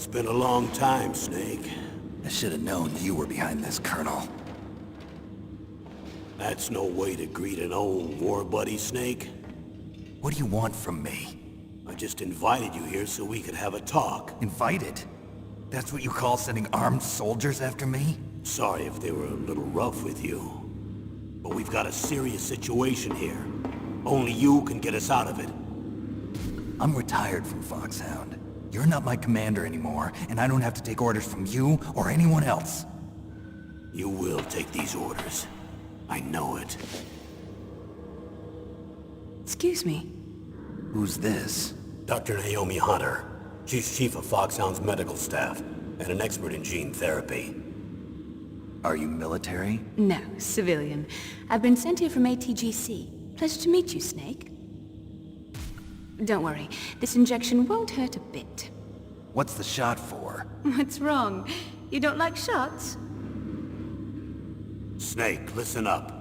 It's been a long time, Snake. I should have known you were behind this, Colonel. That's no way to greet an old war buddy, Snake. What do you want from me? I just invited you here so we could have a talk. Invited? That's what you call sending armed soldiers after me? Sorry if they were a little rough with you. But we've got a serious situation here. Only you can get us out of it. I'm retired from Foxhound. You're not my commander anymore, and I don't have to take orders from you or anyone else. You will take these orders. I know it. Excuse me. Who's this? Dr. Naomi Hunter. She's chief of Foxhound's medical staff, and an expert in gene therapy. Are you military? No, civilian. I've been sent here from ATGC. Pleasure to meet you, Snake. Don't worry, this injection won't hurt a bit. What's the shot for? What's wrong? You don't like shots? Snake, listen up.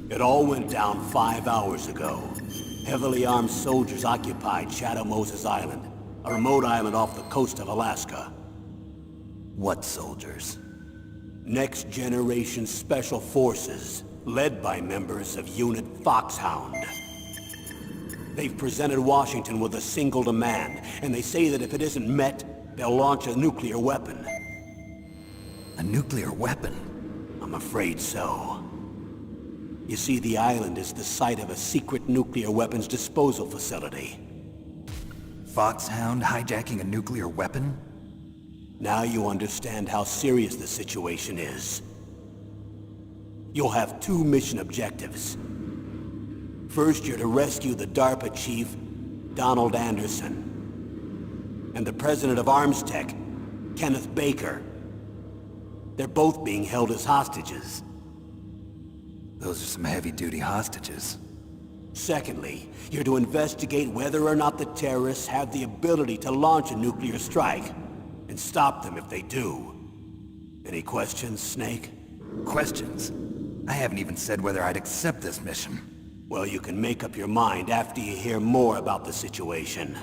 It all went down 5 hours ago. Heavily armed soldiers occupied Shadow Moses Island, a remote island off the coast of Alaska. What soldiers? Next Generation Special Forces, led by members of Unit Foxhound. They've presented Washington with a single demand, and they say that if it isn't met, they'll launch a nuclear weapon. A nuclear weapon? I'm afraid so. You see, the island is the site of a secret nuclear weapons disposal facility. Foxhound hijacking a nuclear weapon? Now you understand how serious the situation is. You'll have two mission objectives. First, you're to rescue the DARPA chief, Donald Anderson, and the president of Arms Tech, Kenneth Baker. They're both being held as hostages. Those are some heavy-duty hostages. Secondly, you're to investigate whether or not the terrorists have the ability to launch a nuclear strike, and stop them if they do. Any questions, Snake? Questions? I haven't even said whether I'd accept this mission. Well, you can make up your mind after you hear more about the situation.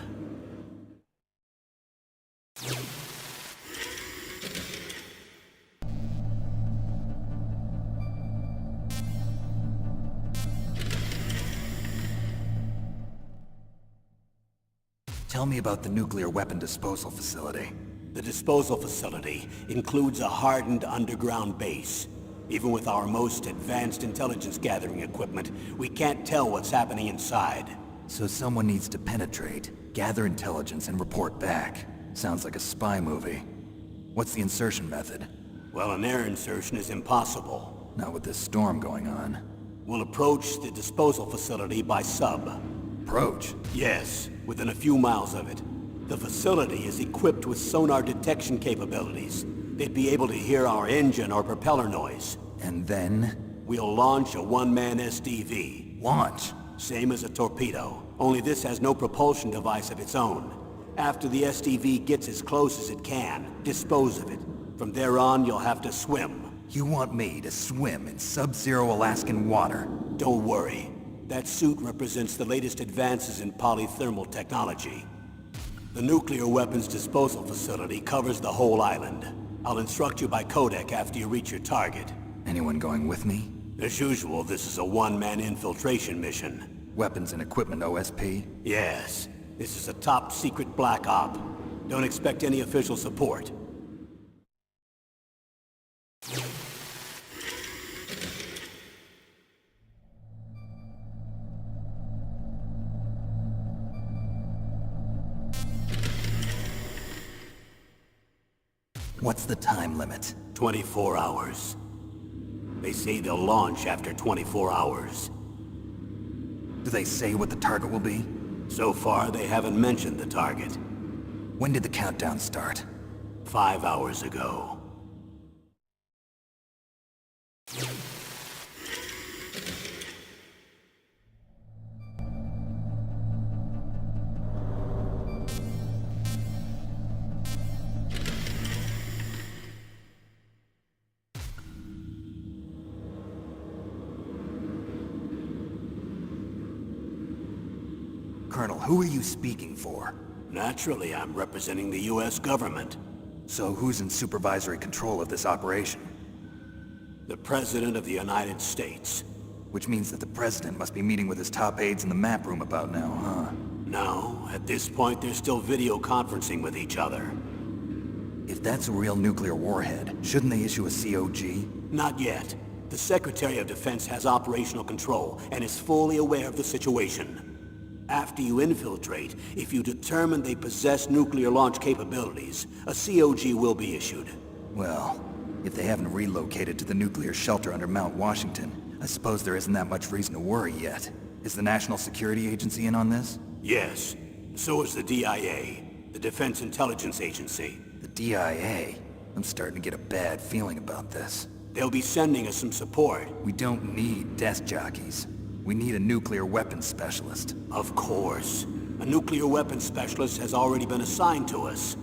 Tell me about the nuclear weapon disposal facility. The disposal facility includes a hardened underground base. Even with our most advanced intelligence gathering equipment, we can't tell what's happening inside. So someone needs to penetrate, gather intelligence, and report back. Sounds like a spy movie. What's the insertion method? Well, an air insertion is impossible. Not with this storm going on. We'll approach the disposal facility by sub. Approach? Yes, within a few miles of it. The facility is equipped with sonar detection capabilities. They'd be able to hear our engine or propeller noise. And then? We'll launch a one-man SDV. Launch? Same as a torpedo, only this has no propulsion device of its own. After the SDV gets as close as it can, dispose of it. From there on, you'll have to swim. You want me to swim in sub-zero Alaskan water? Don't worry. That suit represents the latest advances in polythermal technology. The nuclear weapons disposal facility covers the whole island. I'll instruct you by codec after you reach your target. Anyone going with me? As usual, this is a one-man infiltration mission. Weapons and equipment OSP? Yes. This is a top-secret black op. Don't expect any official support. What's the time limit? 24 hours. They say they'll launch after 24 hours. Do they say what the target will be? So far, they haven't mentioned the target. When did the countdown start? 5 hours ago. Colonel, who are you speaking for? Naturally, I'm representing the U.S. government. So who's in supervisory control of this operation? The President of the United States. Which means that the President must be meeting with his top aides in the map room about now, huh? No, at this point they're still video conferencing with each other. If that's a real nuclear warhead, shouldn't they issue a COG? Not yet. The Secretary of Defense has operational control and is fully aware of the situation. After you infiltrate, if you determine they possess nuclear launch capabilities, a COG will be issued. Well, if they haven't relocated to the nuclear shelter under Mount Washington, I suppose there isn't that much reason to worry yet. Is the National Security Agency in on this? Yes. So is the DIA, the Defense Intelligence Agency. The DIA? I'm starting to get a bad feeling about this. They'll be sending us some support. We don't need desk jockeys. We need a nuclear weapons specialist. Of course. A nuclear weapons specialist has already been assigned to us.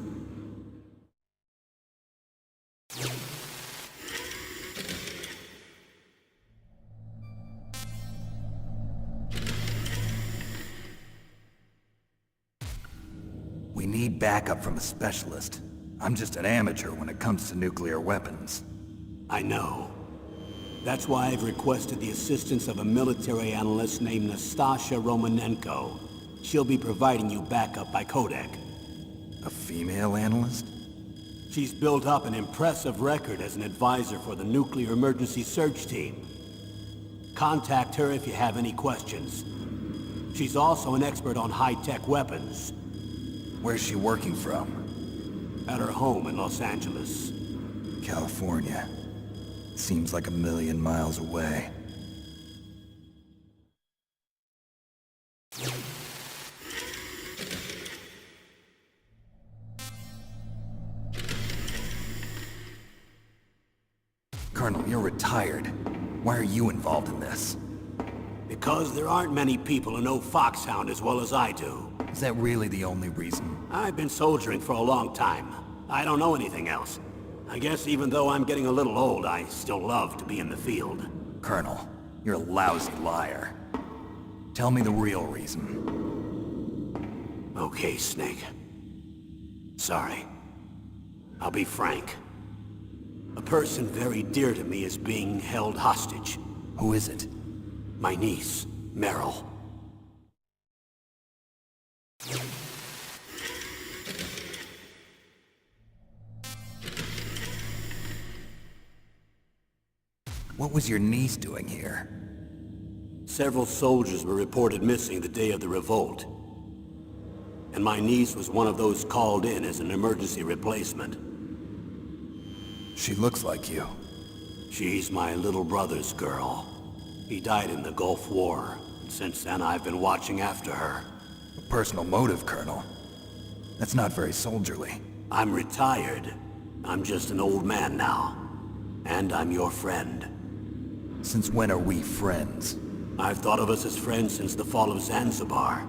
We need backup from a specialist. I'm just an amateur when it comes to nuclear weapons. I know. That's why I've requested the assistance of a military analyst named Nastasha Romanenko. She'll be providing you backup by codec. A female analyst? She's built up an impressive record as an advisor for the Nuclear Emergency Search Team. Contact her if you have any questions. She's also an expert on high-tech weapons. Where's she working from? At her home in Los Angeles. California. Seems like 1,000,000 miles away. Colonel, you're retired. Why are you involved in this? Because there aren't many people who know Foxhound as well as I do. Is that really the only reason? I've been soldiering for a long time. I don't know anything else. I guess even though I'm getting a little old, I still love to be in the field. Colonel, you're a lousy liar. Tell me the real reason. Okay, Snake. Sorry. I'll be frank. A person very dear to me is being held hostage. Who is it? My niece, Meryl. What was your niece doing here? Several soldiers were reported missing the day of the revolt. And my niece was one of those called in as an emergency replacement. She looks like you. She's my little brother's girl. He died in the Gulf War. And since then, I've been watching after her. A personal motive, Colonel. That's not very soldierly. I'm retired. I'm just an old man now. And I'm your friend. Since when are we friends? I've thought of us as friends since the fall of Zanzibar.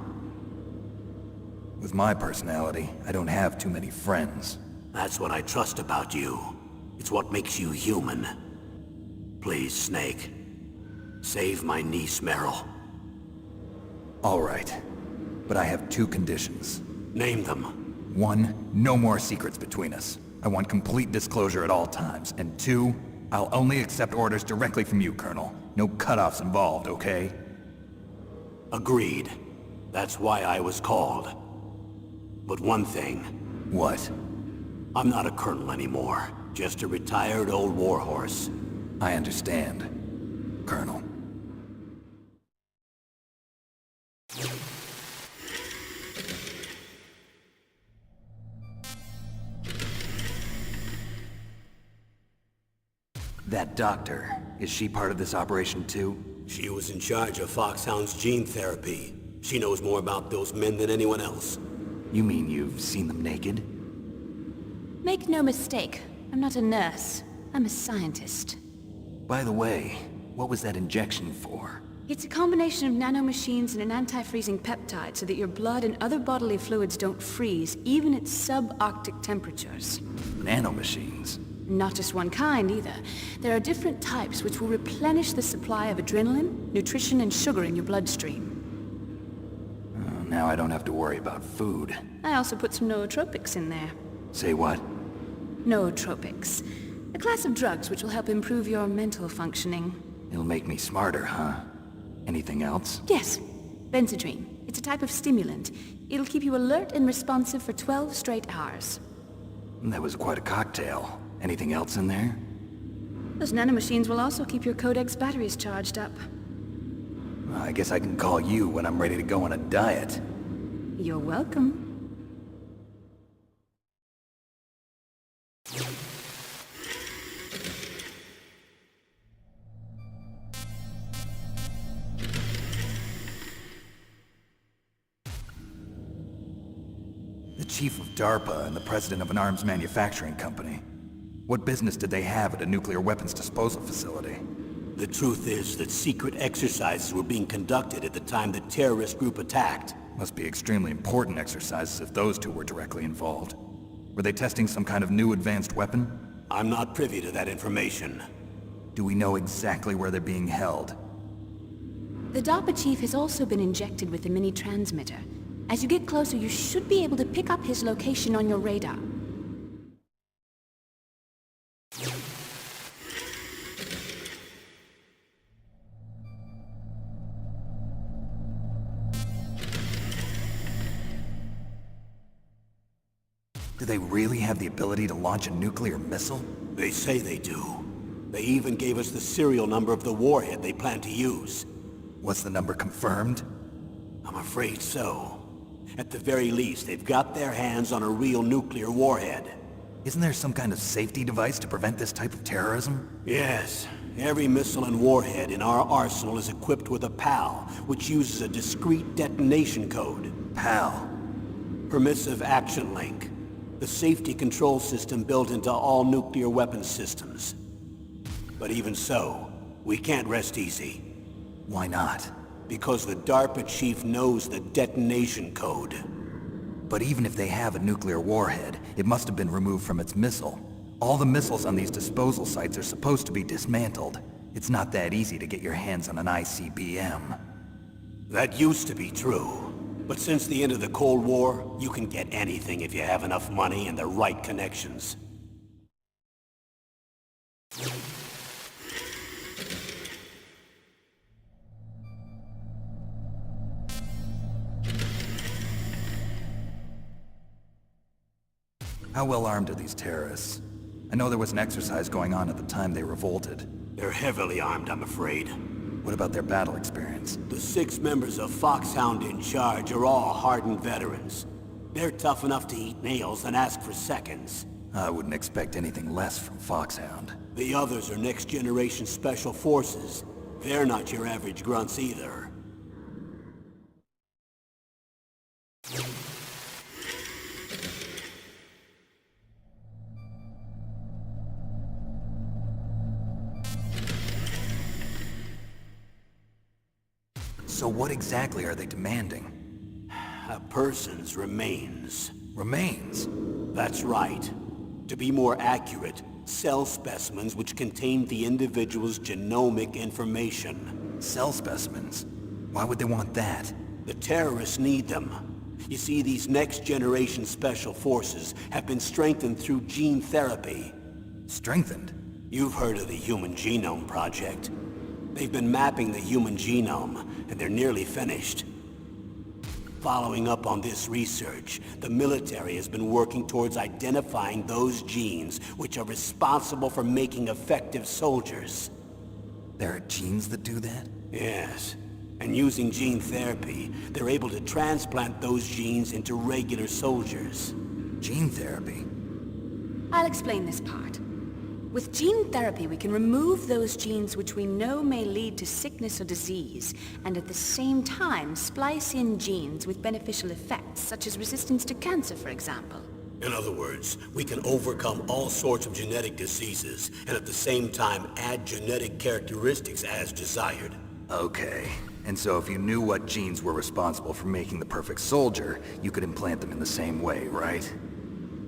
With my personality, I don't have too many friends. That's what I trust about you. It's what makes you human. Please, Snake. Save my niece, Meryl. All right. But I have 2 conditions. Name them. 1, no more secrets between us. I want complete disclosure at all times. And 2, I'll only accept orders directly from you, Colonel. No cutoffs involved, okay? Agreed. That's why I was called. But one thing. What? I'm not a colonel anymore. Just a retired old warhorse. I understand, Colonel. That doctor, is she part of this operation too? She was in charge of Foxhound's gene therapy. She knows more about those men than anyone else. You mean you've seen them naked? Make no mistake, I'm not a nurse. I'm a scientist. By the way, what was that injection for? It's a combination of nanomachines and an anti-freezing peptide so that your blood and other bodily fluids don't freeze, even at subarctic temperatures. Nanomachines? Not just one kind, either. There are different types which will replenish the supply of adrenaline, nutrition, and sugar in your bloodstream. Now Now I don't have to worry about food. I also put some nootropics in there. Say what? Nootropics. A class of drugs which will help improve your mental functioning. It'll make me smarter, huh? Anything else? Yes. Benzedrine. It's a type of stimulant. It'll keep you alert and responsive for 12 straight hours. That was quite a cocktail. Anything else in there? Those nanomachines will also keep your codec's batteries charged up. Well, I guess I can call you when I'm ready to go on a diet. You're welcome. The chief of DARPA and the president of an arms manufacturing company. What business did they have at a nuclear weapons disposal facility? The truth is that secret exercises were being conducted at the time the terrorist group attacked. Must be extremely important exercises if those two were directly involved. Were they testing some kind of new advanced weapon? I'm not privy to that information. Do we know exactly where they're being held? The DARPA chief has also been injected with a mini-transmitter. As you get closer, you should be able to pick up his location on your radar. Do they really have the ability to launch a nuclear missile? They say they do. They even gave us the serial number of the warhead they plan to use. Was the number confirmed? I'm afraid so. At the very least, they've got their hands on a real nuclear warhead. Isn't there some kind of safety device to prevent this type of terrorism? Yes. Every missile and warhead in our arsenal is equipped with a PAL, which uses a discrete detonation code. PAL. Permissive Action Link. The safety control system built into all nuclear weapons systems. But even so, we can't rest easy. Why not? Because the DARPA chief knows the detonation code. But even if they have a nuclear warhead, it must have been removed from its missile. All the missiles on these disposal sites are supposed to be dismantled. It's not that easy to get your hands on an ICBM. That used to be true. But since the end of the Cold War, you can get anything if you have enough money and the right connections. How well armed are these terrorists? I know there was an exercise going on at the time they revolted. They're heavily armed, I'm afraid. What about their battle experience? The 6 members of Foxhound in charge are all hardened veterans. They're tough enough to eat nails and ask for seconds. I wouldn't expect anything less from Foxhound. The others are next-generation special forces. They're not your average grunts either. So what exactly are they demanding? A person's remains. Remains? That's right. To be more accurate, cell specimens which contain the individual's genomic information. Cell specimens? Why would they want that? The terrorists need them. You see, these next-generation special forces have been strengthened through gene therapy. Strengthened? You've heard of the Human Genome Project. They've been mapping the human genome, and they're nearly finished. Following up on this research, the military has been working towards identifying those genes which are responsible for making effective soldiers. There are genes that do that? Yes. And using gene therapy, they're able to transplant those genes into regular soldiers. Gene therapy? I'll explain this part. With gene therapy, we can remove those genes which we know may lead to sickness or disease, and at the same time splice in genes with beneficial effects, such as resistance to cancer, for example. In other words, we can overcome all sorts of genetic diseases, and at the same time add genetic characteristics as desired. Okay. And so if you knew what genes were responsible for making the perfect soldier, you could implant them in the same way, right?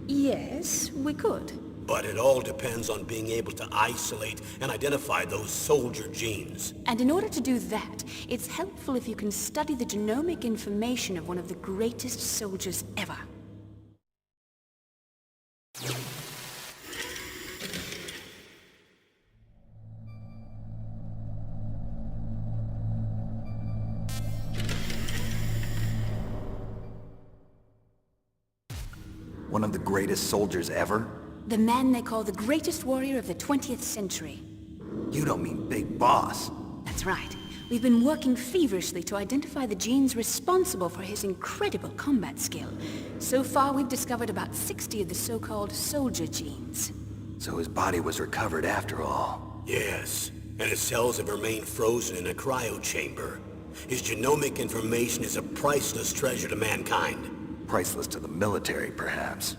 Yes, we could. But it all depends on being able to isolate and identify those soldier genes. And in order to do that, it's helpful if you can study the genomic information of one of the greatest soldiers ever. One of the greatest soldiers ever? The man they call the greatest warrior of the 20th century. You don't mean Big Boss. That's right. We've been working feverishly to identify the genes responsible for his incredible combat skill. So far, we've discovered about 60 of the so-called soldier genes. So his body was recovered after all. Yes, and his cells have remained frozen in a cryo chamber. His genomic information is a priceless treasure to mankind. Priceless to the military, perhaps.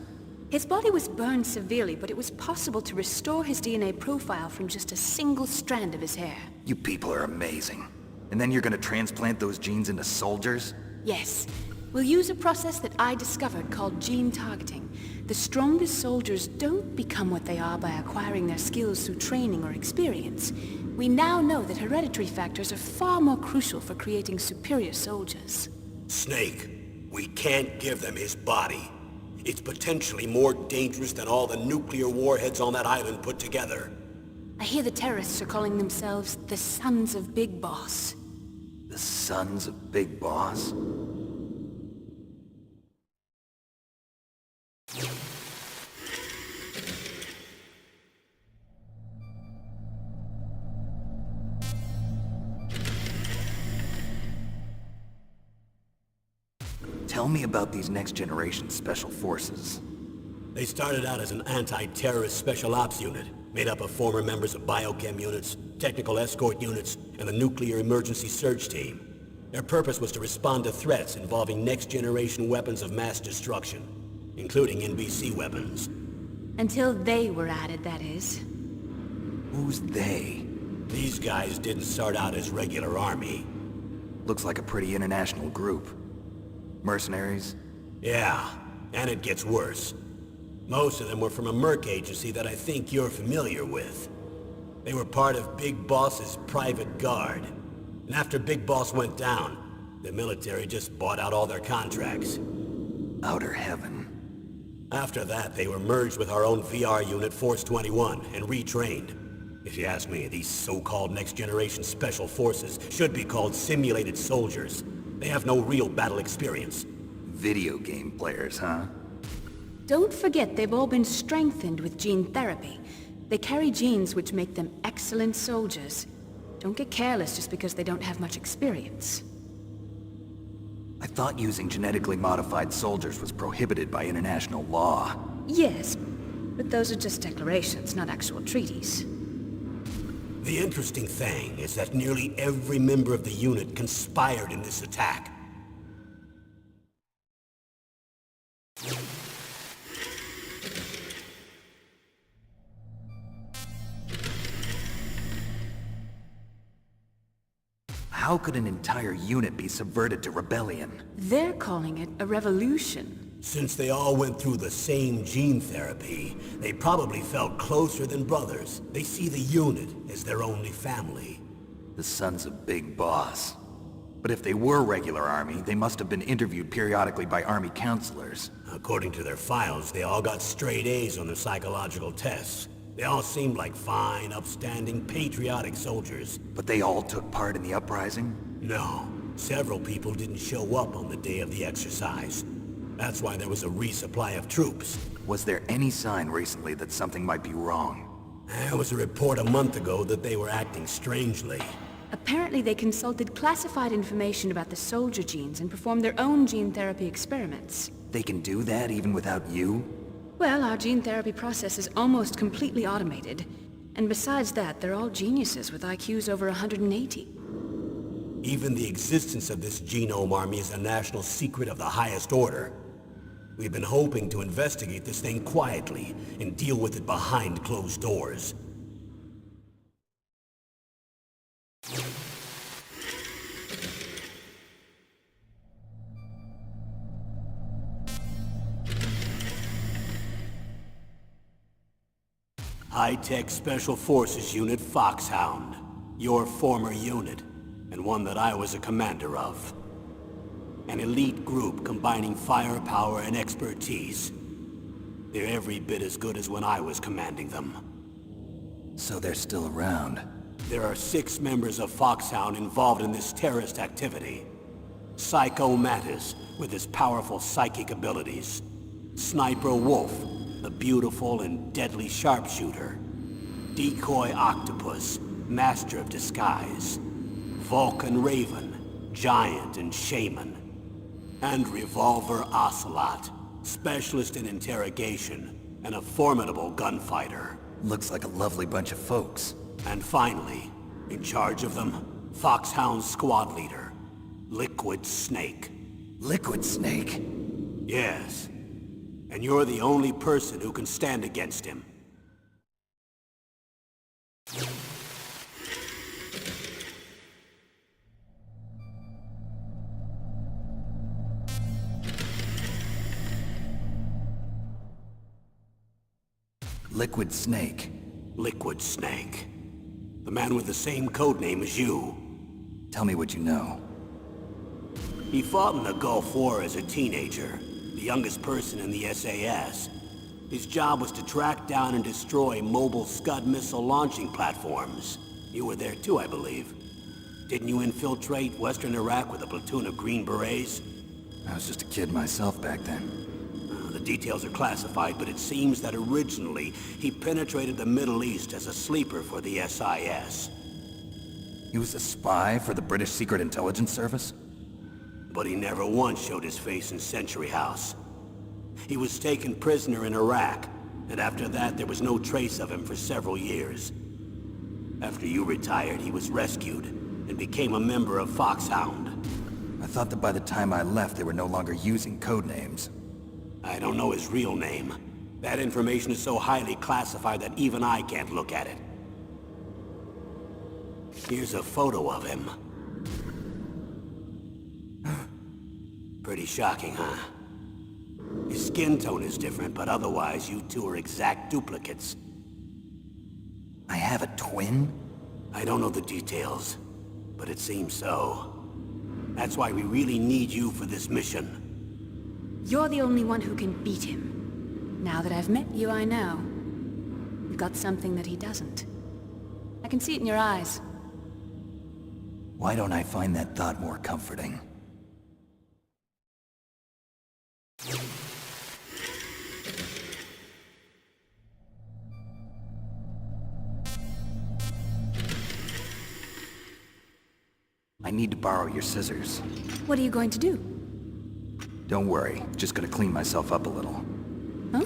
His body was burned severely, but it was possible to restore his DNA profile from just a single strand of his hair. You people are amazing. And then you're gonna transplant those genes into soldiers? Yes. We'll use a process that I discovered called gene targeting. The strongest soldiers don't become what they are by acquiring their skills through training or experience. We now know that hereditary factors are far more crucial for creating superior soldiers. Snake, we can't give them his body. It's potentially more dangerous than all the nuclear warheads on that island put together. I hear the terrorists are calling themselves the Sons of Big Boss. The Sons of Big Boss? Tell me about these next-generation special forces. They started out as an anti-terrorist special ops unit, made up of former members of biochem units, technical escort units, and the nuclear emergency search team. Their purpose was to respond to threats involving next-generation weapons of mass destruction, including NBC weapons. Until they were added, that is. Who's they? These guys didn't start out as regular army. Looks like a pretty international group. Mercenaries? Yeah, and it gets worse. Most of them were from a merc agency that I think you're familiar with. They were part of Big Boss's private guard. And after Big Boss went down, the military just bought out all their contracts. Outer heaven. After that, they were merged with our own VR unit, Force 21, and retrained. If you ask me, these so-called next-generation special forces should be called simulated soldiers. They have no real battle experience. Video game players, huh? Don't forget they've all been strengthened with gene therapy. They carry genes which make them excellent soldiers. Don't get careless just because they don't have much experience. I thought using genetically modified soldiers was prohibited by international law. Yes, but those are just declarations, not actual treaties. The interesting thing is that nearly every member of the unit conspired in this attack. How could an entire unit be subverted to rebellion? They're calling it a revolution. Since they all went through the same gene therapy, they probably felt closer than brothers. They see the unit as their only family. The Sons of Big Boss. But if they were regular army, they must have been interviewed periodically by army counselors. According to their files, they all got straight A's on their psychological tests. They all seemed like fine, upstanding, patriotic soldiers. But they all took part in the uprising? No, several people didn't show up on the day of the exercise. That's why there was a resupply of troops. Was there any sign recently that something might be wrong? There was a report a month ago that they were acting strangely. Apparently they consulted classified information about the soldier genes and performed their own gene therapy experiments. They can do that even without you? Well, our gene therapy process is almost completely automated. And besides that, they're all geniuses with IQs over 180. Even the existence of this genome army is a national secret of the highest order. We've been hoping to investigate this thing quietly and deal with it behind closed doors. high-tech Special Forces unit Foxhound. Your former unit, and one that I was a commander of. An elite group combining firepower and expertise. They're every bit as good as when I was commanding them. So they're still around. There are 6 members of Foxhound involved in this terrorist activity. Psycho Mantis, with his powerful psychic abilities. Sniper Wolf, the beautiful and deadly sharpshooter. Decoy Octopus, master of disguise. Vulcan Raven, giant and shaman. And Revolver Ocelot, specialist in interrogation and a formidable gunfighter. Looks like a lovely bunch of folks. And finally, in charge of them, Foxhound's squad leader, Liquid Snake. Liquid Snake? Yes. And you're the only person who can stand against him. Liquid Snake. Liquid Snake. The man with the same codename as you. Tell me what you know. He fought in the Gulf War as a teenager, the youngest person in the SAS. His job was to track down and destroy mobile Scud missile launching platforms. You were there too, I believe. Didn't you infiltrate Western Iraq with a platoon of Green Berets? I was just a kid myself back then. The details are classified, but it seems that originally he penetrated the Middle East as a sleeper for the SIS. He was a spy for the British Secret Intelligence Service? But he never once showed his face in Century House. He was taken prisoner in Iraq, and after that there was no trace of him for several years. After you retired, he was rescued and became a member of Foxhound. I thought that by the time I left they were no longer using codenames. I don't know his real name. That information is so highly classified that even I can't look at it. Here's a photo of him. Pretty shocking, huh? His skin tone is different, but otherwise you two are exact duplicates. I have a twin? I don't know the details, but it seems so. That's why we really need you for this mission. You're the only one who can beat him. Now that I've met you, I know. You've got something that he doesn't. I can see it in your eyes. Why don't I find that thought more comforting? I need to borrow your scissors. What are you going to do? Don't worry, just gonna clean myself up a little. Huh?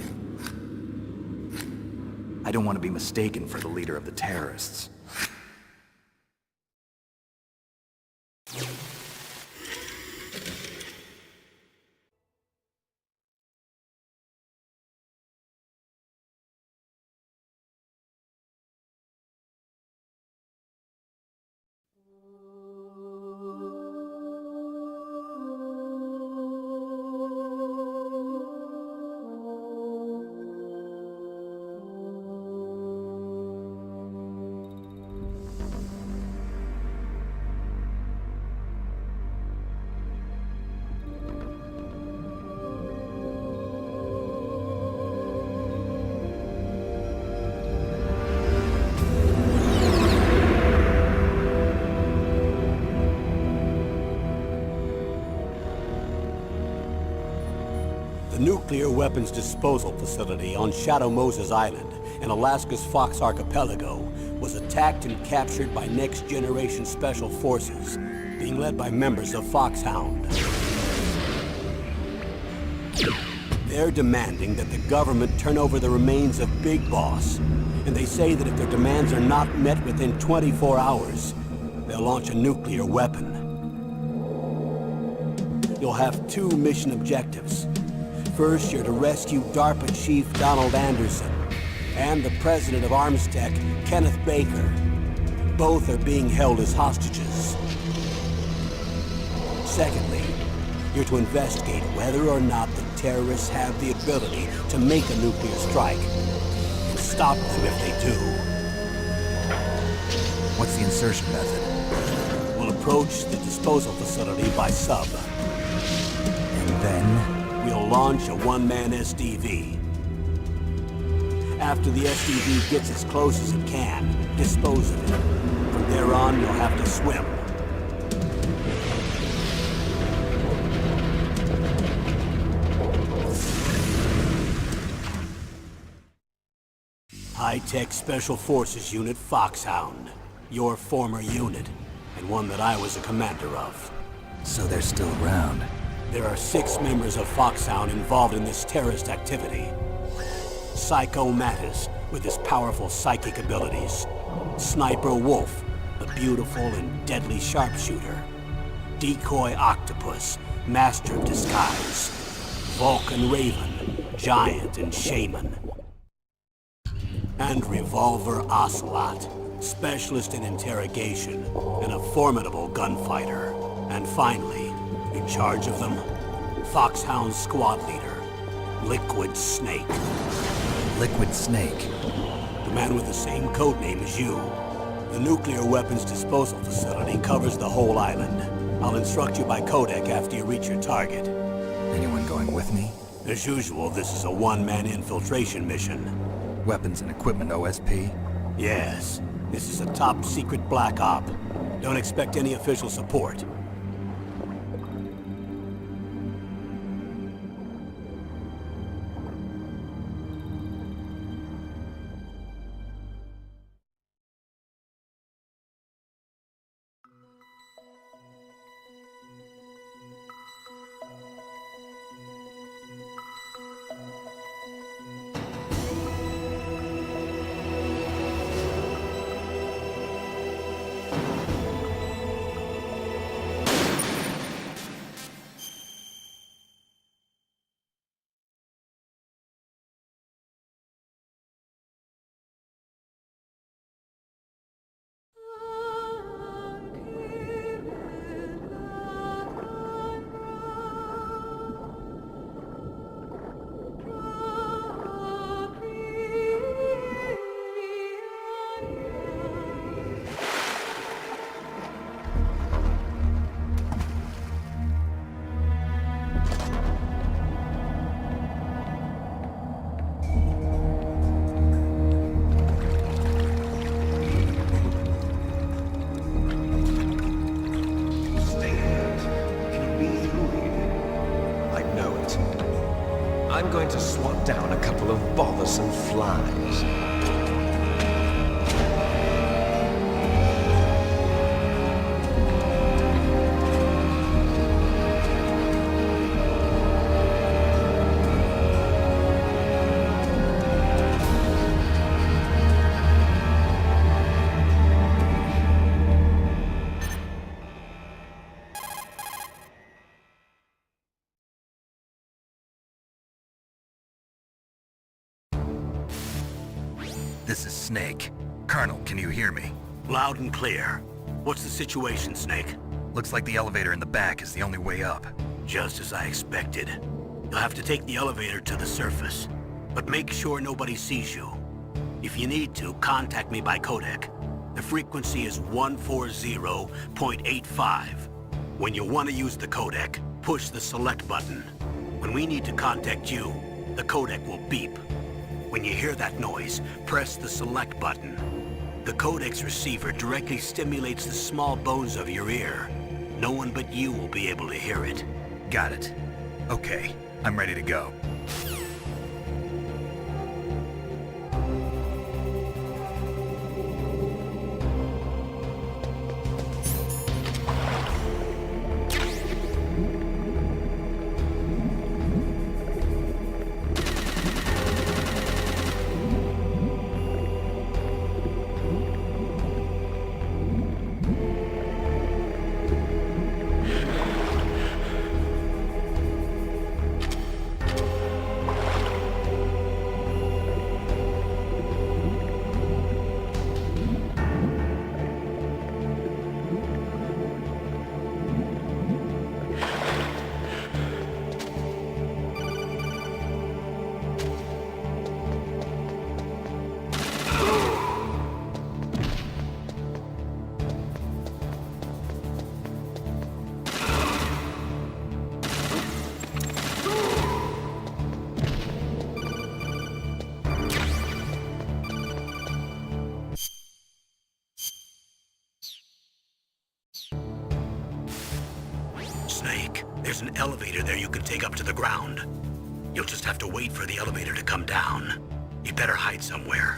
I don't want to be mistaken for the leader of the terrorists. The nuclear weapons disposal facility on Shadow Moses Island in Alaska's Fox Archipelago was attacked and captured by next-generation special forces, being led by members of Foxhound. They're demanding that the government turn over the remains of Big Boss, and they say that if their demands are not met within 24 hours, they'll launch a nuclear weapon. You'll have 2 mission objectives. First, you're to rescue DARPA Chief Donald Anderson and the president of Armstech, Kenneth Baker. Both are being held as hostages. Secondly, you're to investigate whether or not the terrorists have the ability to make a nuclear strike and stop them if they do. What's the insertion method? We'll approach the disposal facility by sub. And then? We'll launch a one-man SDV. After the SDV gets as close as it can, dispose of it. From there on, you'll have to swim. High-tech Special Forces Unit Foxhound. Your former unit, and one that I was a commander of. So they're still around. There are 6 members of Foxhound involved in this terrorist activity. Psycho Mattis, with his powerful psychic abilities. Sniper Wolf, the beautiful and deadly sharpshooter. Decoy Octopus, master of disguise. Vulcan Raven, giant and shaman. And Revolver Ocelot, specialist in interrogation and a formidable gunfighter. And finally, in charge of them, Foxhound's squad leader, Liquid Snake. Liquid Snake? The man with the same code name as you. The nuclear weapons disposal facility covers the whole island. I'll instruct you by codec after you reach your target. Anyone going with me? As usual, this is a one-man infiltration mission. Weapons and equipment OSP? Yes. This is a top-secret black op. Don't expect any official support. I'm going to swat down a couple of bothersome flies. This is Snake. Colonel, can you hear me? Loud and clear. What's the situation, Snake? Looks like the elevator in the back is the only way up. Just as I expected. You'll have to take the elevator to the surface. But make sure nobody sees you. If you need to, contact me by codec. The frequency is 140.85. When you want to use the codec, push the select button. When we need to contact you, the codec will beep. When you hear that noise, press the select button. The codec's receiver directly stimulates the small bones of your ear. No one but you will be able to hear it. Got it. Okay, I'm ready to go. There's an elevator there you can take up to the ground. You'll just have to wait for the elevator to come down. You better hide somewhere.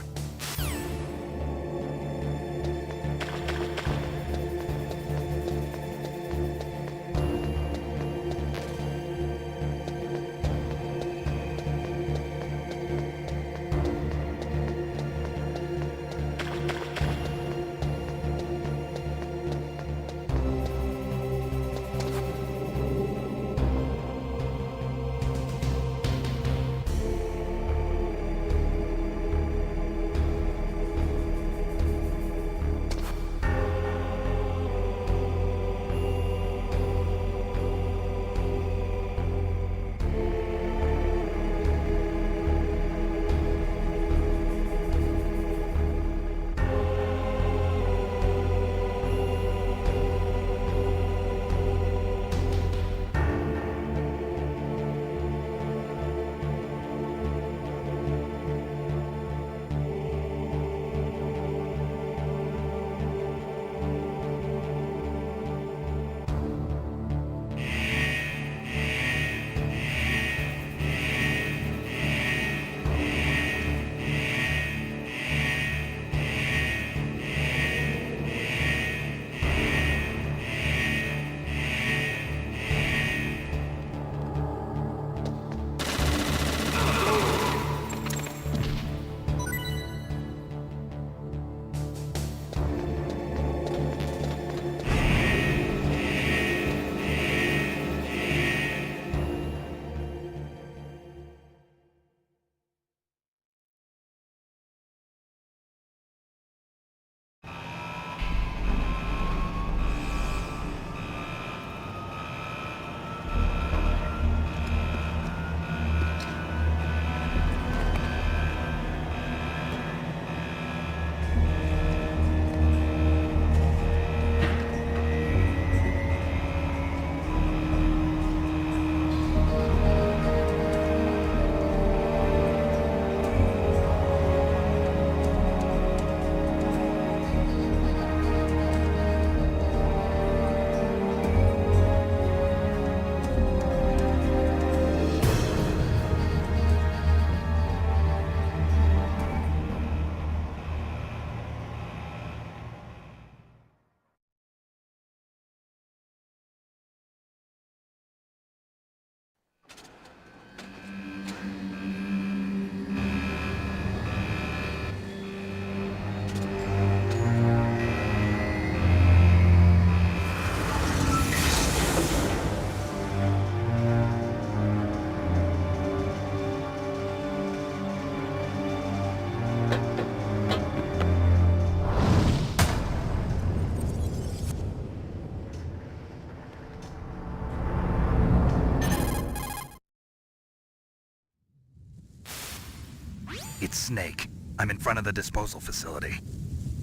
It's Snake. I'm in front of the disposal facility.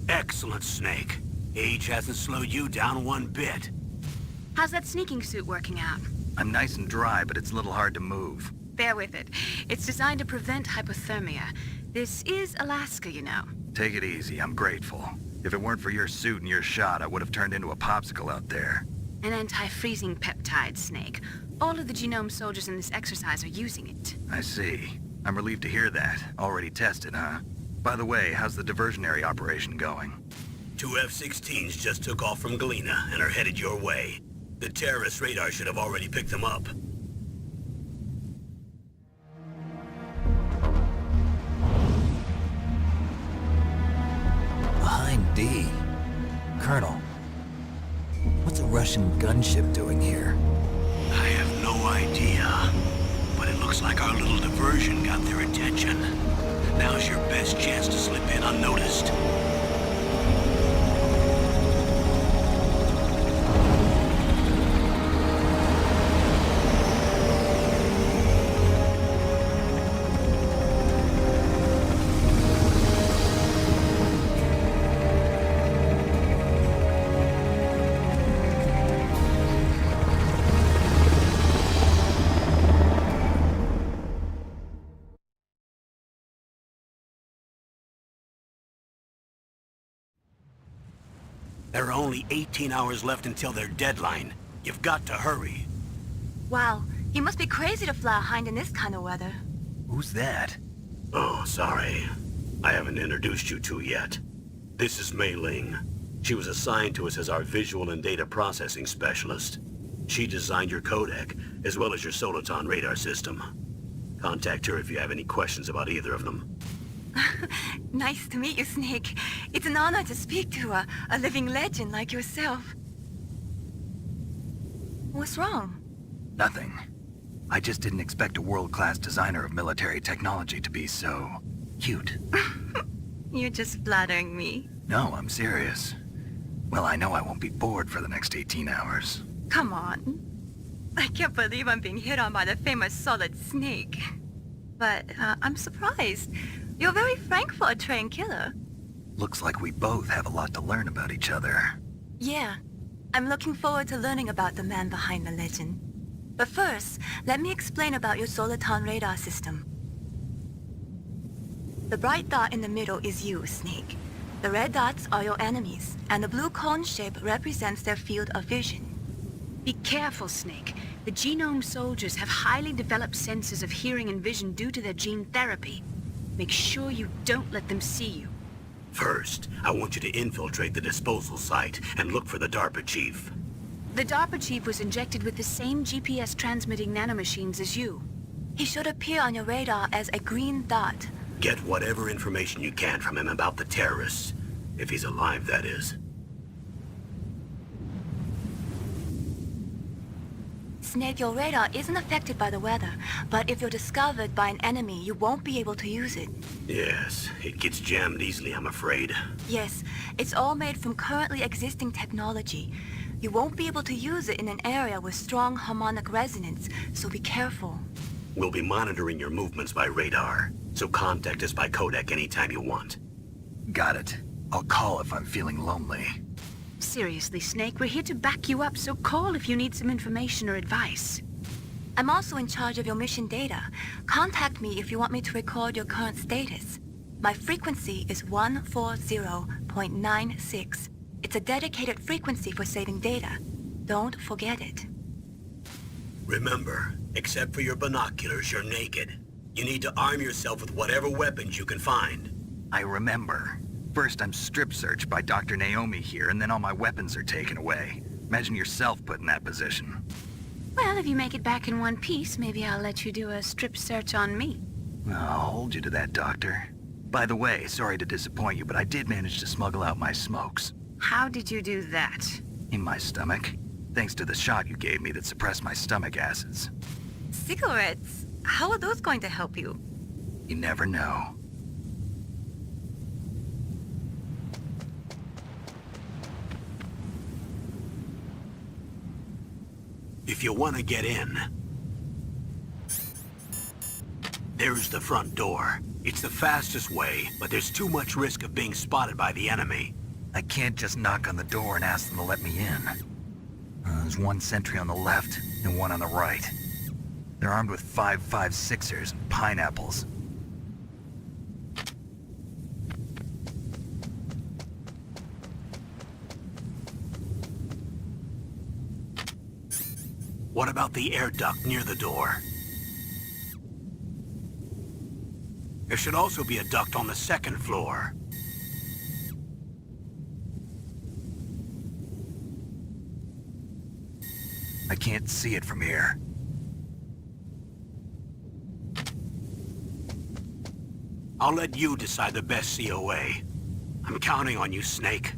Excellent, Snake. Age hasn't slowed you down one bit. How's that sneaking suit working out? I'm nice and dry, but it's a little hard to move. Bear with it. It's designed to prevent hypothermia. This is Alaska, you know. Take it easy, I'm grateful. If it weren't for your suit and your shot, I would have turned into a popsicle out there. An anti-freezing peptide, Snake. All of the genome soldiers in this exercise are using it. I see. I'm relieved to hear that. Already tested, huh? By the way, how's the diversionary operation going? 2 F-16s just took off from Galena and are headed your way. The terrorist radar should have already picked them up. Behind D. Colonel, what's a Russian gunship doing here? I have no idea. But it looks like our little diversion got their attention. Now's your best chance to slip in unnoticed. There are only 18 hours left until their deadline. You've got to hurry. Wow, you must be crazy to fly a hind in this kind of weather. Who's that? Oh, sorry. I haven't introduced you to yet. This is Mei Ling. She was assigned to us as our visual and data processing specialist. She designed your codec, as well as your Soliton radar system. Contact her if you have any questions about either of them. Nice to meet you, Snake. It's an honor to speak to a living legend like yourself. What's wrong? Nothing. I just didn't expect a world-class designer of military technology to be so... cute. You're just flattering me. No, I'm serious. Well, I know I won't be bored for the next 18 hours. Come on. I can't believe I'm being hit on by the famous Solid Snake. But I'm surprised. You're very frank for a trained killer. Looks like we both have a lot to learn about each other. Yeah. I'm looking forward to learning about the man behind the legend. But first, let me explain about your Soliton radar system. The bright dot in the middle is you, Snake. The red dots are your enemies, and the blue cone shape represents their field of vision. Be careful, Snake. The genome soldiers have highly developed senses of hearing and vision due to their gene therapy. Make sure you don't let them see you. First, I want you to infiltrate the disposal site and look for the DARPA chief. The DARPA chief was injected with the same GPS transmitting nanomachines as you. He should appear on your radar as a green dot. Get whatever information you can from him about the terrorists. If he's alive, that is. Snake, your radar isn't affected by the weather, but if you're discovered by an enemy, you won't be able to use it. Yes, it gets jammed easily, I'm afraid. Yes, it's all made from currently existing technology. You won't be able to use it in an area with strong harmonic resonance, so be careful. We'll be monitoring your movements by radar, so contact us by codec anytime you want. Got it. I'll call if I'm feeling lonely. Seriously, Snake, we're here to back you up, so call if you need some information or advice. I'm also in charge of your mission data. Contact me if you want me to record your current status. My frequency is 140.96. It's a dedicated frequency for saving data. Don't forget it. Remember, except for your binoculars, you're naked. You need to arm yourself with whatever weapons you can find. I remember. First, I'm strip-searched by Dr. Naomi here, and then all my weapons are taken away. Imagine yourself put in that position. Well, if you make it back in one piece, maybe I'll let you do a strip search on me. I'll hold you to that, Doctor. By the way, sorry to disappoint you, but I did manage to smuggle out my smokes. How did you do that? In my stomach. Thanks to the shot you gave me that suppressed my stomach acids. Cigarettes? How are those going to help you? You never know. If you want to get in, there's the front door. It's the fastest way, but there's too much risk of being spotted by the enemy. I can't just knock on the door and ask them to let me in. There's one sentry on the left and one on the right. They're armed with 5.56ers and pineapples. What about the air duct near the door? There should also be a duct on the second floor. I can't see it from here. I'll let you decide the best COA. I'm counting on you, Snake.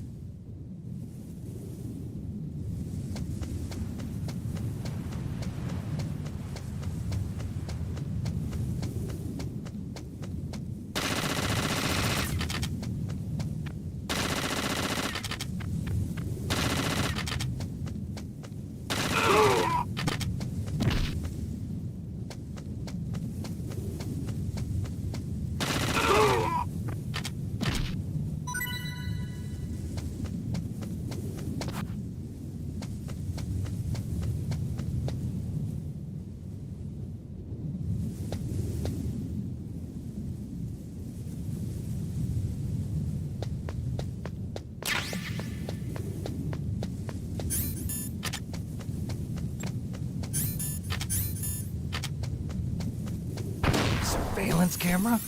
surveillance camera?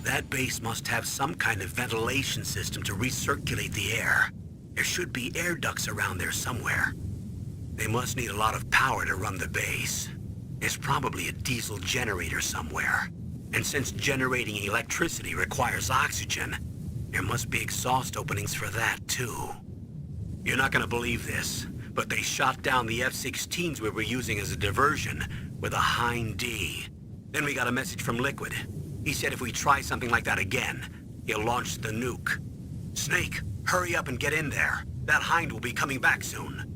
That base must have some kind of ventilation system to recirculate the air. There should be air ducts around there somewhere. They must need a lot of power to run the base. There's probably a diesel generator somewhere. And since generating electricity requires oxygen, there must be exhaust openings for that too. You're not gonna believe this, but they shot down the F-16s we were using as a diversion with a Hind D. Then we got a message from Liquid. He said if we try something like that again, he'll launch the nuke. Snake, hurry up and get in there. That Hind will be coming back soon.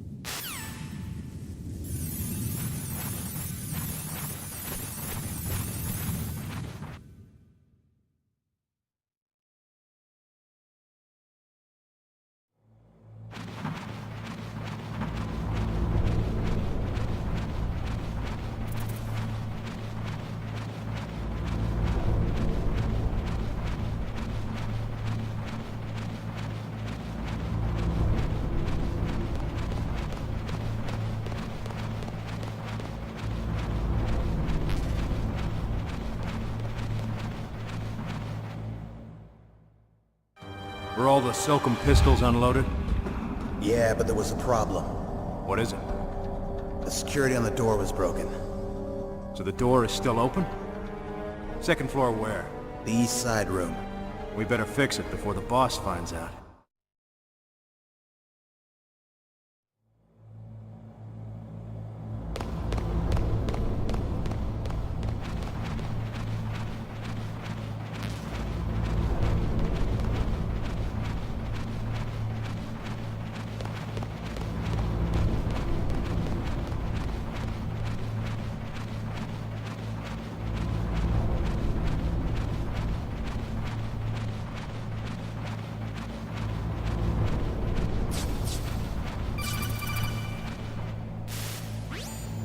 Were all the Silcom pistols unloaded? Yeah, but there was a problem. What is it? The security on the door was broken. So the door is still open? Second floor where? The east side room. We better fix it before the boss finds out.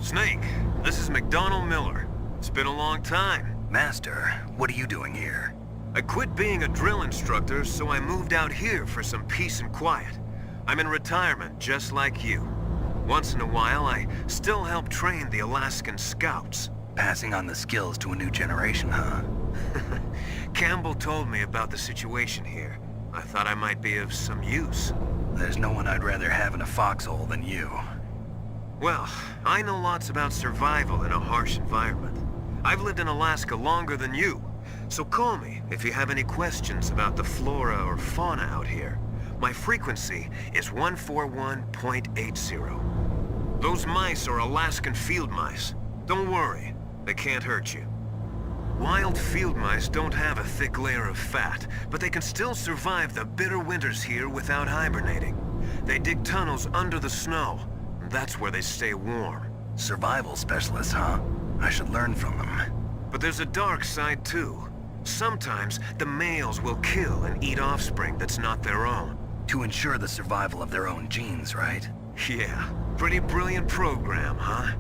Snake, this is McDonald Miller. It's been a long time. Master, what are you doing here? I quit being a drill instructor, so I moved out here for some peace and quiet. I'm in retirement, just like you. Once in a while, I still help train the Alaskan Scouts. Passing on the skills to a new generation, huh? Campbell told me about the situation here. I thought I might be of some use. There's no one I'd rather have in a foxhole than you. Well, I know lots about survival in a harsh environment. I've lived in Alaska longer than you, so call me if you have any questions about the flora or fauna out here. My frequency is 141.80. Those mice are Alaskan field mice. Don't worry, they can't hurt you. Wild field mice don't have a thick layer of fat, but they can still survive the bitter winters here without hibernating. They dig tunnels under the snow. That's where they stay warm. Survival specialists, huh? I should learn from them. But there's a dark side too. Sometimes the males will kill and eat offspring that's not their own. To ensure the survival of their own genes, right? Yeah, pretty brilliant program, huh?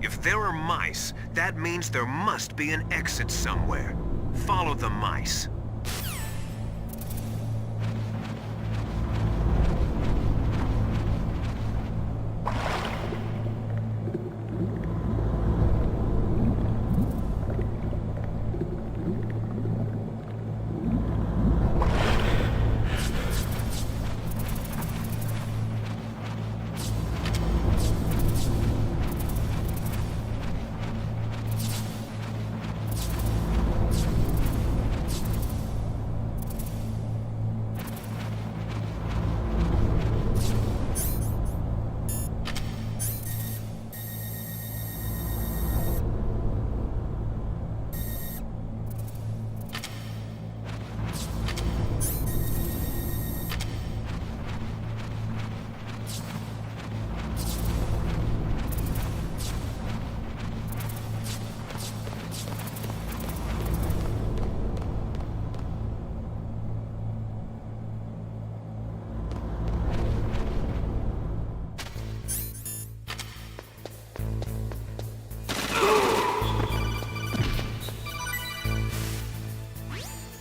If there are mice, that means there must be an exit somewhere. Follow the mice.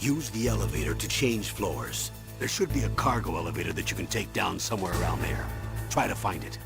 Use the elevator to change floors. There should be a cargo elevator that you can take down somewhere around there. Try to find it.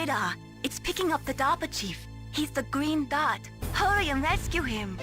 radar. It's picking up the DARPA chief. He's the green dot. Hurry and rescue him.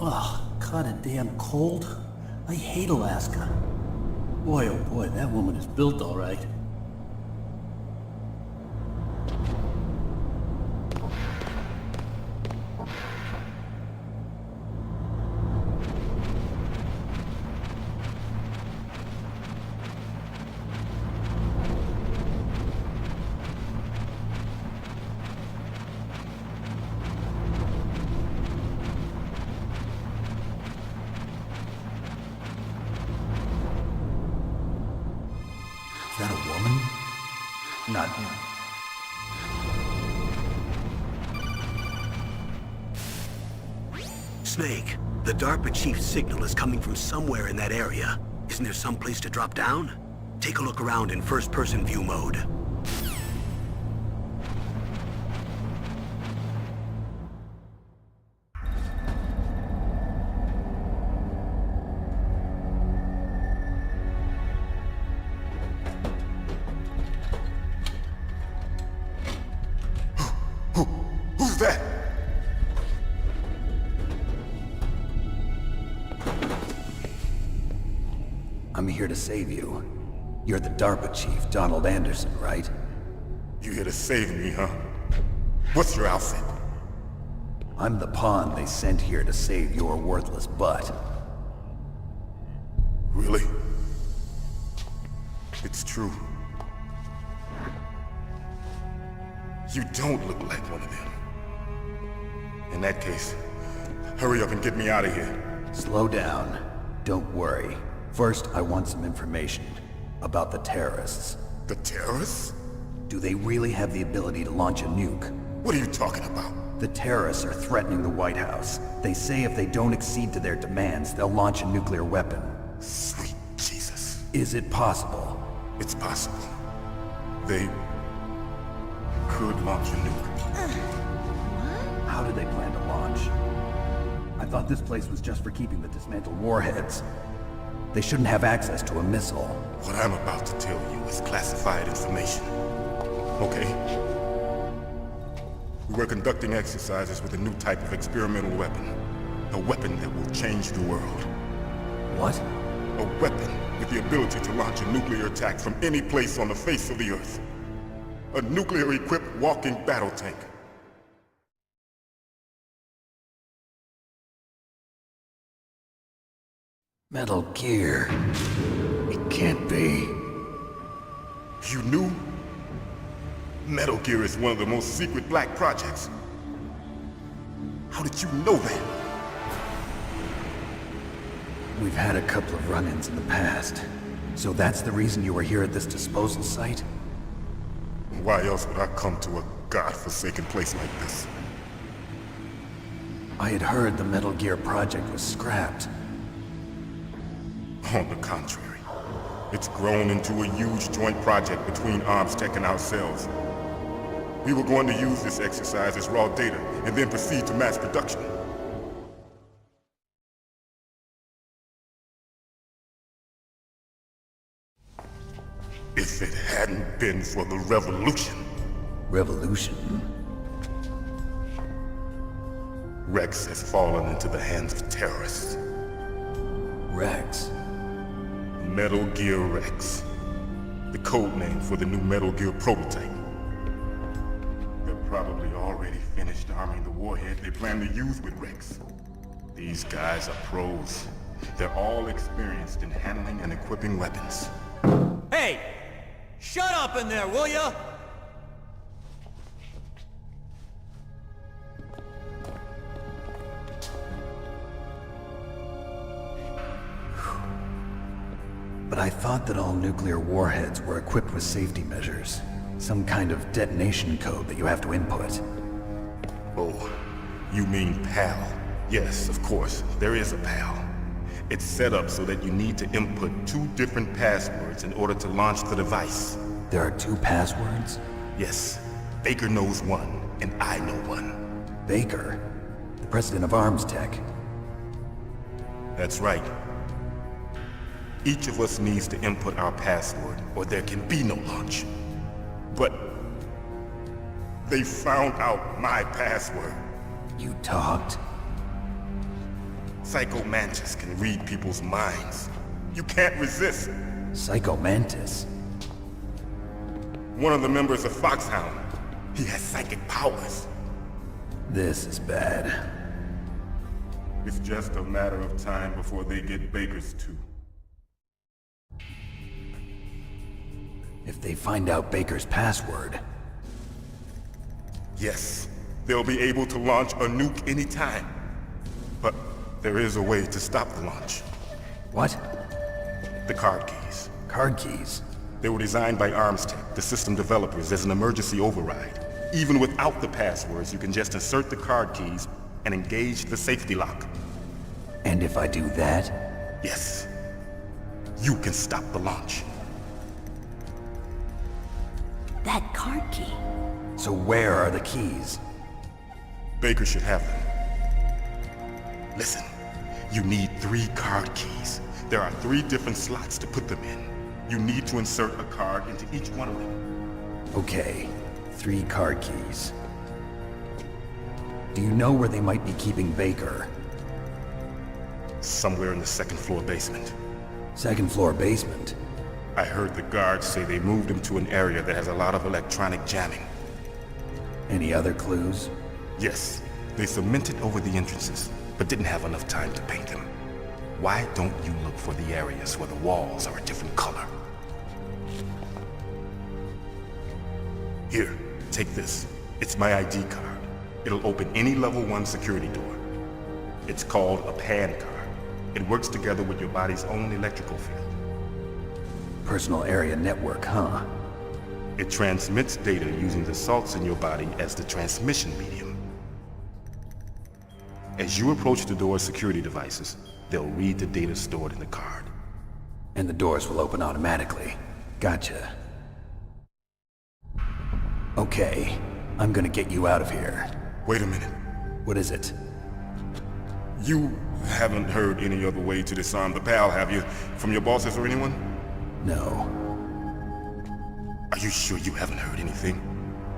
Ugh, kinda damn cold. I hate Alaska. Boy, oh boy, that woman is built all right. Is that a woman? Not... Snake, the DARPA chief's signal is coming from somewhere in that area. Isn't there some place to drop down? Take a look around in first-person view mode. Who's that? I'm here to save you. You're the DARPA chief, Donald Anderson, right? You here to save me, huh? What's your outfit? I'm the pawn they sent here to save your worthless butt. Really? It's true. You don't look like one of them. In that case, hurry up and get me out of here. Slow down. Don't worry. First, I want some information about the terrorists. The terrorists? Do they really have the ability to launch a nuke? What are you talking about? The terrorists are threatening the White House. They say if they don't accede to their demands, they'll launch a nuclear weapon. Sweet Jesus. Is it possible? It's possible. They could launch a nuke. How do they plan to launch? I thought this place was just for keeping the dismantled warheads. They shouldn't have access to a missile. What I'm about to tell you is classified information. Okay? We were conducting exercises with a new type of experimental weapon. A weapon that will change the world. What? A weapon with the ability to launch a nuclear attack from any place on the face of the Earth. A nuclear-equipped walking battle tank. Metal Gear. It can't be. You knew? Metal Gear is one of the most secret black projects. How did you know that? We've had a couple of run-ins in the past. So that's the reason you were here at this disposal site? Why else would I come to a godforsaken place like this? I had heard the Metal Gear project was scrapped. On the contrary, it's grown into a huge joint project between ArmsTech and ourselves. We were going to use this exercise as raw data and then proceed to mass production. If it hadn't been for the revolution. Revolution? Rex has fallen into the hands of terrorists. Rex? Metal Gear Rex. The code name for the new Metal Gear prototype. They're probably already finished arming the warhead they plan to use with Rex. These guys are pros. They're all experienced in handling and equipping weapons. Hey! Shut up in there, will ya? But but I thought that all nuclear warheads were equipped with safety measures. Some kind of detonation code that you have to input. Oh, you mean PAL? Yes, of course, there is a PAL. It's set up so that you need to input 2 different passwords in order to launch the device. There are 2 passwords? Yes, Baker knows one, and I know one. Baker? The president of Arms Tech. That's right. Each of us needs to input our password, or there can be no launch. But they found out my password. You talked? Psycho Mantis can read people's minds. You can't resist. Psycho Mantis? One of the members of Foxhound. He has psychic powers. This is bad. It's just a matter of time before they get Baker's too. If they find out Baker's password... Yes, they'll be able to launch a nuke anytime. But there is a way to stop the launch. What? The card keys. Card keys? They were designed by Armstech, the system developers, as an emergency override. Even without the passwords, you can just insert the card keys and engage the safety lock. And if I do that? Yes. You can stop the launch. That card key. So where are the keys? Baker should have them. Listen, you need 3 card keys. There are 3 different slots to put them in. You need to insert a card into each one of them. Okay, 3 card keys. Do you know where they might be keeping Baker? Somewhere in the 2nd floor basement. 2nd floor basement? I heard the guards say they moved him to an area that has a lot of electronic jamming. Any other clues? Yes, they cemented over the entrances, but didn't have enough time to paint them. Why don't you look for the areas where the walls are a different color? Here, take this. It's my ID card. It'll open any level 1 security door. It's called a PAN card. It works together with your body's own electrical field. Personal area network, huh? It transmits data using the salts in your body as the transmission medium. As you approach the door's security devices, they'll read the data stored in the card. And the doors will open automatically. Gotcha. Okay, I'm gonna get you out of here. Wait a minute. What is it? You haven't heard any other way to disarm the PAL, have you? From your bosses or anyone? No. Are you sure you haven't heard anything?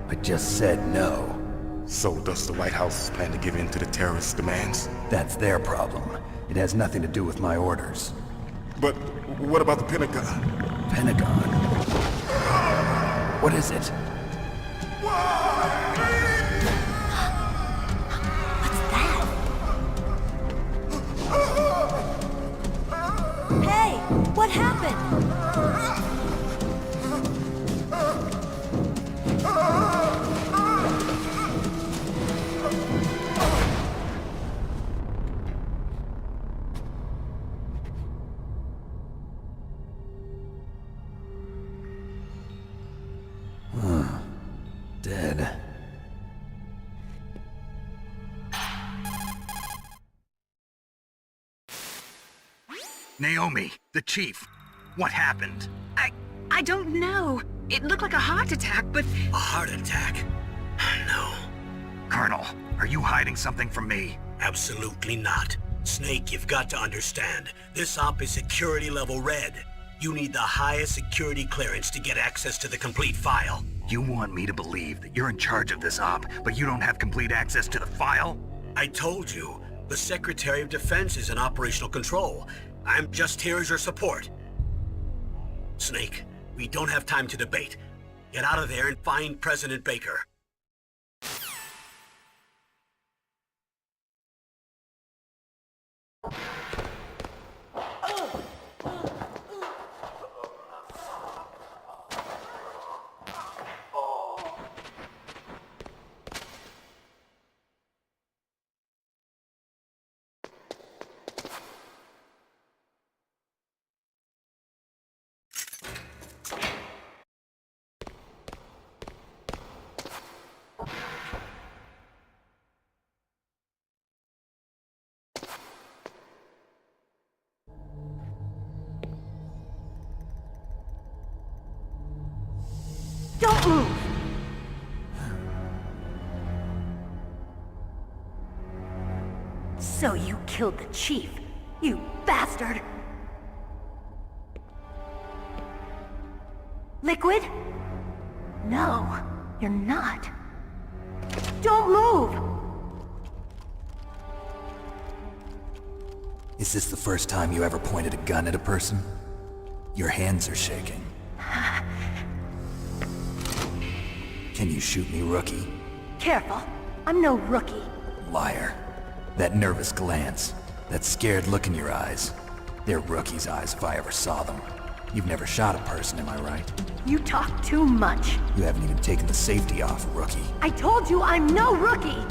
I just said no. So does the White House plan to give in to the terrorists' demands? That's their problem. It has nothing to do with my orders. But what about the Pentagon? Pentagon? What is it? Hey, what happened? Dead. Naomi, the chief. What happened? I don't know. It looked like a heart attack, but... A heart attack? No, Colonel, are you hiding something from me? absolutely not. Snake, you've got to understand. This op is security level red. You need the highest security clearance to get access to the complete file. You want me to believe that you're in charge of this op, but you don't have complete access to the file? I told you, the Secretary of Defense is in operational control. I'm just here as your support. Snake, we don't have time to debate. Get out of there and find President Baker. So you killed the chief, you bastard! Liquid? No, you're not. Don't move! Is this the first time you ever pointed a gun at a person? Your hands are shaking. Can you shoot me, rookie? Careful, I'm no rookie. Liar. That nervous glance, that scared look in your eyes. They're rookie's eyes if I ever saw them. You've never shot a person, am I right? You talk too much. You haven't even taken the safety off, rookie. I told you I'm no rookie!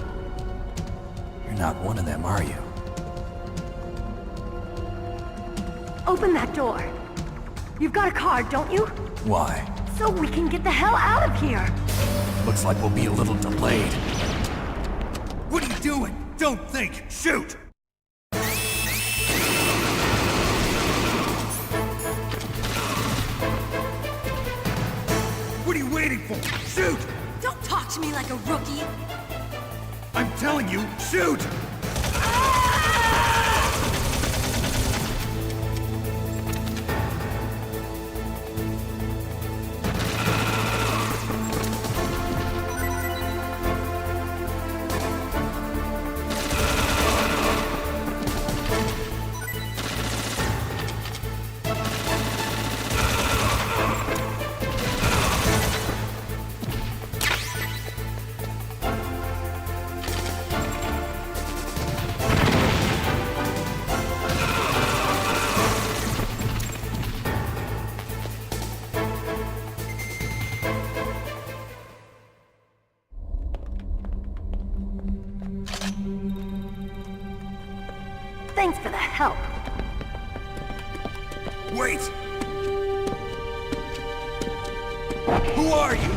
You're not one of them, are you? Open that door. You've got a card, don't you? Why? So we can get the hell out of here! Looks like we'll be a little delayed. What are you doing? Don't think! Shoot! What are you waiting for? Shoot! Don't talk to me like a rookie. I'm telling you, shoot! Thanks for the help. Wait! Who are you?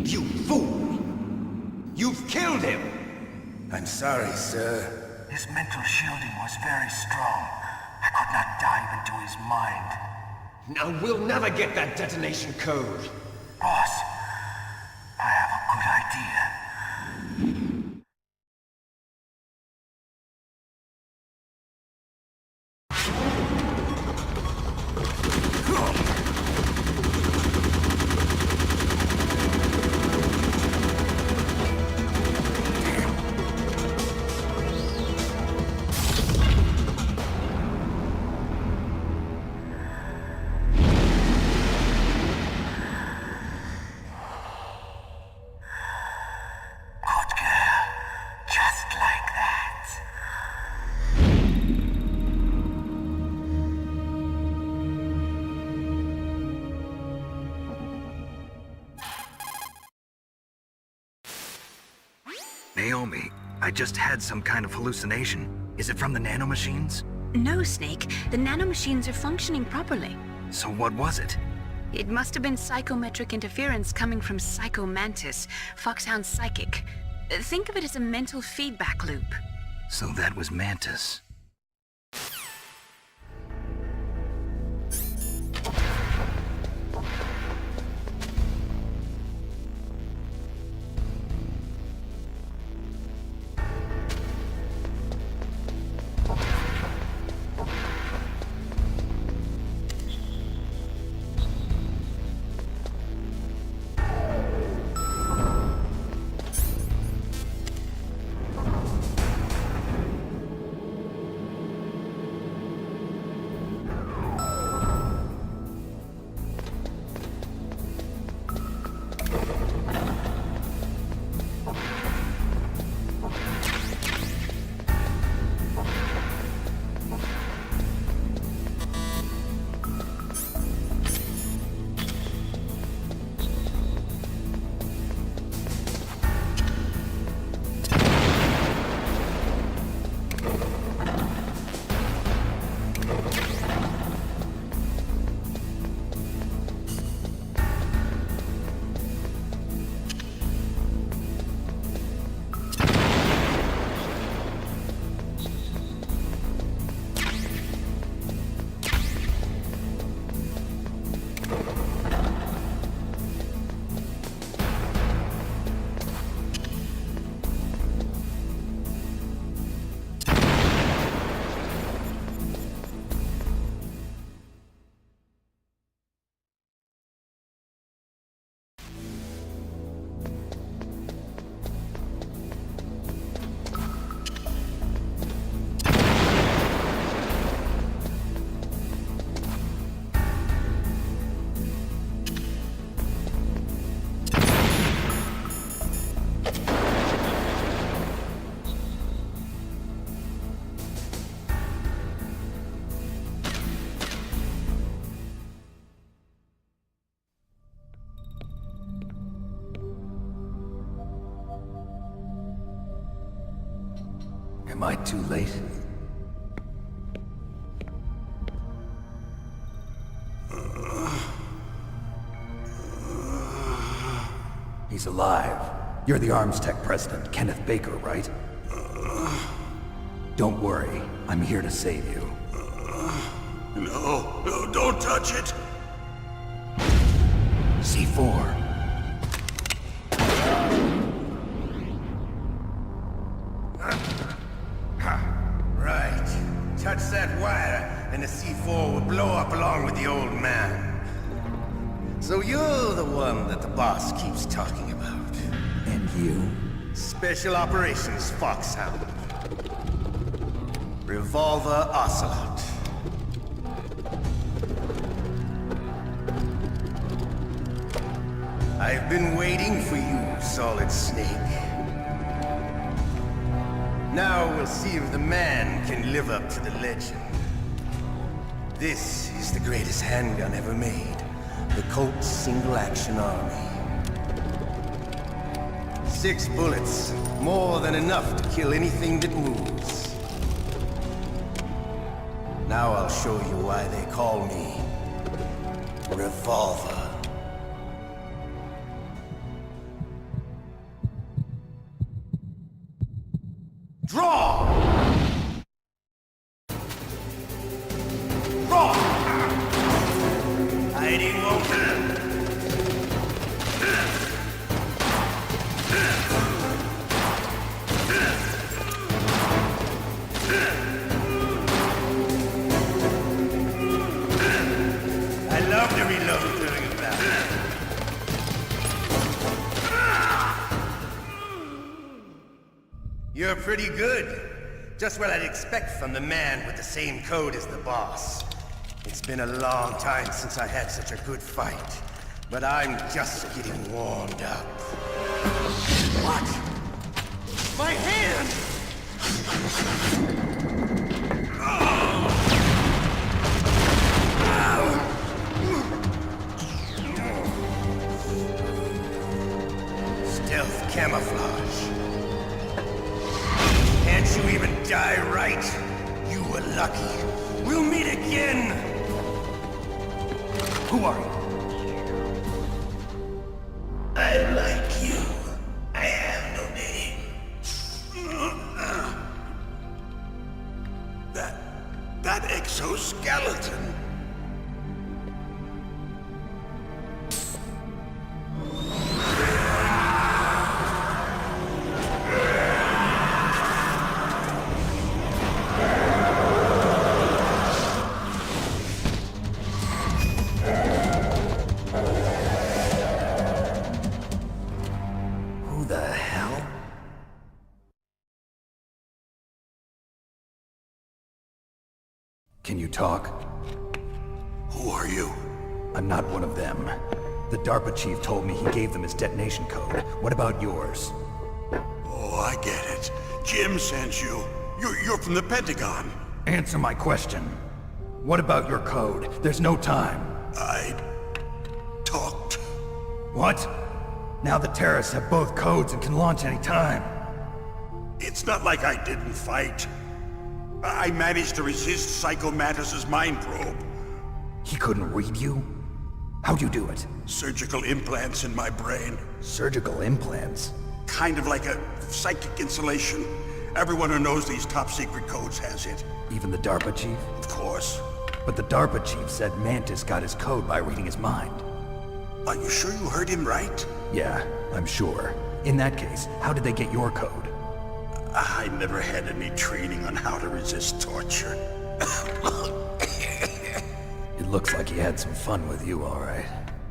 You fool! You've killed him! I'm sorry, sir. His mental shielding was very strong. I could not dive into his mind. Now we'll never get that detonation code. Boss, I have a good idea. Naomi, I just had some kind of hallucination. Is it from the nanomachines? No, Snake. The nanomachines are functioning properly. So what was it? It must have been psychometric interference coming from Psycho Mantis, Foxhound's psychic. Think of it as a mental feedback loop. So that was Mantis. Am I too late? He's alive. You're the Arms Tech president, Kenneth Baker, right? Don't worry. I'm here to save you. No, don't touch it! C4. Right. Touch that wire, and the C4 will blow up along with the old man. So you're the one that the boss keeps talking about. And you? Special Operations Foxhound. Revolver Ocelot. I've been waiting for you, Solid Snake. Now we'll see if the man can live up to the legend. This is the greatest handgun ever made. The Colt's Single Action Army. 6 bullets, more than enough to kill anything that moves. Now I'll show you why they call me Revolver. Draw! Draw! Hiding won't hurt. I love to reload during a battle. You're pretty good. Just what I'd expect from the man with the same code as the boss. It's been a long time since I had such a good fight, but I'm just getting warmed up. What? My hand! Stealth camouflage. Can't you even die right? You were lucky. We'll meet again! Who are you? I'm like you. I have no name. That exoskeleton. Who the hell? Can you talk? Who are you? I'm not one of them. The DARPA chief told me he gave them his detonation code. What about yours? Oh, I get it. Jim sent you. You're from the Pentagon. Answer my question. What about your code? There's no time. I talked. What? Now the terrorists have both codes and can launch any time. It's not like I didn't fight. I managed to resist Psycho Mantis's mind probe. He couldn't read you? How'd you do it? Surgical implants in my brain. Surgical implants? Kind of like a psychic insulation. Everyone who knows these top secret codes has it. Even the DARPA chief? Of course. But the DARPA chief said Mantis got his code by reading his mind. Are you sure you heard him right? Yeah, I'm sure. In that case, how did they get your code? I never had any training on how to resist torture. It looks like he had some fun with you, all right.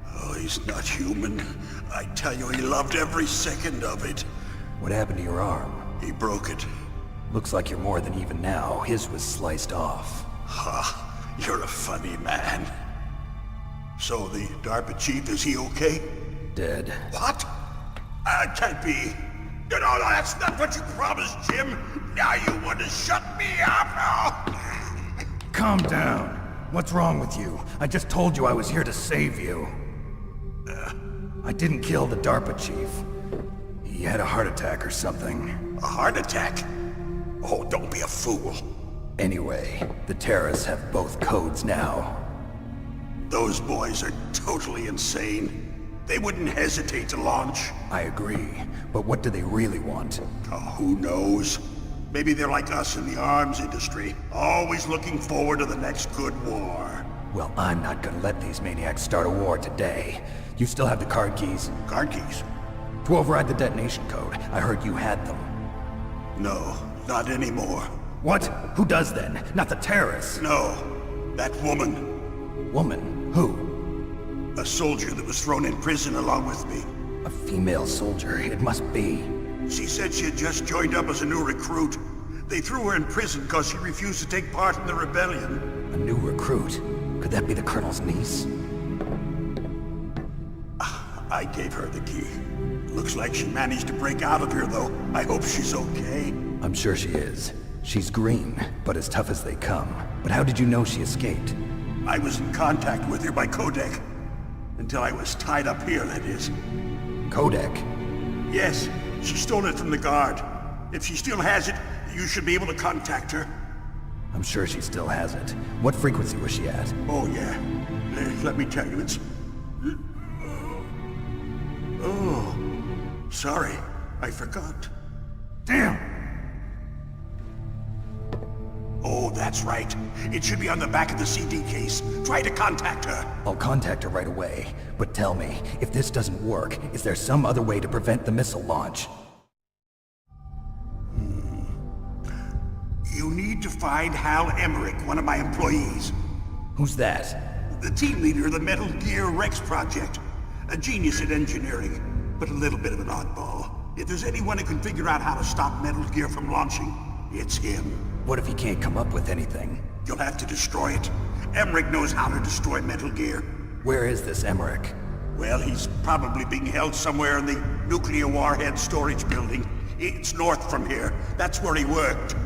Oh, he's not human. I tell you, he loved every second of it. What happened to your arm? He broke it. Looks like you're more than even now. His was sliced off. Ha, you're a funny man. So the DARPA chief, is he okay? Dead. What? Can't be. No, that's not what you promised, Jim. Now you want to shut me up? Calm down. What's wrong with you? I just told you I was here to save you. I didn't kill the DARPA chief. He had a heart attack or something. A heart attack? Oh, don't be a fool. Anyway, the terrorists have both codes now. Those boys are totally insane. They wouldn't hesitate to launch. I agree, but what do they really want? Oh, who knows? Maybe they're like us in the arms industry, always looking forward to the next good war. Well, I'm not gonna let these maniacs start a war today. You still have the card keys? Card keys? To override the detonation code. I heard you had them. No, not anymore. What? Who does then? Not the terrorists? No, that woman. Woman? Who? A soldier that was thrown in prison along with me. A female soldier, it must be. She said she had just joined up as a new recruit. They threw her in prison because she refused to take part in the rebellion. A new recruit? Could that be the Colonel's niece? I gave her the key. Looks like she managed to break out of here, though. I hope she's okay. I'm sure she is. She's green, but as tough as they come. But how did you know she escaped? I was in contact with her by codec. Until I was tied up here, that is. Codec? Yes, she stole it from the guard. If she still has it, you should be able to contact her. I'm sure she still has it. What frequency was she at? Oh, yeah. Let me tell you, it's... Oh, sorry. I forgot. Damn! Oh, that's right. It should be on the back of the CD case. Try to contact her. I'll contact her right away. But tell me, if this doesn't work, is there some other way to prevent the missile launch? You need to find Hal Emmerich, one of my employees. Who's that? The team leader of the Metal Gear Rex project. A genius at engineering, but a little bit of an oddball. If there's anyone who can figure out how to stop Metal Gear from launching, it's him. What if he can't come up with anything? You'll have to destroy it. Emmerich knows how to destroy Metal Gear. Where is this Emmerich? Well, he's probably being held somewhere in the nuclear warhead storage building. It's north from here. That's where he worked.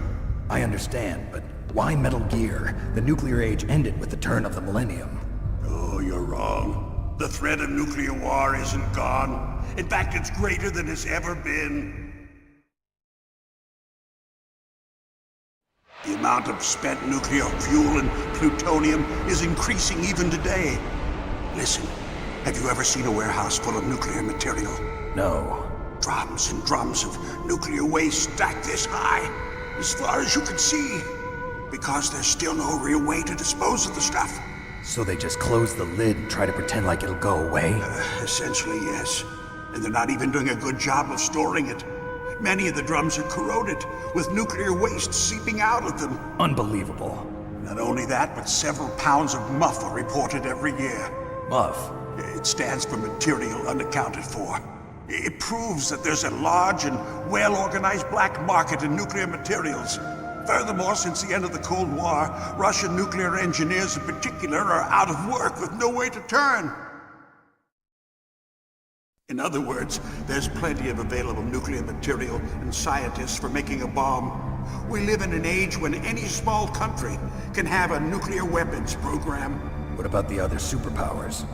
I understand, but why Metal Gear? The nuclear age ended with the turn of the millennium. Oh, you're wrong. The threat of nuclear war isn't gone. In fact, it's greater than it's ever been. The amount of spent nuclear fuel and plutonium is increasing even today. Listen, have you ever seen a warehouse full of nuclear material? No. Drums and drums of nuclear waste stacked this high, as far as you can see. Because there's still no real way to dispose of the stuff. So they just close the lid and try to pretend like it'll go away? Essentially, yes. And they're not even doing a good job of storing it. Many of the drums are corroded, with nuclear waste seeping out of them. Unbelievable. Not only that, but several pounds of MUF are reported every year. MUF? It stands for material unaccounted for. It proves that there's a large and well-organized black market in nuclear materials. Furthermore, since the end of the Cold War, Russian nuclear engineers in particular are out of work with no way to turn. In other words, there's plenty of available nuclear material and scientists for making a bomb. We live in an age when any small country can have a nuclear weapons program. What about the other superpowers?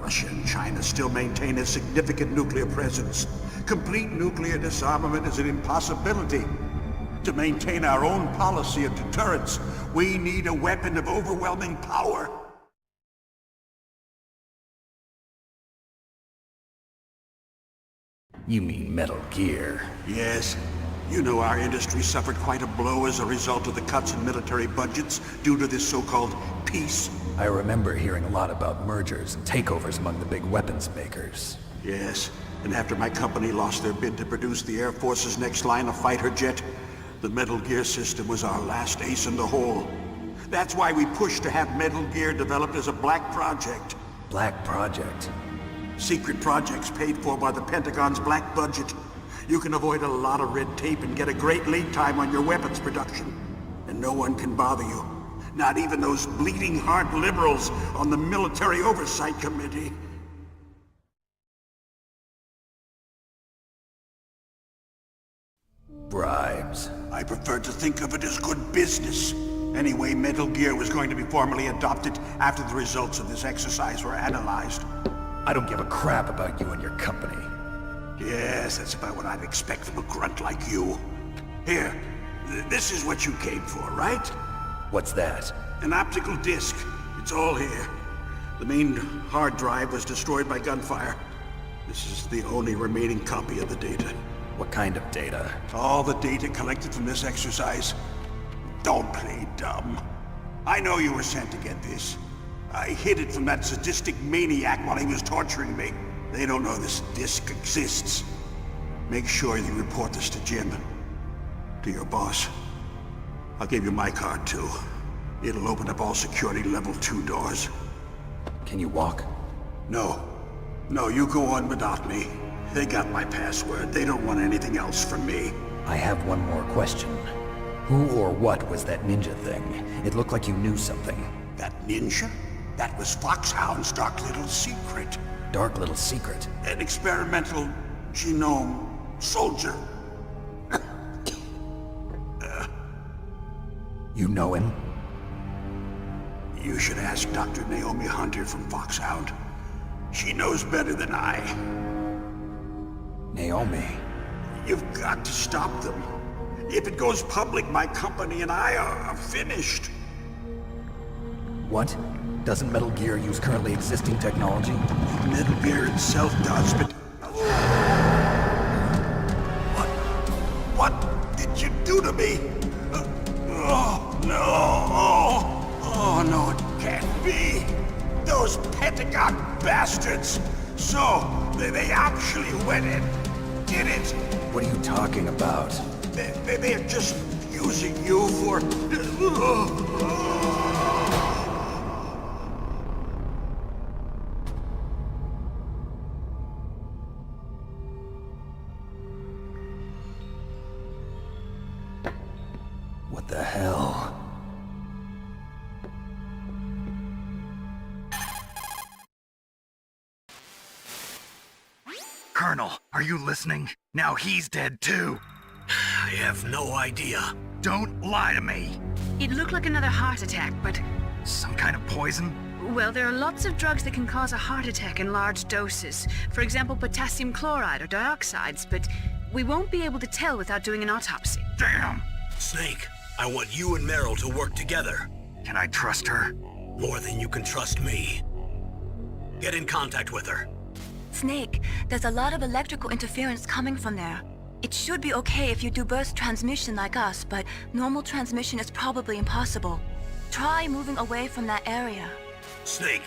Russia and China still maintain a significant nuclear presence. Complete nuclear disarmament is an impossibility. To maintain our own policy of deterrence, we need a weapon of overwhelming power. You mean Metal Gear? Yes. You know our industry suffered quite a blow as a result of the cuts in military budgets due to this so-called peace. I remember hearing a lot about mergers and takeovers among the big weapons makers. Yes, and after my company lost their bid to produce the Air Force's next line of fighter jet, the Metal Gear system was our last ace in the hole. That's why we pushed to have Metal Gear developed as a black project. Black project? Secret projects paid for by the Pentagon's black budget. You can avoid a lot of red tape and get a great lead time on your weapons production. And no one can bother you. Not even those bleeding heart liberals on the Military Oversight Committee. Bribes. I prefer to think of it as good business. Anyway, Metal Gear was going to be formally adopted after the results of this exercise were analyzed. I don't give a crap about you and your company. Yes, that's about what I'd expect from a grunt like you. Here, This is what you came for, right? What's that? An optical disc. It's all here. The main hard drive was destroyed by gunfire. This is the only remaining copy of the data. What kind of data? All the data collected from this exercise. Don't play dumb. I know you were sent to get this. I hid it from that sadistic maniac while he was torturing me. They don't know this disc exists. Make sure you report this to Jim. To your boss. I'll give you my card too. It'll open up all security level 2 doors. Can you walk? No. No, you go on without me. They got my password. They don't want anything else from me. I have one more question. Who or what was that ninja thing? It looked like you knew something. That ninja? That was Foxhound's dark little secret. Dark little secret? An experimental genome soldier. You know him? You should ask Dr. Naomi Hunter from Foxhound. She knows better than I. Naomi? You've got to stop them. If it goes public, my company and I are finished. What? Doesn't Metal Gear use currently existing technology? Metal Gear itself does, but... What did you do to me? Oh, no. Oh, no, it can't be. Those Pentagon bastards. So, they actually went and did it. What are you talking about? They're just using you for... What the hell? Colonel, are you listening? Now he's dead too. I have no idea. Don't lie to me. It looked like another heart attack, but... Some kind of poison? Well, there are lots of drugs that can cause a heart attack in large doses. For example, potassium chloride or dioxides, but we won't be able to tell without doing an autopsy. Damn! Snake, I want you and Meryl to work together. Can I trust her? More than you can trust me. Get in contact with her. Snake, there's a lot of electrical interference coming from there. It should be okay if you do burst transmission like us, but normal transmission is probably impossible. Try moving away from that area. Snake,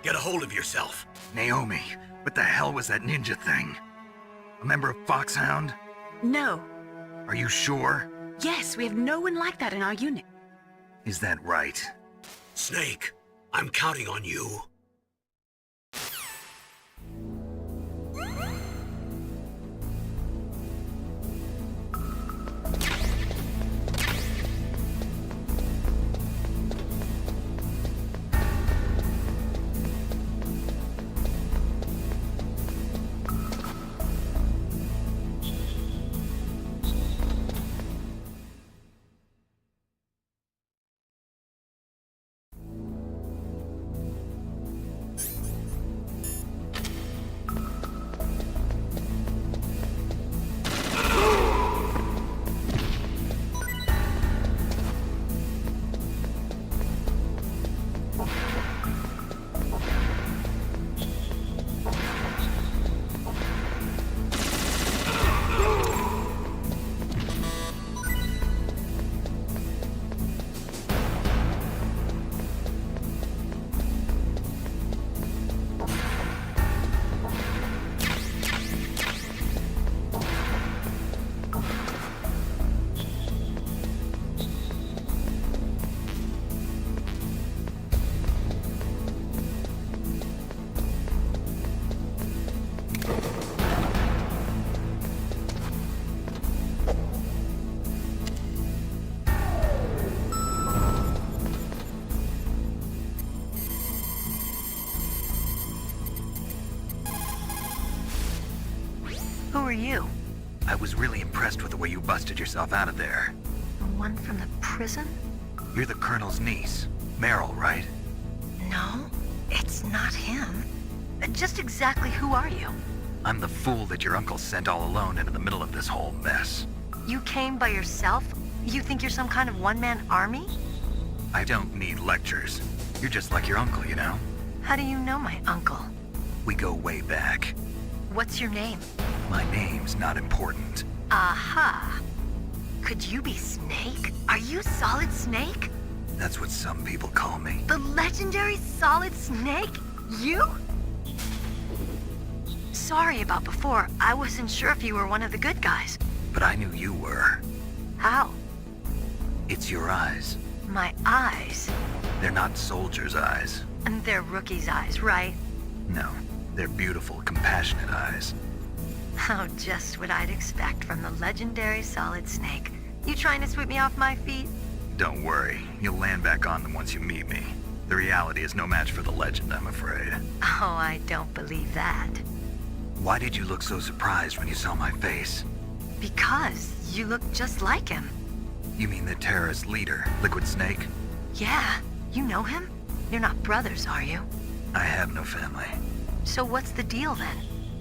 get a hold of yourself. Naomi, what the hell was that ninja thing? A member of Foxhound? No. Are you sure? Yes, we have no one like that in our unit. Is that right? Snake, I'm counting on you. Who are you? I was really impressed with the way you busted yourself out of there. The one from the prison? You're the Colonel's niece, Meryl, right? No, it's not him. Just exactly who are you? I'm the fool that your uncle sent all alone into the middle of this whole mess. You came by yourself? You think you're some kind of one-man army? I don't need lectures. You're just like your uncle, you know? How do you know my uncle? We go way back. What's your name? My name's not important. Aha. Could you be Snake? Are you Solid Snake? That's what some people call me. The legendary Solid Snake? You? Sorry about before. I wasn't sure if you were one of the good guys. But I knew you were. How? It's your eyes. My eyes? They're not soldiers' eyes. And they're rookies' eyes, right? No, they're beautiful, compassionate eyes. Oh, just what I'd expect from the legendary Solid Snake. You trying to sweep me off my feet? Don't worry, you'll land back on them once you meet me. The reality is no match for the legend, I'm afraid. Oh, I don't believe that. Why did you look so surprised when you saw my face? Because you look just like him. You mean the terrorist leader, Liquid Snake? Yeah, you know him? You're not brothers, are you? I have no family. So what's the deal then?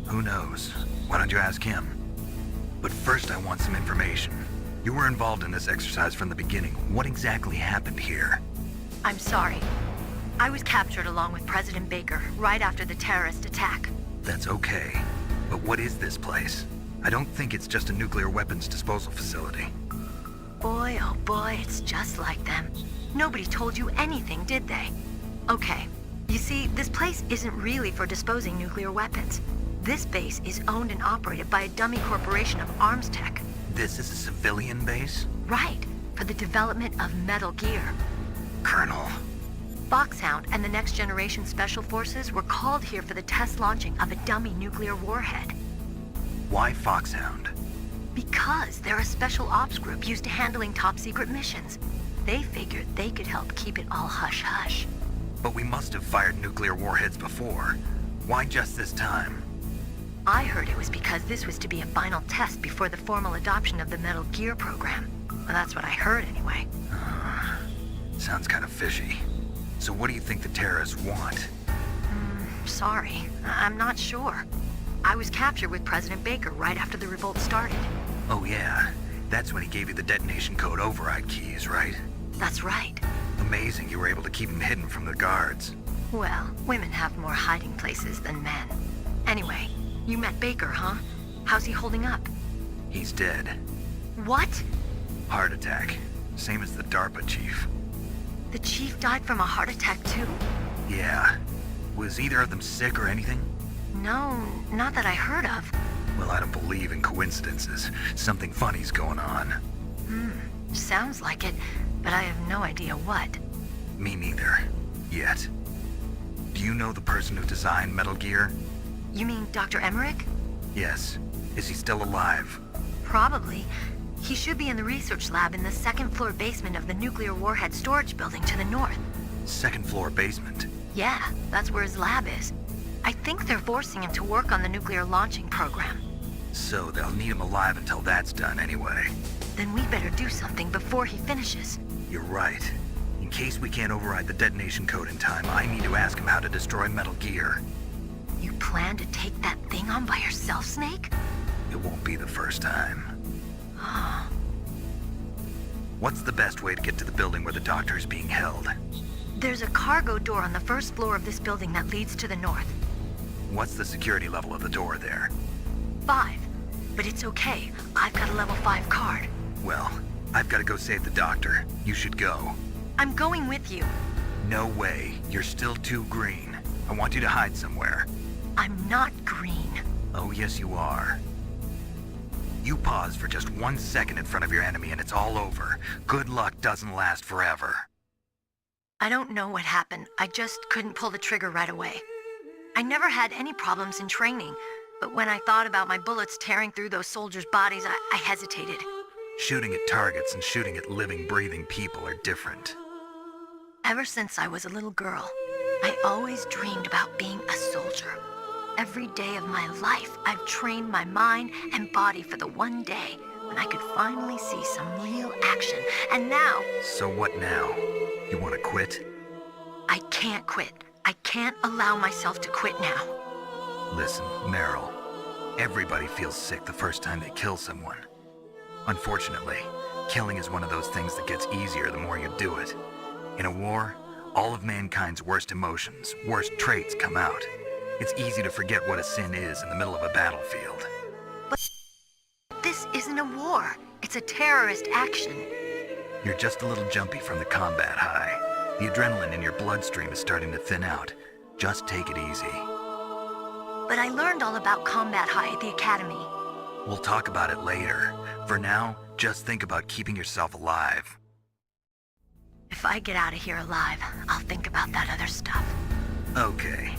Who knows? Why don't you ask him? But first I want some information. You were involved in this exercise from the beginning. What exactly happened here? I'm sorry. I was captured along with President Baker right after the terrorist attack. That's okay. But what is this place? I don't think it's just a nuclear weapons disposal facility. Boy, oh boy, it's just like them. Nobody told you anything, did they? Okay, you see, this place isn't really for disposing nuclear weapons. This base is owned and operated by a dummy corporation of arms tech. This is a civilian base? Right, for the development of Metal Gear. Colonel. Foxhound and the Next Generation Special Forces were called here for the test launching of a dummy nuclear warhead. Why Foxhound? Because they're a special ops group used to handling top-secret missions. They figured they could help keep it all hush-hush. But we must have fired nuclear warheads before. Why just this time? I heard it was because this was to be a final test before the formal adoption of the Metal Gear program. Well, that's what I heard anyway. Sounds kind of fishy. So what do you think the terrorists want? Sorry, I'm not sure. I was captured with President Baker right after the revolt started. Oh yeah, that's when he gave you the detonation code override keys, right? That's right. Amazing you were able to keep him hidden from the guards. Well, women have more hiding places than men. Anyway, you met Baker, huh? How's he holding up? He's dead. What? Heart attack. Same as the DARPA chief. The chief died from a heart attack too? Yeah. Was either of them sick or anything? No, not that I heard of. Well, I don't believe in coincidences. Something funny's going on. Sounds like it, but I have no idea what. Me neither. Yet. Do you know the person who designed Metal Gear? You mean Dr. Emmerich? Yes. Is he still alive? Probably. He should be in the research lab in the second-floor basement of the nuclear warhead storage building to the north. Second floor basement? Yeah, that's where his lab is. I think they're forcing him to work on the nuclear launching program. So they'll need him alive until that's done anyway. Then we better do something before he finishes. You're right. In case we can't override the detonation code in time, I need to ask him how to destroy Metal Gear. You plan to take that thing on by yourself, Snake? It won't be the first time. What's the best way to get to the building where the doctor is being held? There's a cargo door on the first floor of this building that leads to the north. What's the security level of the door there? 5. But it's okay. I've got a level 5 card. Well, I've got to go save the doctor. You should go. I'm going with you. No way. You're still too green. I want you to hide somewhere. I'm not green. Oh, yes you are. You pause for just 1 second in front of your enemy and it's all over. Good luck doesn't last forever. I don't know what happened. I just couldn't pull the trigger right away. I never had any problems in training, but when I thought about my bullets tearing through those soldiers' bodies, I hesitated. Shooting at targets and shooting at living, breathing people are different. Ever since I was a little girl, I always dreamed about being a soldier. Every day of my life, I've trained my mind and body for the one day when I could finally see some real action. And now... So what now? You want to quit? I can't quit. I can't allow myself to quit now. Listen, Meryl. Everybody feels sick the first time they kill someone. Unfortunately, Killing is one of those things that gets easier the more you do it. In a war, all of mankind's worst emotions, worst traits come out. It's easy to forget what a sin is in the middle of a battlefield. But this isn't a war. It's a terrorist action. You're just a little jumpy from the combat high. The adrenaline in your bloodstream is starting to thin out. Just take it easy. But I learned all about combat high at the academy. We'll talk about it later. For now, just think about keeping yourself alive. If I get out of here alive, I'll think about that other stuff. Okay.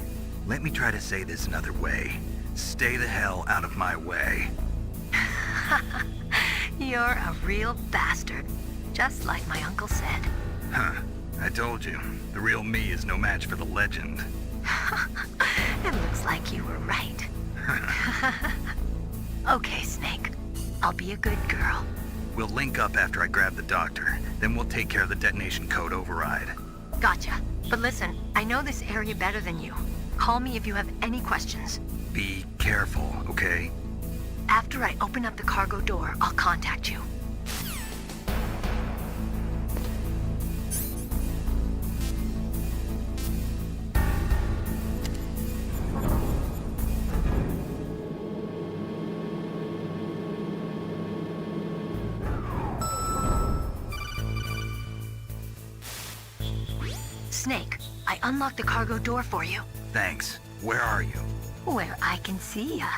Let me try to say this another way. Stay the hell out of my way. You're a real bastard. Just like my uncle said. Huh. I told you. The real me is no match for the legend. It looks like you were right. Okay, Snake. I'll be a good girl. We'll link up after I grab the doctor. Then we'll take care of the detonation code override. Gotcha. But listen, I know this area better than you. Call me if you have any questions. Be careful, okay? After I open up the cargo door, I'll contact you. Snake, I unlocked the cargo door for you. Thanks. Where are you? Where I can see ya.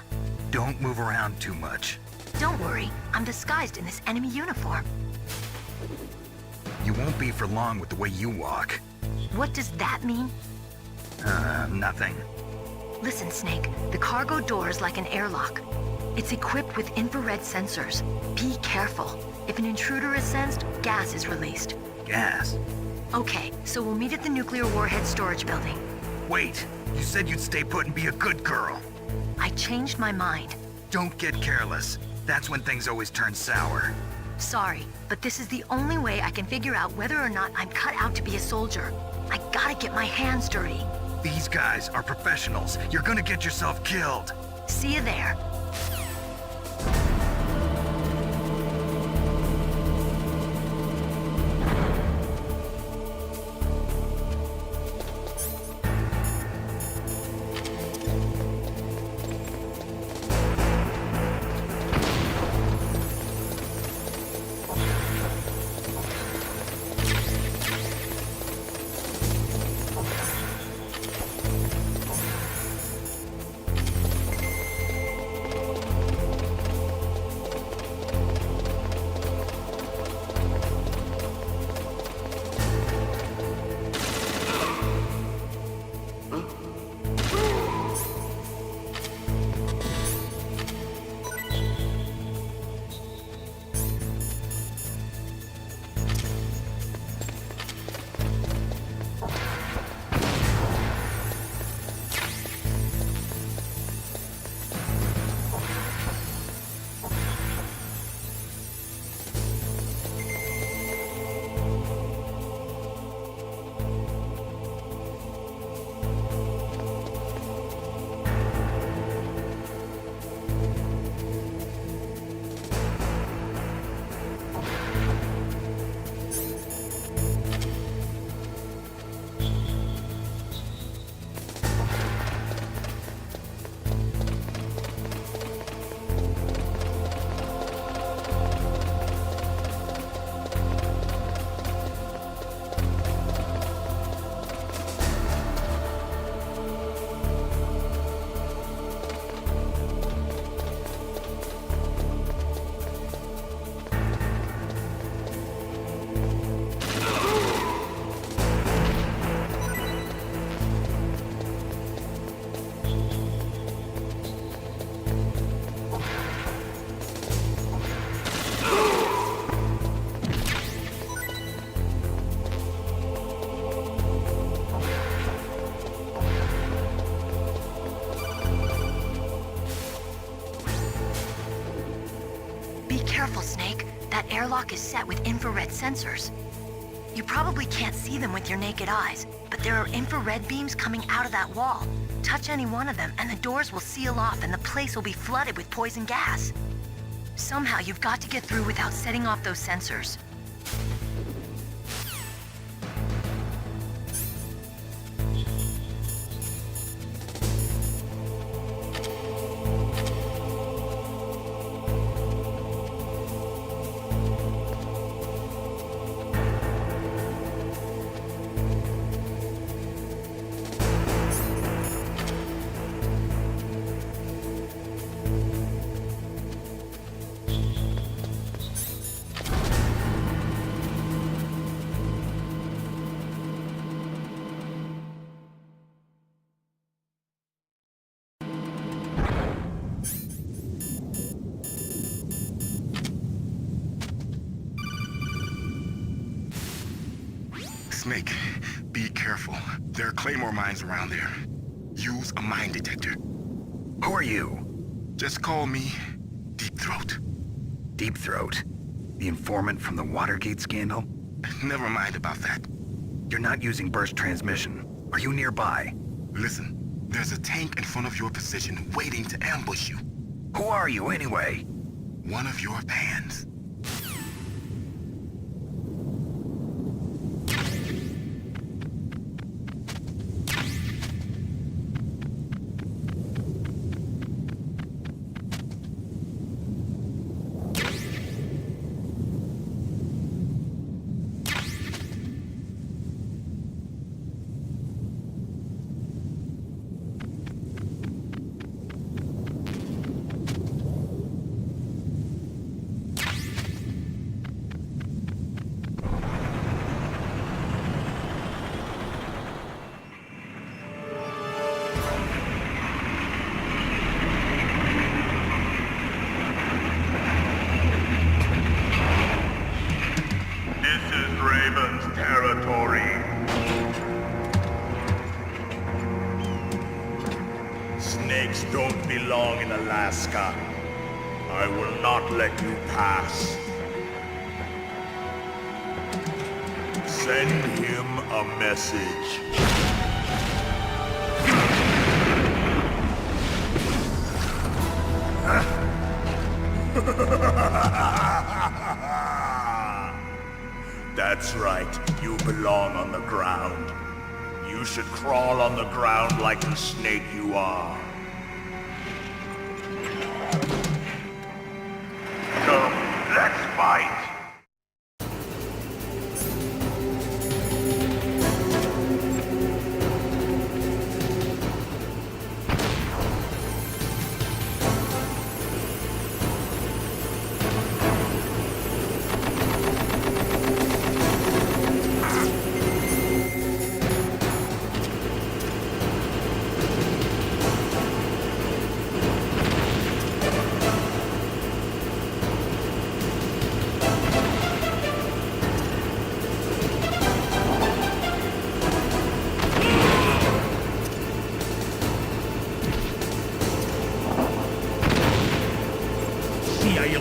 Don't move around too much. Don't worry, I'm disguised in this enemy uniform. You won't be for long with the way you walk. What does that mean? Nothing. Listen, Snake, the cargo door is like an airlock. It's equipped with infrared sensors. Be careful. If an intruder is sensed, gas is released. Gas? Okay, so we'll meet at the nuclear warhead storage building. Wait, you said you'd stay put and be a good girl. I changed my mind. Don't get careless. That's when things always turn sour. Sorry, but this is the only way I can figure out whether or not I'm cut out to be a soldier. I gotta get my hands dirty. These guys are professionals. You're gonna get yourself killed. See you there. Careful, Snake. That airlock is set with infrared sensors. You probably can't see them with your naked eyes, but there are infrared beams coming out of that wall. Touch any one of them and the doors will seal off and the place will be flooded with poison gas. Somehow you've got to get through without setting off those sensors. Snake, be careful. There are claymore mines around there. Use a mine detector. Who are you? Just call me Deep Throat. Deep Throat? The informant from the Watergate scandal? Never mind about that. You're not using burst transmission. Are you nearby? Listen, there's a tank in front of your position waiting to ambush you. Who are you anyway? One of your fans. Snakes don't belong in Alaska. I will not let you pass. Send him a message. That's right, you belong on the ground. You should crawl on the ground like the snake you are. Come, let's fight!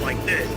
Like this.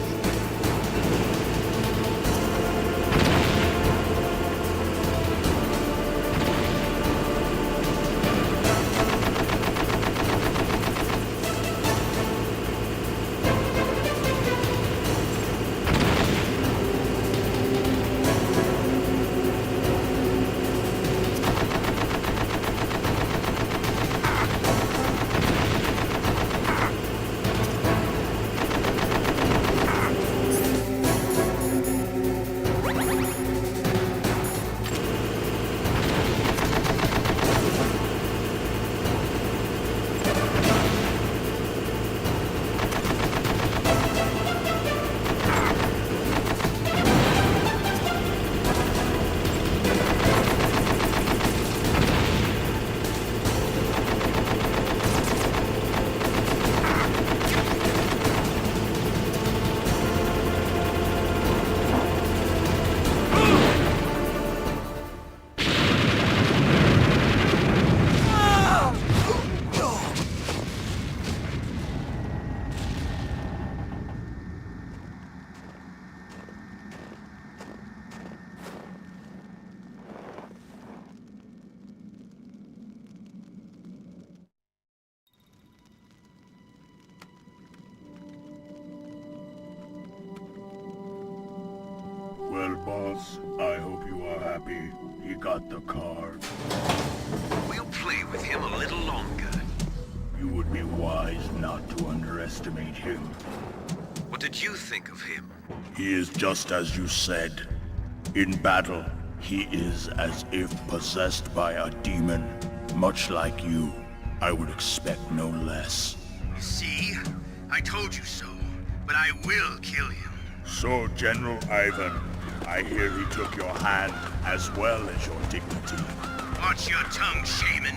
Boss, I hope you are happy. He got the card. We'll play with him a little longer. You would be wise not to underestimate him. What did you think of him? He is just as you said. In battle, he is as if possessed by a demon. Much like you, I would expect no less. See? I told you so. But I will kill him. So, General Ivan, I hear he took your hand as well as your dignity. Watch your tongue, shaman.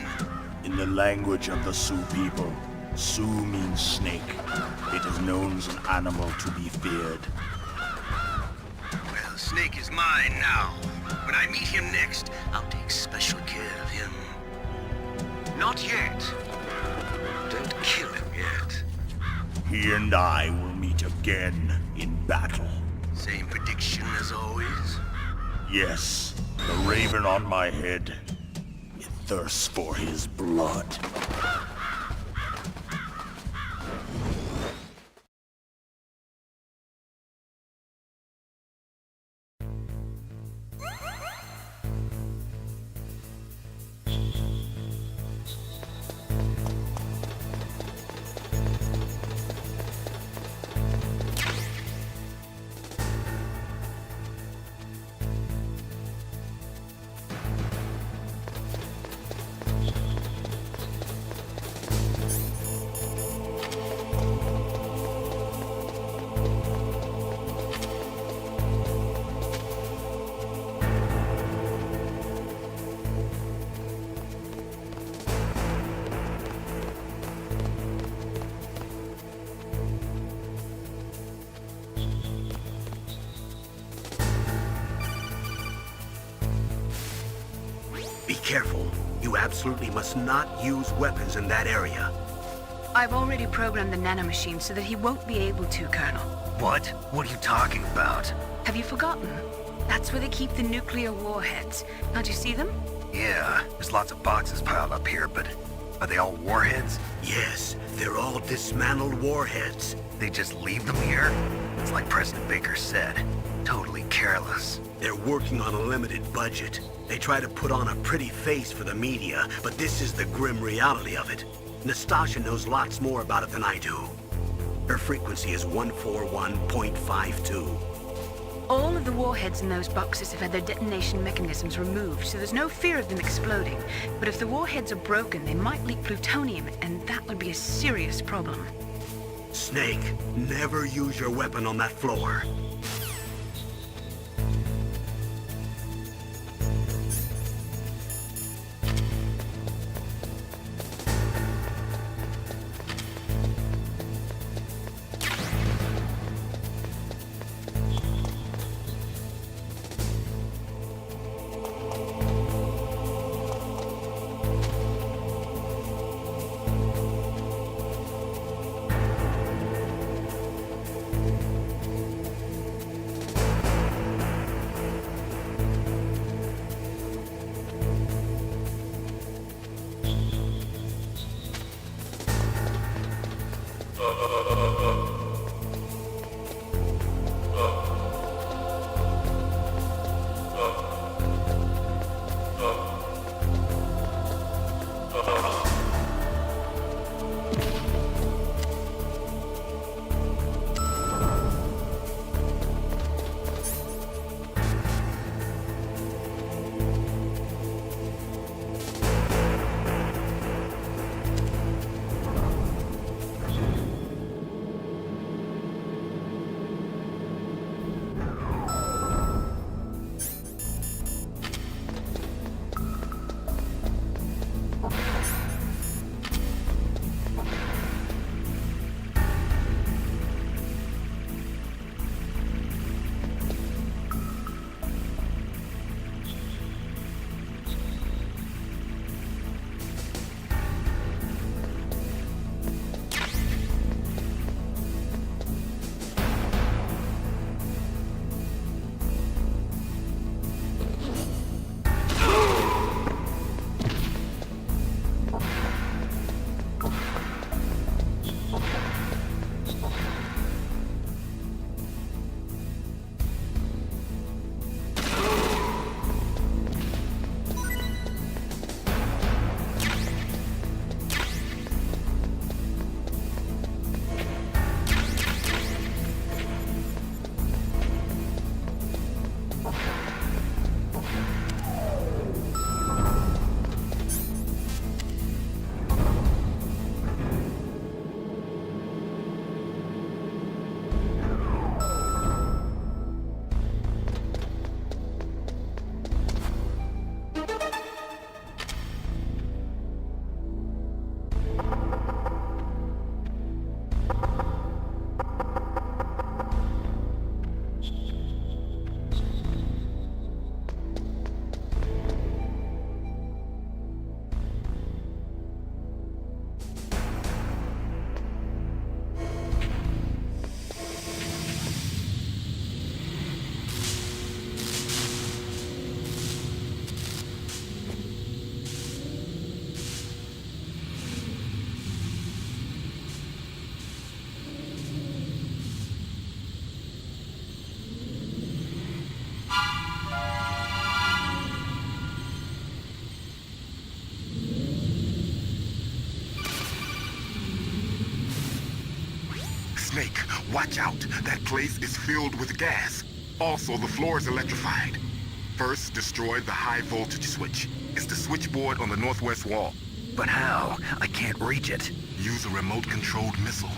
In the language of the Sioux people, Sioux means snake. It is known as an animal to be feared. Well, Snake is mine now. When I meet him next, I'll take special care of him. Not yet. Don't kill him yet. He and I will meet again in battle. Same prediction as always? Yes, the raven on my head. It thirsts for his blood. Be careful. You absolutely must not use weapons in that area. I've already programmed the nanomachine so that he won't be able to, Colonel. What? What are you talking about? Have you forgotten? That's where they keep the nuclear warheads. Can't you see them? Yeah, there's lots of boxes piled up here, but are they all warheads? Yes, they're all dismantled warheads. They just leave them here? It's like President Baker said. Totally careless. They're working on a limited budget. They try to put on a pretty face for the media, but this is the grim reality of it. Nastasha knows lots more about it than I do. Her frequency is 141.52. All of the warheads in those boxes have had their detonation mechanisms removed, so there's no fear of them exploding. But if the warheads are broken, they might leak plutonium, and that would be a serious problem. Snake, never use your weapon on that floor. Snake, watch out. That place is filled with gas. Also, the floor is electrified. First, destroy the high voltage switch. It's the switchboard on the northwest wall. But how? I can't reach it. Use a remote-controlled missile.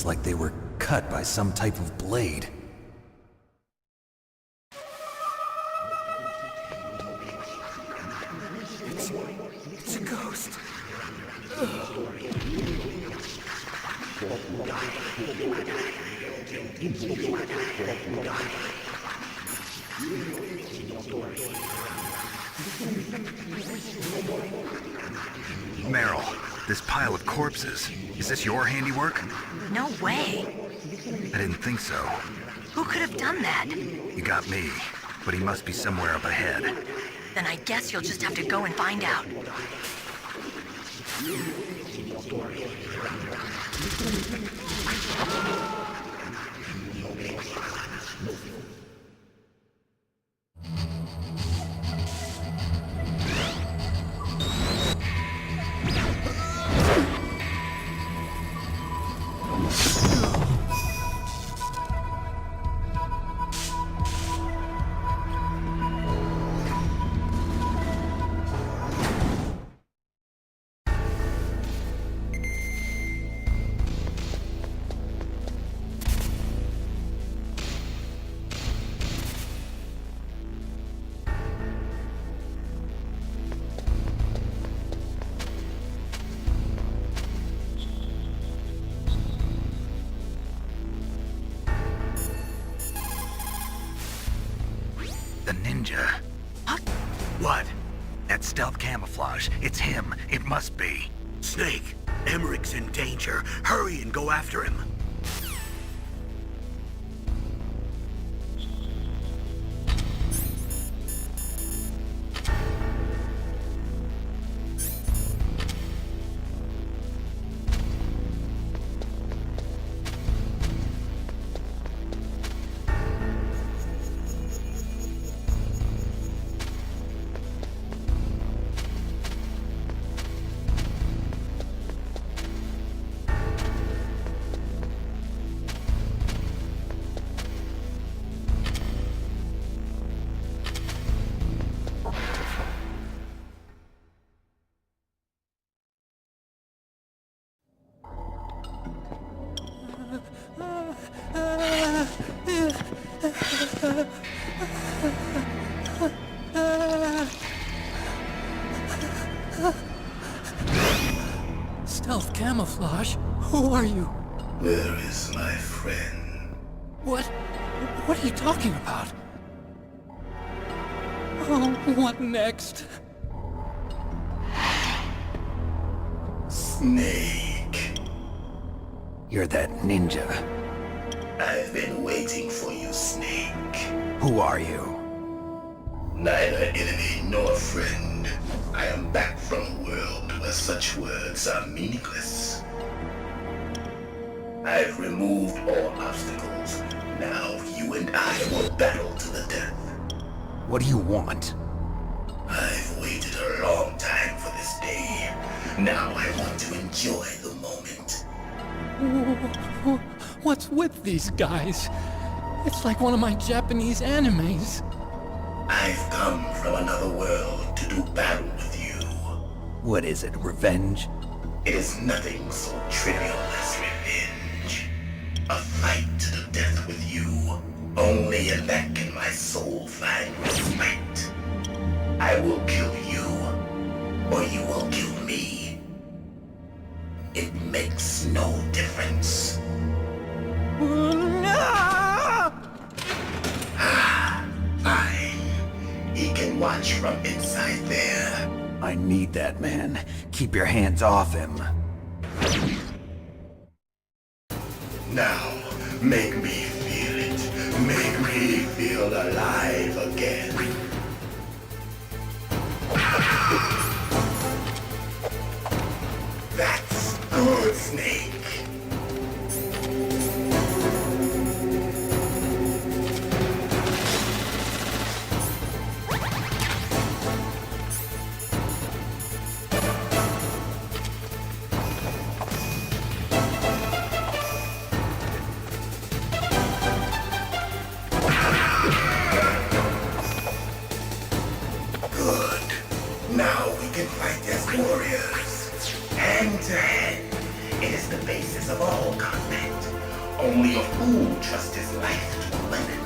Like they were cut by some type of blade. It's a ghost. Meryl, this pile of corpses, is this your handiwork? No way. I didn't think so. Who could have done that? You got me, but he must be somewhere up ahead. Then I guess you'll just have to go and find out. The ninja. What? What? That stealth camouflage. It's him. It must be. Snake, Emmerich's in danger. Hurry and go after him. camouflage. Who are you? Where is my friend? What are you talking about? Oh, what next? Snake. You're that ninja. I've been waiting for you, Snake. Who are you? Neither enemy nor friend. I am back from a world where such words are meaningless. I've removed all obstacles. Now you and I will battle to the death. What do you want? I've waited a long time for this day. Now I want to enjoy the moment. What's with these guys? It's like one of my Japanese animes. I've come from another world to do battle with you. What is it, revenge? It is nothing so trivial as revenge. A fight to the death with you. Only in that can my soul find respite. I will kill you, or you will kill me. It makes no difference. Fine. He can watch from inside there. I need that man. Keep your hands off him. Now, make me feel it. Make me feel alive again. That's good, Snake. Now we can fight as warriors. Hand to hand. It is the basis of all combat. Only a fool trusts his life to a weapon.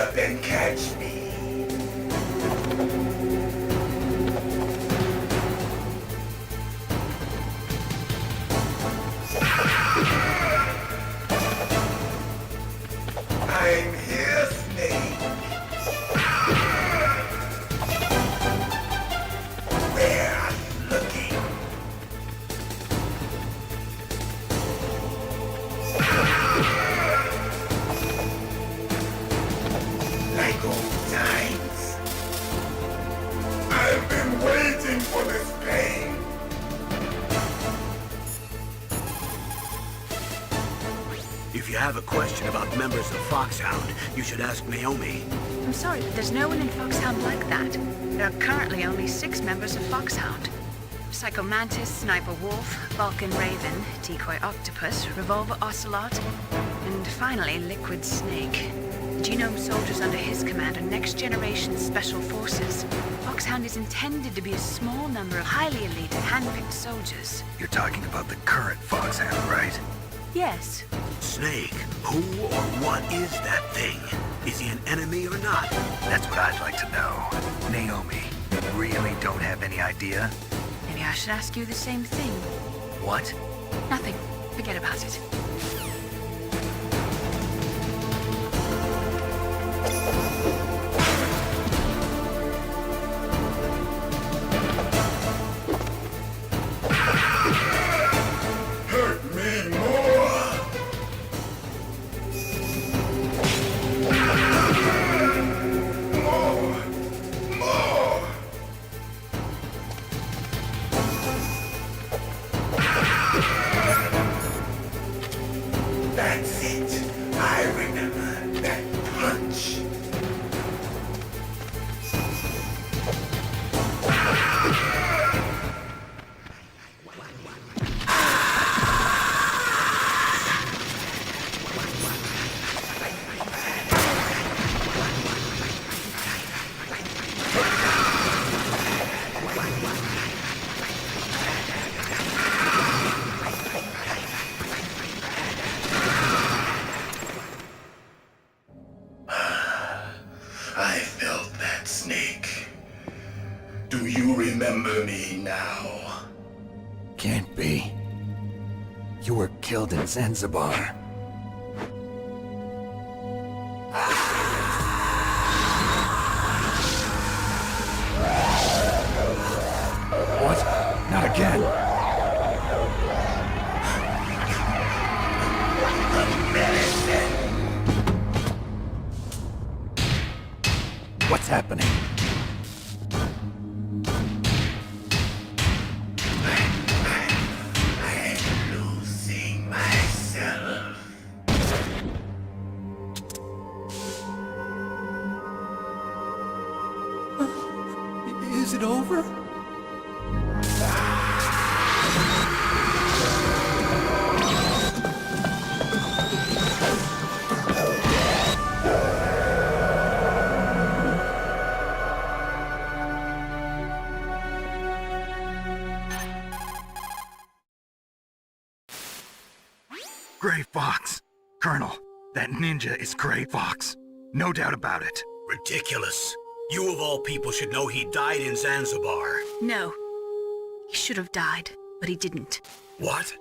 Up and catch me. I'm here, Snake. Where are you looking? Like old times. I've been waiting for this pain. If you have a question about members of Foxhound, you should ask Naomi. I'm sorry, but there's no one in Foxhound like that. There are currently only 6 members of Foxhound. Psycho Mantis, Sniper Wolf, Vulcan Raven, Decoy Octopus, Revolver Ocelot, and finally Liquid Snake. The Genome soldiers under his command are next-generation special forces. Foxhound is intended to be a small number of highly elite, hand-picked soldiers. You're talking about the current Foxhound, right? Yes. Snake, who or what is that thing? Is he an enemy or not? That's what I'd like to know. Naomi, Really don't have any idea? Maybe I should ask you the same thing. What? Nothing. Forget about it. Hurt me more! More! That's it. I remember that punch. I felt that snake. Do you remember me now? Can't be. You were killed in Zanzibar. What? Not again. What's happening? I'm losing myself. Is it over? Gray Fox. Colonel, that ninja is Gray Fox. No doubt about it. Ridiculous. You of all people should know he died in Zanzibar. No. He should have died, but he didn't. What?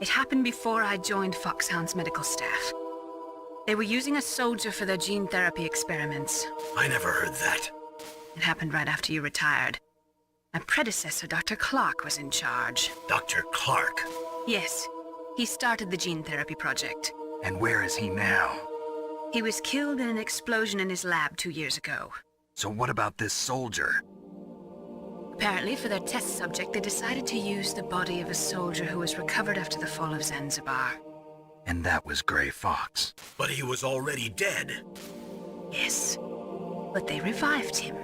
It happened before I joined Foxhound's medical staff. They were using a soldier for their gene therapy experiments. I never heard that. It happened right after you retired. My predecessor, Dr. Clark, was in charge. Dr. Clark? Yes. He started the gene therapy project. And where is he now? He was killed in an explosion in his lab 2 years ago. So what about this soldier? Apparently, for their test subject, they decided to use the body of a soldier who was recovered after the fall of Zanzibar. And that was Gray Fox. But he was already dead. Yes. But they revived him.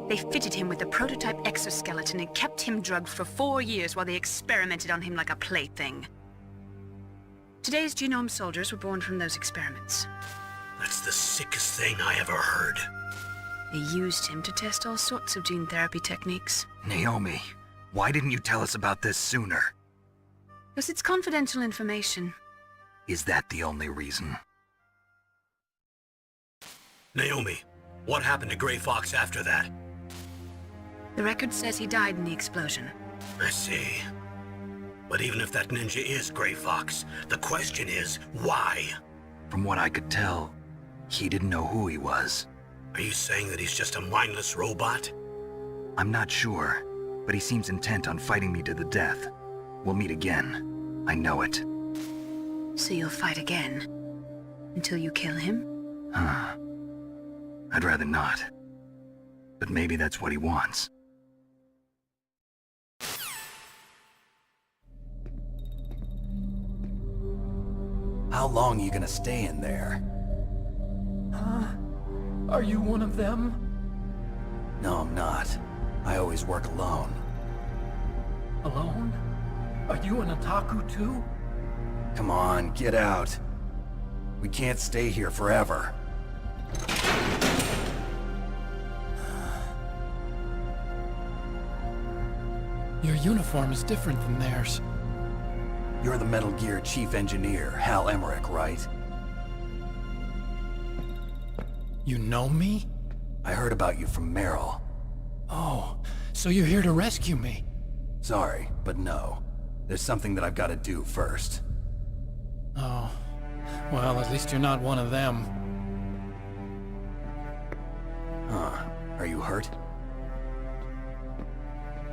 They fitted him with a prototype exoskeleton and kept him drugged for 4 years while they experimented on him like a plaything. Today's genome soldiers were born from those experiments. That's the sickest thing I ever heard. They used him to test all sorts of gene therapy techniques. Naomi, why didn't you tell us about this sooner? Because it's confidential information. Is that the only reason? Naomi, what happened to Gray Fox after that? The record says he died in the explosion. I see. But even if that ninja is Gray Fox, the question is, why? From what I could tell, he didn't know who he was. Are you saying that he's just a mindless robot? I'm not sure, but he seems intent on fighting me to the death. We'll meet again. I know it. So you'll fight again? Until you kill him? I'd rather not. But maybe that's what he wants. How long are you gonna stay in there? Huh? Are you one of them? No, I'm not. I always work alone. Alone? Are you an otaku too? Come on, get out. We can't stay here forever. Your uniform is different from theirs. You're the Metal Gear Chief Engineer, Hal Emmerich, right? You know me? I heard about you from Meryl. Oh, so you're here to rescue me? Sorry, but no. There's something that I've got to do first. Oh. Well, at least you're not one of them. Huh. Are you hurt?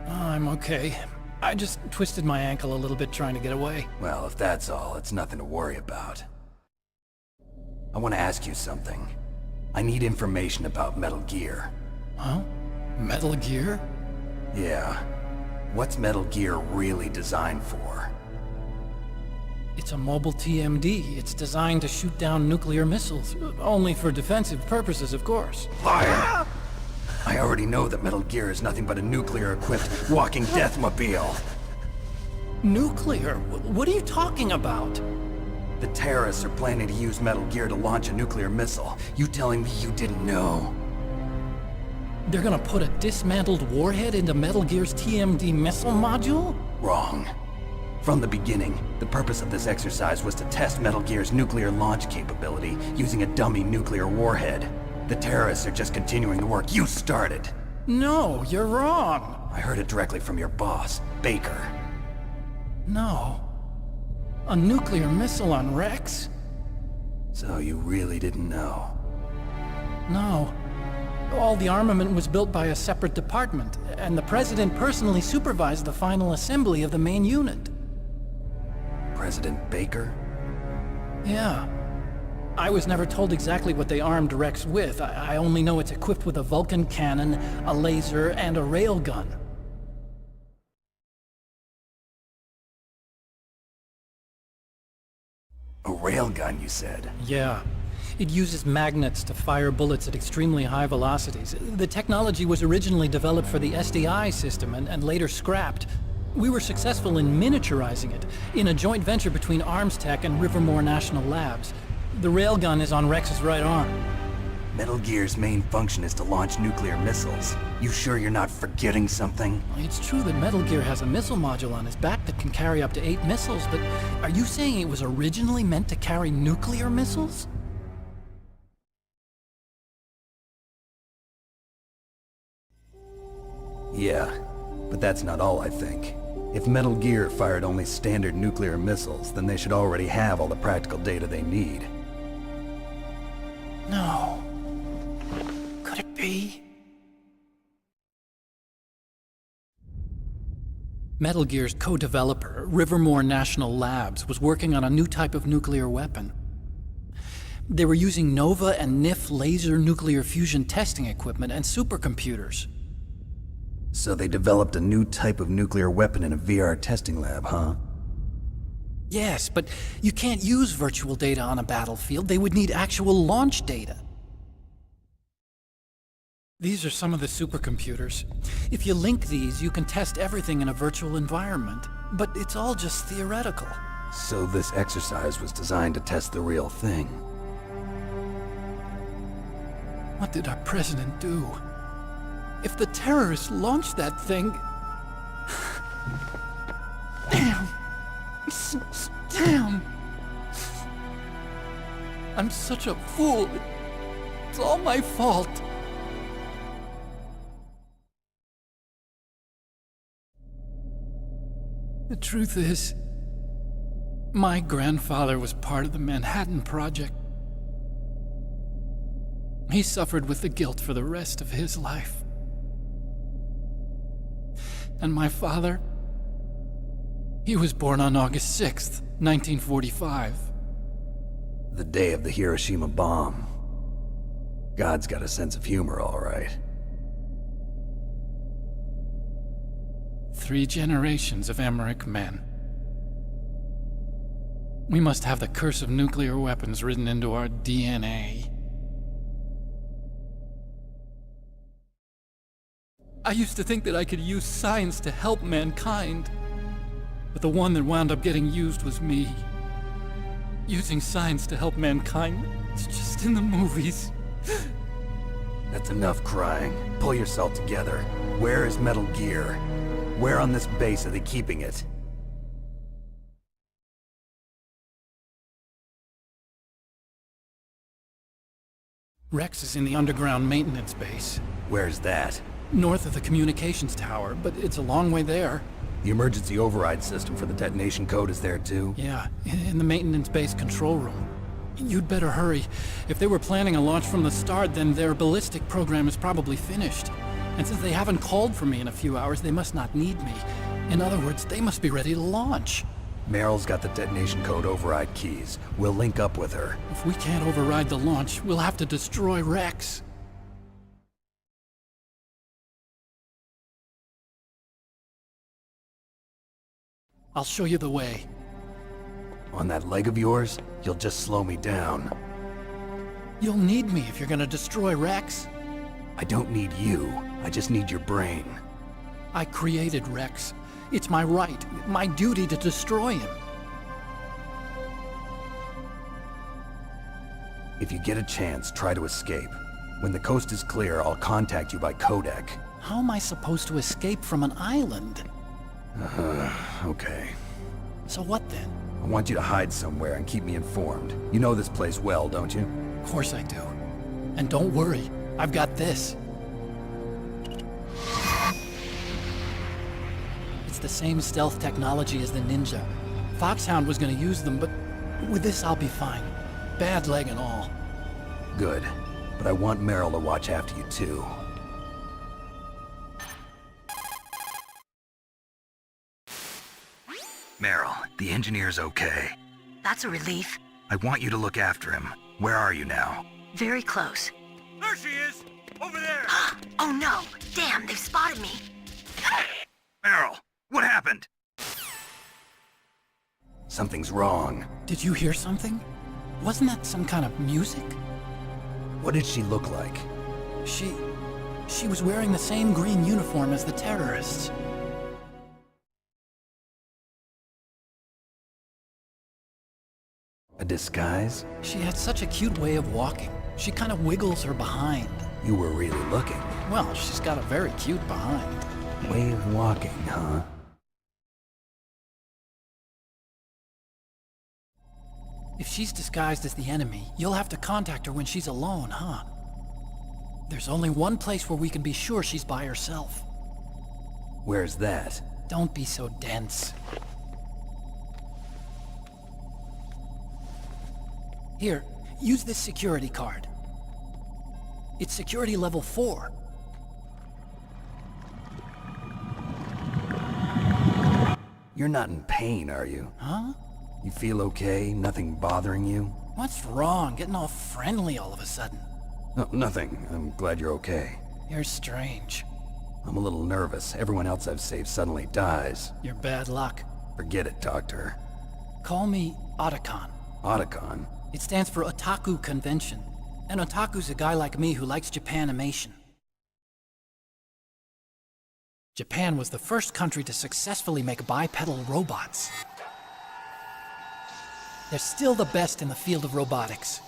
Oh, I'm okay. I just twisted my ankle a little bit trying to get away. Well, if that's all, it's nothing to worry about. I want to ask you something. I need information about Metal Gear. Huh? Metal Gear? Yeah. What's Metal Gear really designed for? It's a mobile TMD. It's designed to shoot down nuclear missiles. Only for defensive purposes, of course. Liar! I already know that Metal Gear is nothing but a nuclear-equipped walking deathmobile. Nuclear? What are you talking about? The terrorists are planning to use Metal Gear to launch a nuclear missile. You telling me you didn't know? They're gonna put a dismantled warhead into Metal Gear's TMD missile module? Wrong. From the beginning, the purpose of this exercise was to test Metal Gear's nuclear launch capability using a dummy nuclear warhead. The terrorists are just continuing the work you started. No, you're wrong. I heard it directly from your boss, Baker. No. A nuclear missile on Rex? So you really didn't know? No. All the armament was built by a separate department, and the President personally supervised the final assembly of the main unit. President Baker? Yeah. I was never told exactly what they armed Rex with. I only know it's equipped with a Vulcan cannon, a laser, and a railgun. A railgun, you said? Yeah. It uses magnets to fire bullets at extremely high velocities. The technology was originally developed for the SDI system and later scrapped. We were successful in miniaturizing it, in a joint venture between Arms Tech and Rivermore National Labs. The railgun is on Rex's right arm. Metal Gear's main function is to launch nuclear missiles. You sure you're not forgetting something? It's true that Metal Gear has a missile module on its back that can carry up to 8 missiles, but are you saying it was originally meant to carry nuclear missiles? Yeah, but that's not all I think. If Metal Gear fired only standard nuclear missiles, then they should already have all the practical data they need. No. Could it be? Metal Gear's co-developer, Rivermore National Labs, was working on a new type of nuclear weapon. They were using NOVA and NIF laser nuclear fusion testing equipment and supercomputers. So they developed a new type of nuclear weapon in a VR testing lab, huh? Yes, but you can't use virtual data on a battlefield. They would need actual launch data. These are some of the supercomputers. If you link these, you can test everything in a virtual environment. But it's all just theoretical. So this exercise was designed to test the real thing. What did our president do? If the terrorists launched that thing... Damn! Damn! I'm such a fool. It's all my fault. The truth is, my grandfather was part of the Manhattan Project. He suffered with the guilt for the rest of his life. And my father, he was born on August 6th, 1945. The day of the Hiroshima bomb. God's got a sense of humor, all right. 3 generations of Emmerich men. We must have the curse of nuclear weapons written into our DNA. I used to think that I could use science to help mankind, but the one that wound up getting used was me. Using science to help mankind, it's just in the movies. That's enough crying. Pull yourself together. Where is Metal Gear? Where on this base are they keeping it? Rex is in the underground maintenance base. Where's that? north of the communications tower, but it's a long way there. The emergency override system for the detonation code is there too? Yeah, in the maintenance base control room. You'd better hurry. If they were planning a launch from the start, then their ballistic program is probably finished. And since they haven't called for me in a few hours, they must not need me. In other words, they must be ready to launch. Meryl's got the detonation code override keys. We'll link up with her. If we can't override the launch, we'll have to destroy Rex. I'll show you the way. On that leg of yours, you'll just slow me down. You'll need me if you're gonna destroy Rex. I don't need you. I just need your brain. I created Rex. It's my right, my duty to destroy him. If you get a chance, try to escape. When the coast is clear, I'll contact you by codec. How am I supposed to escape from an island? Okay. So what then? I want you to hide somewhere and keep me informed. You know this place well, don't you? Of course I do. And don't worry, I've got this. It's the same stealth technology as the Ninja. Foxhound was gonna use them, but with this I'll be fine. Bad leg and all. Good. But I want Meryl to watch after you too. Meryl, the engineer's okay. That's a relief. I want you to look after him. Where are you now? Very close. There she is! Over there! Oh no! Damn, they've spotted me! Meryl, what happened? Something's wrong. Did you hear something? Wasn't that some kind of music? What did she look like? She was wearing the same green uniform as the terrorists. A disguise? She had such a cute way of walking. She kind of wiggles her behind. You were really looking. Well, she's got a very cute behind. Way of walking, huh? If she's disguised as the enemy, you'll have to contact her when she's alone, huh? There's only one place where we can be sure she's by herself. Where's that? Don't be so dense. Here, use this security card. It's security level 4. You're not in pain, are you? Huh? You feel okay? Nothing bothering you? What's wrong? Getting all friendly all of a sudden. No, nothing. I'm glad you're okay. You're strange. I'm a little nervous. Everyone else I've saved suddenly dies. You're bad luck. Forget it, Doctor. Call me Otacon. Otacon? It stands for Otaku Convention. An otaku's a guy like me who likes Japanimation. Japan was the first country to successfully make bipedal robots. They're still the best in the field of robotics.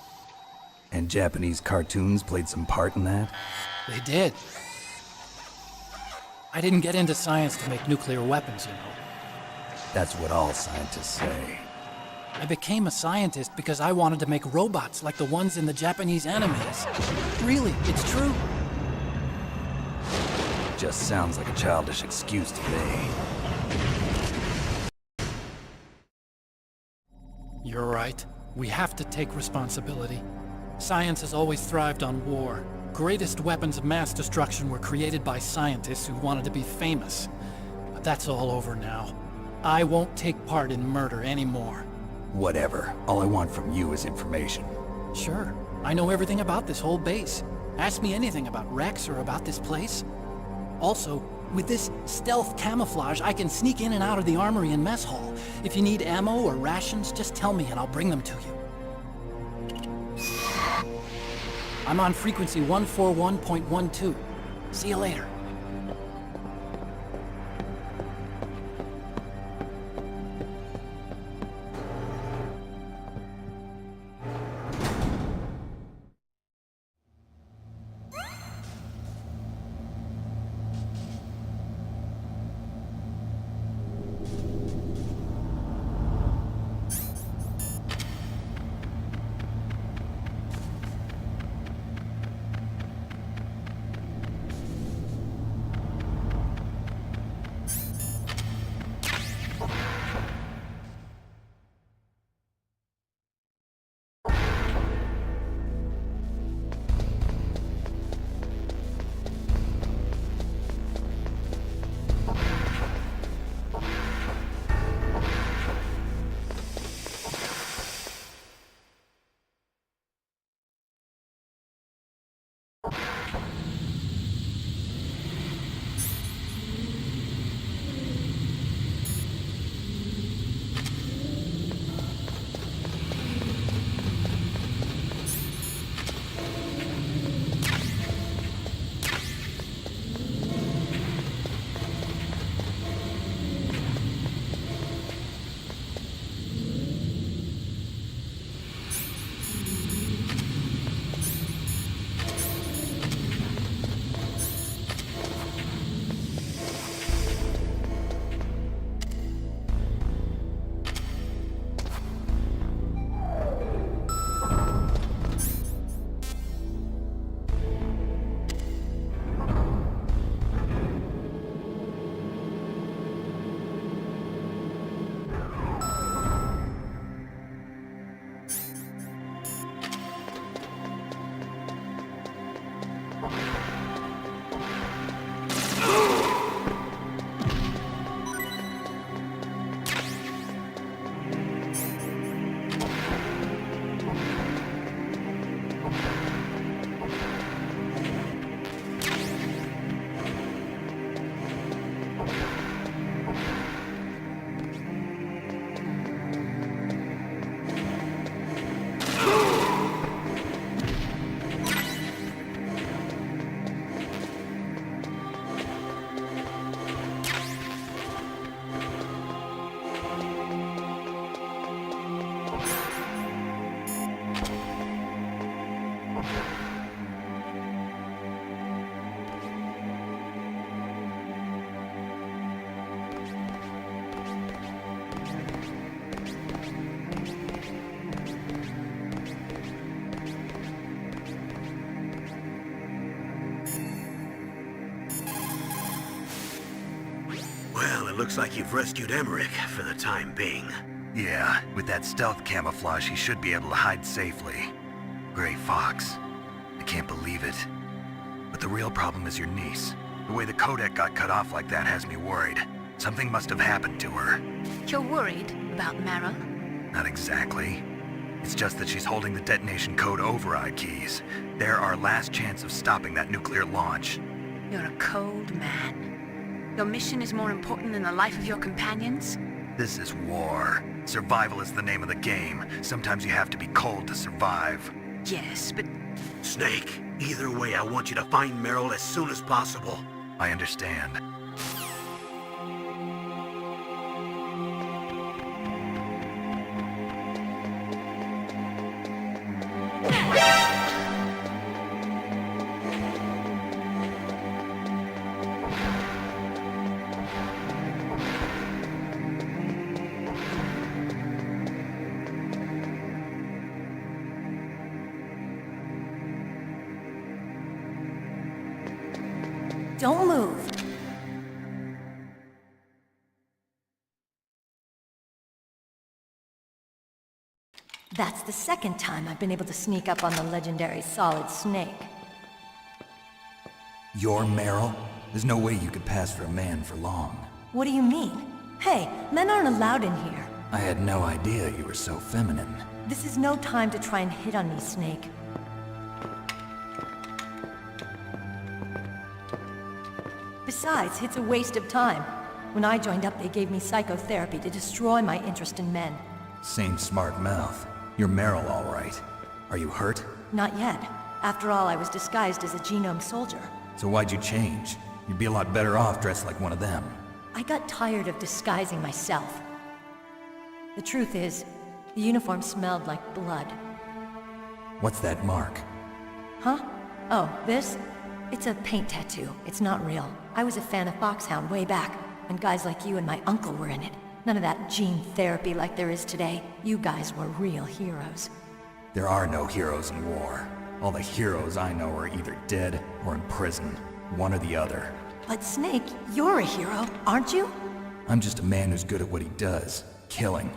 And Japanese cartoons played some part in that? They did. I didn't get into science to make nuclear weapons, you know. That's what all scientists say. I became a scientist because I wanted to make robots like the ones in the Japanese animes. Really, it's true. Just sounds like a childish excuse to me. You're right. We have to take responsibility. Science has always thrived on war. Greatest weapons of mass destruction were created by scientists who wanted to be famous. But that's all over now. I won't take part in murder anymore. Whatever. All I want from you is information. Sure. I know everything about this whole base. Ask me anything about Rex or about this place. Also, with this stealth camouflage, I can sneak in and out of the armory and mess hall. If you need ammo or rations, just tell me and I'll bring them to you. I'm on frequency 141.12. See you later. Well, it looks like you've rescued Emmerich for the time being. Yeah, with that stealth camouflage, he should be able to hide safely. Gray Fox. I can't believe it. But the real problem is your niece. The way the codec got cut off like that has me worried. Something must have happened to her. You're worried about Meryl? Not exactly. It's just that she's holding the detonation code override keys. They're our last chance of stopping that nuclear launch. You're a cold man. Your mission is more important than the life of your companions? This is war. Survival is the name of the game. Sometimes you have to be cold to survive. Yes, but... Snake, either way, I want you to find Meryl as soon as possible. I understand. Don't move. That's the second time I've been able to sneak up on the legendary Solid Snake. You're Meryl? There's no way you could pass for a man for long. What do you mean? Hey, men aren't allowed in here. I had no idea you were so feminine. This is no time to try and hit on me, Snake. Besides, it's a waste of time. When I joined up, they gave me psychotherapy to destroy my interest in men. Same smart mouth. You're Meryl, all right. Are you hurt? Not yet. After all, I was disguised as a genome soldier. So why'd you change? You'd be a lot better off dressed like one of them. I got tired of disguising myself. The truth is, the uniform smelled like blood. What's that mark? Huh? Oh, this? It's a paint tattoo. It's not real. I was a fan of Foxhound way back, when guys like you and my uncle were in it. None of that gene therapy like there is today. You guys were real heroes. There are no heroes in war. All the heroes I know are either dead or in prison. One or the other. But Snake, you're a hero, aren't you? I'm just a man who's good at what he does. Killing.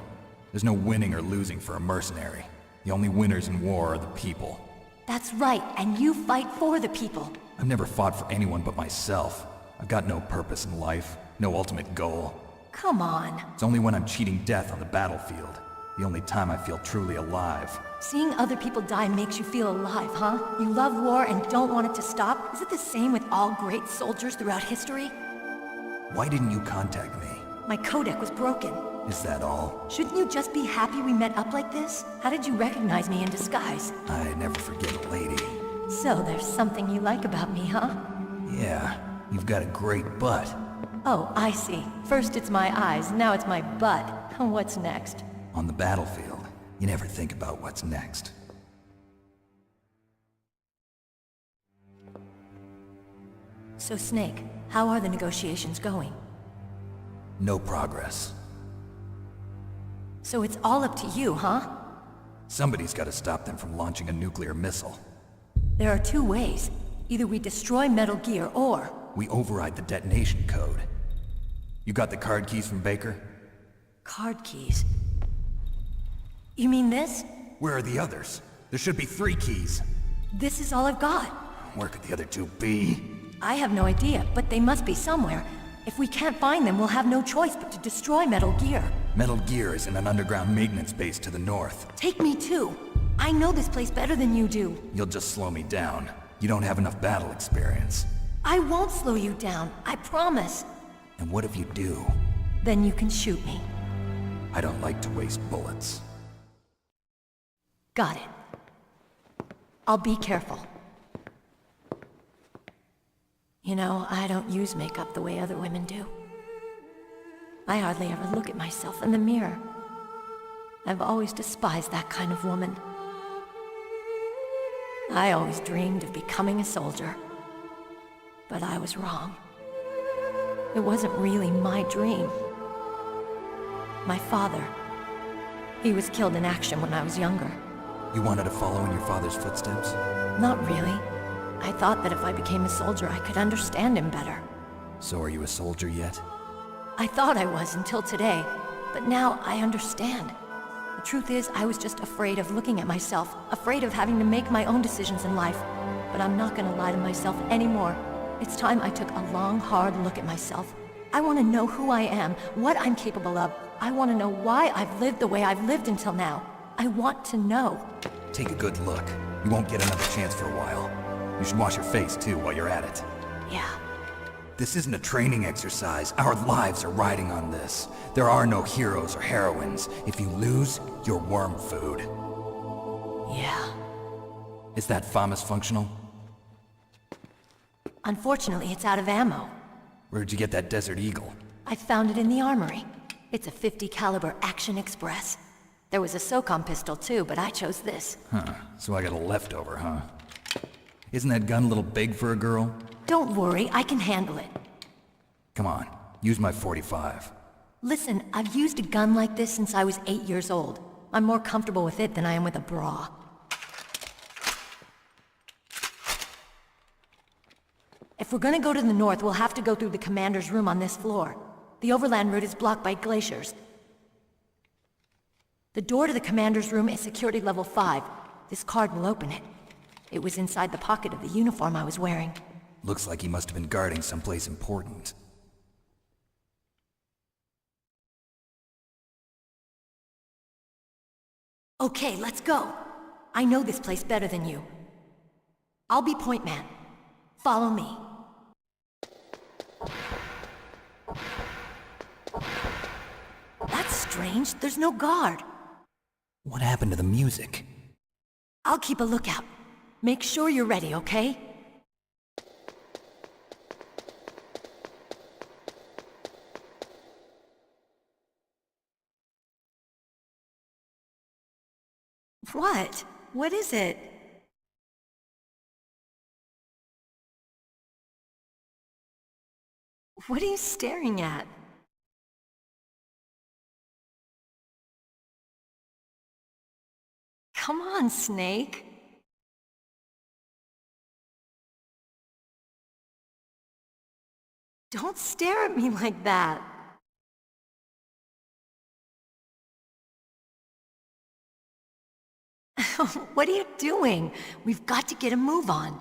There's no winning or losing for a mercenary. The only winners in war are the people. That's right, and you fight for the people. I've never fought for anyone but myself. I've got no purpose in life, no ultimate goal. Come on. It's only when I'm cheating death on the battlefield. The only time I feel truly alive. Seeing other people die makes you feel alive, huh? You love war and don't want it to stop? Is it the same with all great soldiers throughout history? Why didn't you contact me? My codec was broken. Is that all? Shouldn't you just be happy we met up like this? How did you recognize me in disguise? I never forget a lady. So there's something you like about me, huh? Yeah, you've got a great butt. Oh, I see. First it's my eyes, now it's my butt. What's next? On the battlefield, you never think about what's next. So Snake, how are the negotiations going? No progress. So it's all up to you, huh? Somebody's got to stop them from launching a nuclear missile. There are two ways. Either we destroy Metal Gear, or... we override the detonation code. You got the card keys from Baker? Card keys? You mean this? Where are the others? There should be 3 keys. This is all I've got. Where could the other 2 be? I have no idea, but they must be somewhere. If we can't find them, we'll have no choice but to destroy Metal Gear. Metal Gear is in an underground maintenance base to the north. Take me too. I know this place better than you do. You'll just slow me down. You don't have enough battle experience. I won't slow you down, I promise. And what if you do? Then you can shoot me. I don't like to waste bullets. Got it. I'll be careful. You know, I don't use makeup the way other women do. I hardly ever look at myself in the mirror. I've always despised that kind of woman. I always dreamed of becoming a soldier. But I was wrong. It wasn't really my dream. My father, he was killed in action when I was younger. You wanted to follow in your father's footsteps? Not really. I thought that if I became a soldier, I could understand him better. So are you a soldier yet? I thought I was until today, but now I understand. The truth is, I was just afraid of looking at myself, afraid of having to make my own decisions in life. But I'm not gonna lie to myself anymore. It's time I took a long, hard look at myself. I want to know who I am, what I'm capable of. I want to know why I've lived the way I've lived until now. I want to know. Take a good look. You won't get another chance for a while. You should wash your face, too, while you're at it. Yeah. This isn't a training exercise. Our lives are riding on this. There are no heroes or heroines. If you lose, you're worm food. Yeah. Is that FAMAS functional? Unfortunately, it's out of ammo. Where'd you get that Desert Eagle? I found it in the armory. It's a .50 caliber Action Express. There was a SOCOM pistol too, but I chose this. Huh, so I got a leftover, huh? Isn't that gun a little big for a girl? Don't worry, I can handle it. Come on, use my .45. Listen, I've used a gun like this since I was 8 years old. I'm more comfortable with it than I am with a bra. If we're gonna go to the north, we'll have to go through the commander's room on this floor. The overland route is blocked by glaciers. The door to the commander's room is security level 5. This card will open it. It was inside the pocket of the uniform I was wearing. Looks like he must have been guarding someplace important. Okay, let's go. I know this place better than you. I'll be point man. Follow me. That's strange. There's no guard. What happened to the music? I'll keep a lookout. Make sure you're ready, okay? What? What is it? What are you staring at? Come on, Snake. Don't stare at me like that. What are you doing? We've got to get a move on.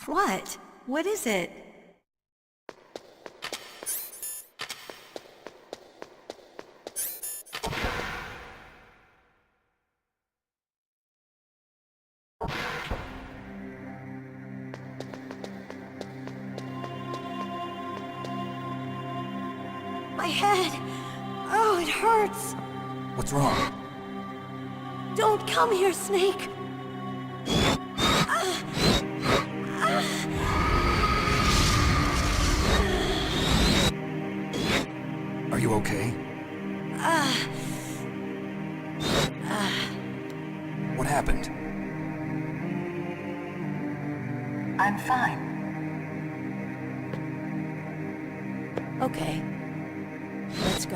What? What is it? My head! Oh, it hurts! What's wrong? Don't come here, Snake! Are you okay? What happened? I'm fine. Okay. Let's go.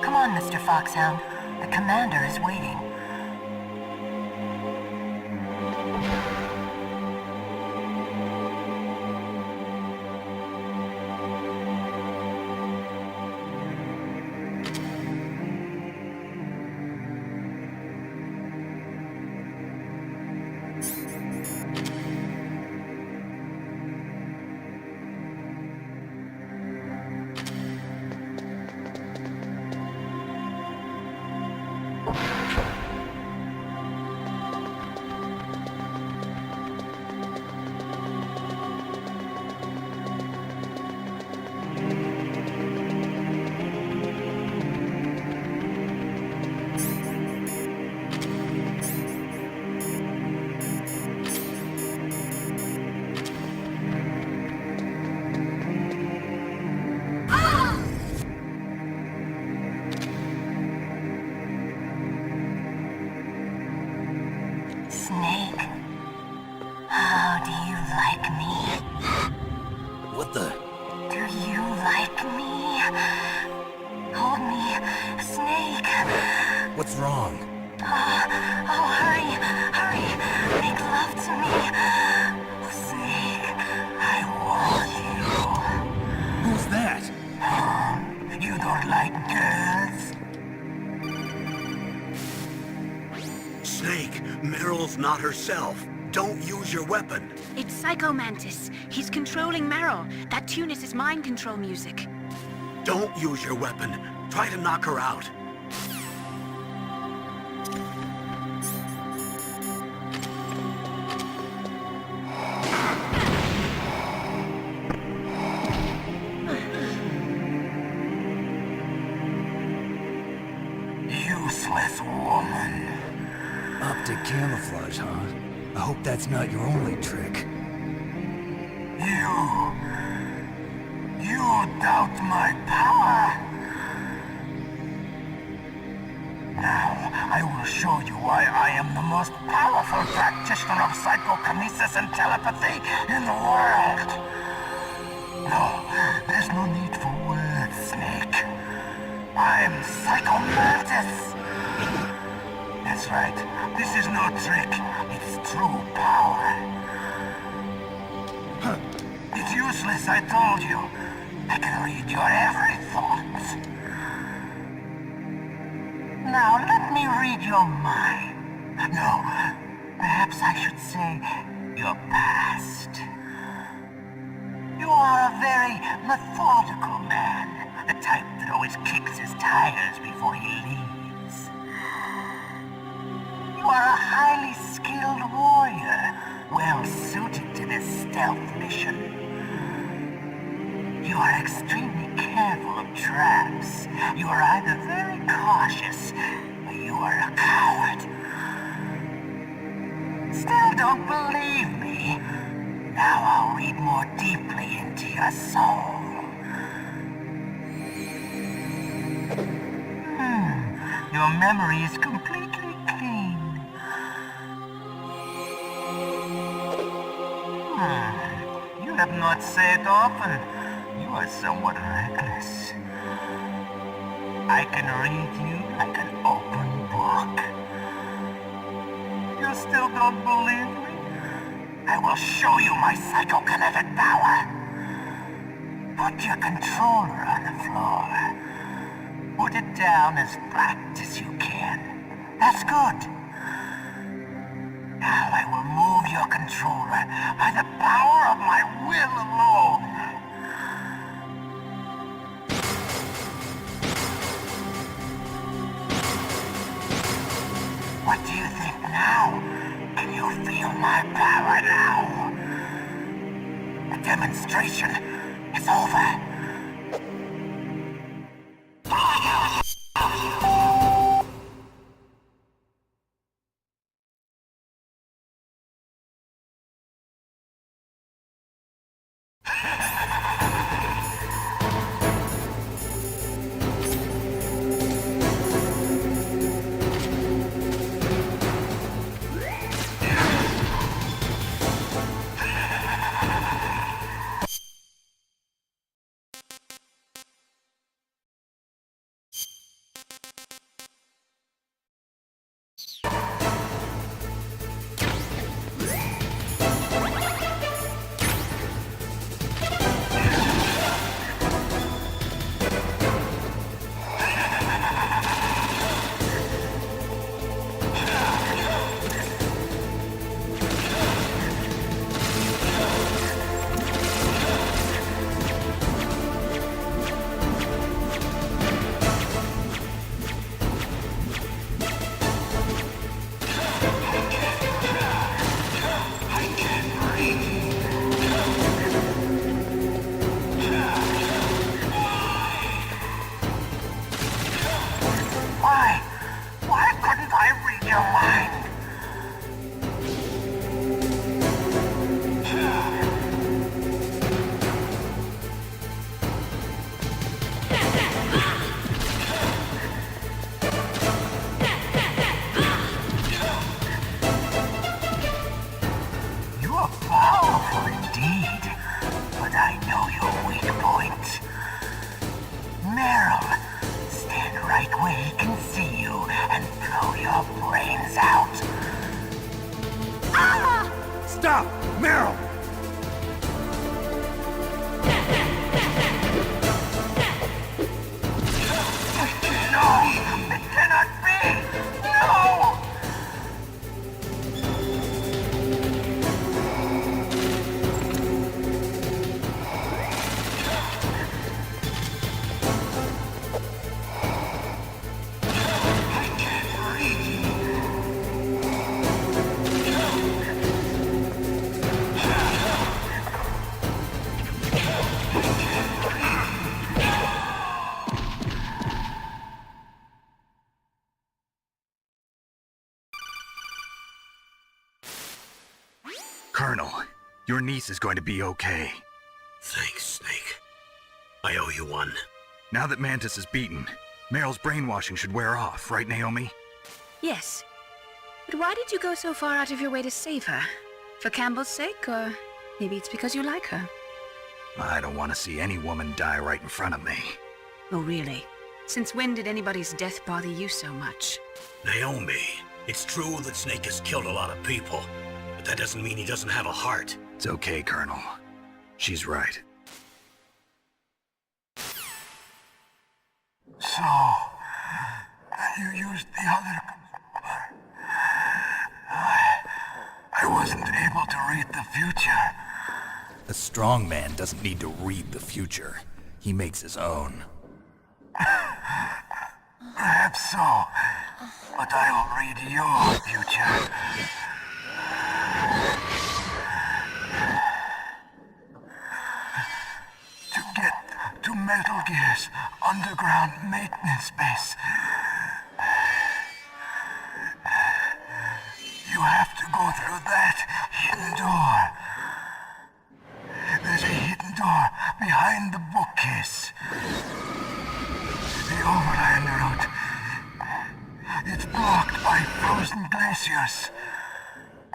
Come on, Mr. Foxhound. The commander is waiting. not herself. Don't use your weapon. It's Psycho Mantis. He's controlling Meryl. That tune is his mind control music. Don't use your weapon. Try to knock her out. Useless woman. Optic camouflage, huh? I hope that's not your only trick. You doubt my power? Now, I will show you why I am the most powerful practitioner of psychokinesis and telepathy in the world. No, there's no need for words, Snake. I'm Psycho Mantis. That's right. This is no trick. It's true power. It's useless, I told you. I can read your every thought. Now, let me read your mind. No, perhaps I should say your past. You are a very methodical man. The type that always kicks his tires before he leaves. You are a highly skilled warrior, well suited to this stealth mission. You are extremely careful of traps. You are either very cautious, or you are a coward. Still don't believe me? Now I'll read more deeply into your soul. Your memory is completely clean. You have not said often. You are somewhat reckless. I can read you like an open book. You still don't believe me? I will show you my psychokinetic power. Put your controller on the floor. Put it down as flat as you can. That's good. Now I will move your controller by the power of my will alone. What do you think now? Can you feel my power now? The demonstration is over. Stop! Meryl! No! It cannot be! No! Your niece is going to be okay. Thanks, Snake. I owe you one. Now that Mantis is beaten, Meryl's brainwashing should wear off, right, Naomi? Yes. But why did you go so far out of your way to save her? For Campbell's sake, or maybe it's because you like her? I don't want to see any woman die right in front of me. Oh, really? Since when did anybody's death bother you so much? Naomi, it's true that Snake has killed a lot of people, but that doesn't mean he doesn't have a heart. It's okay, Colonel. She's right. So, you used the other... I wasn't able to read the future. A strong man doesn't need to read the future. He makes his own. Perhaps so, but I'll read your future. To get to Metal Gear's underground maintenance base, you have to go through that hidden door. There's a hidden door behind the bookcase. The overland route. It's blocked by frozen glaciers.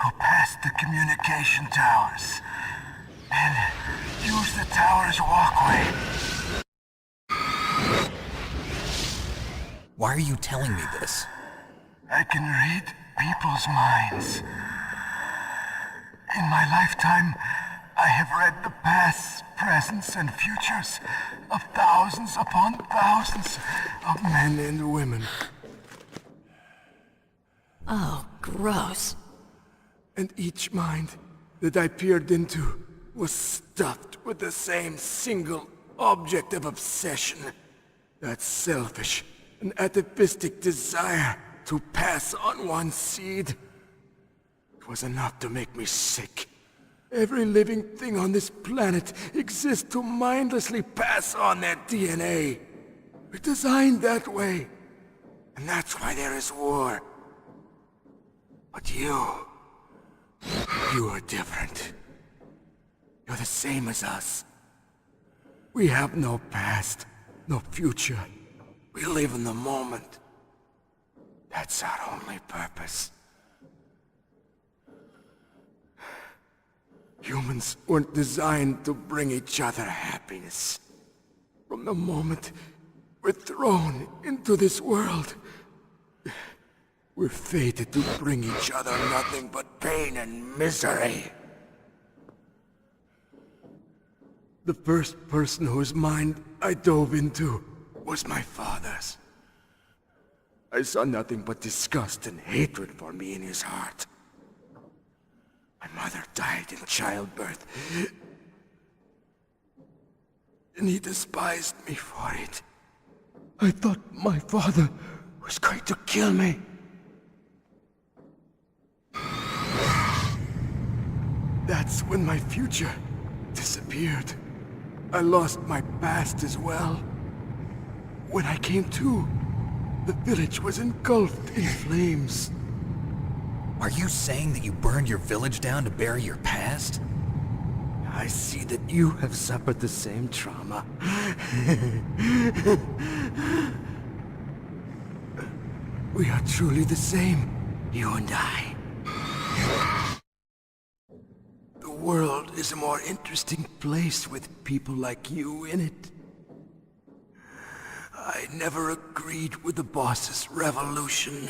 Go past the communication towers. And use the tower's walkway. Why are you telling me this? I can read people's minds. In my lifetime, I have read the pasts, presents, and futures of thousands upon thousands of men and women. Oh, gross. And each mind that I peered into was stuffed with the same single object of obsession. That selfish and atavistic desire to pass on one's seed. It was enough to make me sick. Every living thing on this planet exists to mindlessly pass on their DNA. We're designed that way. And that's why there is war. But you are different. You're the same as us. We have no past, no future. We live in the moment. That's our only purpose. Humans weren't designed to bring each other happiness. From the moment we're thrown into this world, we're fated to bring each other nothing but pain and misery. The first person whose mind I dove into was my father's. I saw nothing but disgust and hatred for me in his heart. My mother died in childbirth, and he despised me for it. I thought my father was going to kill me. That's when my future disappeared. I lost my past as well. When I came to, the village was engulfed in flames. Are you saying that you burned your village down to bury your past? I see that you have suffered the same trauma. We are truly the same, you and I. The world is a more interesting place with people like you in it. I never agreed with the boss's revolution.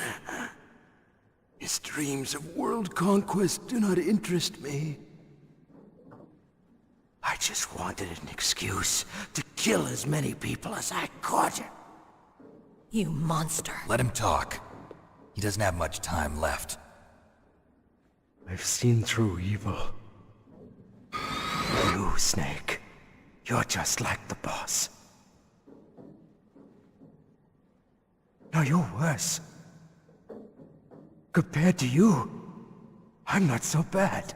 His dreams of world conquest do not interest me. I just wanted an excuse to kill as many people as I could. You monster. Let him talk. He doesn't have much time left. I've seen through evil. You, Snake, you're just like the boss. No, you're worse. Compared to you, I'm not so bad.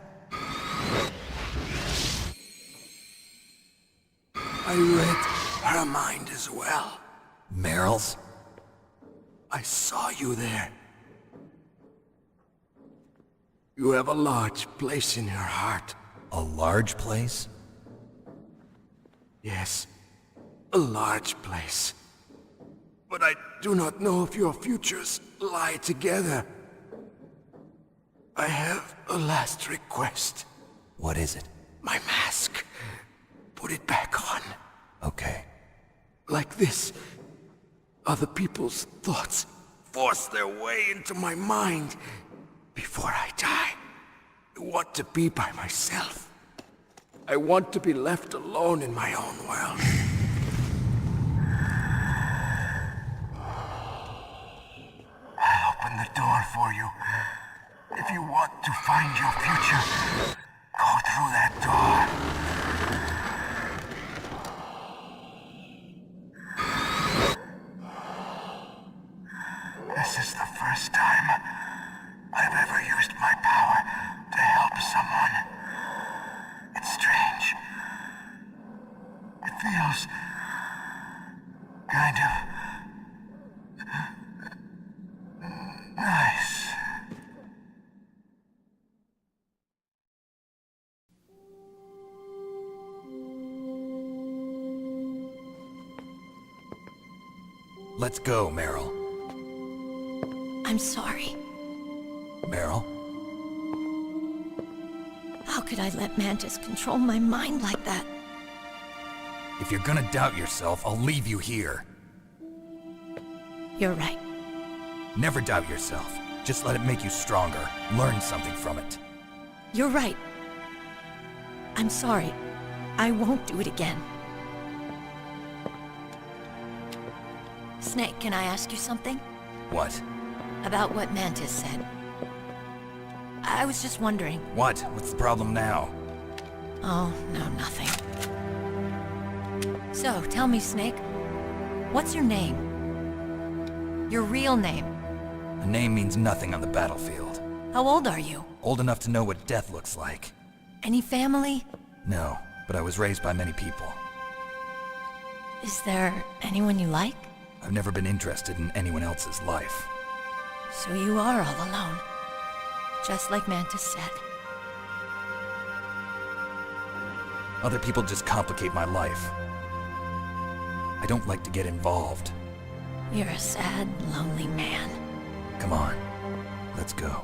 I read her mind as well. Meryl's? I saw you there. You have a large place in her heart A large place? Yes, a large place. But I do not know if your futures lie together. I have a last request. What is it? My mask. Put it back on. Okay. Like this, other people's thoughts force their way into my mind. Before I die, I want to be by myself. I want to be left alone in my own world. I'll open the door for you. If you want to find your future, go through that door. This is the first time I've ever used my power to help someone. It's strange. It feels kind of nice. Let's go, Meryl. I'm sorry. Meryl? How could I let Mantis control my mind like that? If you're gonna doubt yourself, I'll leave you here. You're right. Never doubt yourself. Just let it make you stronger. Learn something from it. You're right. I'm sorry. I won't do it again. Snake, can I ask you something? What? About what Mantis said. I was just wondering. What? What's the problem now? Oh, no, nothing. So, tell me, Snake. What's your name? Your real name? A name means nothing on the battlefield. How old are you? Old enough to know what death looks like. Any family? No, but I was raised by many people. Is there anyone you like? I've never been interested in anyone else's life. So you are all alone. Just like Mantis said. Other people just complicate my life. I don't like to get involved. You're a sad, lonely man. Come on, let's go.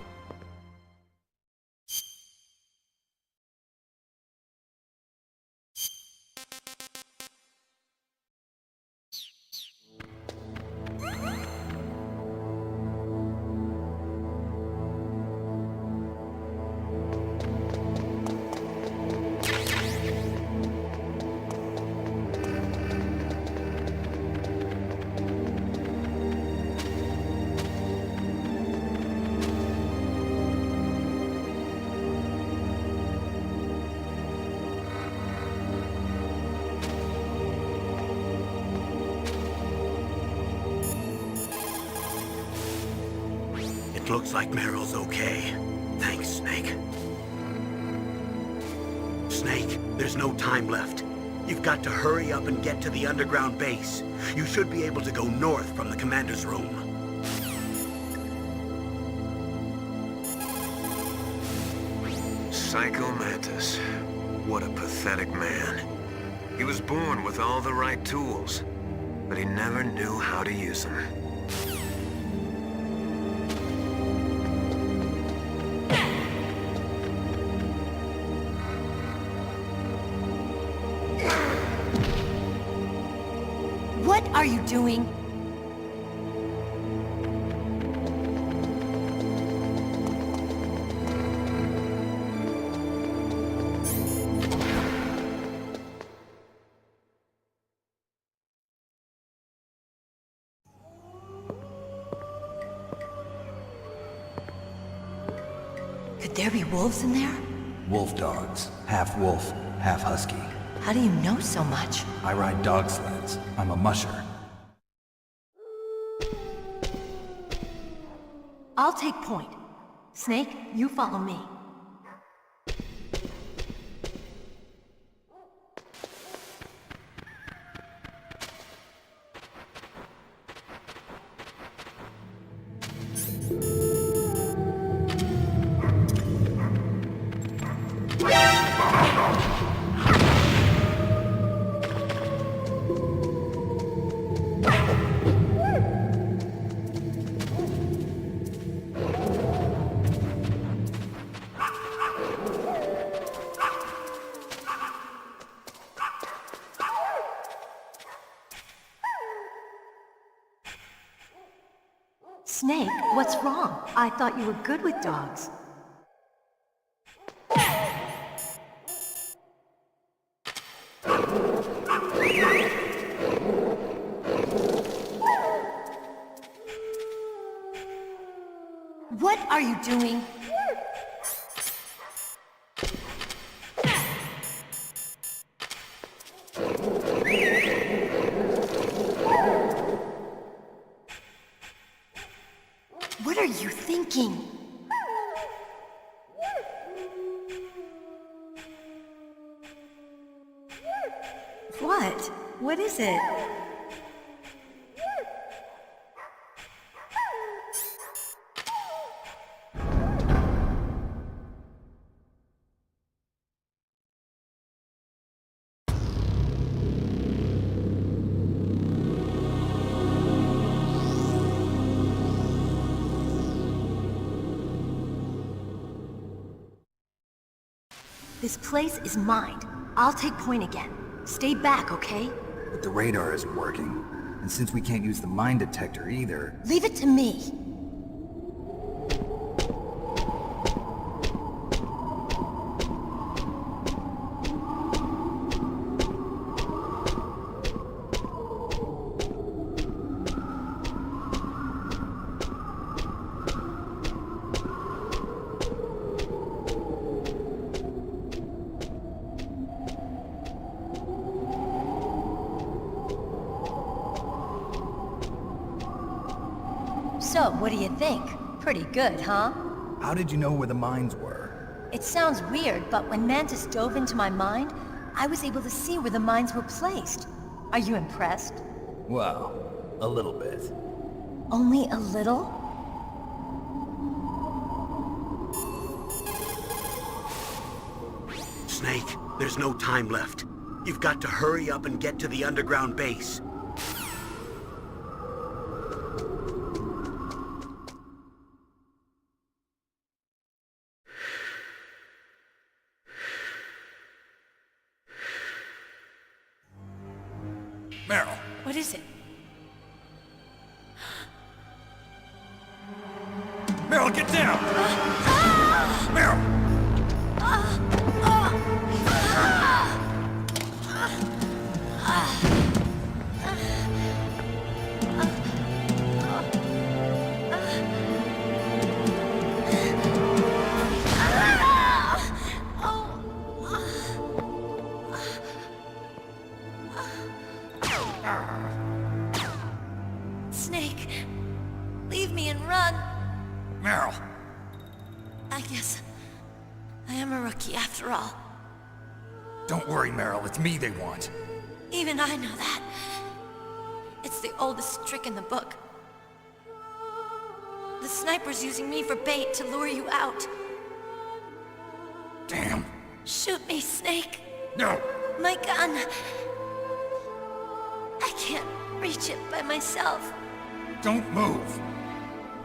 Looks like Meryl's okay. Thanks, Snake. Snake, there's no time left. You've got to hurry up and get to the underground base. You should be able to go north from the commander's room. Psycho Mantis. What a pathetic man. He was born with all the right tools, but he never knew how to use them. What are you doing? Could there be wolves in there? Wolf dogs. Half wolf, half husky. How do you know so much? I ride dog sleds. I'm a musher. I'll take point. Snake, you follow me. Snake, what's wrong? I thought you were good with dogs. What are you doing? What are you thinking? What? What is it? This place is mine. I'll take point again. Stay back, okay? But the radar isn't working. And since we can't use the mine detector either... Leave it to me. So, what do you think? Pretty good, huh? How did you know where the mines were? It sounds weird, but when Mantis dove into my mind, I was able to see where the mines were placed. Are you impressed? Well, a little bit. Only a little? Snake, there's no time left. You've got to hurry up and get to the underground base. Meryl! What is it? Meryl, get down! Meryl! Snake, leave me and run. Meryl! I guess I am a rookie after all. Don't worry, Meryl. It's me they want. Even I know that. It's the oldest trick in the book. The sniper's using me for bait to lure you out. Damn. Shoot me, Snake. No! My gun. I can't reach it by myself. Don't move!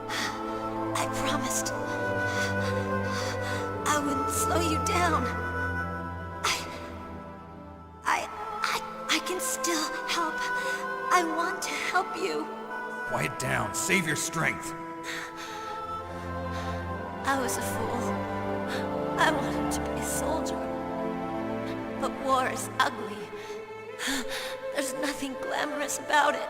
I promised. I wouldn't slow you down. I can still help. I want to help you. Quiet down. Save your strength. I was a fool. I wanted to be a soldier. But war is ugly. There's nothing glamorous about it.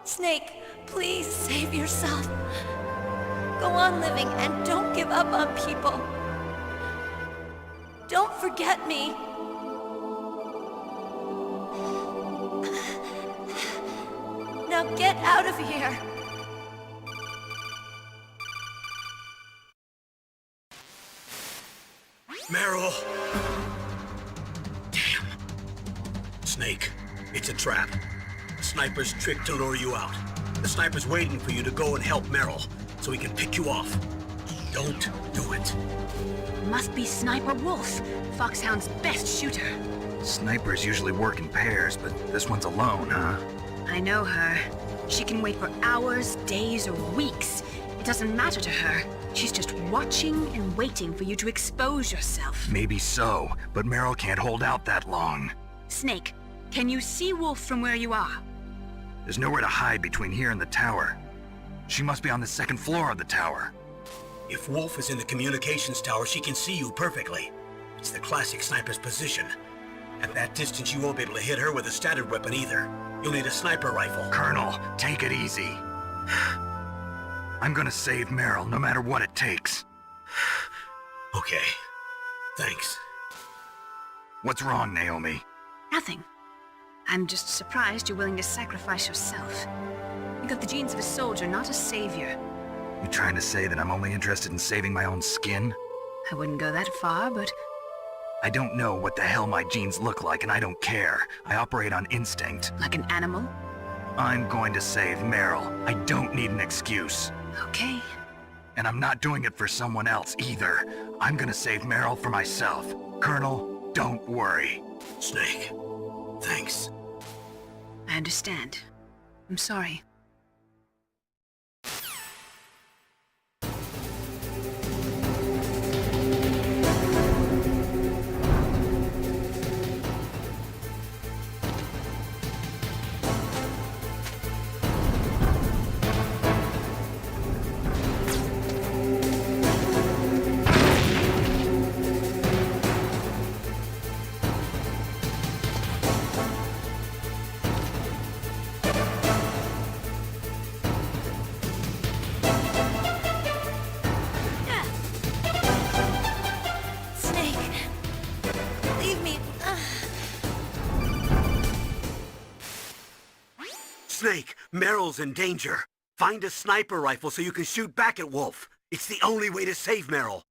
Snake, please save yourself. Go on living and don't give up on people. Don't forget me. Now get out of here. Meryl! Damn. Snake, it's a trap. The sniper's trick to lure you out. The sniper's waiting for you to go and help Meryl, so he can pick you off. Don't do it. Must be Sniper Wolf, Foxhound's best shooter. Snipers usually work in pairs, but this one's alone, huh? I know her. She can wait for hours, days, or weeks. It doesn't matter to her. She's just watching and waiting for you to expose yourself. Maybe so, but Meryl can't hold out that long. Snake, can you see Wolf from where you are? There's nowhere to hide between here and the tower. She must be on the second floor of the tower. If Wolf is in the communications tower, she can see you perfectly. It's the classic sniper's position. At that distance, you won't be able to hit her with a standard weapon either. You'll need a sniper rifle. Colonel, take it easy. I'm gonna save Meryl, no matter what it takes. Okay. Thanks. What's wrong, Naomi? Nothing. I'm just surprised you're willing to sacrifice yourself. You got the genes of a soldier, not a savior. You trying to say that I'm only interested in saving my own skin? I wouldn't go that far, but... I don't know what the hell my genes look like, and I don't care. I operate on instinct. Like an animal? I'm going to save Meryl. I don't need an excuse. Okay. And I'm not doing it for someone else either. I'm gonna save Meryl for myself. Colonel, don't worry. Snake, thanks. I understand. I'm sorry. Snake, Meryl's in danger. Find a sniper rifle so you can shoot back at Wolf. It's the only way to save Meryl.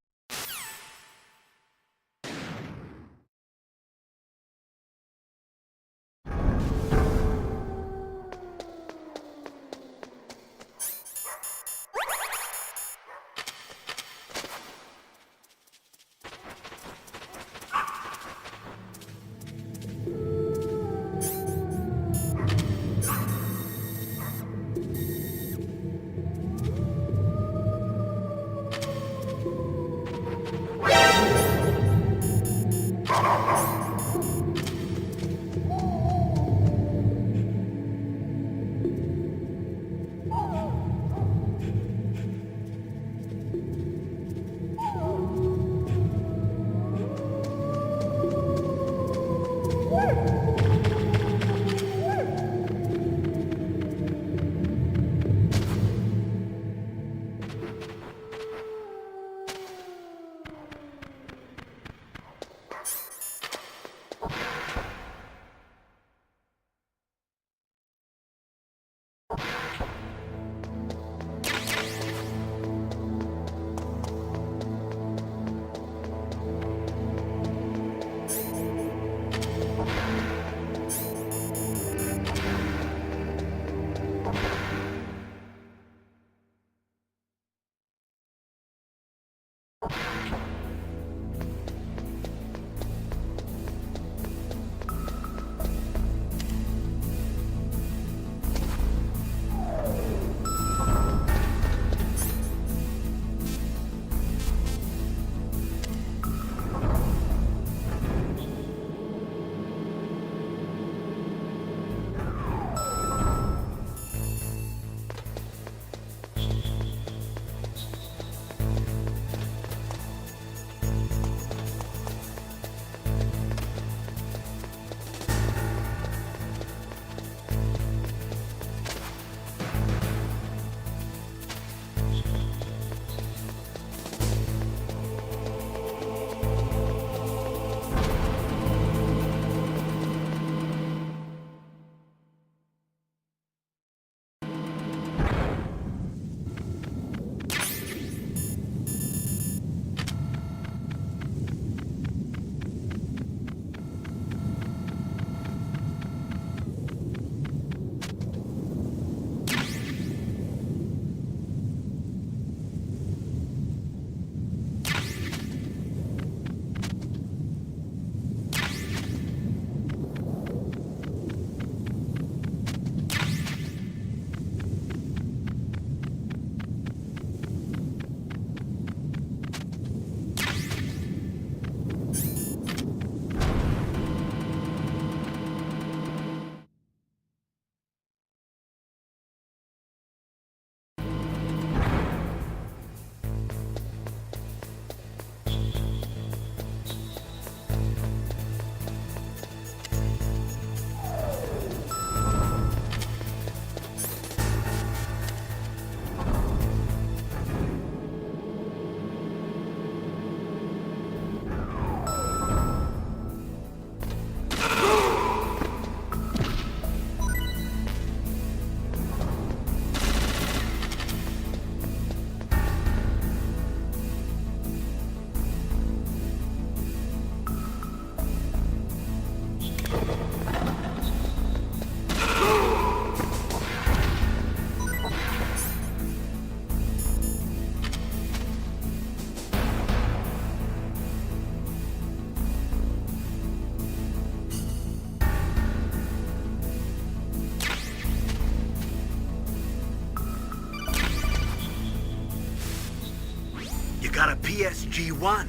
PSG-1.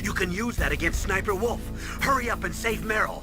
You can use that against Sniper Wolf. Hurry up and save Meryl.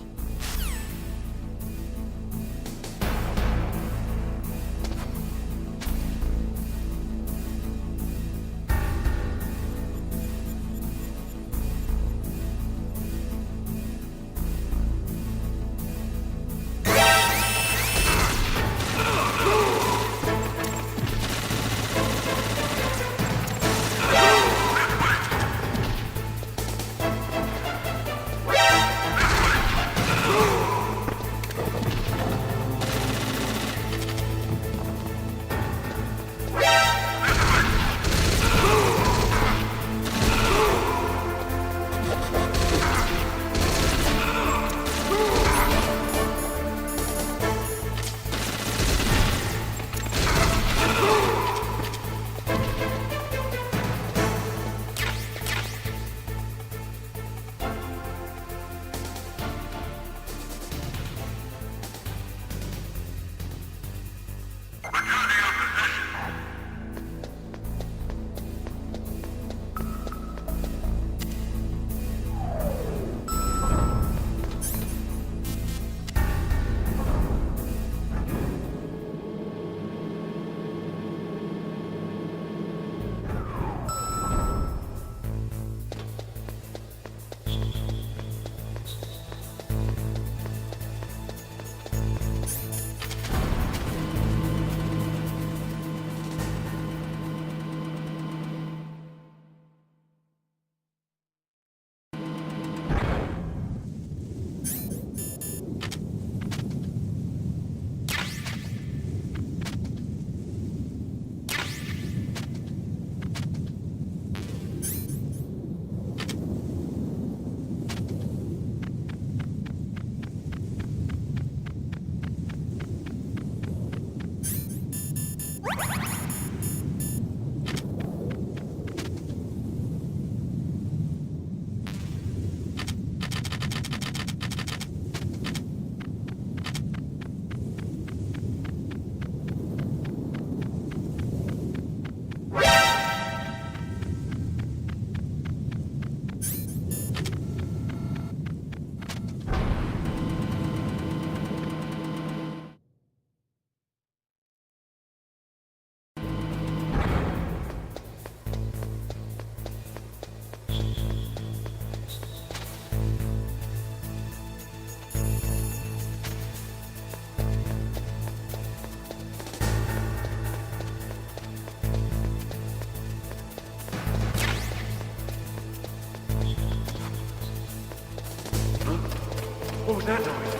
What was that noise?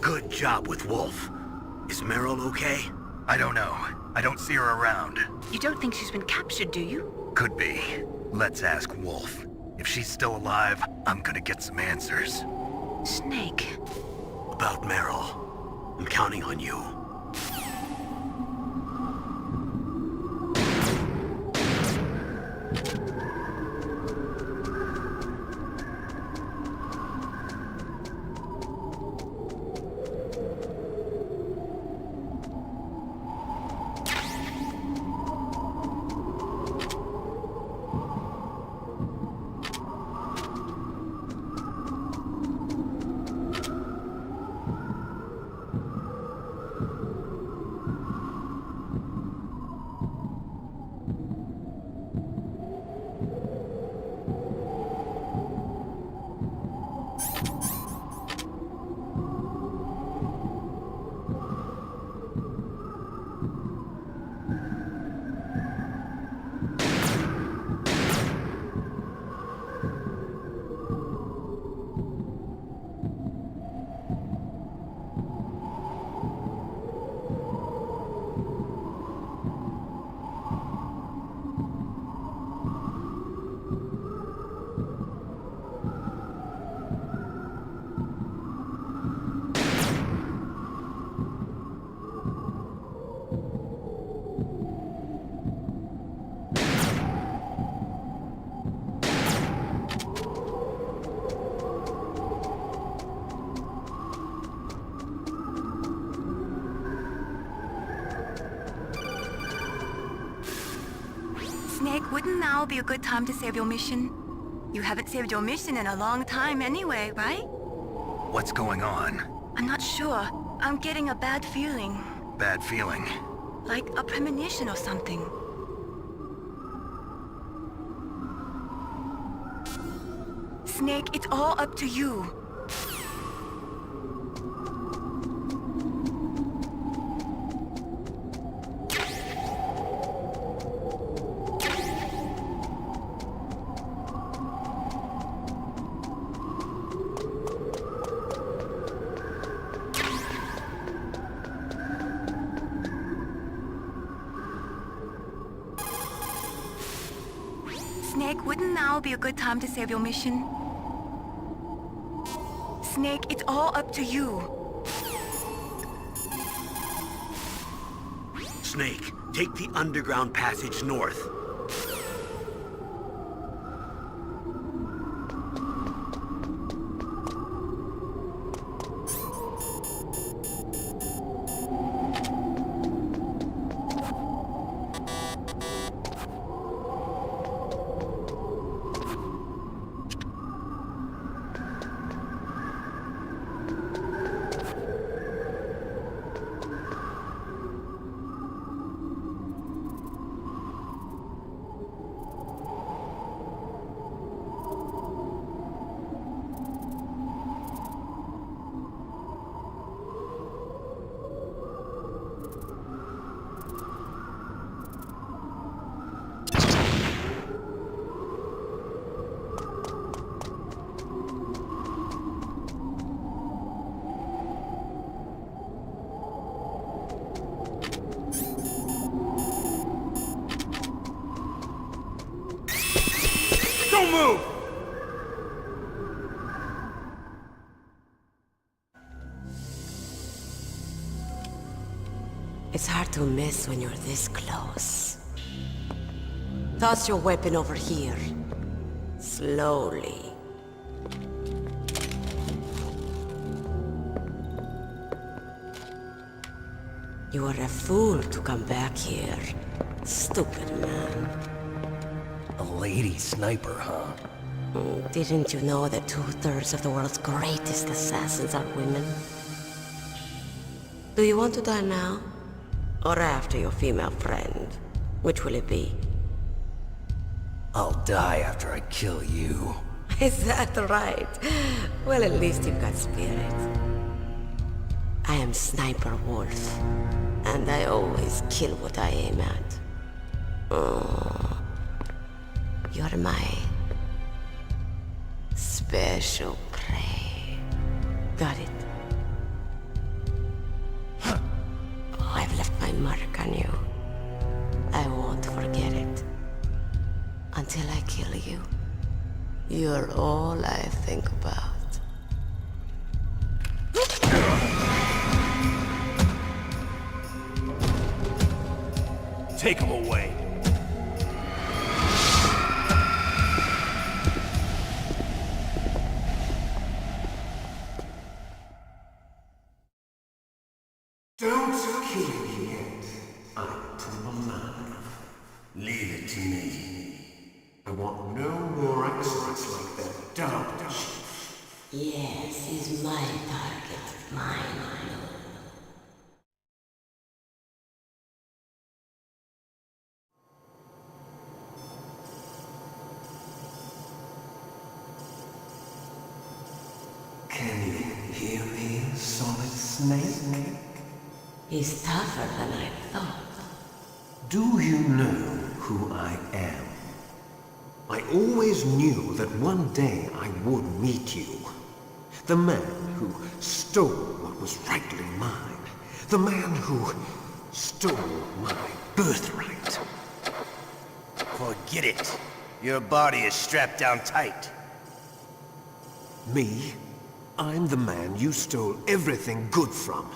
Good job with Wolf. Is Meryl okay? I don't know. I don't see her around. You don't think she's been captured, do you? Could be. Let's ask Wolf. If she's still alive, I'm gonna get some answers. Snake. About Meryl. I'm counting on you. Snake, wouldn't now be a good time to save your mission? You haven't saved your mission in a long time anyway, right? What's going on? I'm not sure. I'm getting a bad feeling. Bad feeling. Like a premonition or something. Snake, it's all up to you. Snake, wouldn't now be a good time to save your mission? Snake, it's all up to you. Snake, take the underground passage north. Don't move! It's hard to miss when you're this close. Toss your weapon over here. Slowly. You are a fool to come back here. Stupid man. A lady sniper, huh? Didn't you know that 2/3 of the world's greatest assassins are women? Do you want to die now? Or after your female friend? Which will it be? I'll die after I kill you. Is that right? Well, at least you've got spirit. I am Sniper Wolf, and I always kill what I aim at. Oh, you're my special prey. Got it? mark on you. I won't forget it. Until I kill you. You're all I think about. Take him away. Don't kill me yet. I'm alive. Leave it to me. I want no more accidents like that dark chief. Yes, he's my target. Mine alone. Can you hear me, Solid Snake? He's tougher than I thought. Do you know who I am? I always knew that one day I would meet you. The man who stole what was rightly mine. The man who stole my birthright. Forget it. Your body is strapped down tight. Me? I'm the man you stole everything good from.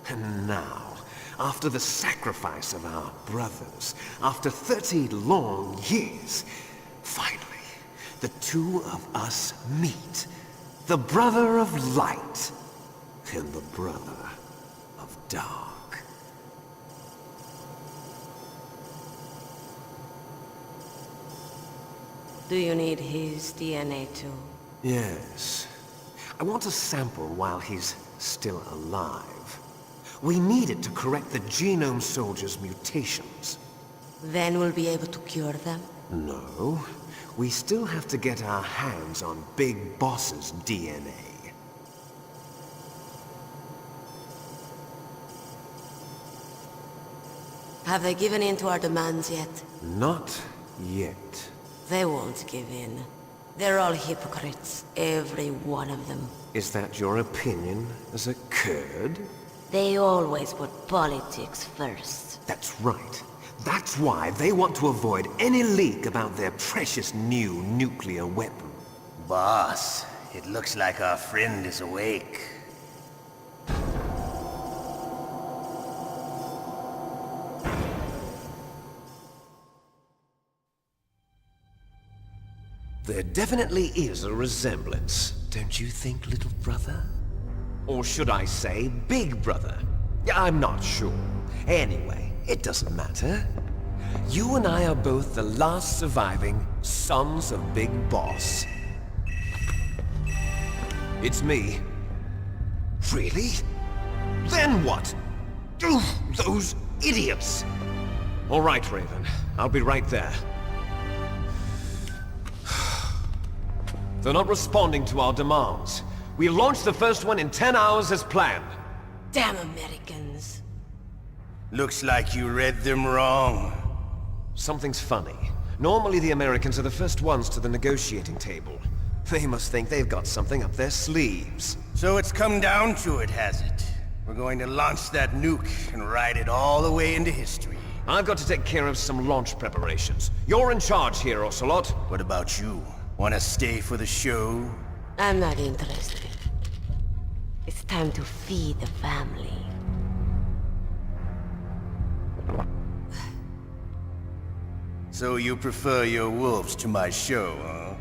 And now, after the sacrifice of our brothers, after 30 long years, finally, the two of us meet. The brother of light and the brother of dark. Do you need his DNA too? Yes. I want a sample while he's still alive. We need it to correct the Genome Soldier's mutations. Then we'll be able to cure them? No. We still have to get our hands on Big Boss's DNA. Have they given in to our demands yet? Not yet. They won't give in. They're all hypocrites, every one of them. Is that your opinion as a Kurd? They always put politics first. That's right. That's why they want to avoid any leak about their precious new nuclear weapon. Boss, it looks like our friend is awake. There definitely is a resemblance, don't you think, little brother? Or should I say, big brother? I'm not sure. Anyway, it doesn't matter. You and I are both the last surviving sons of Big Boss. It's me. Really? Then what? Those idiots! All right, Raven. I'll be right there. They're not responding to our demands. We launched the first one in 10 hours as planned. Damn Americans. Looks like you read them wrong. Something's funny. Normally the Americans are the first ones to the negotiating table. They must think they've got something up their sleeves. So it's come down to it, has it? We're going to launch that nuke and ride it all the way into history. I've got to take care of some launch preparations. You're in charge here, Ocelot. What about you? Want to stay for the show? I'm not interested. It's time to feed the family. So you prefer your wolves to my show, huh?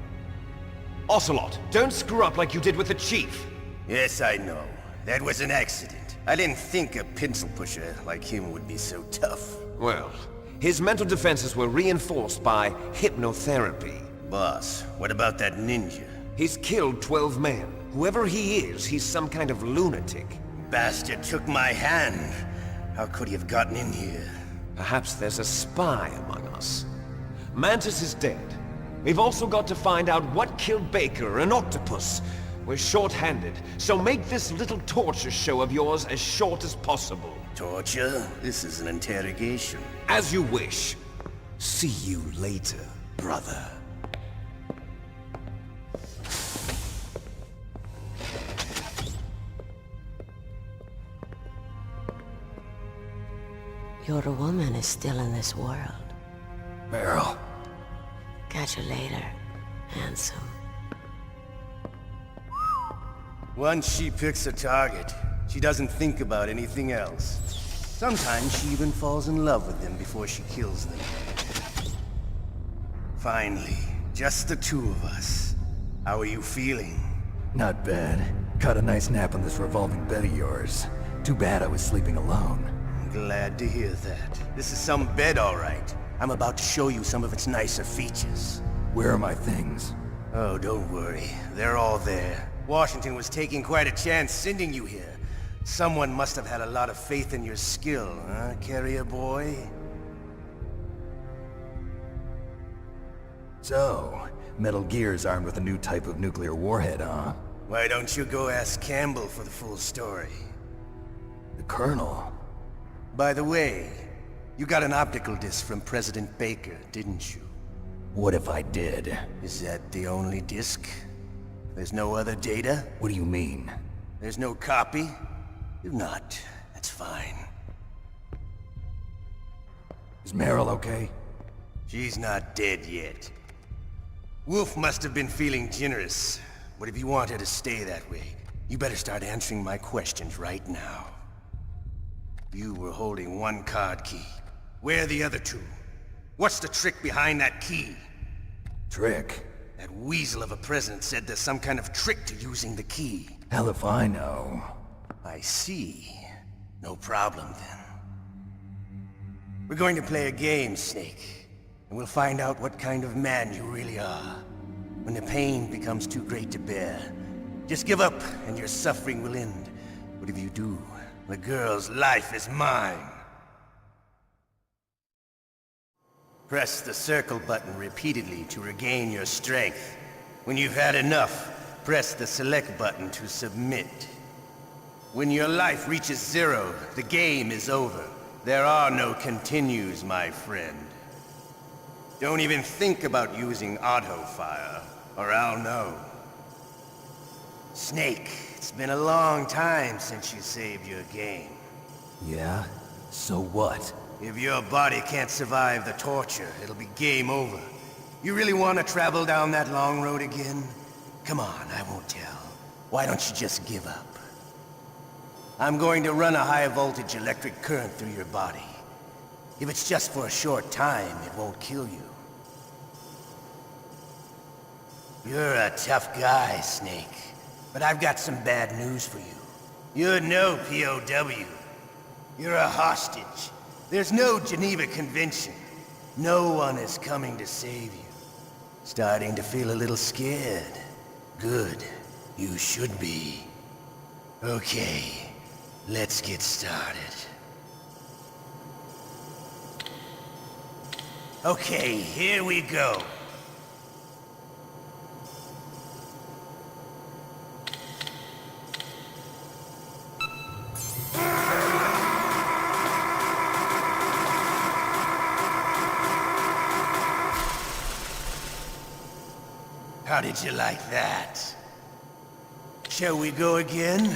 Ocelot, don't screw up like you did with the Chief. Yes, I know. That was an accident. I didn't think a pencil pusher like him would be so tough. Well, his mental defenses were reinforced by hypnotherapy. Boss, what about that ninja? He's killed 12 men. Whoever he is, he's some kind of lunatic. Bastard took my hand. How could he have gotten in here? Perhaps there's a spy among us. Mantis is dead. We've also got to find out what killed Baker and Octopus. We're short-handed, so make this little torture show of yours as short as possible. Torture? This is an interrogation. As you wish. See you later, brother. Your woman is still in this world. Meryl. Catch you later, handsome. Once she picks a target, she doesn't think about anything else. Sometimes she even falls in love with them before she kills them. Finally, just the two of us. How are you feeling? Not bad. Caught a nice nap on this revolving bed of yours. Too bad I was sleeping alone. I'm glad to hear that. This is some bed, all right. I'm about to show you some of its nicer features. Where are my things? Oh, don't worry. They're all there. Washington was taking quite a chance sending you here. Someone must have had a lot of faith in your skill, huh, carrier boy? So, Metal Gear's armed with a new type of nuclear warhead, huh? Why don't you go ask Campbell for the full story? The Colonel? By the way, you got an optical disc from President Baker, didn't you? What if I did? Is that the only disc? There's no other data? What do you mean? There's no copy? If not, that's fine. Is Meryl okay? She's not dead yet. Wolf must have been feeling generous. But if you want her to stay that way, you better start answering my questions right now. You were holding one card key. Where are the other two? What's the trick behind that key? Trick? That weasel of a president said there's some kind of trick to using the key. Hell if I know. I see. No problem then. We're going to play a game, Snake. And we'll find out what kind of man you really are. When the pain becomes too great to bear, just give up and your suffering will end. But if you do, the girl's life is mine. Press the circle button repeatedly to regain your strength. When you've had enough, press the select button to submit. When your life reaches 0, the game is over. There are no continues, my friend. Don't even think about using auto-fire, or I'll know. Snake, it's been a long time since you saved your game. Yeah? So what? If your body can't survive the torture, it'll be game over. You really want to travel down that long road again? Come on, I won't tell. Why don't you just give up? I'm going to run a high-voltage electric current through your body. If it's just for a short time, it won't kill you. You're a tough guy, Snake. But I've got some bad news for you. You're no POW. You're a hostage. There's no Geneva Convention. No one is coming to save you. Starting to feel a little scared. Good. You should be. Okay. Let's get started. Okay, here we go. How did you like that? Shall we go again?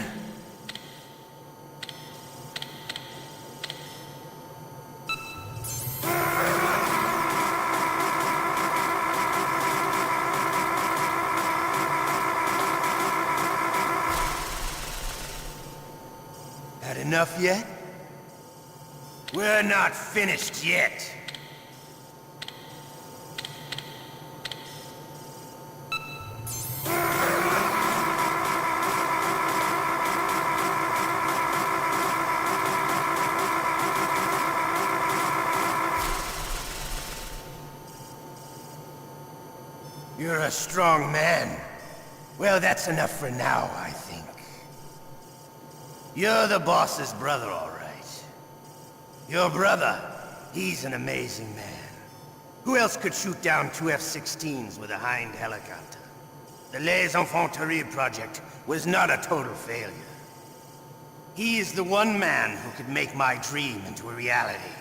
Had enough yet? We're not finished yet. You're a strong man. Well, that's enough for now, I think. You're the boss's brother, all right. Your brother, he's an amazing man. Who else could shoot down 2 F-16s with a Hind helicopter? The Les Infanteries project was not a total failure. He is the one man who could make my dream into a reality.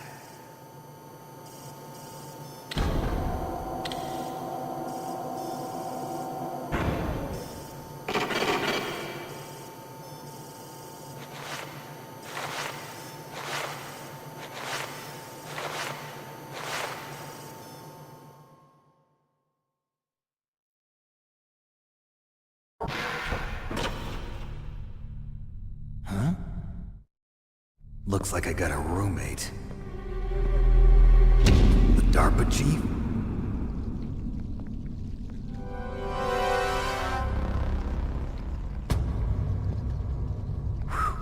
Looks like I got a roommate. The DARPA chief? Whew.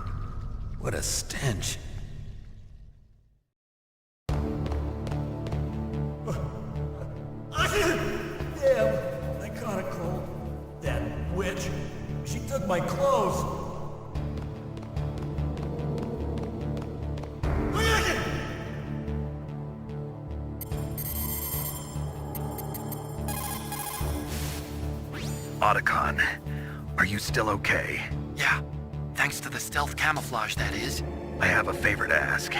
What a stench. Damn, I caught a cold. That witch. She took my clothes. Otacon, are you still okay? Yeah, thanks to the stealth camouflage, that is. I have a favor to ask.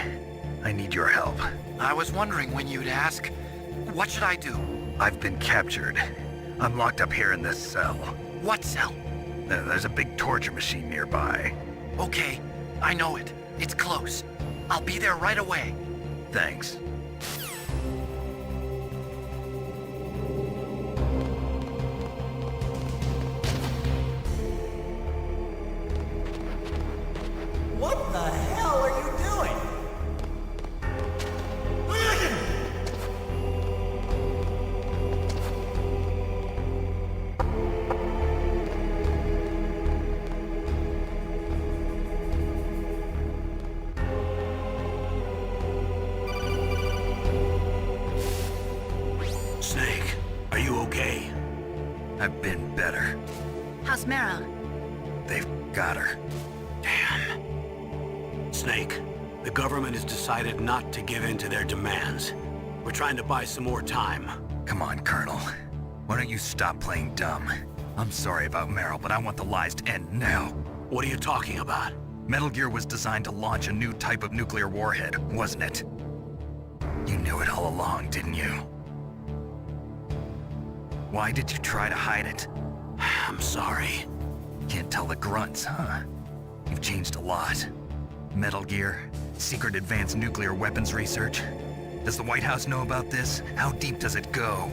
I need your help. I was wondering when you'd ask. What should I do? I've been captured. I'm locked up here in this cell. What cell? There's a big torture machine nearby. Okay, I know it. It's close. I'll be there right away. Thanks. What the hell are you doing? Snake, are you okay? I've been better. How's Meryl? They've got her. Snake, the government has decided not to give in to their demands. We're trying to buy some more time. Come on, Colonel. Why don't you stop playing dumb? I'm sorry about Meryl, but I want the lies to end now. What are you talking about? Metal Gear was designed to launch a new type of nuclear warhead, wasn't it? You knew it all along, didn't you? Why did you try to hide it? I'm sorry. Can't tell the grunts, huh? You've changed a lot. Metal Gear, secret advanced nuclear weapons research. Does the White House know about this? How deep does it go?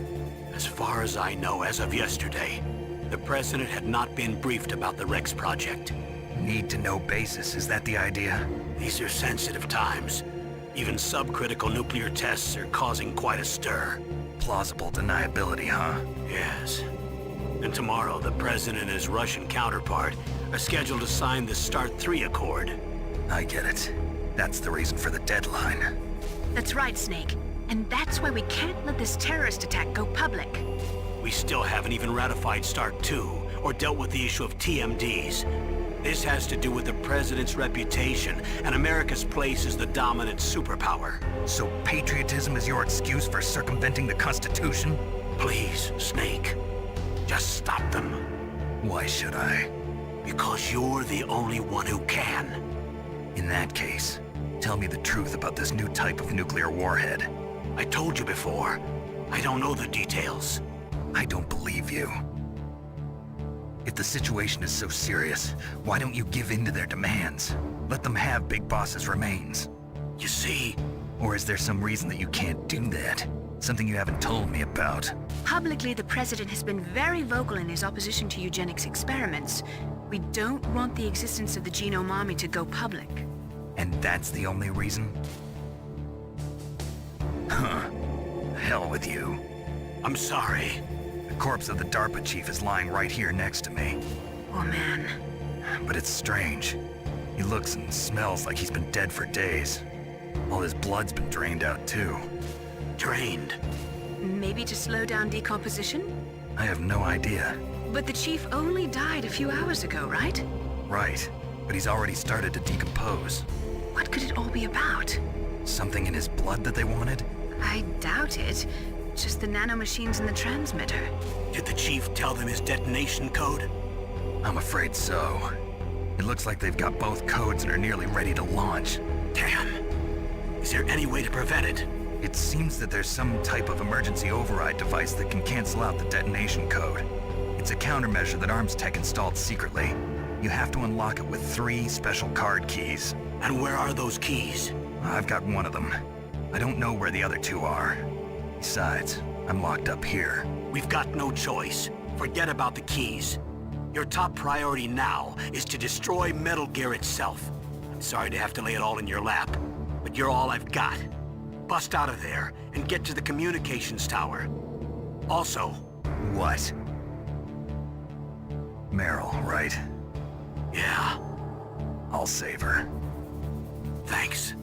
As far as I know, as of yesterday, the President had not been briefed about the Rex project. Need-to-know basis, is that the idea? These are sensitive times. Even subcritical nuclear tests are causing quite a stir. Plausible deniability, huh? Yes. And tomorrow, the President and his Russian counterpart are scheduled to sign the START 3 Accord. I get it. That's the reason for the deadline. That's right, Snake. And that's why we can't let this terrorist attack go public. We still haven't even ratified START 2, or dealt with the issue of TMDs. This has to do with the President's reputation, and America's place as the dominant superpower. So patriotism is your excuse for circumventing the Constitution? Please, Snake. Just stop them. Why should I? Because you're the only one who can. In that case, tell me the truth about this new type of nuclear warhead. I told you before. I don't know the details. I don't believe you. If the situation is so serious, why don't you give in to their demands? Let them have Big Boss's remains. You see? Or is there some reason that you can't do that? Something you haven't told me about? Publicly, the President has been very vocal in his opposition to eugenics experiments. We don't want the existence of the Genome Army to go public. And that's the only reason? Huh. Hell with you. I'm sorry. The corpse of the DARPA chief is lying right here next to me. Oh, man. But it's strange. He looks and smells like he's been dead for days. All his blood's been drained out, too. Drained? Maybe to slow down decomposition? I have no idea. But the chief only died a few hours ago, right? Right. But he's already started to decompose. What could it all be about? Something in his blood that they wanted? I doubt it. Just the nanomachines in the transmitter. Did the chief tell them his detonation code? I'm afraid so. It looks like they've got both codes and are nearly ready to launch. Damn. Is there any way to prevent it? It seems that there's some type of emergency override device that can cancel out the detonation code. It's a countermeasure that Arms Tech installed secretly. You have to unlock it with 3 special card keys. And where are those keys? I've got one of them. I don't know where the other 2 are. Besides, I'm locked up here. We've got no choice. Forget about the keys. Your top priority now is to destroy Metal Gear itself. Sorry to have to lay it all in your lap, but you're all I've got. Bust out of there and get to the communications tower. Also... What? Meryl, right? Yeah. I'll save her. Thanks.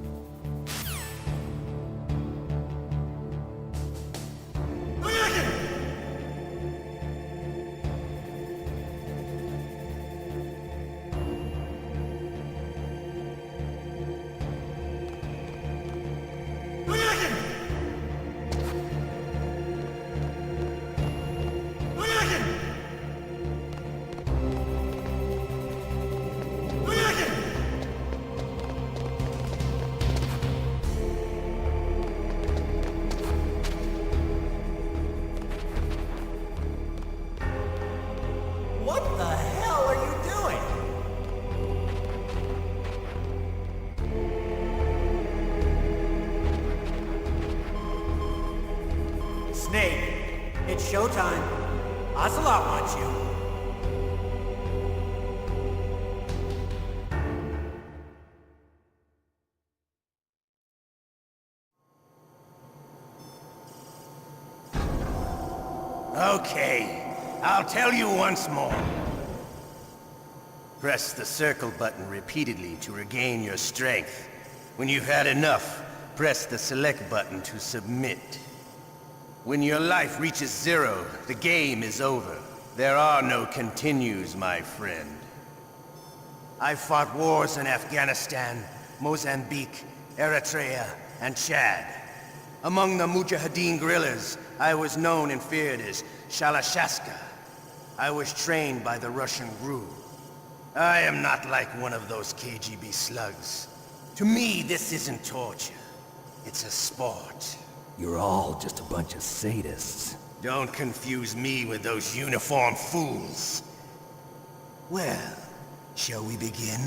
What the hell are you doing? Snake, it's showtime. Ocelot wants you. Okay, I'll tell you once more. Press the circle button repeatedly to regain your strength. When you've had enough, press the select button to submit. When your life reaches 0, the game is over. There are no continues, my friend. I've fought wars in Afghanistan, Mozambique, Eritrea, and Chad. Among the Mujahideen guerrillas, I was known and feared as Shalashaska. I was trained by the Russian GRU. I am not like one of those KGB slugs. To me, this isn't torture. It's a sport. You're all just a bunch of sadists. Don't confuse me with those uniformed fools. Well, shall we begin?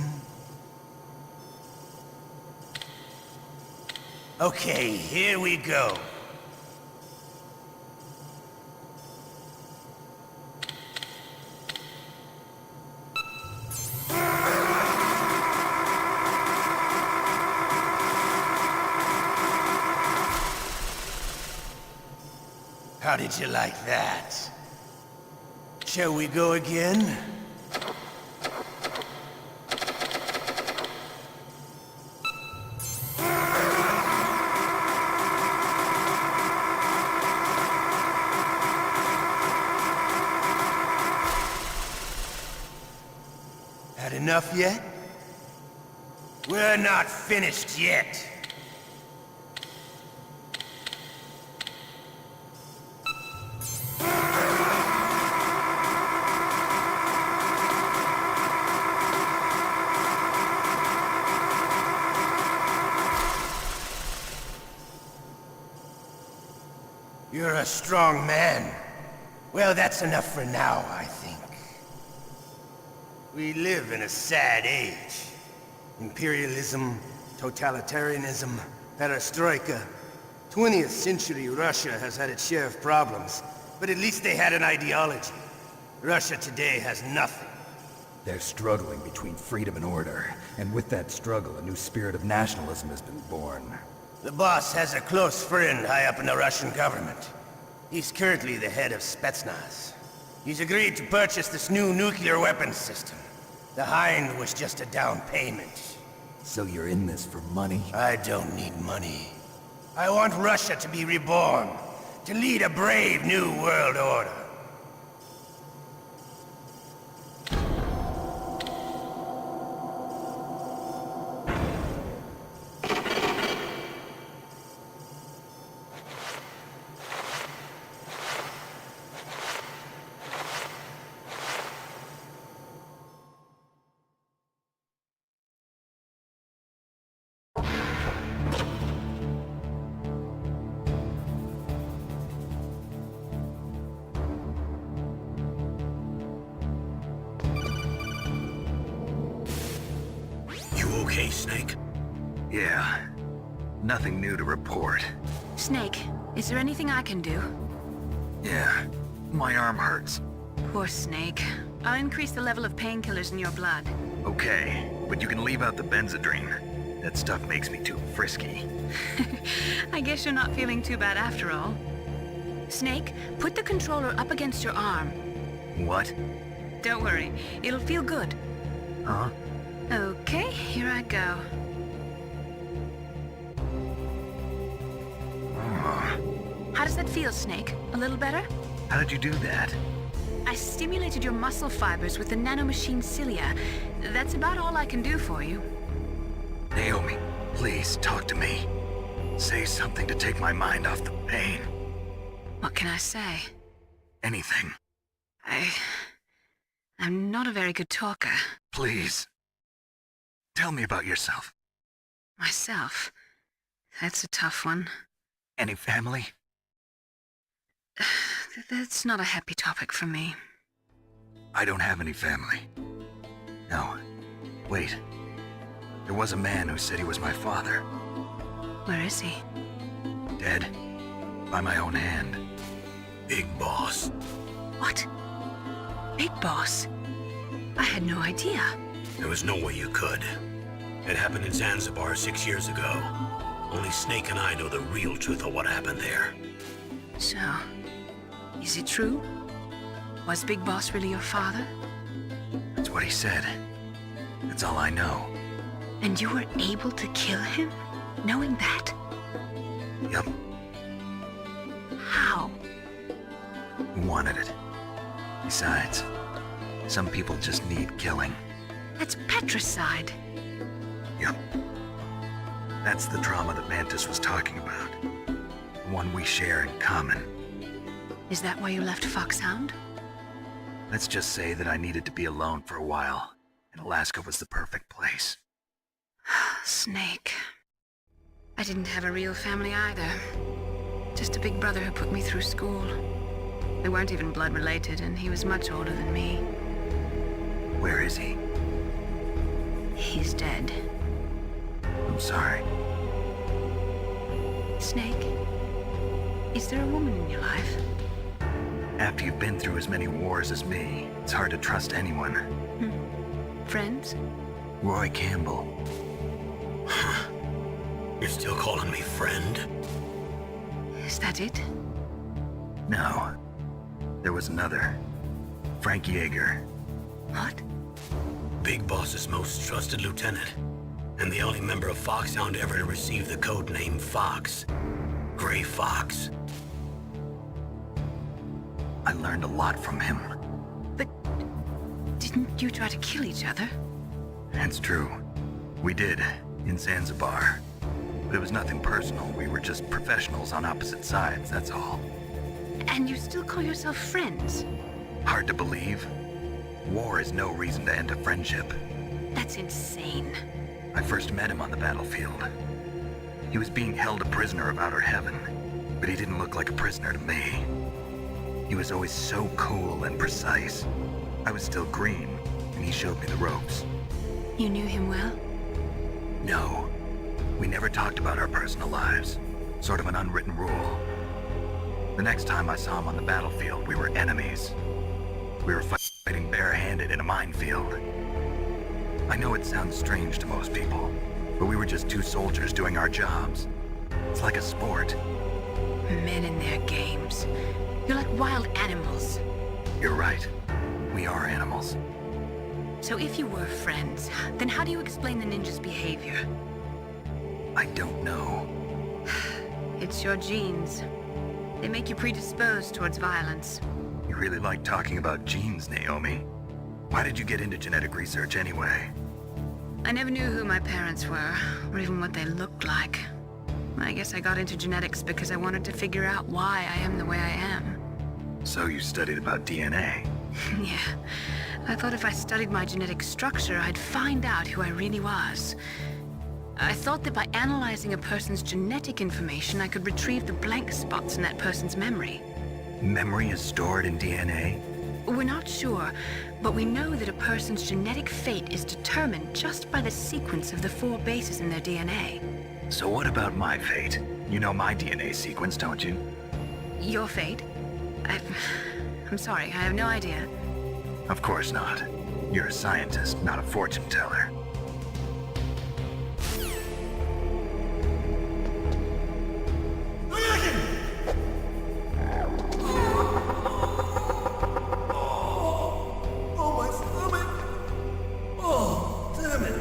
Okay, here we go. How did you like that? Shall we go again? Had enough yet? We're not finished yet. You're a strong man. Well, that's enough for now, I think. We live in a sad age. Imperialism, totalitarianism, perestroika. 20th century Russia has had its share of problems, but at least they had an ideology. Russia today has nothing. They're struggling between freedom and order, and with that struggle, a new spirit of nationalism has been born. The boss has a close friend high up in the Russian government. He's currently the head of Spetsnaz. He's agreed to purchase this new nuclear weapons system. The Hind was just a down payment. So you're in this for money? I don't need money. I want Russia to be reborn, to lead a brave new world order. Okay, Snake? Yeah. Nothing new to report. Snake, is there anything I can do? Yeah. My arm hurts. Poor Snake. I'll increase the level of painkillers in your blood. Okay, but you can leave out the benzodrine. That stuff makes me too frisky. I guess you're not feeling too bad after all. Snake, put the controller up against your arm. What? Don't worry, it'll feel good. Huh? Okay, here I go. How does that feel, Snake? A little better? How did you do that? I stimulated your muscle fibers with the nanomachine cilia. That's about all I can do for you. Naomi, please talk to me. Say something to take my mind off the pain. What can I say? Anything. I'm not a very good talker. Please. Tell me about yourself. Myself? That's a tough one. Any family? That's not a happy topic for me. I don't have any family. No. Wait. There was a man who said he was my father. Where is he? Dead. By my own hand. Big Boss. What? Big Boss? I had no idea. There was no way you could. It happened in Zanzibar 6 years ago. Only Snake and I know the real truth of what happened there. So, is it true? Was Big Boss really your father? That's what he said. That's all I know. And you were able to kill him, knowing that? Yep. How? He wanted it. Besides, some people just need killing. That's patricide. Yep. That's the trauma that Mantis was talking about. The one we share in common. Is that why you left Foxhound? Let's just say that I needed to be alone for a while, and Alaska was the perfect place. Snake. I didn't have a real family either. Just a big brother who put me through school. We weren't even blood related, and he was much older than me. Where is he? He's dead. I'm sorry. Snake, is there a woman in your life? After you've been through as many wars as me, it's hard to trust anyone. Friends? Roy Campbell. You're still calling me friend? Is that it? No. There was another. Frank Yeager. What? Big Boss's most trusted lieutenant. And the only member of Foxhound ever to receive the code name Fox. Gray Fox. I learned a lot from him. But didn't you try to kill each other? That's true. We did, in Zanzibar. But it was nothing personal. We were just professionals on opposite sides, that's all. And you still call yourself friends? Hard to believe. War is no reason to end a friendship. That's insane. I first met him on the battlefield. He was being held a prisoner of outer heaven, but he didn't look like a prisoner to me. He was always so cool and precise. I was still green, and he showed me the ropes. You knew him well? No. We never talked about our personal lives. Sort of an unwritten rule. The next time I saw him on the battlefield, we were enemies. We were fighting barehanded in a minefield. I know it sounds strange to most people, but we were just two soldiers doing our jobs. It's like a sport. Men and their games. You're like wild animals. You're right. We are animals. So if you were friends, then how do you explain the ninja's behavior? I don't know. It's your genes. They make you predisposed towards violence. You really like talking about genes, Naomi. Why did you get into genetic research anyway? I never knew who my parents were, or even what they looked like. I guess I got into genetics because I wanted to figure out why I am the way I am. So you studied about DNA? Yeah. I thought if I studied my genetic structure, I'd find out who I really was. I thought that by analyzing a person's genetic information, I could retrieve the blank spots in that person's memory. Memory is stored in DNA? We're not sure, but we know that a person's genetic fate is determined just by the sequence of the 4 bases in their DNA. So what about my fate? You know my DNA sequence, don't you? Your fate? I'm sorry, I have no idea. Of course not. You're a scientist, not a fortune teller. Oh, my stomach! Oh, damn it!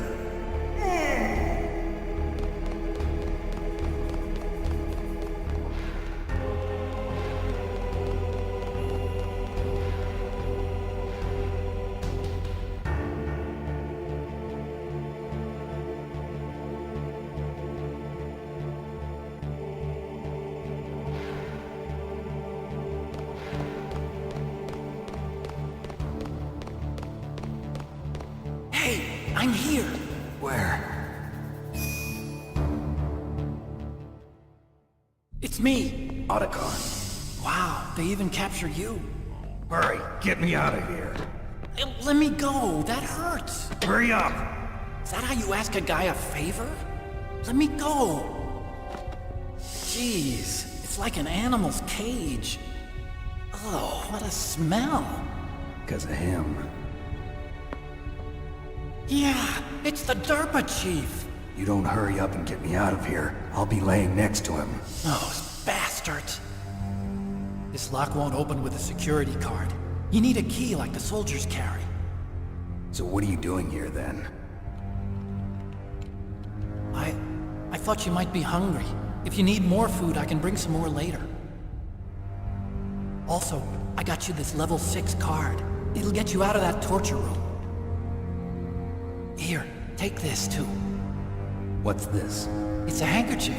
Hey, I'm here. Where? It's me. Otacon. Wow, they even captured you. Hurry, get me out of here. Let me go. That hurts. Hurry up! Is that how you ask a guy a favor? Let me go. Jeez, it's like an animal's cage. Oh, what a smell. Because of him. Yeah, it's the DARPA chief. You don't hurry up and get me out of here, I'll be laying next to him. Those bastards. This lock won't open with a security card. You need a key like the soldiers carry. So what are you doing here then? I thought you might be hungry. If you need more food, I can bring some more later. Also, I got you this level 6 card. It'll get you out of that torture room. Here, take this too. What's this? It's a handkerchief.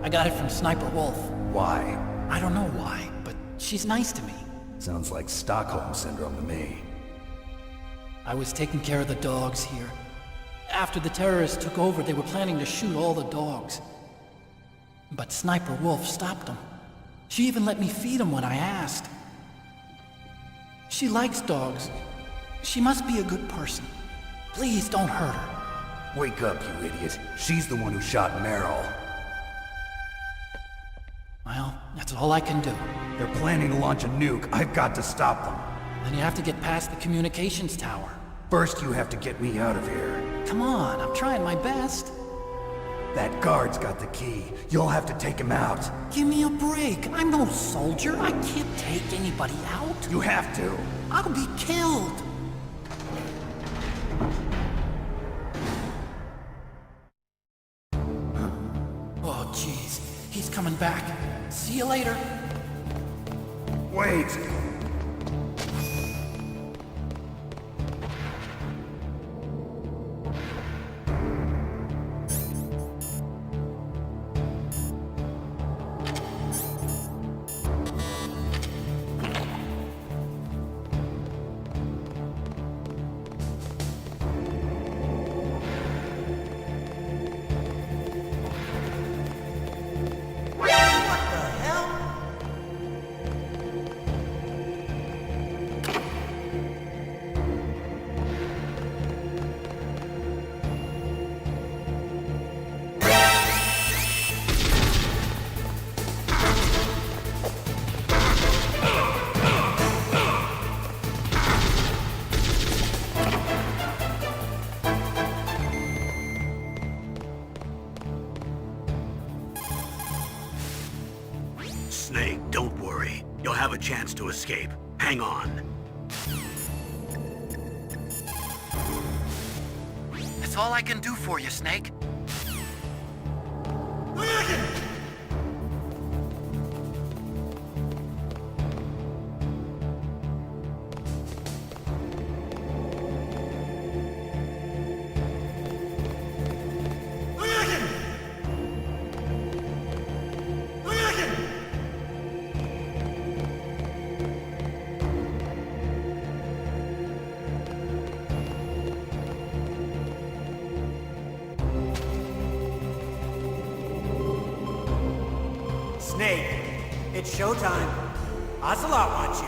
I got it from Sniper Wolf. Why? I don't know why, but she's nice to me. Sounds like Stockholm Syndrome to me. I was taking care of the dogs here. After the terrorists took over, they were planning to shoot all the dogs. But Sniper Wolf stopped them. She even let me feed them when I asked. She likes dogs. She must be a good person. Please don't hurt her. Wake up, you idiot. She's the one who shot Meryl. Well, that's all I can do. They're planning to launch a nuke. I've got to stop them. Then you have to get past the communications tower. First, you have to get me out of here. Come on, I'm trying my best. That guard's got the key. You'll have to take him out. Give me a break. I'm no soldier. I can't take anybody out. You have to. I'll be killed. Oh, jeez. He's coming back. See you later. Wait. Snake, don't worry. You'll have a chance to escape. Hang on. That's all I can do for you, Snake. Snake, it's showtime. Ocelot wants you.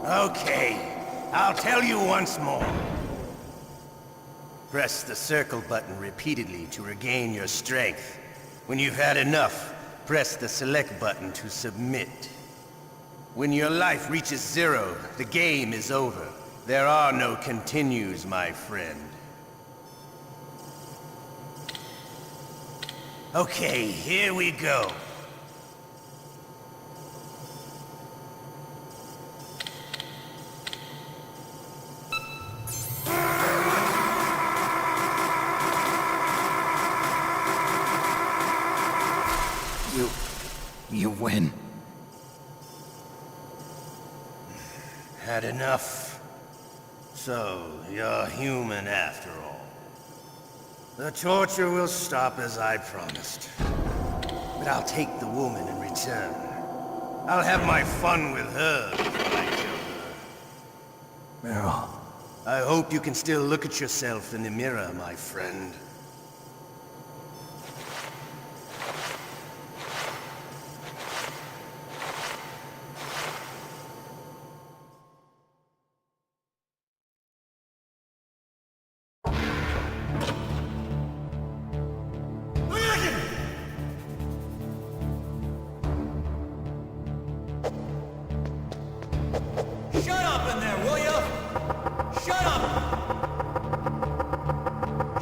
Okay, I'll tell you once more. Press the circle button repeatedly to regain your strength. When you've had enough, press the select button to submit. When your life reaches 0, the game is over. There are no continues, my friend. Okay, here we go. You win. Had enough? So, you're human after all. The torture will stop as I promised. But I'll take the woman in return. I'll have my fun with her before I kill her. Meryl. I hope you can still look at yourself in the mirror, my friend. Shut up in there, will ya? Shut up!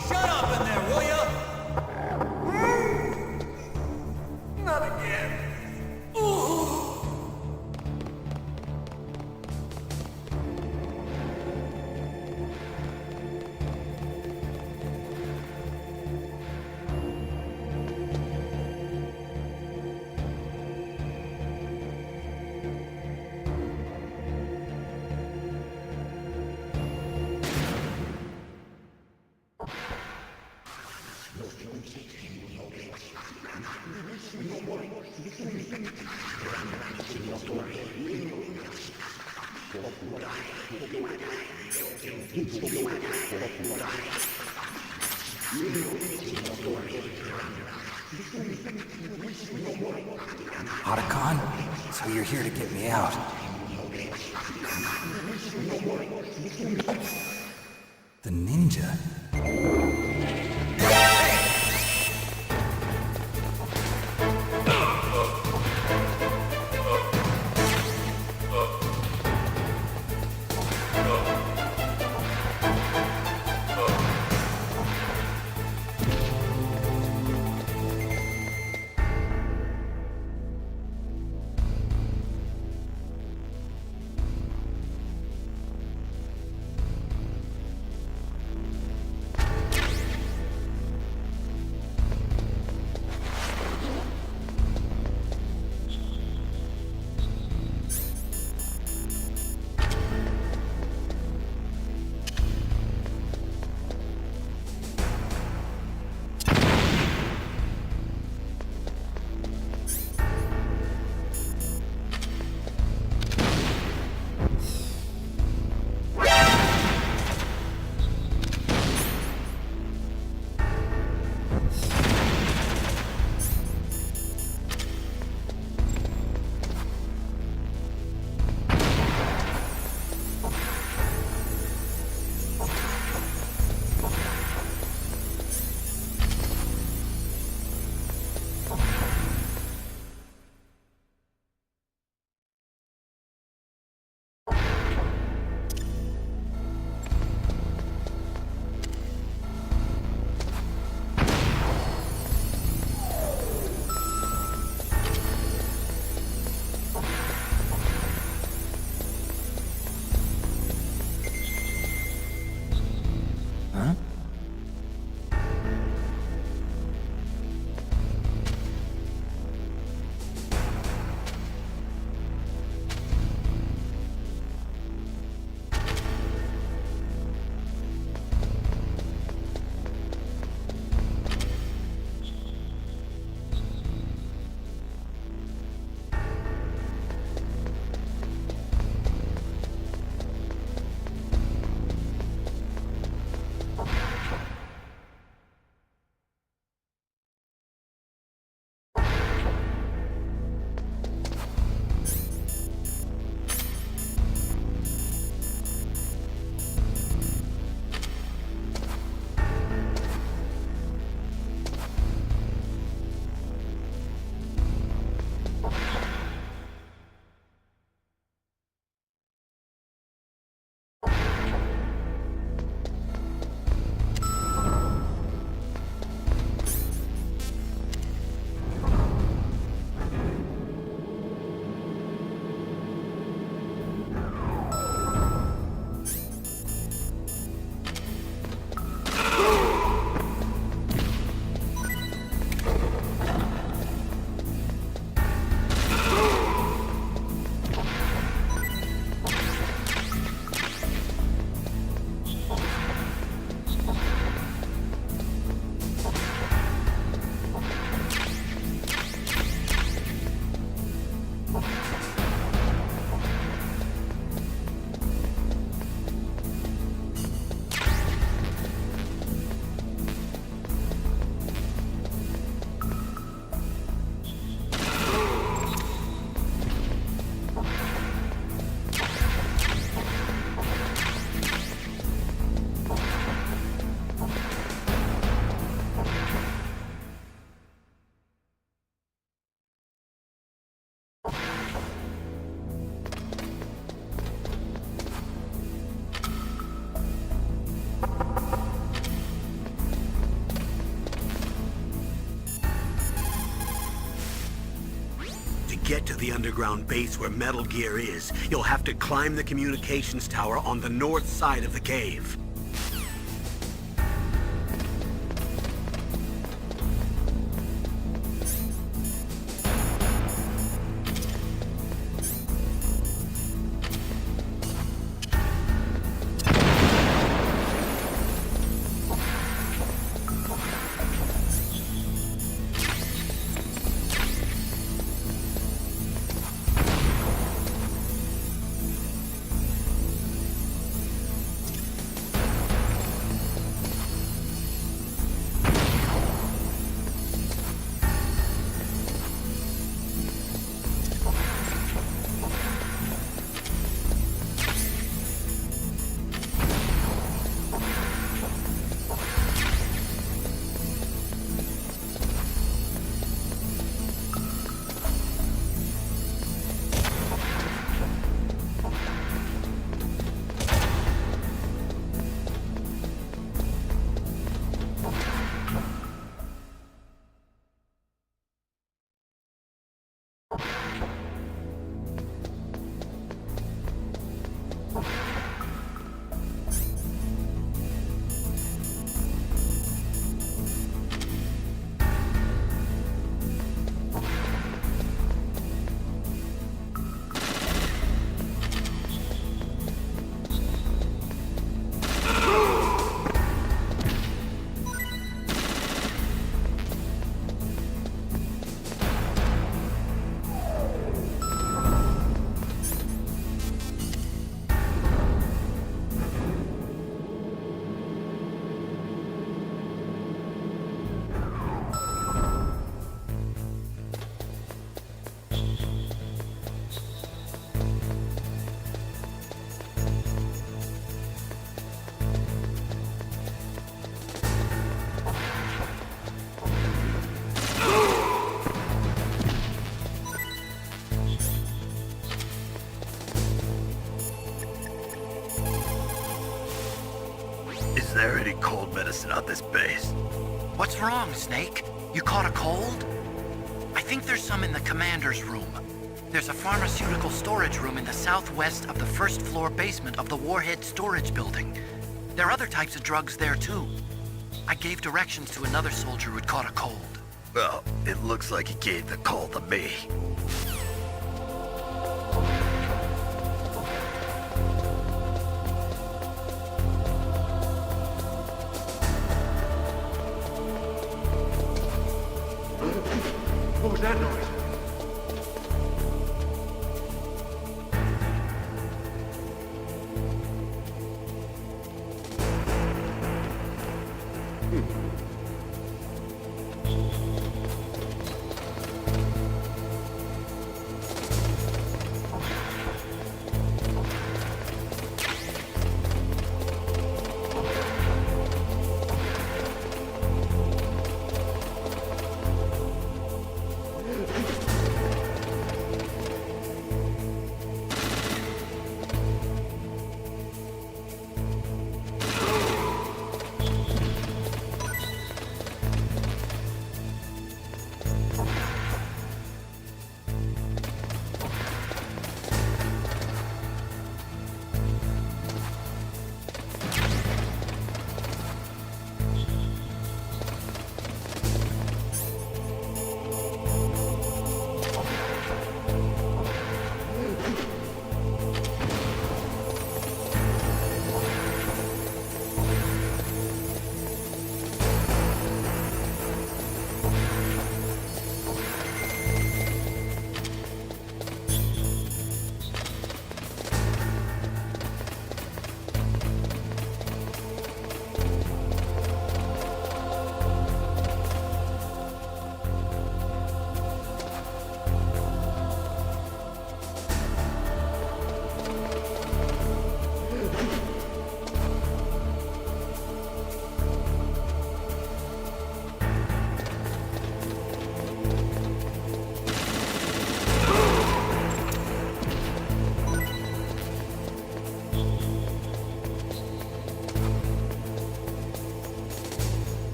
Shut up in there, will ya? Not again. Ooh. Otacon? So you're here to get me out. The ninja? get to the underground base where Metal Gear is, you'll have to climb the communications tower on the north side of the cave. Is there any cold medicine on this base? What's wrong, Snake? You caught a cold? I think there's some in the commander's room. There's a pharmaceutical storage room in the southwest of the first floor basement of the warhead storage building. There are other types of drugs there too. I gave directions to another soldier who'd caught a cold. Well, it looks like he gave the call to me. What was that noise?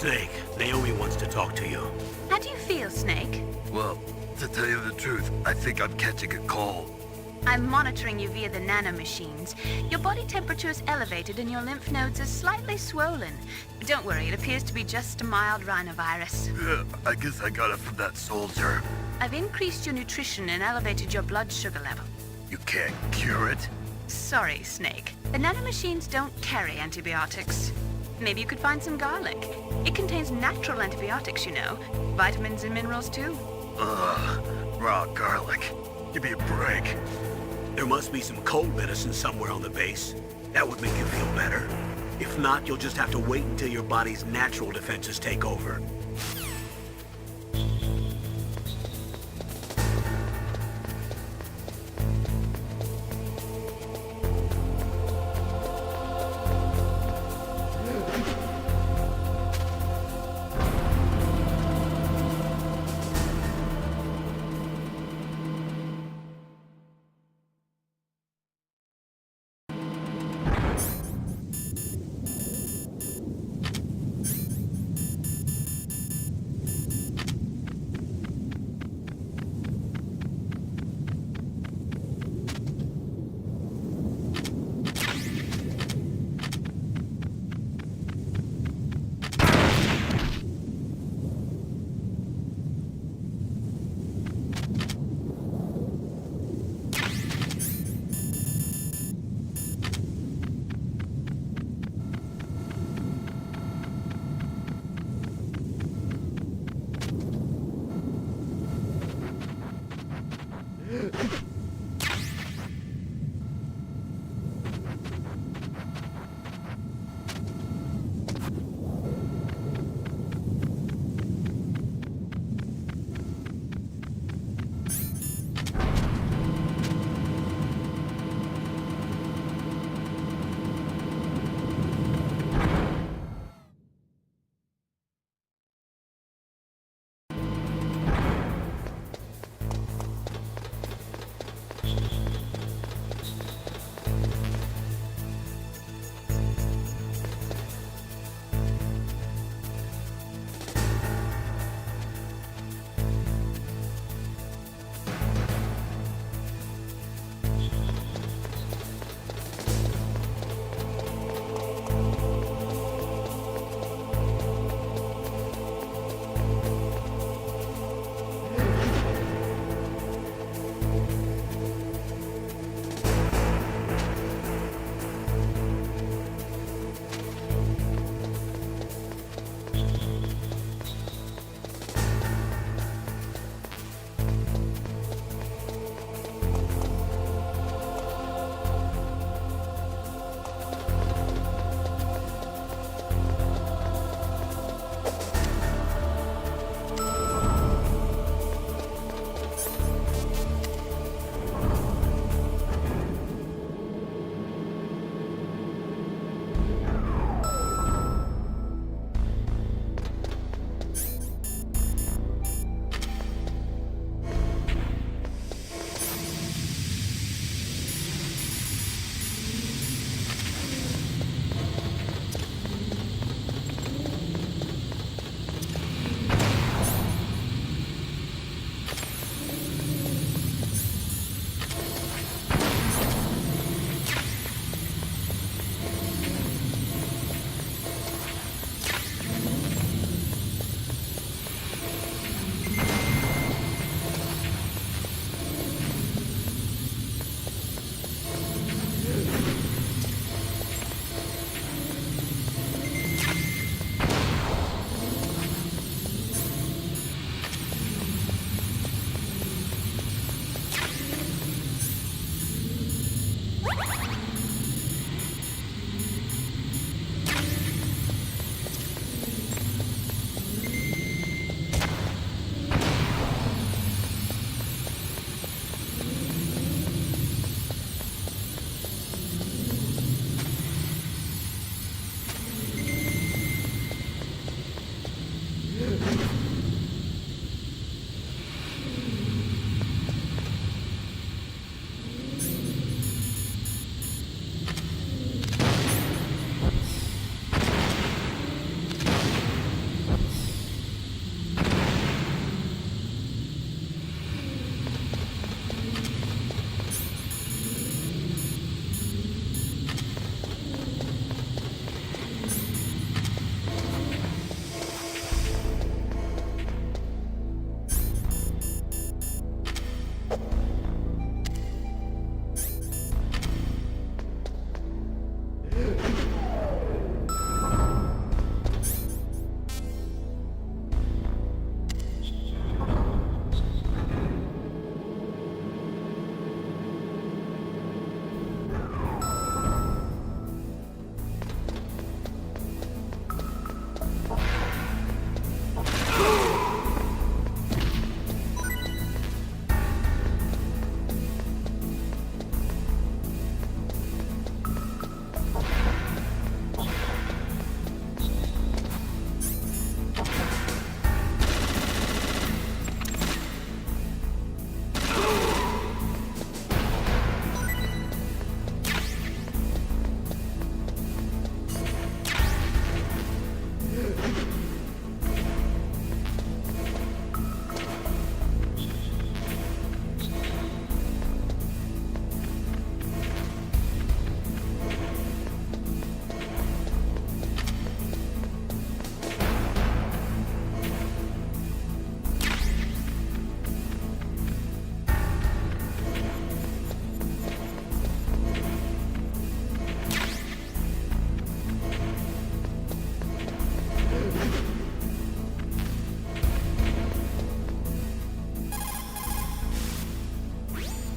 Snake, Naomi wants to talk to you. How do you feel, Snake? Well, to tell you the truth, I think I'm catching a cold. I'm monitoring you via the nanomachines. Your body temperature is elevated and your lymph nodes are slightly swollen. Don't worry, it appears to be just a mild rhinovirus. Yeah, I guess I got it from that soldier. I've increased your nutrition and elevated your blood sugar level. You can't cure it? Sorry, Snake. The nanomachines don't carry antibiotics. Maybe you could find some garlic. It contains natural antibiotics, you know. Vitamins and minerals, too. Ugh, raw garlic. Give me a break. There must be some cold medicine somewhere on the base. That would make you feel better. If not, you'll just have to wait until your body's natural defenses take over.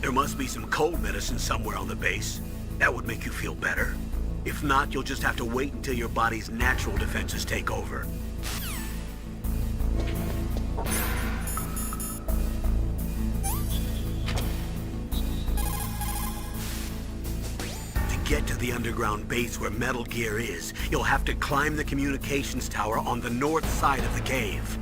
There must be some cold medicine somewhere on the base. That would make you feel better. If not, you'll just have to wait until your body's natural defenses take over. To get to the underground base where Metal Gear is, you'll have to climb the communications tower on the north side of the cave.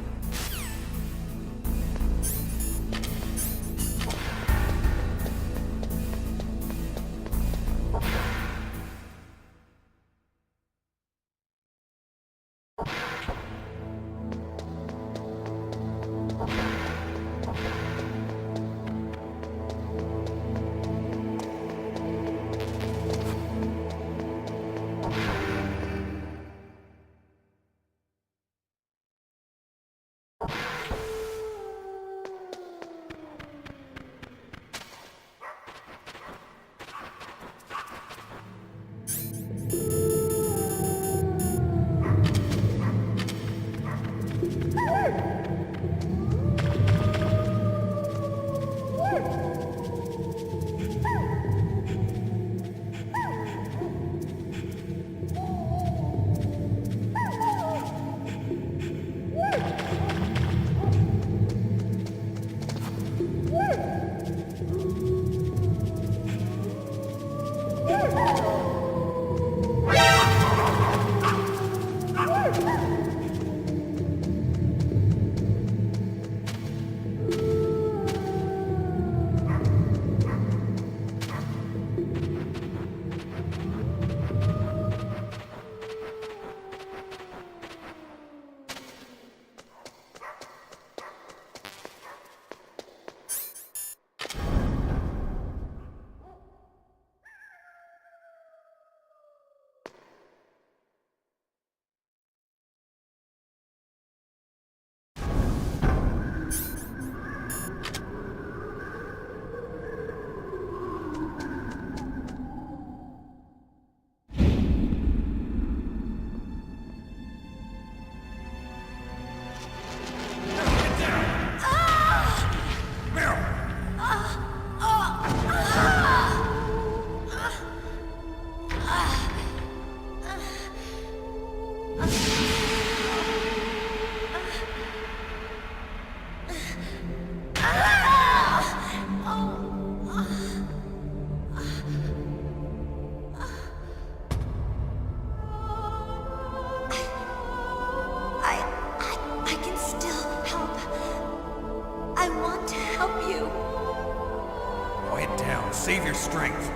Save your strength.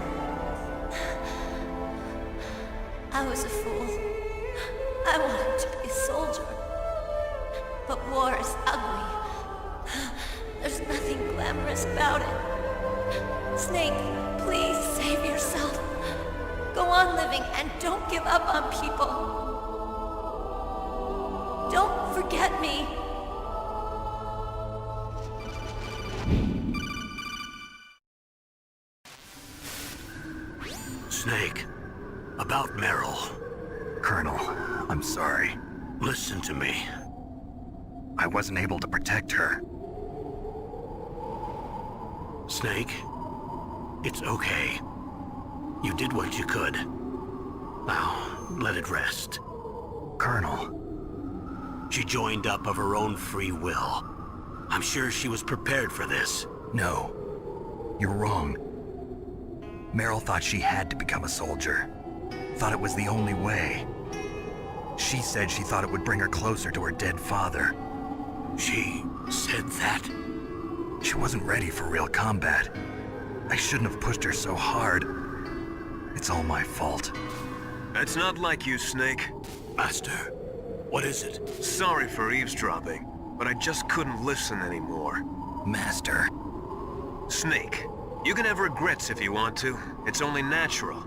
I was a fool. I wanted to be a soldier. But war is ugly. There's nothing glamorous about it. Snake, please save yourself. Go on living and don't give up on people. Don't forget me. Snake, about Meryl. Colonel, I'm sorry. Listen to me. I wasn't able to protect her. Snake, it's okay. You did what you could. Now, let it rest. Colonel. She joined up of her own free will. I'm sure she was prepared for this. No. You're wrong. Meryl thought she had to become a soldier. Thought it was the only way. She said she thought it would bring her closer to her dead father. She said that? She wasn't ready for real combat. I shouldn't have pushed her so hard. It's all my fault. That's not like you, Snake. Master, what is it? Sorry for eavesdropping, but I just couldn't listen anymore. Master. Snake, you can have regrets if you want to. It's only natural.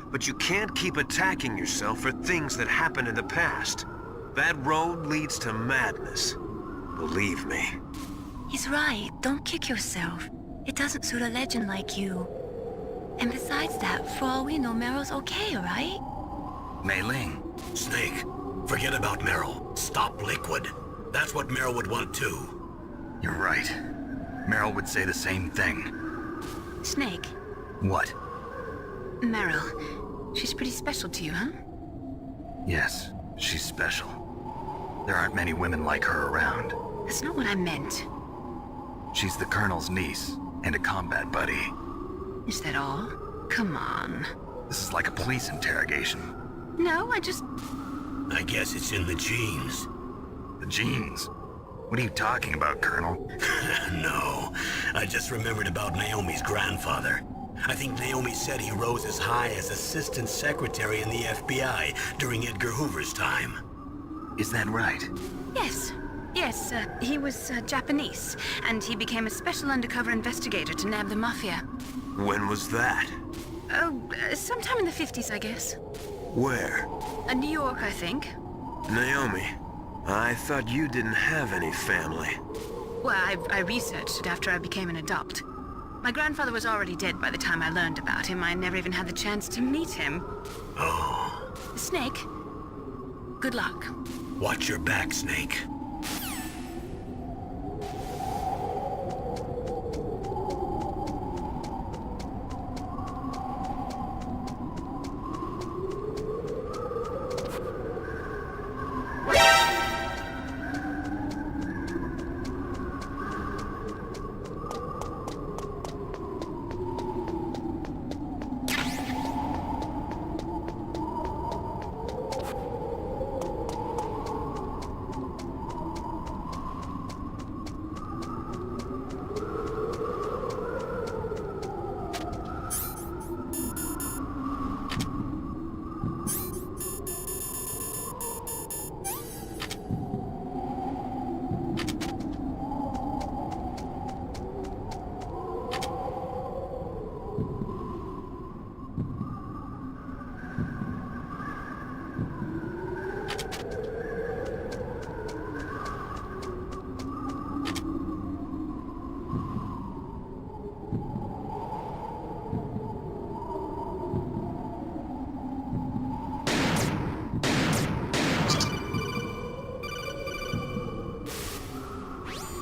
But you can't keep attacking yourself for things that happened in the past. That road leads to madness. Believe me. He's right. Don't kick yourself. It doesn't suit a legend like you. And besides that, for all we know, Meryl's okay, right? Mei Ling. Snake, forget about Meryl. Stop Liquid. That's what Meryl would want too. You're right. Meryl would say the same thing. Snake, What? Meryl. She's pretty special to you, huh? Yes, she's special. There aren't many women like her around. That's not what I meant. She's the Colonel's niece, and a combat buddy. Is that all? Come on. This is like a police interrogation. No, I guess it's in the genes. The genes? What are you talking about, Colonel? No, I just remembered about Naomi's grandfather. I think Naomi said he rose as high as assistant secretary in the FBI during Edgar Hoover's time. Is that right? Yes. Yes, he was Japanese, and he became a special undercover investigator to nab the Mafia. When was that? Oh, sometime in the 50s, I guess. Where? New York, I think. Naomi, I thought you didn't have any family. Well, I researched it after I became an adopt. My grandfather was already dead by the time I learned about him. I never even had the chance to meet him. Oh. Snake, good luck. Watch your back, Snake.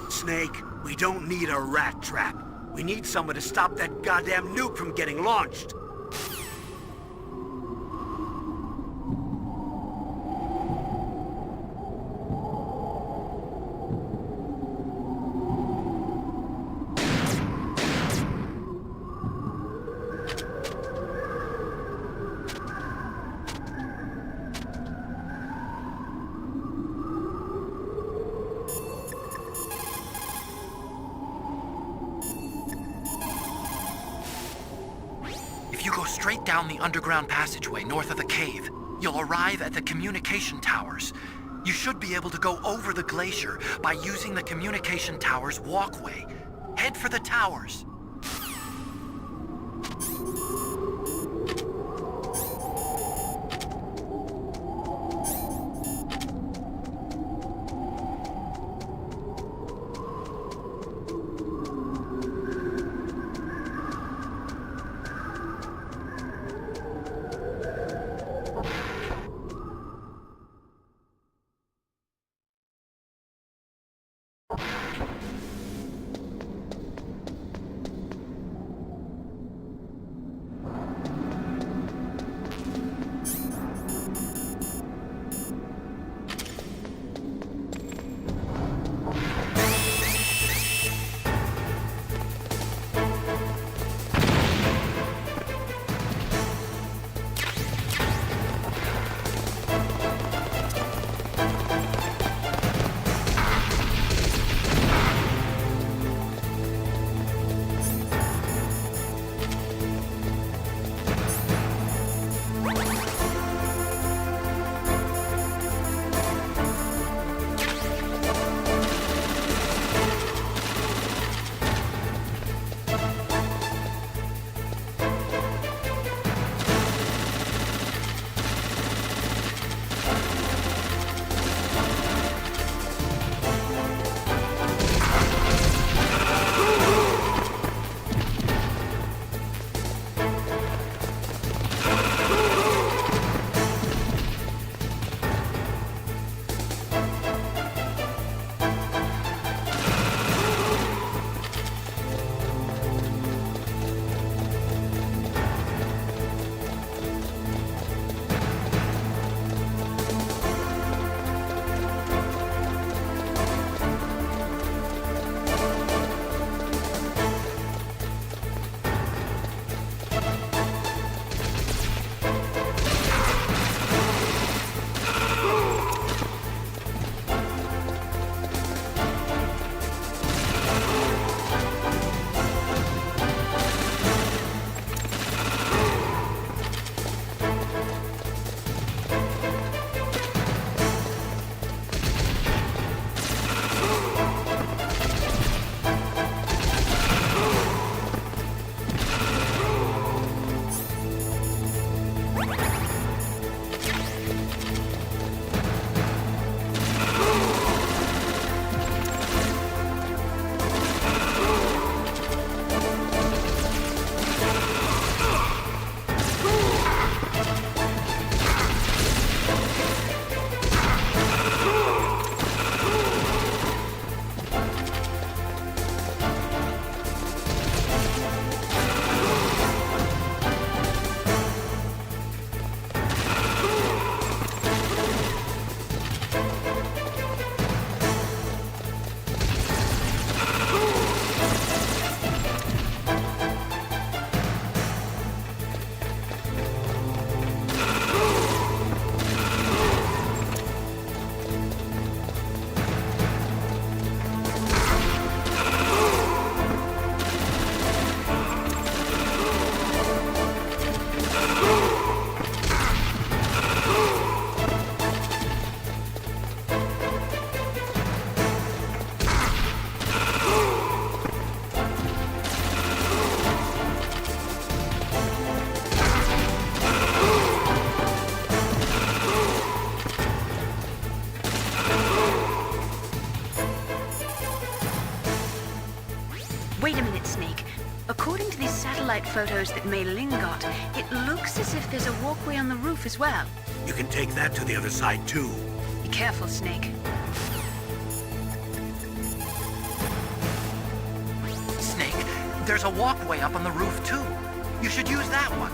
Snake, we don't need a rat trap. We need someone to stop that goddamn nuke from getting launched. If you go straight down the underground passageway north of the cave, you'll arrive at the communication towers. You should be able to go over the glacier by using the communication towers walkway. Head for the towers. Snake. According to these satellite photos that Mei Ling got, it looks as if there's a walkway on the roof as well. You can take that to the other side, too. Be careful, Snake. Snake, there's a walkway up on the roof, too. You should use that one.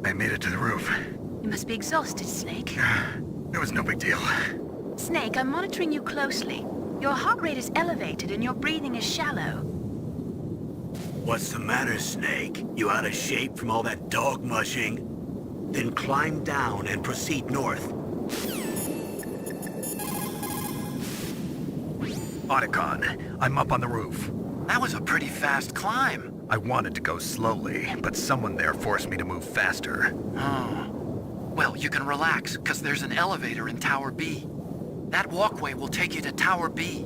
I made it to the roof. You must be exhausted, Snake. It was no big deal. Snake, I'm monitoring you closely. Your heart rate is elevated and your breathing is shallow. What's the matter, Snake? You out of shape from all that dog mushing? Then climb down and proceed north. Otacon, I'm up on the roof. That was a pretty fast climb. I wanted to go slowly, but someone there forced me to move faster. Oh. Well, you can relax, because there's an elevator in Tower B. That walkway will take you to Tower B.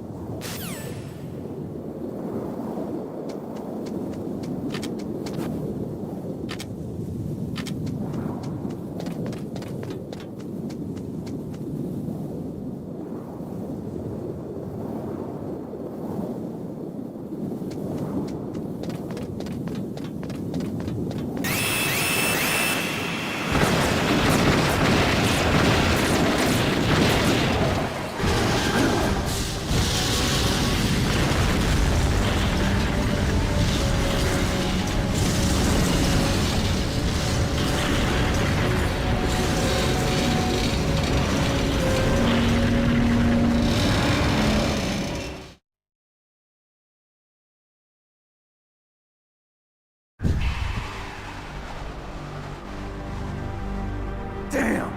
Damn!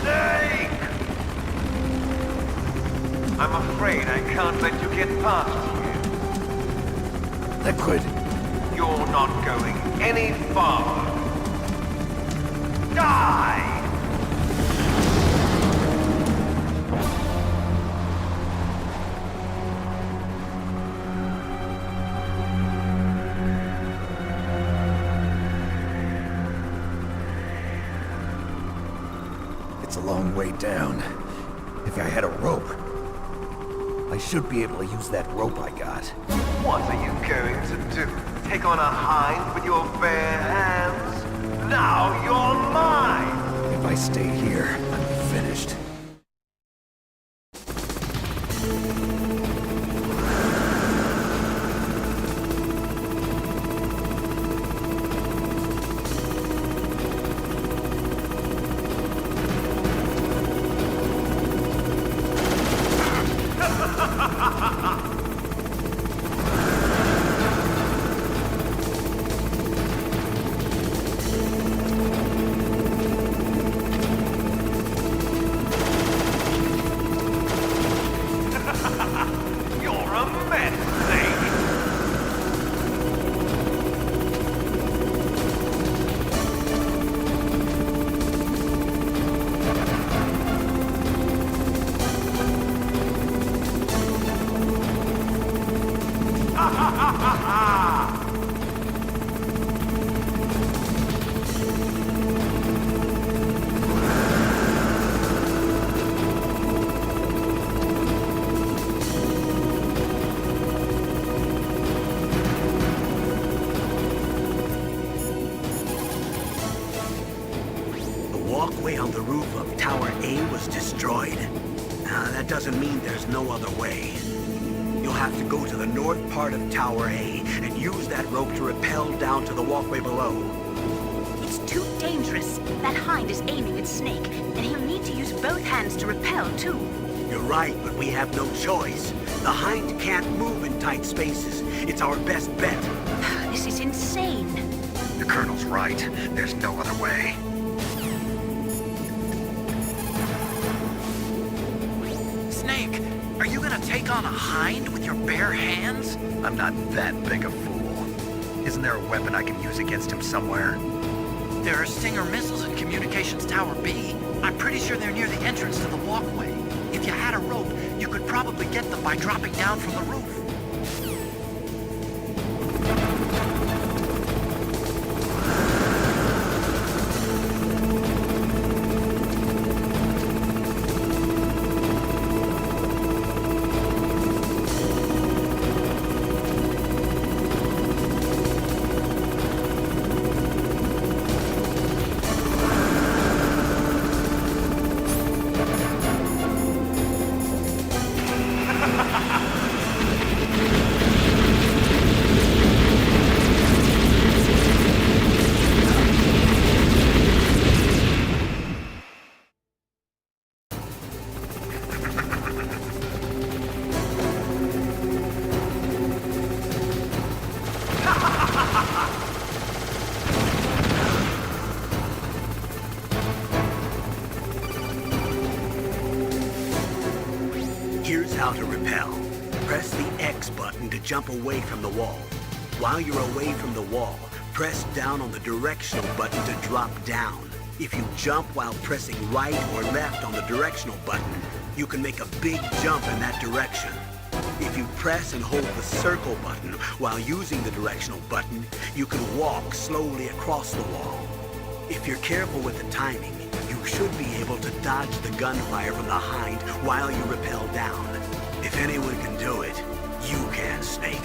Snake! I'm afraid I can't let you get past here. Liquid! You're not going any farther. Die! It's a long way down. If I had a rope, I should be able to use that rope I got. What are you going to do? Take on a hind with your bare hands? Now you're mine! If I stay here, I'm finished. walkway on the roof of Tower A was destroyed? That doesn't mean there's no other way. You'll have to go to the north part of Tower A and use that rope to rappel down to the walkway below. It's too dangerous. That hind is aiming at Snake, and he'll need to use both hands to rappel, too. You're right, but we have no choice. The hind can't move in tight spaces. It's our best bet. This is insane. The Colonel's right. There's no other way. Snake, are you gonna take on a hind with your bare hands? I'm not that big a fool. Isn't there a weapon I can use against him somewhere? There are Stinger missiles in Communications Tower B. I'm pretty sure they're near the entrance to the walkway. If you had a rope, you could probably get them by dropping down from the roof. Here's how to rappel. Press the X button to jump away from the wall. While you're away from the wall, press down on the directional button to drop down. If you jump while pressing right or left on the directional button, you can make a big jump in that direction. If you press and hold the circle button while using the directional button, you can walk slowly across the wall. If you're careful with the timing, you should be able to dodge the gunfire from the hind while you rappel down. If anyone can do it, you can, Snake.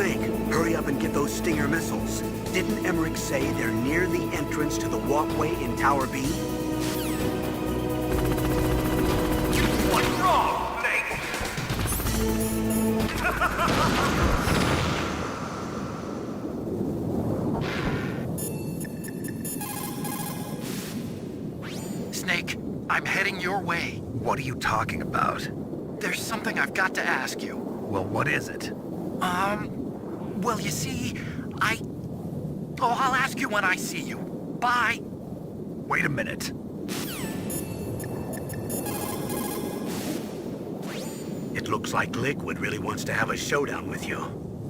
Snake, hurry up and get those Stinger missiles. Didn't Emmerich say they're near the entrance to the walkway in Tower B? What's wrong, Snake? Snake, I'm heading your way. What are you talking about? There's something I've got to ask you. Well, what is it? Well, you see, I'll ask you when I see you. Bye. Wait a minute. It looks like Liquid really wants to have a showdown with you.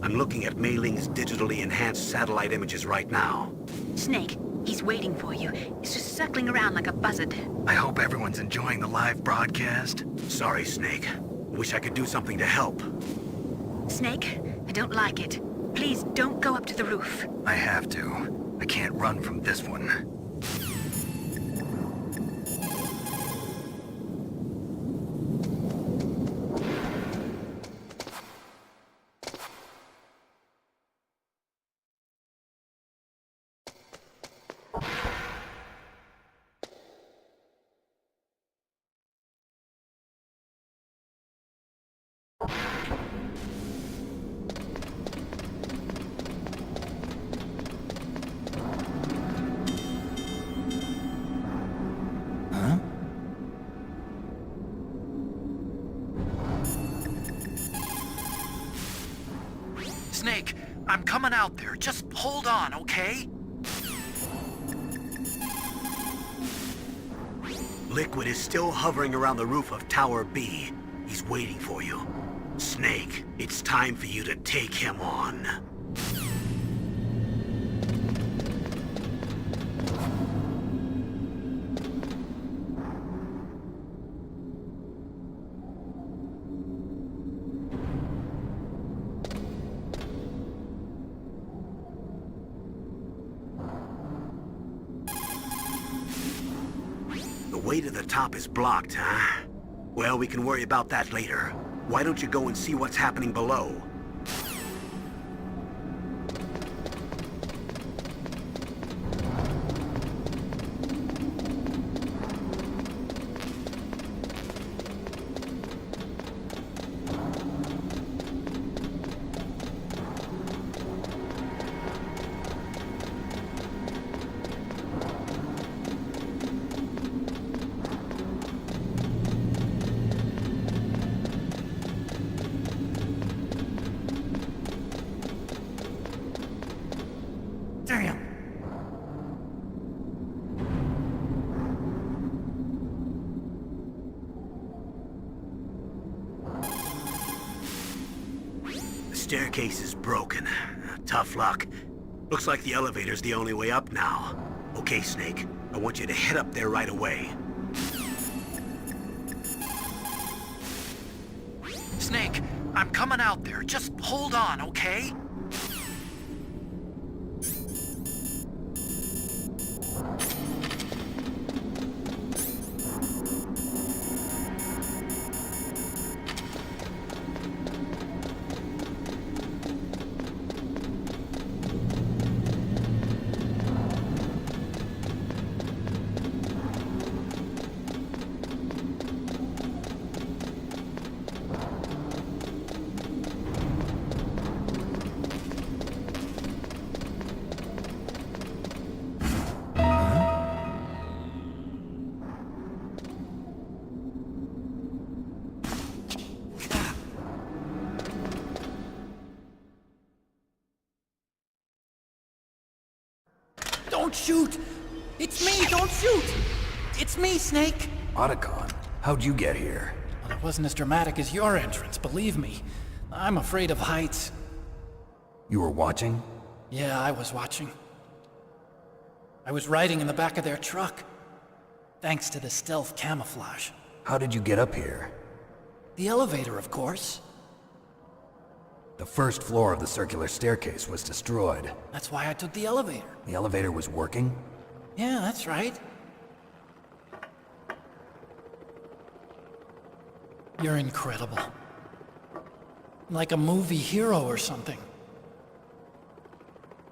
I'm looking at Mei Ling's digitally enhanced satellite images right now. Snake, he's waiting for you. He's just circling around like a buzzard. I hope everyone's enjoying the live broadcast. Sorry, Snake. Wish I could do something to help. Snake, I don't like it. Please don't go up to the roof. I have to. I can't run from this one. Snake, I'm coming out there. Just hold on, okay? Liquid is still hovering around the roof of Tower B. He's waiting for you. Snake, it's time for you to take him on. The way to the top is blocked, huh? Well, we can worry about that later. Why don't you go and see what's happening below? Damn! The staircase is broken. Tough luck. Looks like the elevator's the only way up now. Okay, Snake. I want you to head up there right away. Snake, I'm coming out there. Just hold on, okay? Don't shoot! It's me, don't shoot! It's me, Snake! Otacon, how'd you get here? Well, it wasn't as dramatic as your entrance, believe me. I'm afraid of heights. You were watching? Yeah, I was watching. I was riding in the back of their truck. Thanks to the stealth camouflage. How did you get up here? The elevator, of course. The first floor of the circular staircase was destroyed. That's why I took the elevator. The elevator was working? Yeah, that's right. You're incredible. Like a movie hero or something.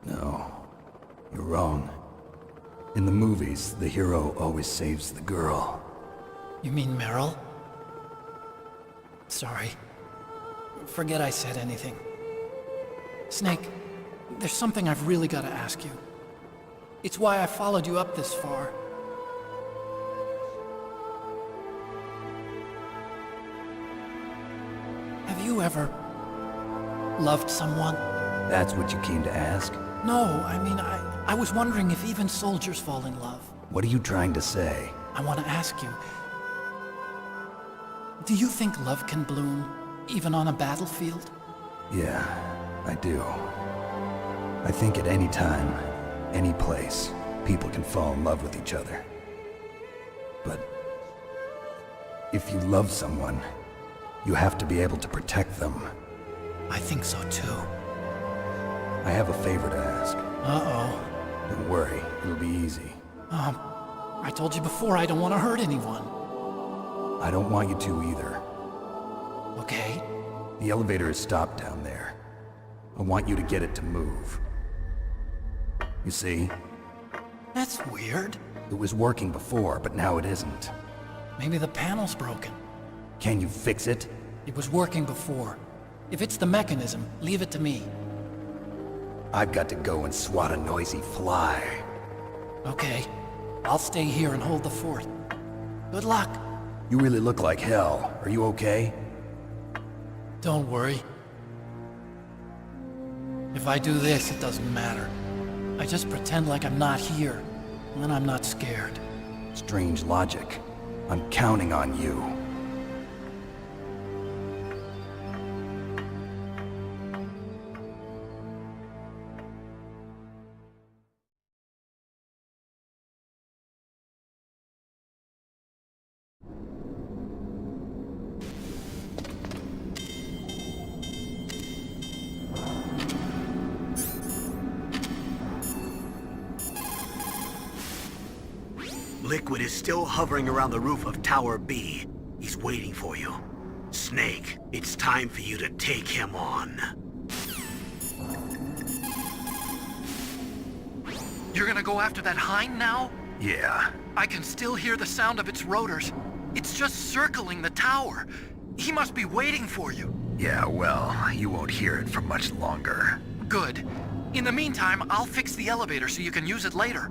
No, you're wrong. In the movies, the hero always saves the girl. You mean Meryl? Sorry. Forget I said anything. Snake, there's something I've really got to ask you. It's why I followed you up this far. Have you ever loved someone? That's what you came to ask? No, I mean, I was wondering if even soldiers fall in love. What are you trying to say? I want to ask you, do you think love can bloom, even on a battlefield? Yeah, I do. I think at any time, any place, people can fall in love with each other. But if you love someone, you have to be able to protect them. I think so too. I have a favor to ask. Uh-oh. Don't worry, it'll be easy. I told you before I don't want to hurt anyone. I don't want you to either. Okay. The elevator is stopped down there. I want you to get it to move. You see? That's weird. It was working before, but now it isn't. Maybe the panel's broken. Can you fix it? It was working before. If it's the mechanism, leave it to me. I've got to go and swat a noisy fly. Okay. I'll stay here and hold the fort. Good luck. You really look like hell. Are you okay? Don't worry. If I do this, it doesn't matter. I just pretend like I'm not here, and then I'm not scared. Strange logic. I'm counting on you. Liquid is still hovering around the roof of Tower B. He's waiting for you. Snake, it's time for you to take him on. You're gonna go after that hind now? Yeah. I can still hear the sound of its rotors. It's just circling the tower. He must be waiting for you. Yeah, well, you won't hear it for much longer. Good. In the meantime, I'll fix the elevator so you can use it later.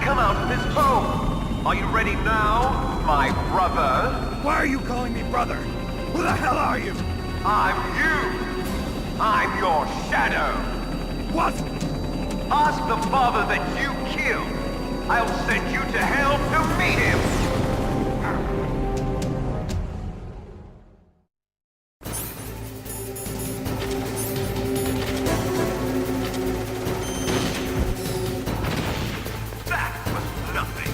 Come out of this home! Are you ready now, my brother? Why are you calling me brother? Who the hell are you? I'm you! I'm your shadow! What? Ask the father that you killed! I'll send you to hell to meet him! That was nothing.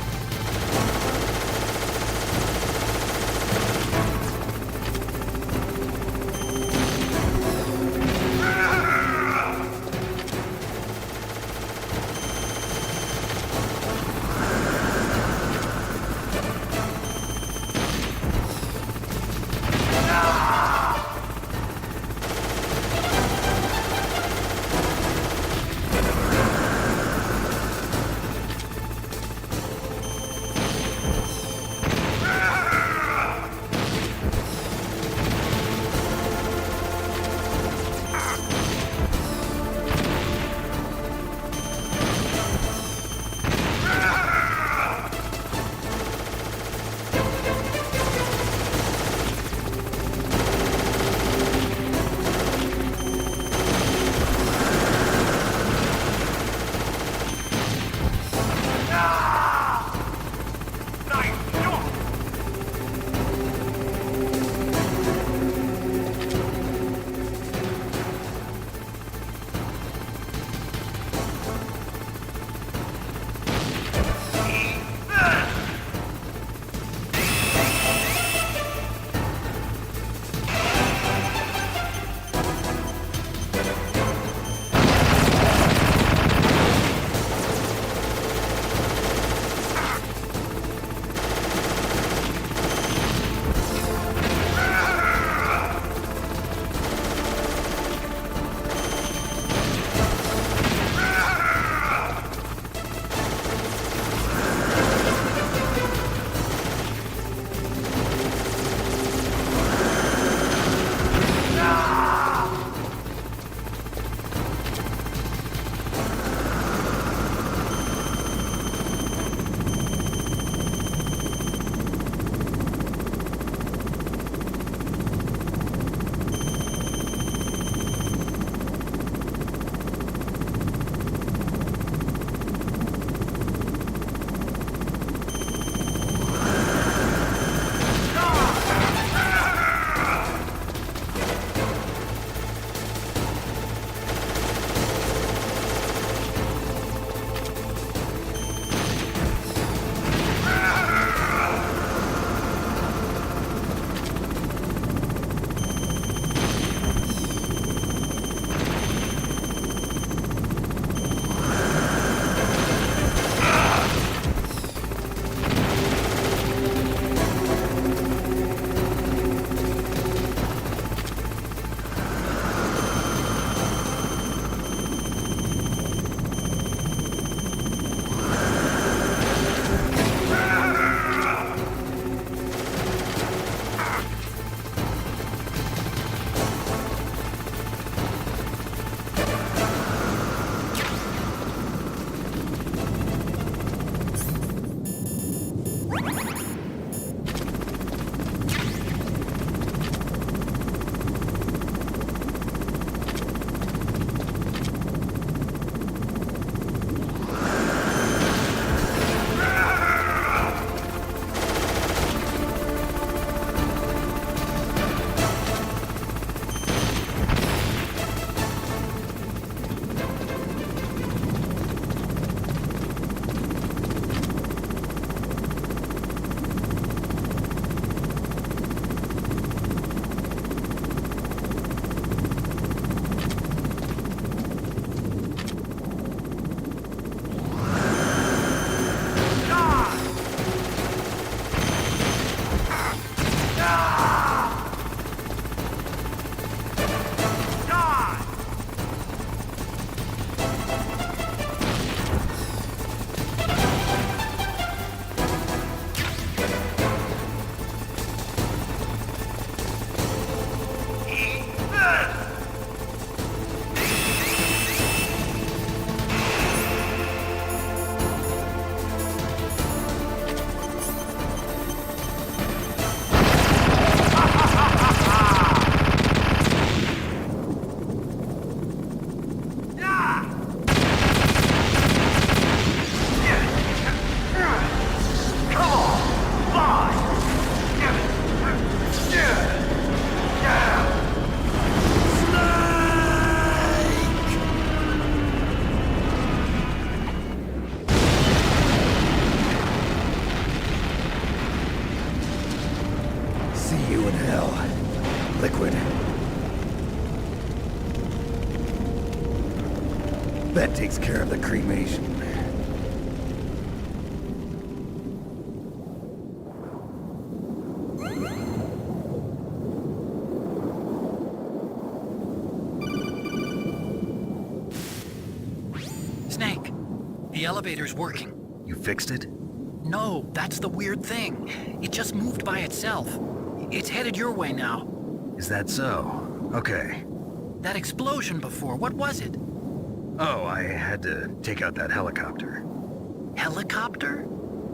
takes care of the cremation. Snake, the elevator's working. You fixed it? No, that's the weird thing. It just moved by itself. It's headed your way now. Is that so? Okay. That explosion before, what was it? Oh, I had to take out that helicopter. Helicopter?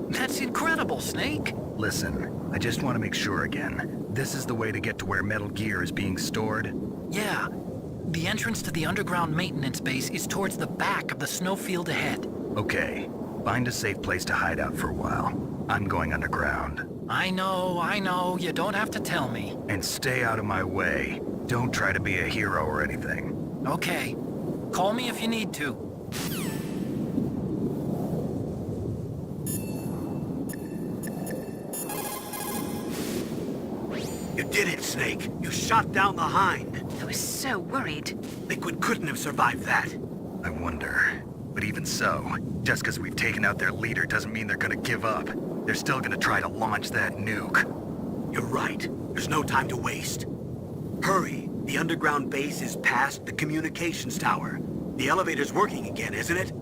That's incredible, Snake. Listen, I just want to make sure again. This is the way to get to where Metal Gear is being stored? Yeah. The entrance to the underground maintenance base is towards the back of the snowfield ahead. Okay. Find a safe place to hide out for a while. I'm going underground. I know. You don't have to tell me. And stay out of my way. Don't try to be a hero or anything. Okay. Call me if you need to. You did it, Snake. You shot down the Hind. I was so worried. Liquid couldn't have survived that. I wonder. But even so, just because we've taken out their leader doesn't mean they're gonna give up. They're still gonna try to launch that nuke. You're right. There's no time to waste. Hurry. The underground base is past the communications tower. The elevator's working again, isn't it?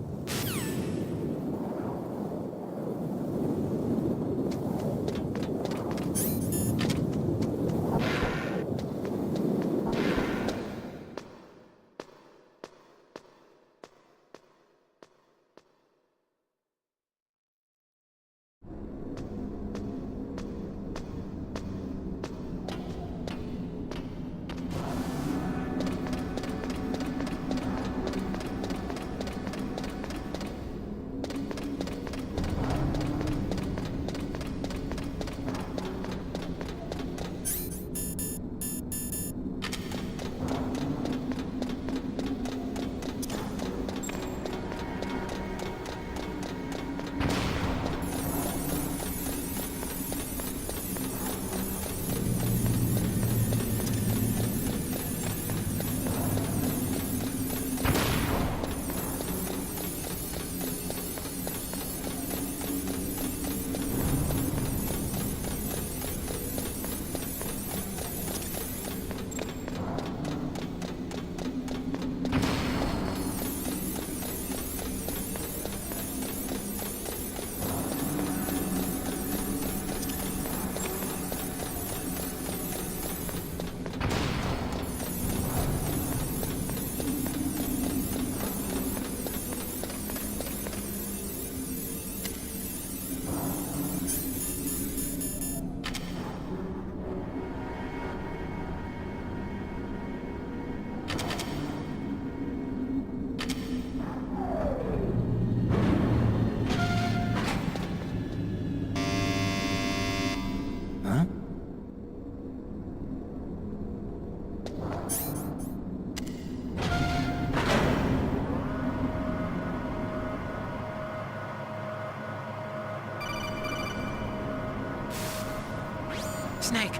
Snake,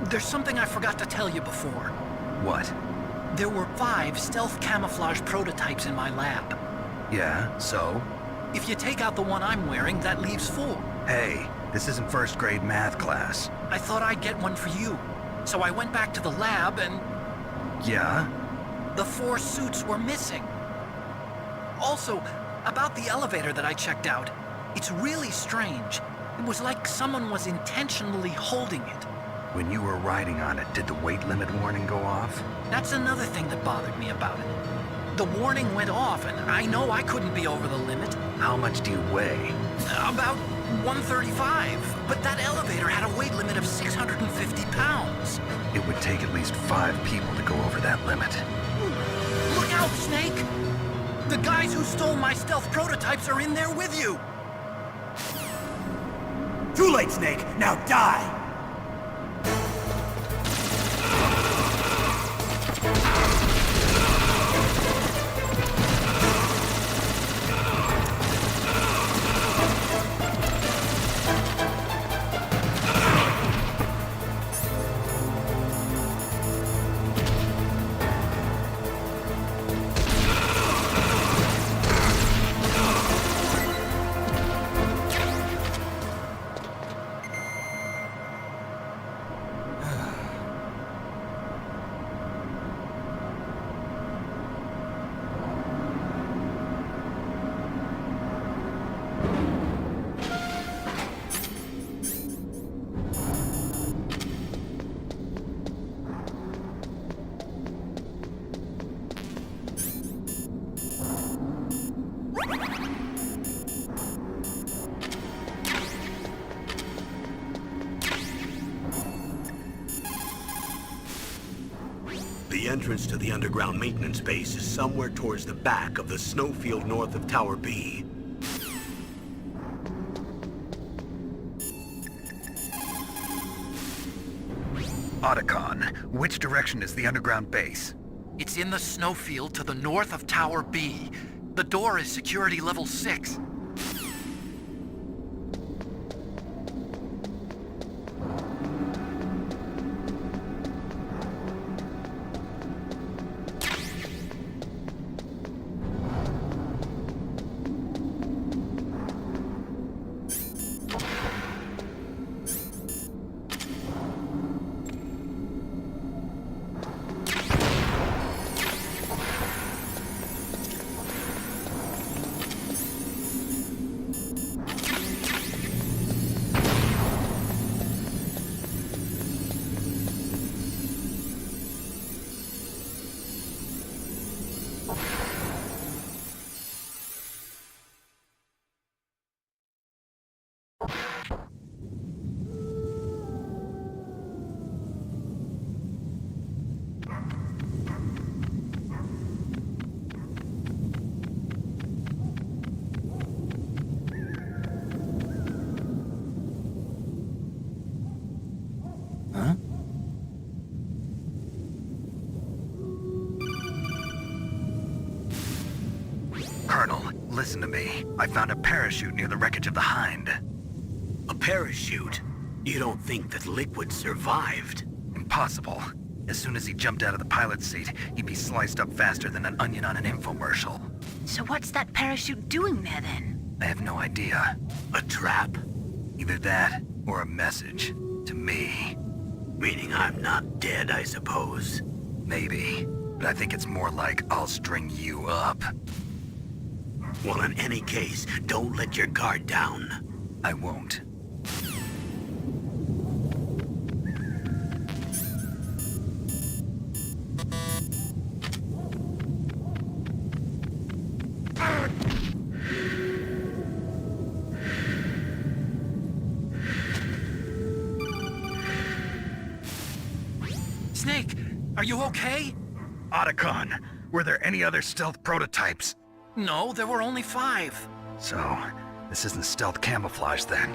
there's something I forgot to tell you before. What? There were 5 stealth camouflage prototypes in my lab. Yeah, so? If you take out the one I'm wearing, that leaves 4. Hey, this isn't first grade math class. I thought I'd get one for you. So I went back to the lab and... Yeah? The 4 suits were missing. Also, about the elevator that I checked out, it's really strange. It was like someone was intentionally holding it. When you were riding on it, did the weight limit warning go off? That's another thing that bothered me about it. The warning went off, and I know I couldn't be over the limit. How much do you weigh? About 135, but that elevator had a weight limit of 650 pounds. It would take at least 5 people to go over that limit. Look out, Snake! The guys who stole my stealth prototypes are in there with you! Too late, Snake! Now die! The entrance to the underground maintenance base is somewhere towards the back of the snowfield north of Tower B. Otacon, which direction is the underground base? It's in the snowfield to the north of Tower B. The door is security level 6. Colonel, listen to me. I found a parachute near the wreckage of the Hind. A parachute? You don't think that Liquid survived? Impossible. As soon as he jumped out of the pilot's seat, he'd be sliced up faster than an onion on an infomercial. So what's that parachute doing there then? I have no idea. A trap? Either that, or a message. To me. Meaning I'm not dead, I suppose. Maybe. But I think it's more like I'll string you up. Well, in any case, don't let your guard down. I won't. Snake, are you okay? Otacon, were there any other stealth prototypes? No, there were only 5. So, this isn't stealth camouflage then?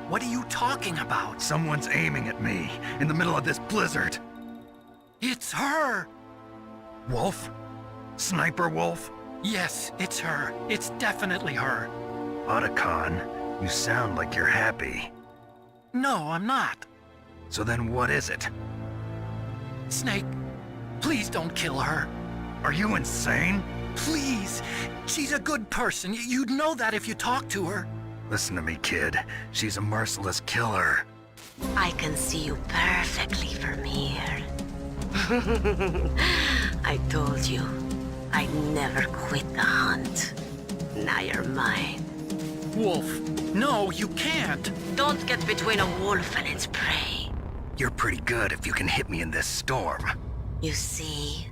What are you talking about? Someone's aiming at me, in the middle of this blizzard. It's her! Wolf? Sniper Wolf? Yes, it's her. It's definitely her. Otacon, you sound like you're happy. No, I'm not. So then what is it? Snake, please don't kill her. Are you insane? Please. She's a good person. You'd know that if you talked to her. Listen to me, kid. She's a merciless killer. I can see you perfectly from here. I told you, I'd never quit the hunt. Now you're mine. Wolf, no, you can't. Don't get between a wolf and its prey. You're pretty good if you can hit me in this storm. You see,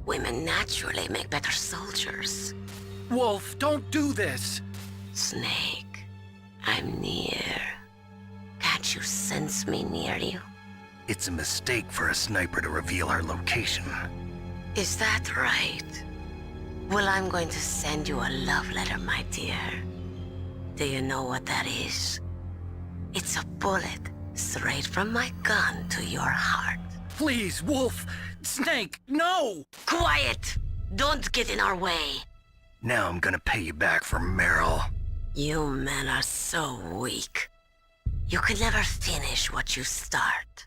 women naturally make better soldiers. Wolf, don't do this. Snake, I'm near. Can't you sense me near you? It's a mistake for a sniper to reveal her location. Is that right? Well, I'm going to send you a love letter, my dear. Do you know what that is? It's a bullet straight from my gun to your heart. Please, Wolf. Snake, no! Quiet! Don't get in our way. Now I'm gonna pay you back for Meryl. You men are so weak. You can never finish what you start.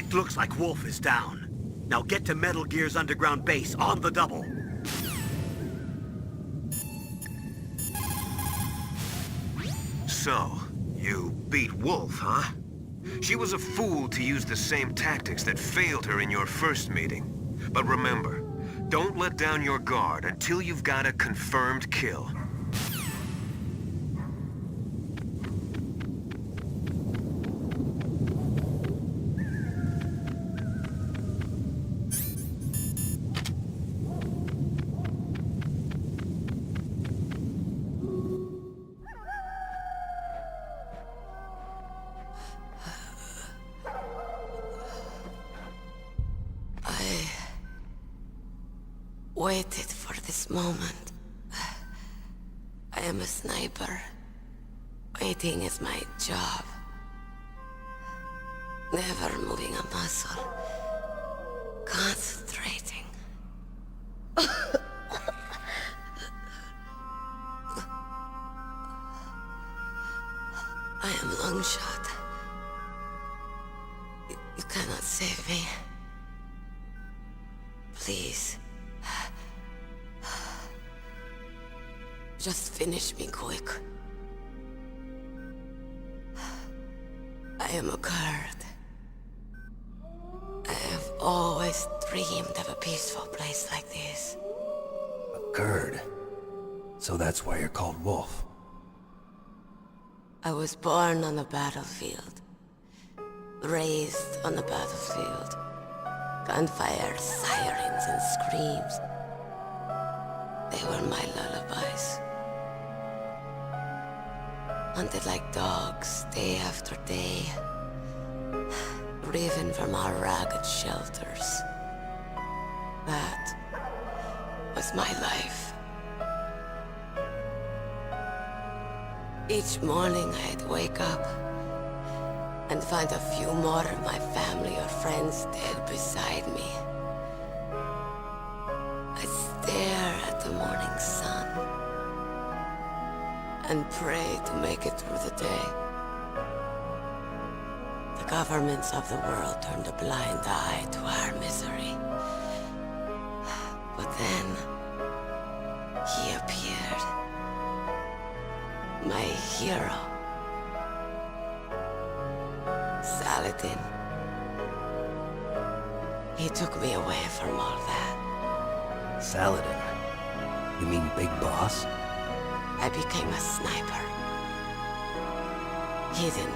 It looks like Wolf is down. Now get to Metal Gear's underground base on the double. So, you beat Wolf, huh? She was a fool to use the same tactics that failed her in your first meeting. But remember, don't let down your guard until you've got a confirmed kill. Waited for this moment. I am a sniper. Waiting is my job. Never moving a muscle. Concentrating. I am Longshot. You cannot save me. Please. Just finish me quick. I am a Kurd. I have always dreamed of a peaceful place like this. A Kurd? So that's why you're called Wolf. I was born on the battlefield. Raised on the battlefield. Gunfire, sirens, and screams. They were my lullabies. Hunted like dogs, day after day. Driven from our ragged shelters. That was my life. Each morning I'd wake up and find a few more of my family or friends dead beside me. I'd stare at the morning sun and pray to make it through the day. The governments of the world turned a blind eye to our misery. But then, he appeared. My hero. Saladin. He took me away from all that. Saladin? You mean Big Boss? I became a sniper. Hidden.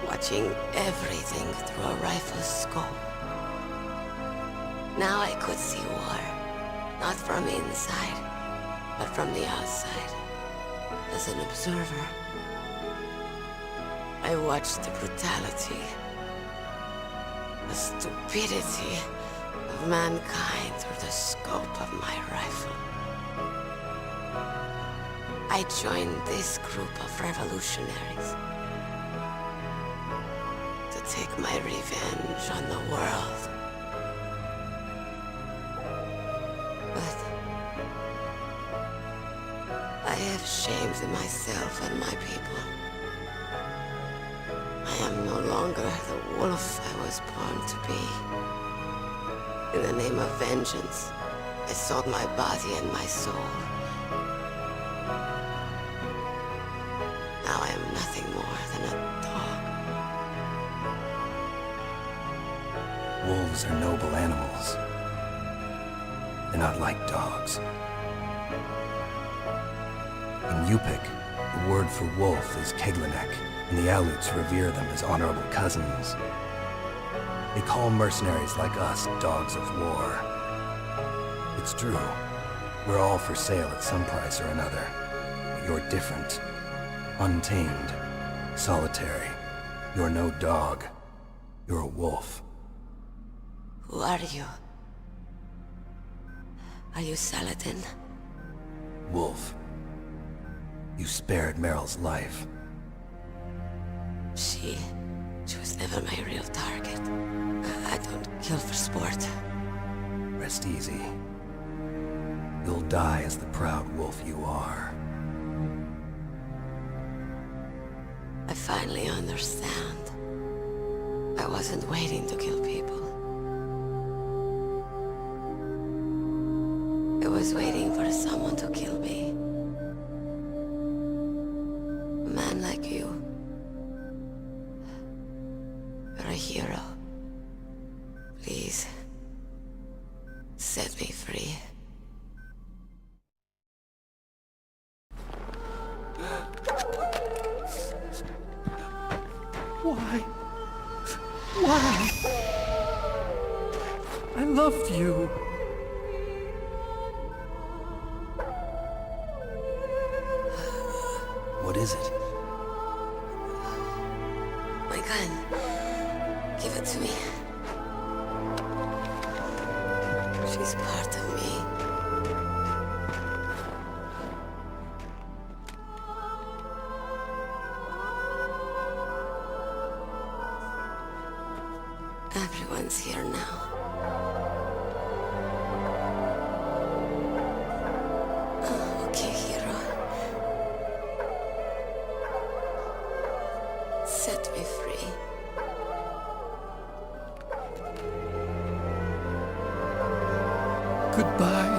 Watching everything through a rifle's scope. Now I could see war. Not from inside, but from the outside. As an observer. I watched the brutality, the stupidity of mankind through the scope of my rifle. I joined this group of revolutionaries to take my revenge on the world. But I have shamed myself and my people. I am no longer the wolf I was born to be. In the name of vengeance, I sold my body and my soul. Now I am nothing more than a dog. Wolves are noble animals. They're not like dogs. In Yupik, the word for wolf is Keglanek, and the Aleuts revere them as honorable cousins. They call mercenaries like us dogs of war. It's true. We're all for sale at some price or another. But you're different. Untamed. Solitary. You're no dog. You're a wolf. Who are you? Are you Saladin? Wolf. You spared Meryl's life. She was never my real target. I don't kill for sport. Rest easy. You'll die as the proud wolf you are. I finally understand. I I wasn't waiting to kill people. I was waiting for someone to kill me. A man like you. You're a hero. Please, set me free. Why? Why? I loved you. What is it? My gun. Give it to me. She's part of me. Everyone's here now. Okay, hero. Set me free. Goodbye.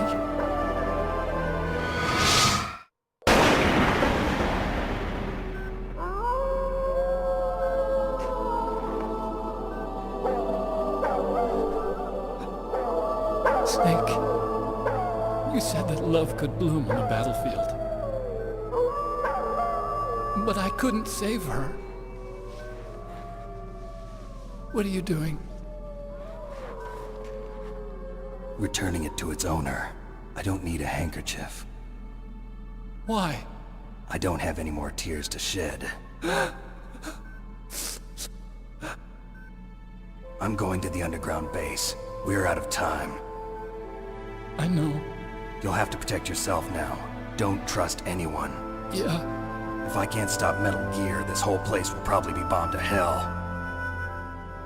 Snake, you said that love could bloom on a battlefield. But I couldn't save her. What are you doing? Returning it to its owner. I don't need a handkerchief. Why? I don't have any more tears to shed. I'm going to the underground base. We're out of time. I know. You'll have to protect yourself now. Don't trust anyone. Yeah. If I can't stop Metal Gear, this whole place will probably be bombed to hell.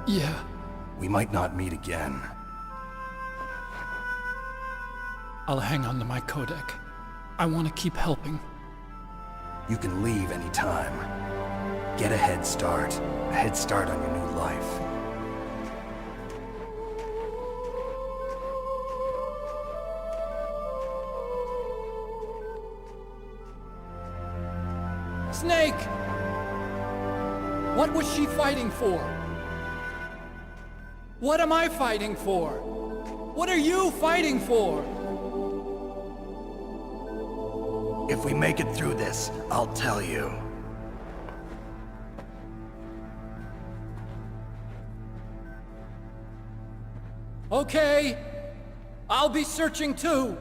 Yeah. We might not meet again. I'll hang on to my codec. I want to keep helping. You can leave anytime. Get a head start. A head start on your new life. Snake! What was she fighting for? What am I fighting for? What are you fighting for? If we make it through this, I'll tell you. Okay. I'll be searching too.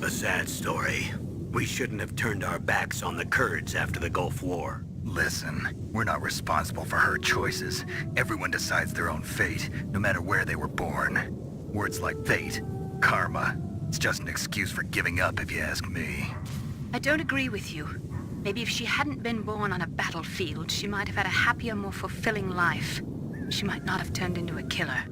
A sad story. We shouldn't have turned our backs on the Kurds after the Gulf War. Listen, we're not responsible for her choices. Everyone decides their own fate, no matter where they were born. Words like fate, karma, it's just an excuse for giving up if you ask me. I don't agree with you. Maybe if she hadn't been born on a battlefield, she might have had a happier, more fulfilling life. She might not have turned into a killer.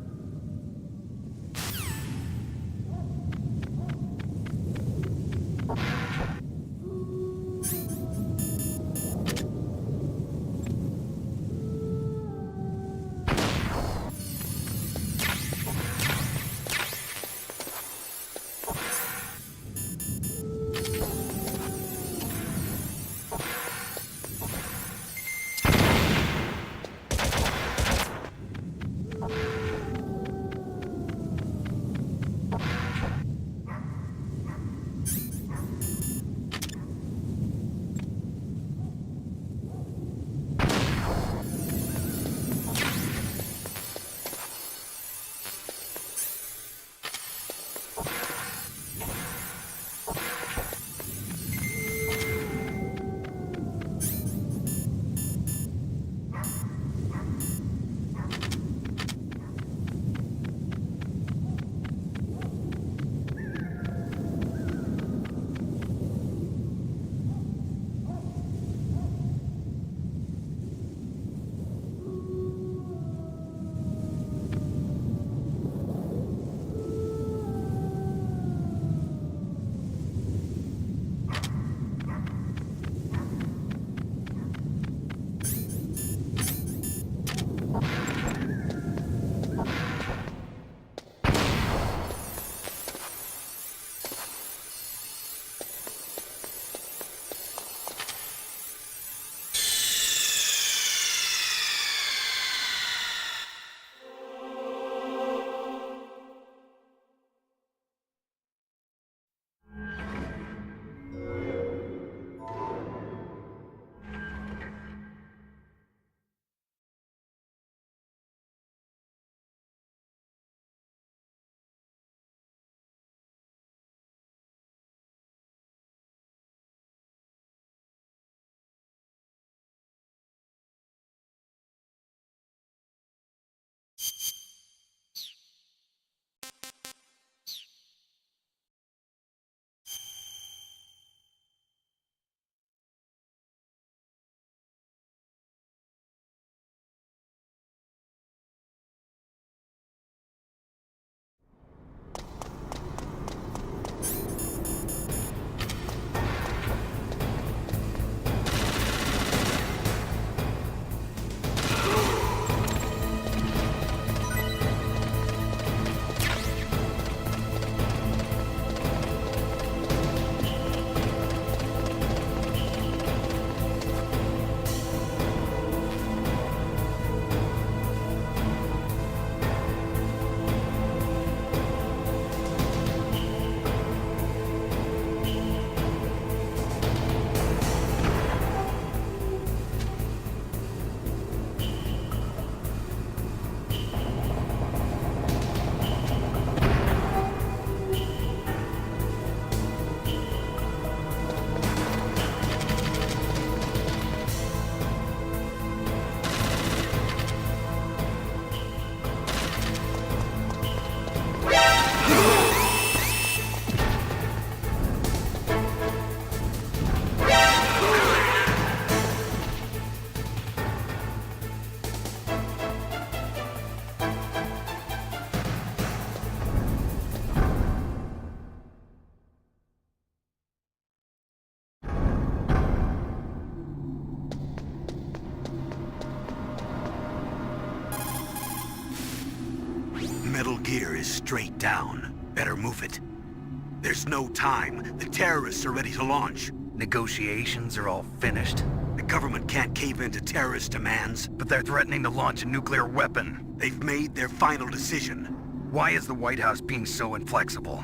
Metal Gear is straight down. Better move it. There's no time. The terrorists are ready to launch. Negotiations are all finished. The government can't cave into terrorist demands. But they're threatening to launch a nuclear weapon. They've made their final decision. Why is the White House being so inflexible?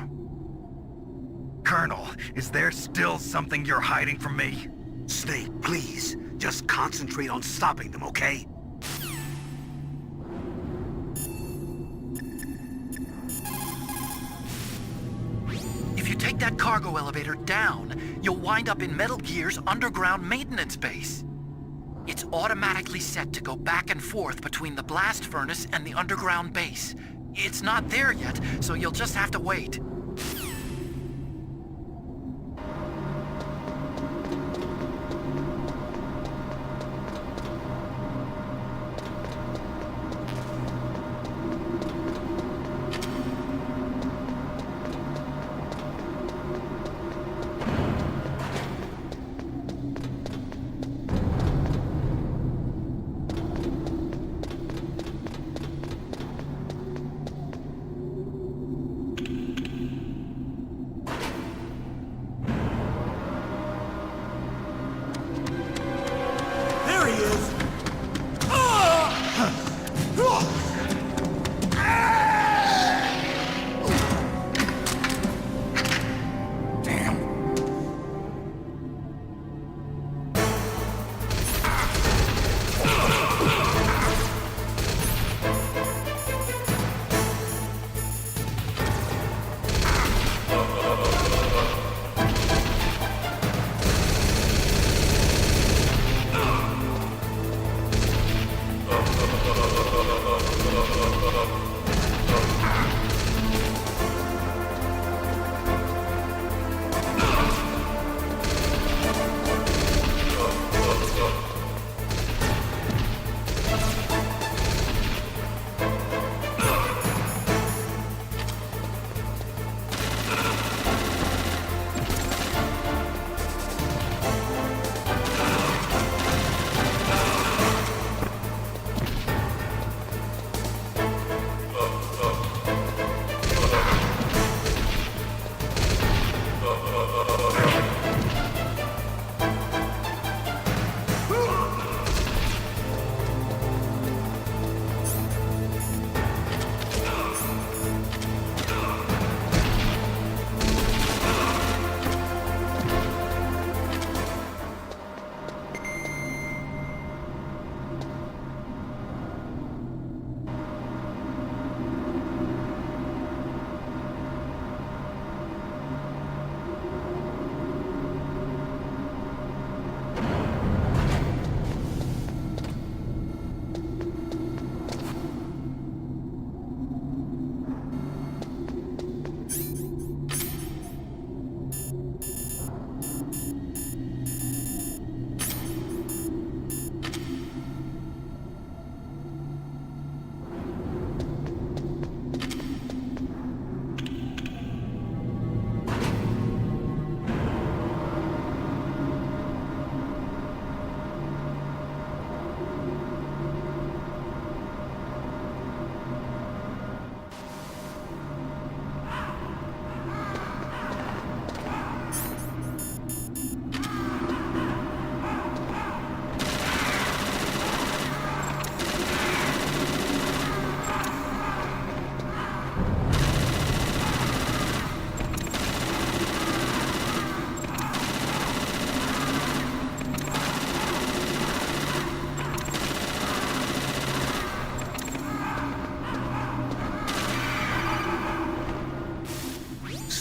Colonel, is there still something you're hiding from me? Snake, please. Just concentrate on stopping them, okay? If you take that cargo elevator down, you'll wind up in Metal Gear's underground maintenance base. It's automatically set to go back and forth between the blast furnace and the underground base. It's not there yet, so you'll just have to wait.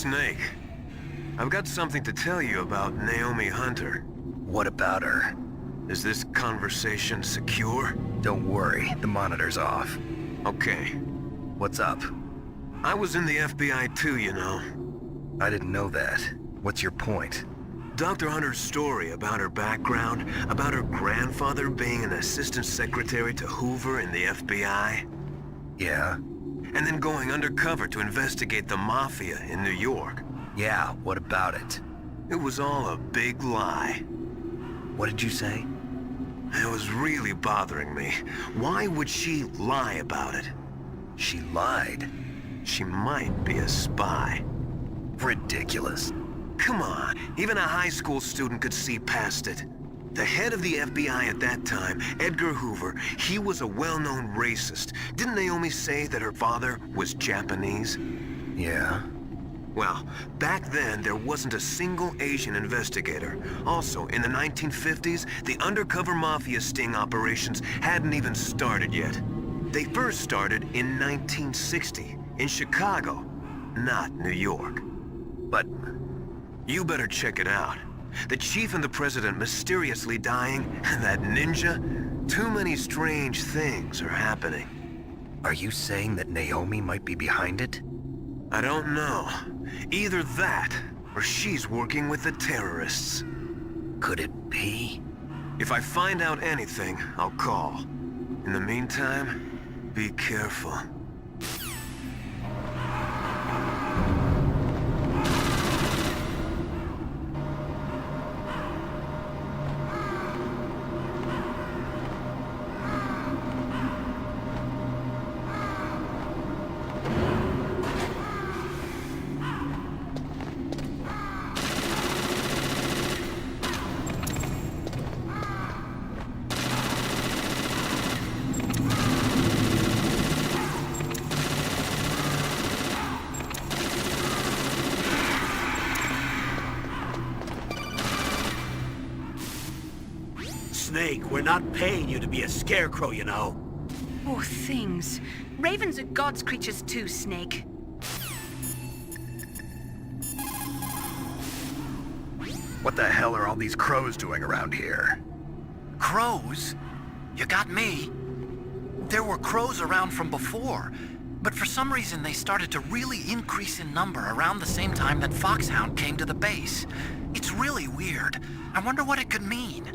Snake, I've got something to tell you about Naomi Hunter. What about her? Is this conversation secure? Don't worry, the monitor's off. Okay. What's up? I was in the FBI too, you know. I didn't know that. What's your point? Dr. Hunter's story about her background, about her grandfather being an assistant secretary to Hoover in the FBI. Yeah? And then going undercover to investigate the Mafia in New York. Yeah, what about it? It was all a big lie. What did you say? It was really bothering me. Why would she lie about it? She lied? She might be a spy. Ridiculous. Come on, even a high school student could see past it. The head of the FBI at that time, Edgar Hoover, he was a well-known racist. Didn't Naomi say that her father was Japanese? Yeah. Well, back then, there wasn't a single Asian investigator. Also, in the 1950s, the undercover mafia sting operations hadn't even started yet. They first started in 1960, in Chicago, not New York. But you better check it out. The chief and the president mysteriously dying, and that ninja? Too many strange things are happening. Are you saying that Naomi might be behind it? I don't know. Either that, or she's working with the terrorists. Could it be? If I find out anything, I'll call. In the meantime, be careful. Snake, we're not paying you to be a scarecrow, you know. Poor things. Ravens are God's creatures too, Snake. What the hell are all these crows doing around here? Crows? You got me. There were crows around from before, but for some reason they started to really increase in number around the same time that Foxhound came to the base. It's really weird. I wonder what it could mean.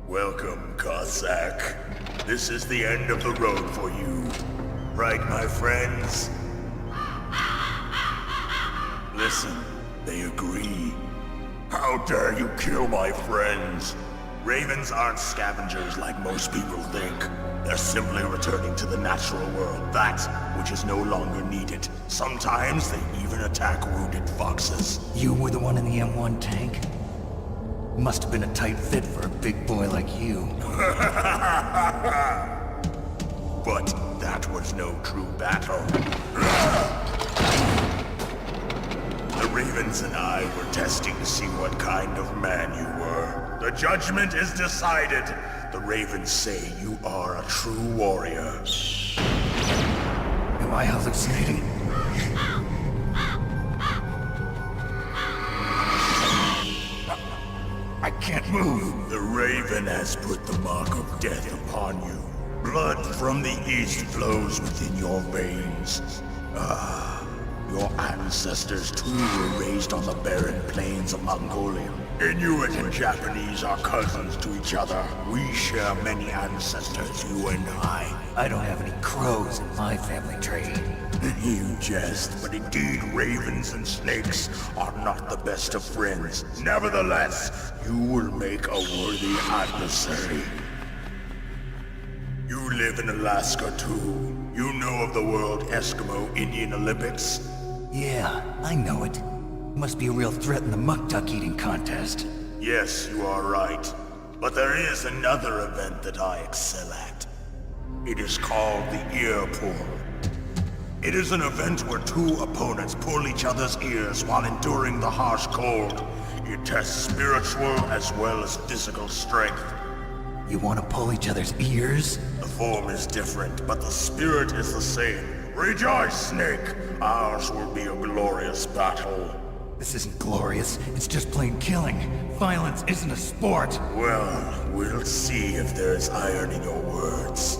Welcome, Cossack. This is the end of the road for you. Right, my friends? Listen, they agree. How dare you kill my friends? Ravens aren't scavengers like most people think. They're simply returning to the natural world, that which is no longer needed. Sometimes they even attack wounded foxes. You were the one in the M1 tank? Must have been a tight fit for a big boy like you. But that was no true battle. The Ravens and I were testing to see what kind of man you were. The judgment is decided. The Ravens say you are a true warrior. Am I hallucinating? I can't move. The Raven has put the mark of death upon you. Blood from the east flows within your veins. Your ancestors too were raised on the barren plains of Mongolia. Inuit and Japanese are cousins to each other. We share many ancestors, you and I. I don't have any crows in my family tree. You jest, but indeed ravens and snakes are not the best of friends. Nevertheless, you will make a worthy adversary. You live in Alaska too. You know of the World Eskimo Indian Olympics? Yeah, I know it. Must be a real threat in the muck duck eating contest. Yes, you are right. But there is another event that I excel at. It is called the ear pull. It is an event where two opponents pull each other's ears while enduring the harsh cold. It tests spiritual as well as physical strength. You want to pull each other's ears? The form is different, but the spirit is the same. Rejoice, Snake! Ours will be a glorious battle. This isn't glorious, it's just plain killing. Violence isn't a sport. Well, we'll see if there's iron in your words.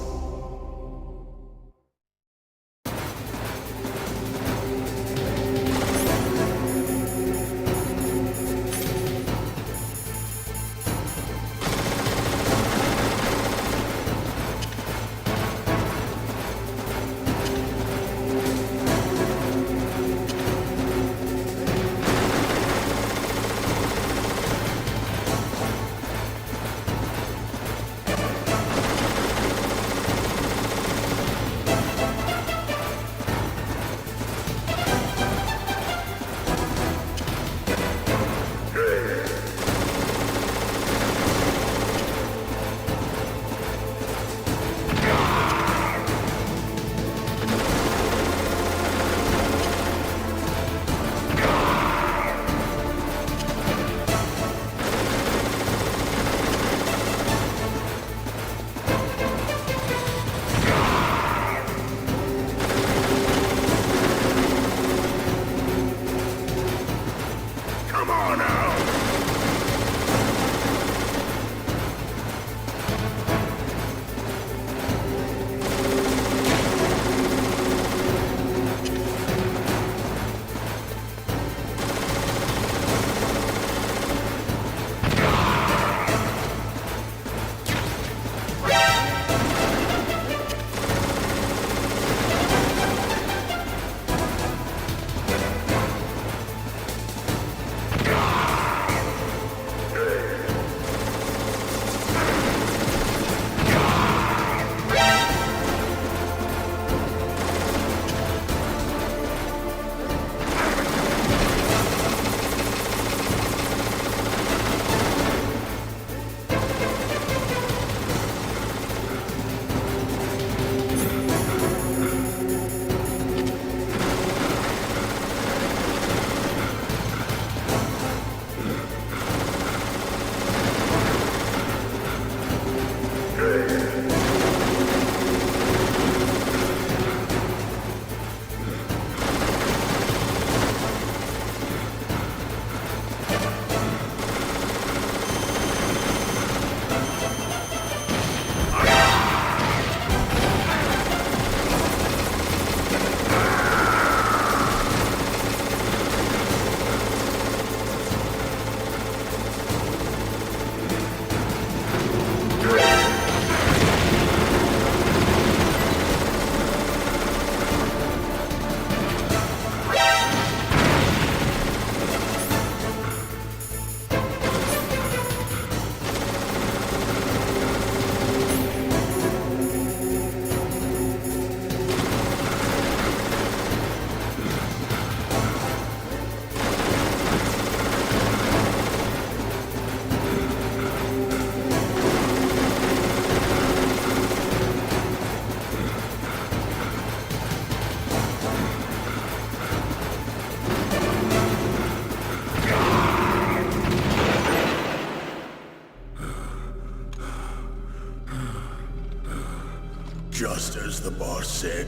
Just as the boss said,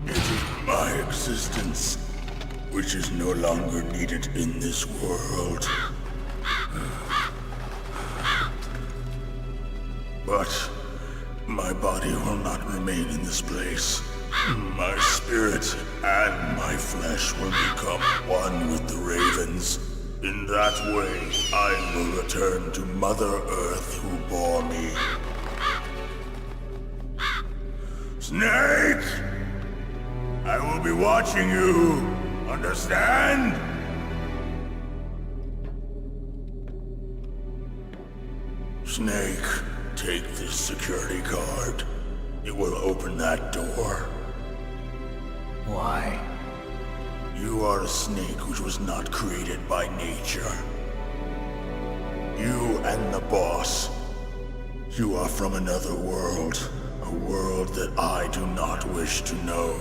it is my existence which is no longer needed in this world. But my body will not remain in this place. My spirit and my flesh will become one with the ravens. In that way, I will return to Mother Earth who bore me. Snake! I will be watching you. Understand? Snake, take this security card. It will open that door. Why? You are a snake which was not created by nature. You and the boss. You are from another world. A world that I do not wish to know.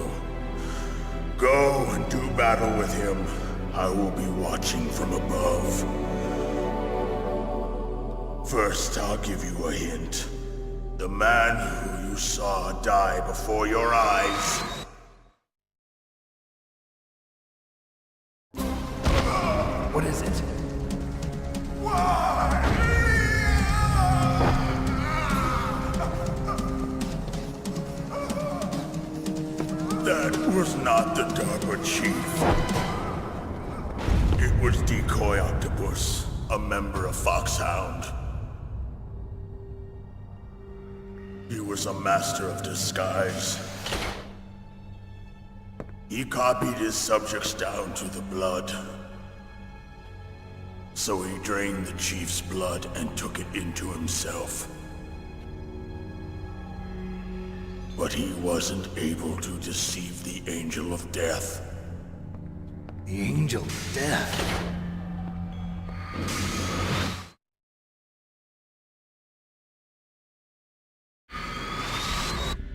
Go and do battle with him. I will be watching from above. First, I'll give you a hint. The man who you saw die before your eyes. What is it? That was not the DARPA chief. It was Decoy Octopus, a member of Foxhound. He was a master of disguise. He copied his subjects down to the blood. So he drained the chief's blood and took it into himself. But he wasn't able to deceive the Angel of Death. The Angel of Death?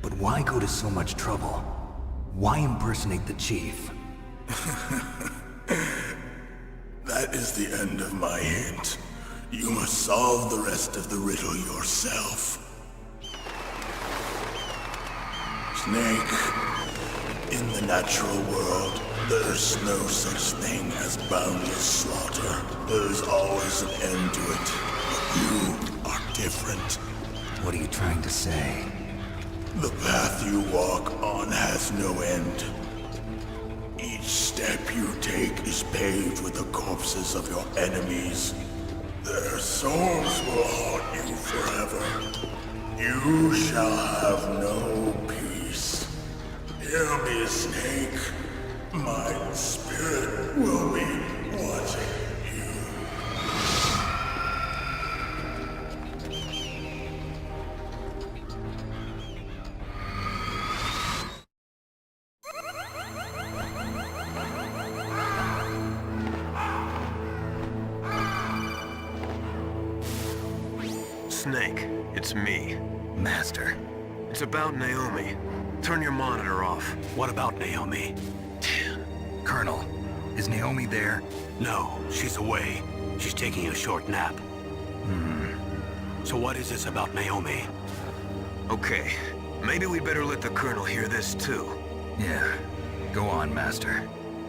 But why go to so much trouble? Why impersonate the chief? That is the end of my hint. You must solve the rest of the riddle yourself. Snake, in the natural world, there's no such thing as boundless slaughter. There's always an end to it, but you are different. What are you trying to say? The path you walk on has no end. Each step you take is paved with the corpses of your enemies. Their souls will haunt you forever. You shall have no peace. Hear me, Snake. My spirit will be watching you. Snake, it's me. Master. It's about Naomi. Turn your monitor off. What about Naomi? Colonel, is Naomi there? No, she's away. She's taking a short nap. So what is this about Naomi? Okay, maybe we better let the Colonel hear this too. Yeah, go on, Master.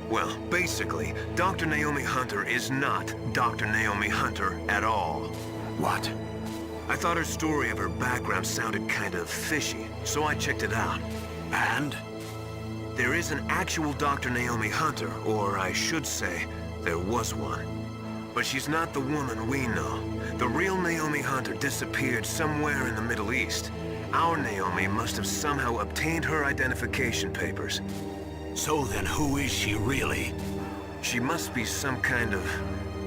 Well, basically, Dr. Naomi Hunter is not Dr. Naomi Hunter at all. What? I thought her story of her background sounded kind of fishy, so I checked it out. And? There is an actual Dr. Naomi Hunter, or I should say, there was one. But she's not the woman we know. The real Naomi Hunter disappeared somewhere in the Middle East. Our Naomi must have somehow obtained her identification papers. So then who is she really? She must be some kind of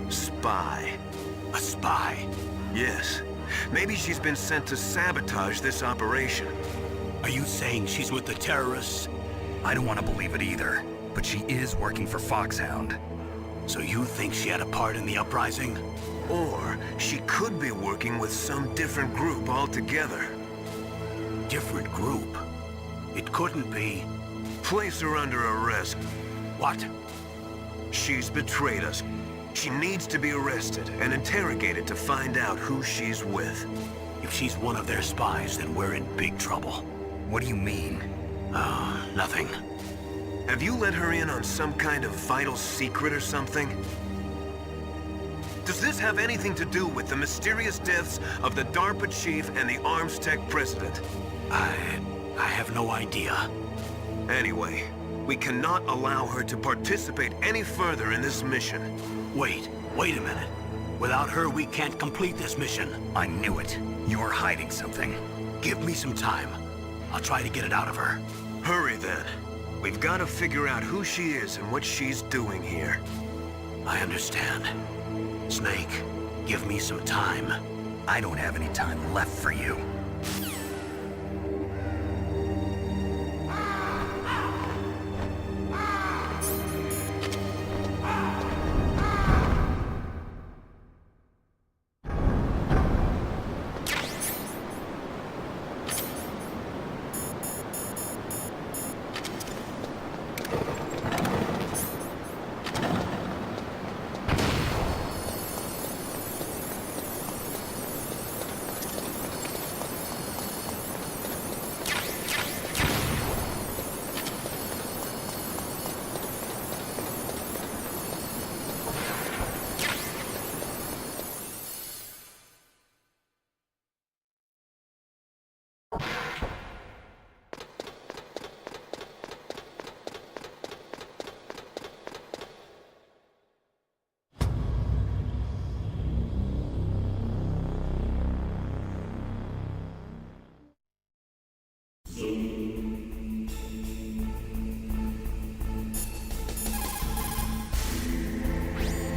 spy. A spy? Yes. Maybe she's been sent to sabotage this operation. Are you saying she's with the terrorists? I don't want to believe it either, but she is working for Foxhound. So you think she had a part in the uprising? Or she could be working with some different group altogether. Different group? It couldn't be. Place her under arrest. What? She's betrayed us. She needs to be arrested and interrogated to find out who she's with. If she's one of their spies, then we're in big trouble. What do you mean? Oh, nothing. Have you let her in on some kind of vital secret or something? Does this have anything to do with the mysterious deaths of the DARPA chief and the Arms Tech president? I have no idea. Anyway, we cannot allow her to participate any further in this mission. Wait a minute. Without her, we can't complete this mission. I knew it. You're hiding something. Give me some time. I'll try to get it out of her. Hurry then. We've got to figure out who she is and what she's doing here. I understand. Snake, give me some time. I don't have any time left for you.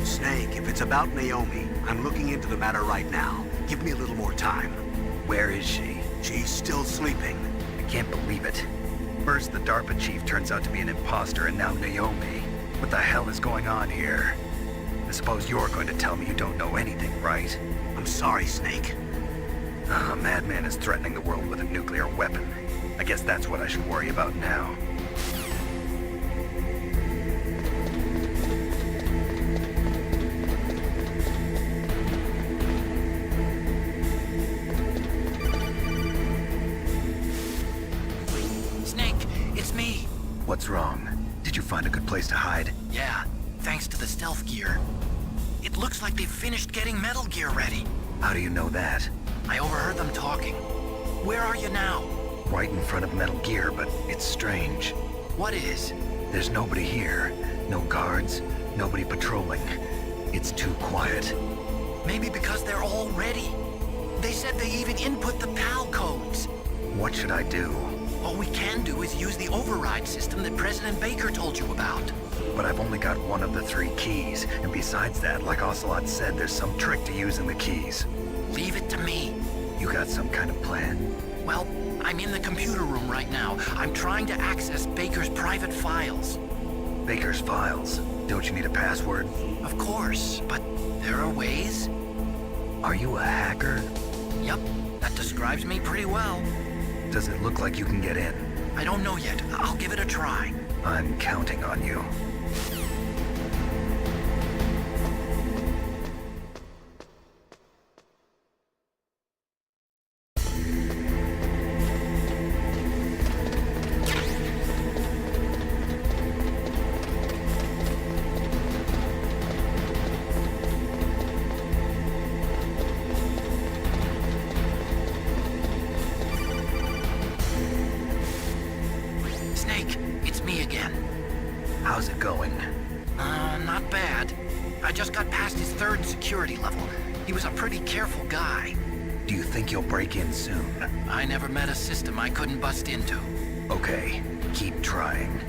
Snake, if it's about Naomi, I'm looking into the matter right now. Give me a little more time. Where is she? She's still sleeping. I can't believe it. First, the DARPA chief turns out to be an imposter, and now Naomi. What the hell is going on here? I suppose you're going to tell me you don't know anything, right? I'm sorry, Snake. A madman is threatening the world with a nuclear weapon. I guess that's what I should worry about now. Snake, it's me. What's wrong? Did you find a good place to hide? Yeah, thanks to the stealth gear. It looks like they've finished getting Metal Gear ready. How do you know that? I overheard them talking. Where are you now? Right in front of Metal Gear, but it's strange. What is? There's nobody here. No guards, nobody patrolling. It's too quiet. Maybe because they're all ready. They said they even input the PAL codes. What should I do? All we can do is use the override system that President Baker told you about. But I've only got one of the 3 keys, and besides that, like Ocelot said, there's some trick to using the keys. Leave it to me. You got some kind of plan? Well, I'm in the computer room right now. I'm trying to access Baker's private files. Baker's files? Don't you need a password? Of course, but there are ways. Are you a hacker? Yup, that describes me pretty well. Does it look like you can get in? I don't know yet. I'll give it a try. I'm counting on you. Snake, it's me again. How's it going? Not bad. I just got past his 3rd security level. He was a pretty careful guy. Do you think you'll break in soon? I never met a system I couldn't bust into. Okay, keep trying.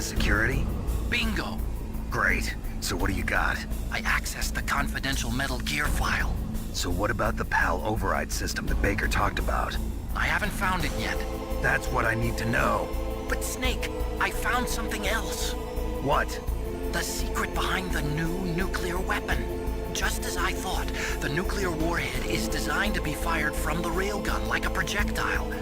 bypass security? Bingo! Great. So what do you got? I accessed the confidential Metal Gear file. So what about the PAL override system that Baker talked about? I haven't found it yet. That's what I need to know. But Snake, I found something else. What? The secret behind the new nuclear weapon. Just as I thought, the nuclear warhead is designed to be fired from the railgun like a projectile.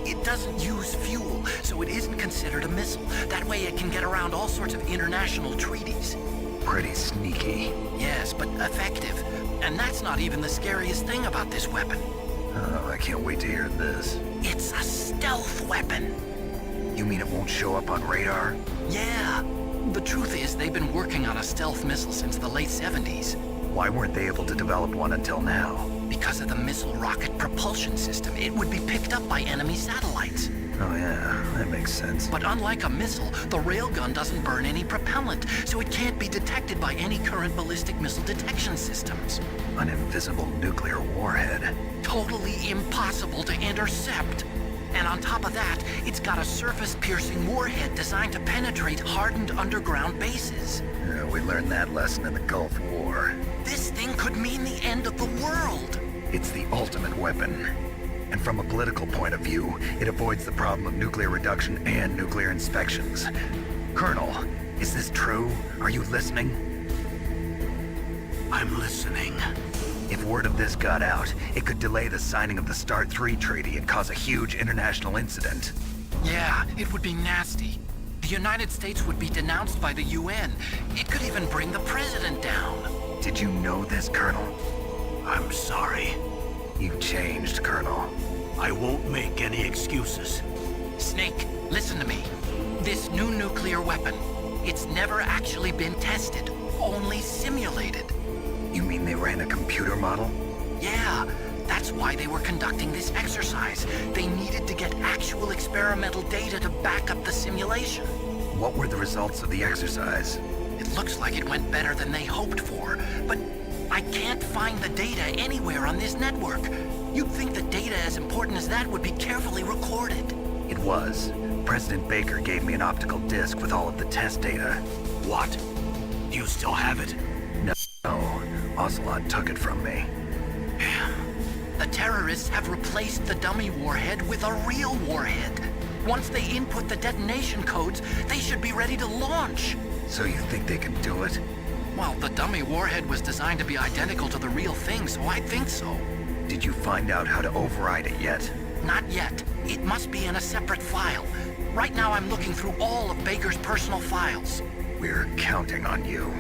It doesn't use fuel, so it isn't considered a missile. That way it can get around all sorts of international treaties. Pretty sneaky. Yes, but effective. And that's not even the scariest thing about this weapon. Oh, I can't wait to hear this. It's a stealth weapon. You mean it won't show up on radar? Yeah. The truth is, they've been working on a stealth missile since the late 70s. Why weren't they able to develop one until now? Because of the missile rocket propulsion system. It would be picked up by enemy satellites. Oh yeah, that makes sense. But unlike a missile, the railgun doesn't burn any propellant, so it can't be detected by any current ballistic missile detection systems. An invisible nuclear warhead. Totally impossible to intercept. And on top of that, it's got a surface-piercing warhead designed to penetrate hardened underground bases. Yeah, we learned that lesson in the Gulf War. This thing could mean the end of the world. It's the ultimate weapon. And from a political point of view, it avoids the problem of nuclear reduction and nuclear inspections. Colonel, is this true? Are you listening? I'm listening. If word of this got out, it could delay the signing of the START 3 treaty and cause a huge international incident. Yeah, it would be nasty. The United States would be denounced by the UN. It could even bring the president down. Did you know this, Colonel? I'm sorry. You changed, Colonel. I won't make any excuses. Snake, listen to me. This new nuclear weapon, it's never actually been tested, only simulated. You mean they ran a computer model? Yeah, that's why they were conducting this exercise. They needed to get actual experimental data to back up the simulation. What were the results of the exercise? It looks like it went better than they hoped for, but I can't find the data anywhere on this network. You'd think the data as important as that would be carefully recorded. It was. President Baker gave me an optical disc with all of the test data. What? Do you still have it? No. Ocelot took it from me. The terrorists have replaced the dummy warhead with a real warhead. Once they input the detonation codes, they should be ready to launch. So you think they can do it? Well, the dummy warhead was designed to be identical to the real thing, so I think so. Did you find out how to override it yet? Not yet. It must be in a separate file. Right now I'm looking through all of Baker's personal files. We're counting on you.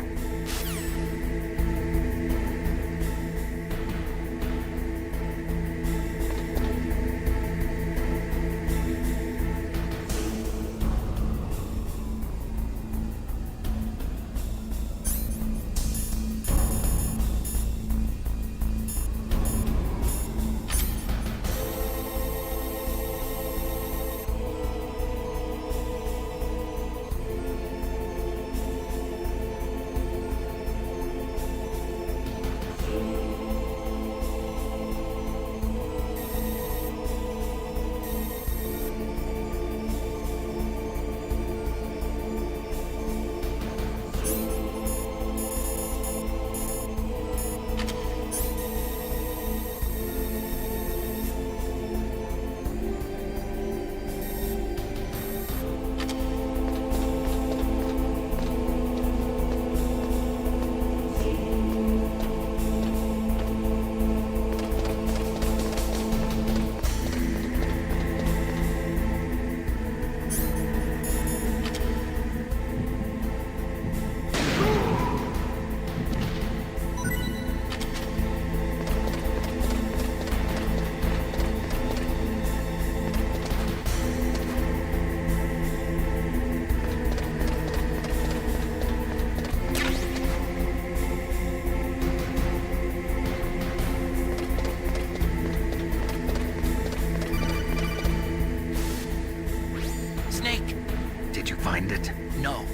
No,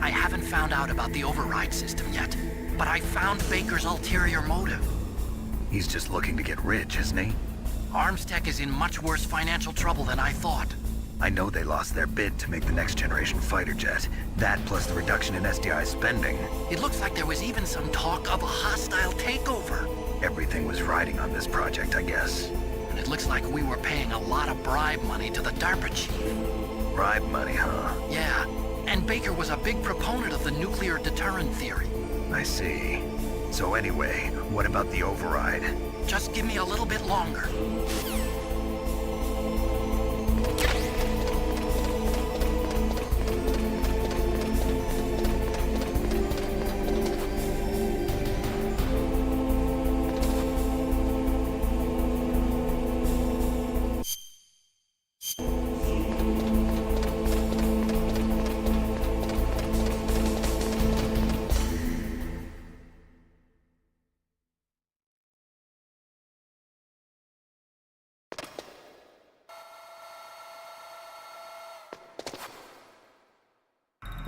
I haven't found out about the override system yet, but I found Baker's ulterior motive. He's just looking to get rich, isn't he? Arms Tech is in much worse financial trouble than I thought. I know they lost their bid to make the next generation fighter jet. That plus the reduction in SDI spending. It looks like there was even some talk of a hostile takeover. Everything was riding on this project, I guess. And it looks like we were paying a lot of bribe money to the DARPA chief. Bribe money, huh? Yeah, and Baker was a big proponent of the nuclear deterrent theory. I see. So anyway, what about the override? Just give me a little bit longer.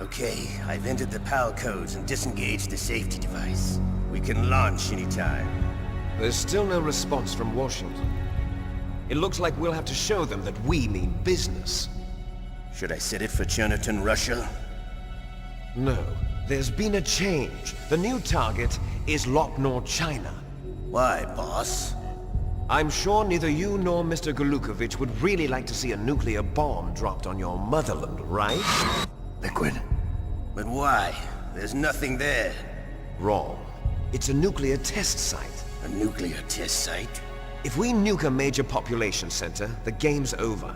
Okay, I've entered the PAL codes and disengaged the safety device. We can launch anytime. There's still no response from Washington. It looks like we'll have to show them that we mean business. Should I set it for Cherniton, Russia? No. There's been a change. The new target is Lopnor, China. Why, boss? I'm sure neither you nor Mr. Golukovich would really like to see a nuclear bomb dropped on your motherland, right? Liquid. But why? There's nothing there. Wrong. It's a nuclear test site. A nuclear test site? If we nuke a major population center, the game's over.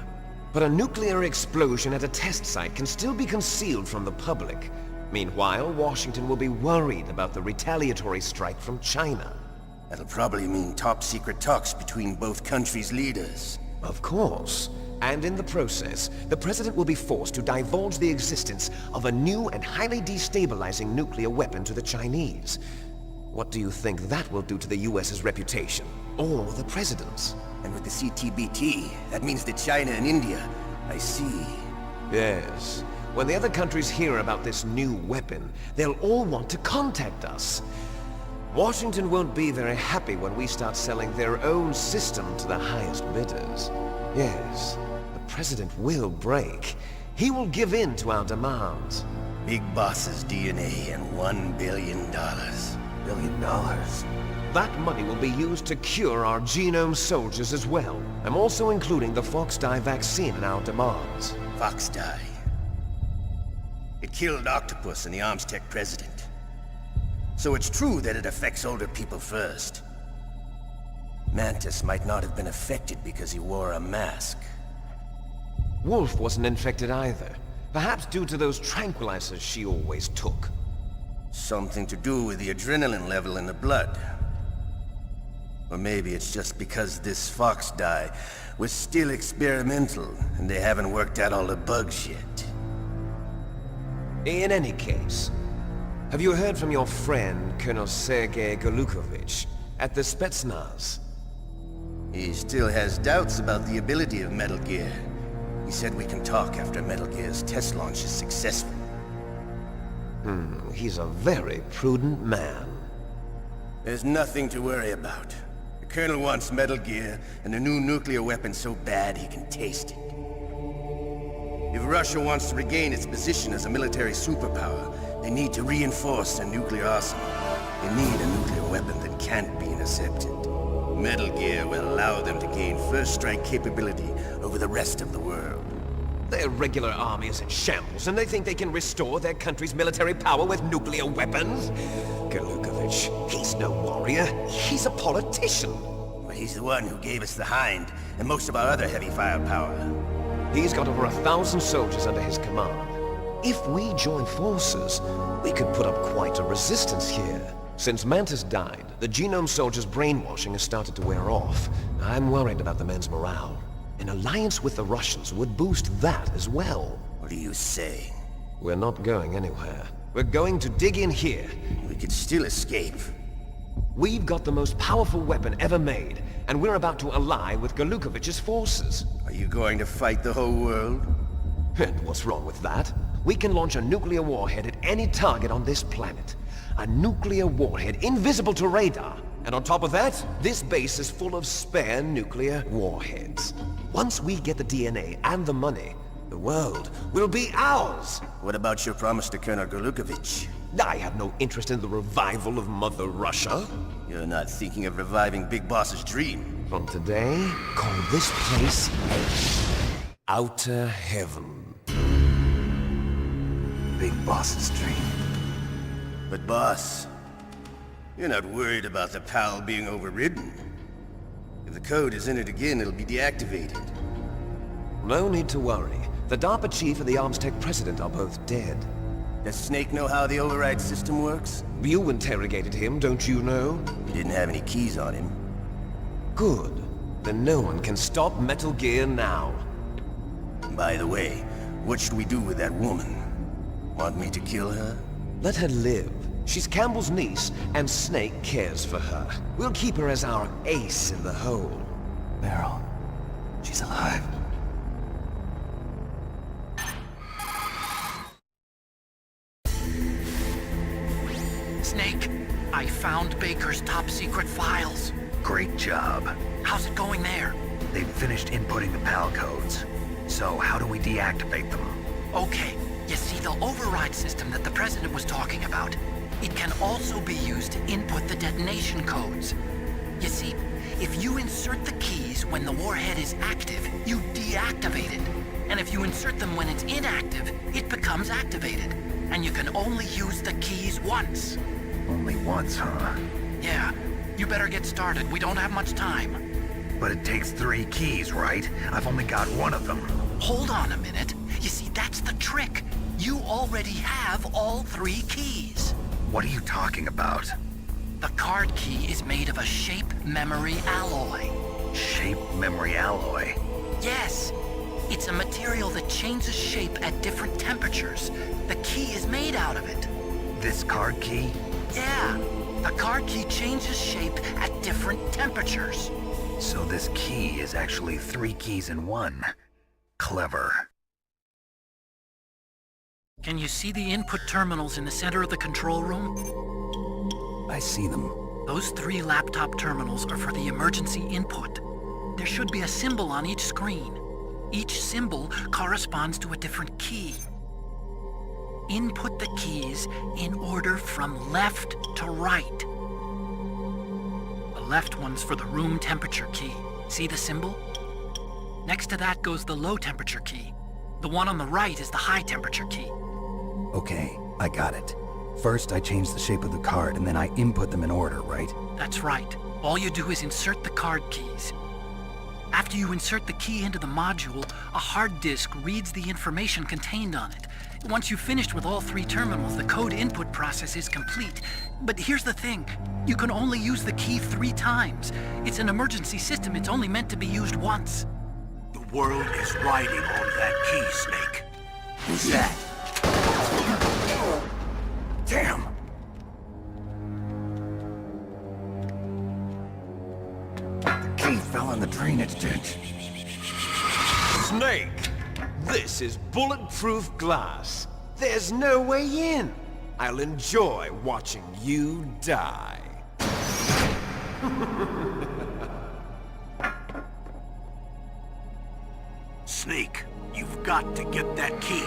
But a nuclear explosion at a test site can still be concealed from the public. Meanwhile, Washington will be worried about the retaliatory strike from China. That'll probably mean top-secret talks between both countries' leaders. Of course. And in the process, the President will be forced to divulge the existence of a new and highly destabilizing nuclear weapon to the Chinese. What do you think that will do to the US's reputation? Or the President's? And with the CTBT, that means that China and India... I see. Yes. When the other countries hear about this new weapon, they'll all want to contact us. Washington won't be very happy when we start selling their own system to the highest bidders. Yes, the President will break. He will give in to our demands. Big Boss's DNA and $1 billion. $1 billion? That money will be used to cure our genome soldiers as well. I'm also including the Fox-Die vaccine in our demands. Fox-Die? It killed Octopus and the Armstech President. So it's true that it affects older people first. Mantis might not have been affected because he wore a mask. Wolf wasn't infected either. Perhaps due to those tranquilizers she always took. Something to do with the adrenaline level in the blood. Or maybe it's just because this Fox-Die was still experimental and they haven't worked out all the bugs yet. In any case, have you heard from your friend, Colonel Sergei Golukovich, at the Spetsnaz? He still has doubts about the ability of Metal Gear. He said we can talk after Metal Gear's test launch is successful. He's a very prudent man. There's nothing to worry about. The Colonel wants Metal Gear and a new nuclear weapon so bad he can taste it. If Russia wants to regain its position as a military superpower, they need to reinforce their nuclear arsenal. They need a nuclear weapon that can't be intercepted. Metal Gear will allow them to gain first strike capability over the rest of the world. Their regular army is in shambles, and they think they can restore their country's military power with nuclear weapons? Golukovich, he's no warrior. He's a politician. Well, he's the one who gave us the Hind and most of our other heavy firepower. He's got over 1,000 soldiers under his command. If we join forces, we could put up quite a resistance here. Since Mantis died, the genome soldiers' brainwashing has started to wear off. I'm worried about the men's morale. An alliance with the Russians would boost that as well. What are you saying? We're not going anywhere. We're going to dig in here. We could still escape. We've got the most powerful weapon ever made, and we're about to ally with Golukovich's forces. Are you going to fight the whole world? And what's wrong with that? We can launch a nuclear warhead at any target on this planet. A nuclear warhead invisible to radar. And on top of that, this base is full of spare nuclear warheads. Once we get the DNA and the money, The world will be ours. What about your promise to Colonel Gorlukovich? I have no interest in the revival of Mother Russia. You're not thinking of reviving Big Boss's dream. From today, call this place Outer Heaven. Big Boss's dream. But boss, you're not worried about the PAL being overridden. If the code is in it again, it'll be deactivated. No need to worry. The DARPA chief and the Armstech president are both dead. Does Snake know how the override system works? You interrogated him, don't you know? He didn't have any keys on him. Good. Then no one can stop Metal Gear now. By the way, what should we do with that woman? Want me to kill her? Let her live. She's Campbell's niece, and Snake cares for her. We'll keep her as our ace in the hole. Meryl, she's alive. Snake, I found Baker's top-secret files. Great job. How's it going there? They've finished inputting the PAL codes. So how do we deactivate them? Okay, you see the override system that the President was talking about? It can also be used to input the detonation codes. You see, if you insert the keys when the warhead is active, you deactivate it. And if you insert them when it's inactive, it becomes activated. And you can only use the keys once. Only once, huh? Yeah, you better get started. We don't have much time. But it takes 3 keys, right? I've only got 1 of them. Hold on a minute. You see, that's the trick. You already have all 3 keys. What are you talking about? The card key is made of a shape memory alloy. Shape memory alloy? Yes. It's a material that changes shape at different temperatures. The key is made out of it. This card key? Yeah. The card key changes shape at different temperatures. So this key is actually 3 keys in 1. Clever. Can you see the input terminals in the center of the control room? I see them. Those 3 laptop terminals are for the emergency input. There should be a symbol on each screen. Each symbol corresponds to a different key. Input the keys in order from left to right. The left one's for the room temperature key. See the symbol? Next to that goes the low temperature key. The one on the right is the high temperature key. Okay, I got it. First, I change the shape of the card, and then I input them in order, right? That's right. All you do is insert the card keys. After you insert the key into the module, a hard disk reads the information contained on it. Once you've finished with all 3 terminals, the code input process is complete. But here's the thing. You can only use the key 3 times. It's an emergency system. It's only meant to be used once. The world is riding on that key, Snake. Who's that? Damn! The key fell in the drainage ditch. Snake! This is bulletproof glass. There's no way in. I'll enjoy watching you die. Snake, you've got to get that key.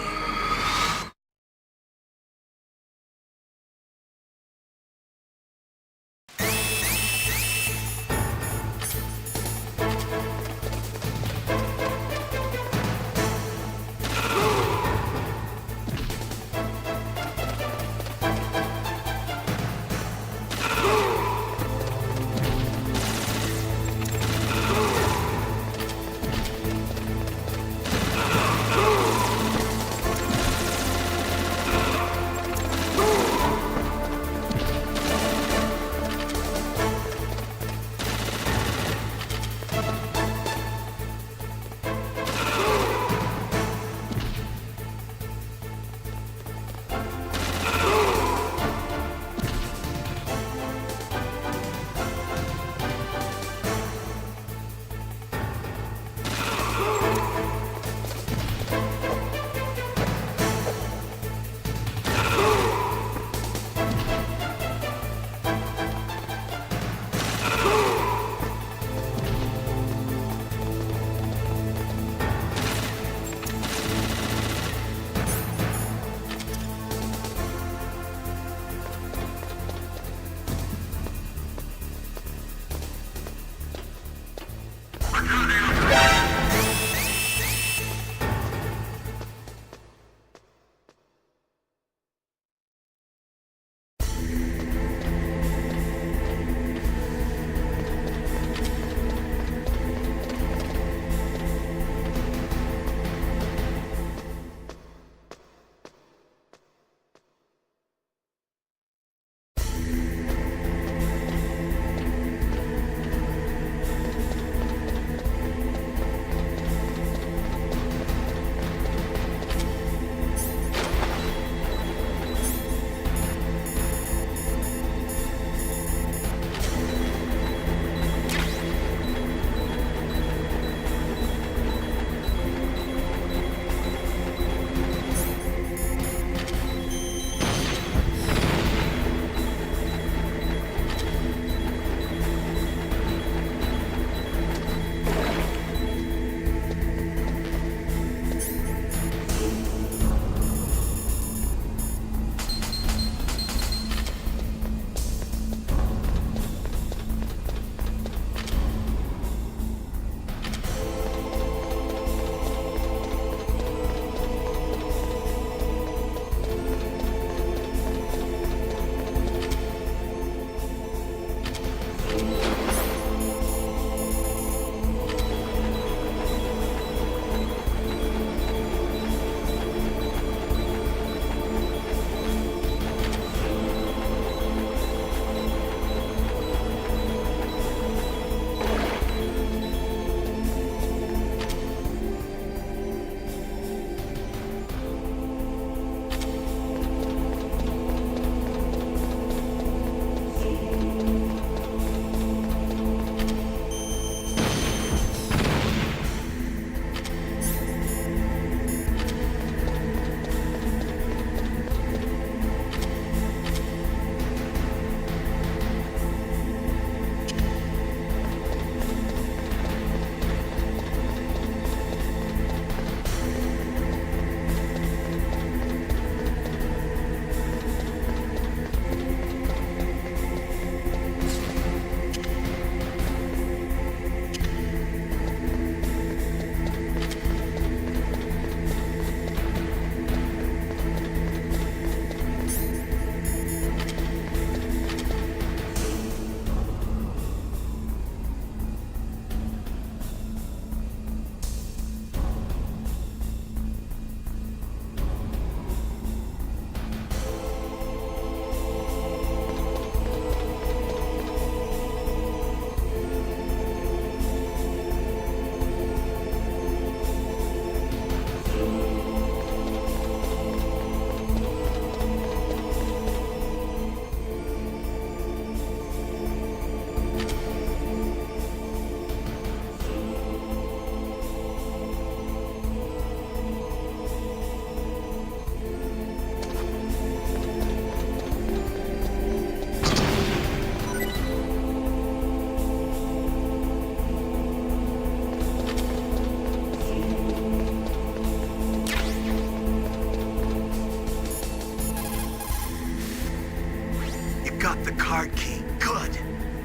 got the card key. Good.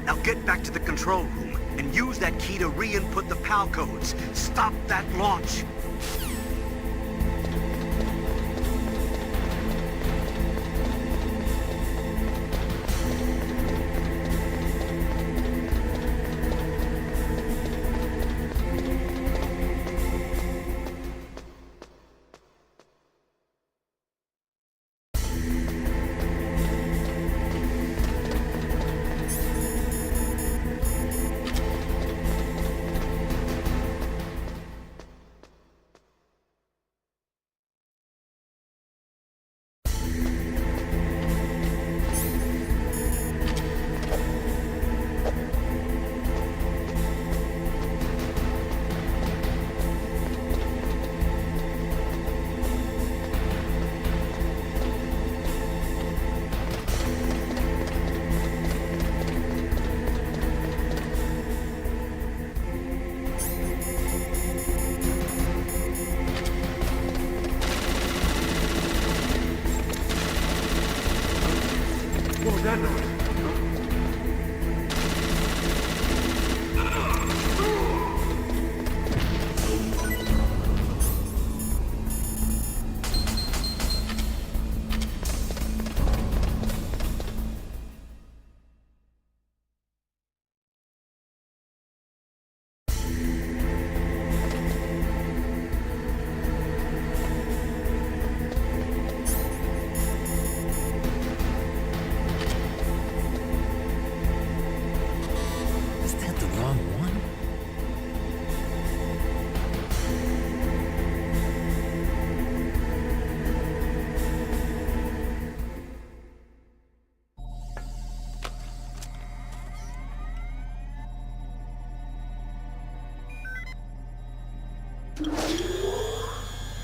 Now get back to the control room and use that key to re-input the PAL codes. Stop that launch.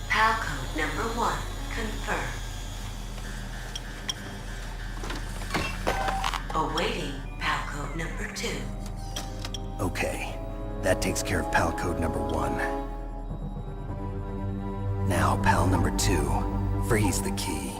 PAL code number 1, confirmed. Awaiting PAL code number 2. Okay, that takes care of PAL code number 1. Now, PAL number 2, freeze the key.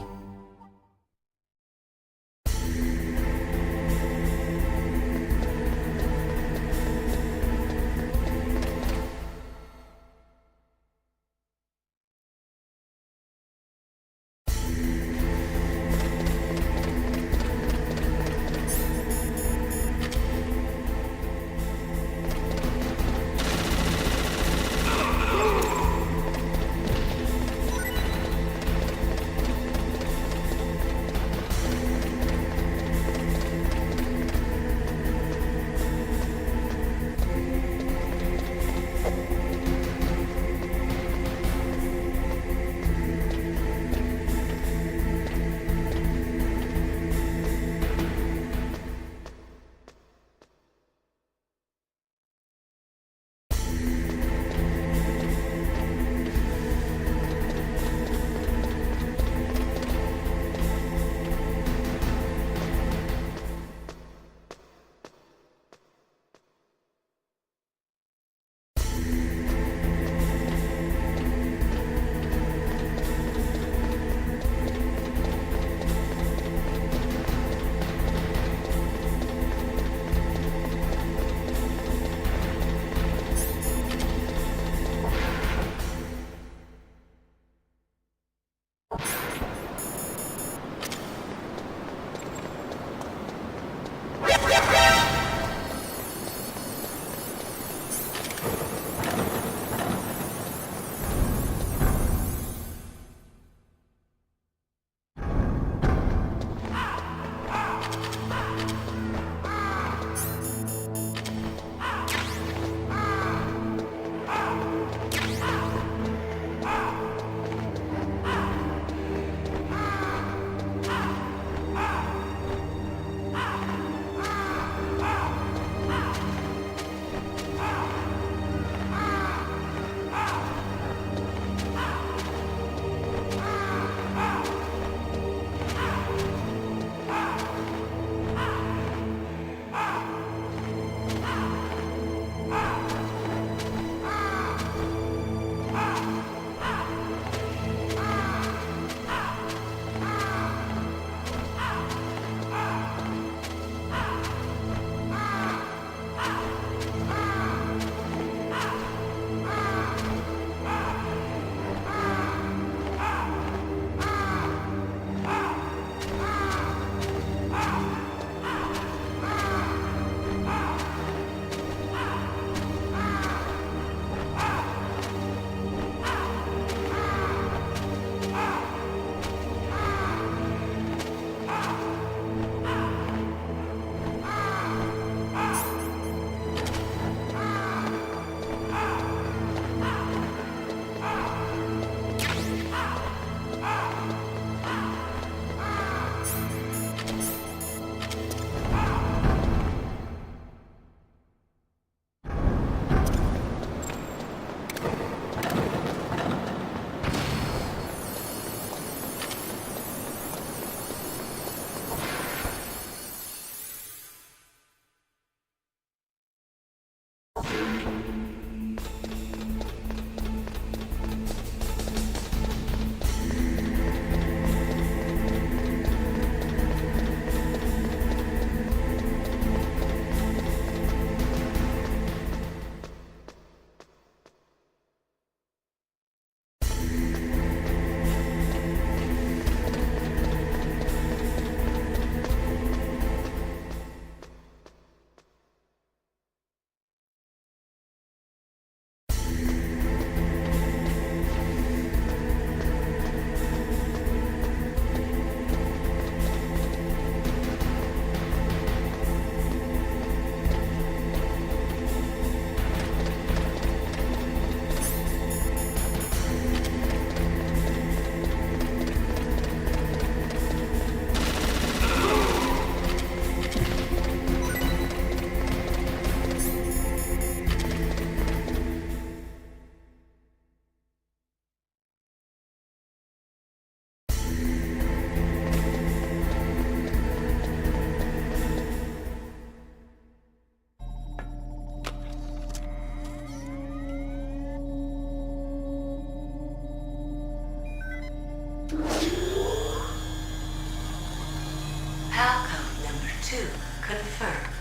2 confirmed.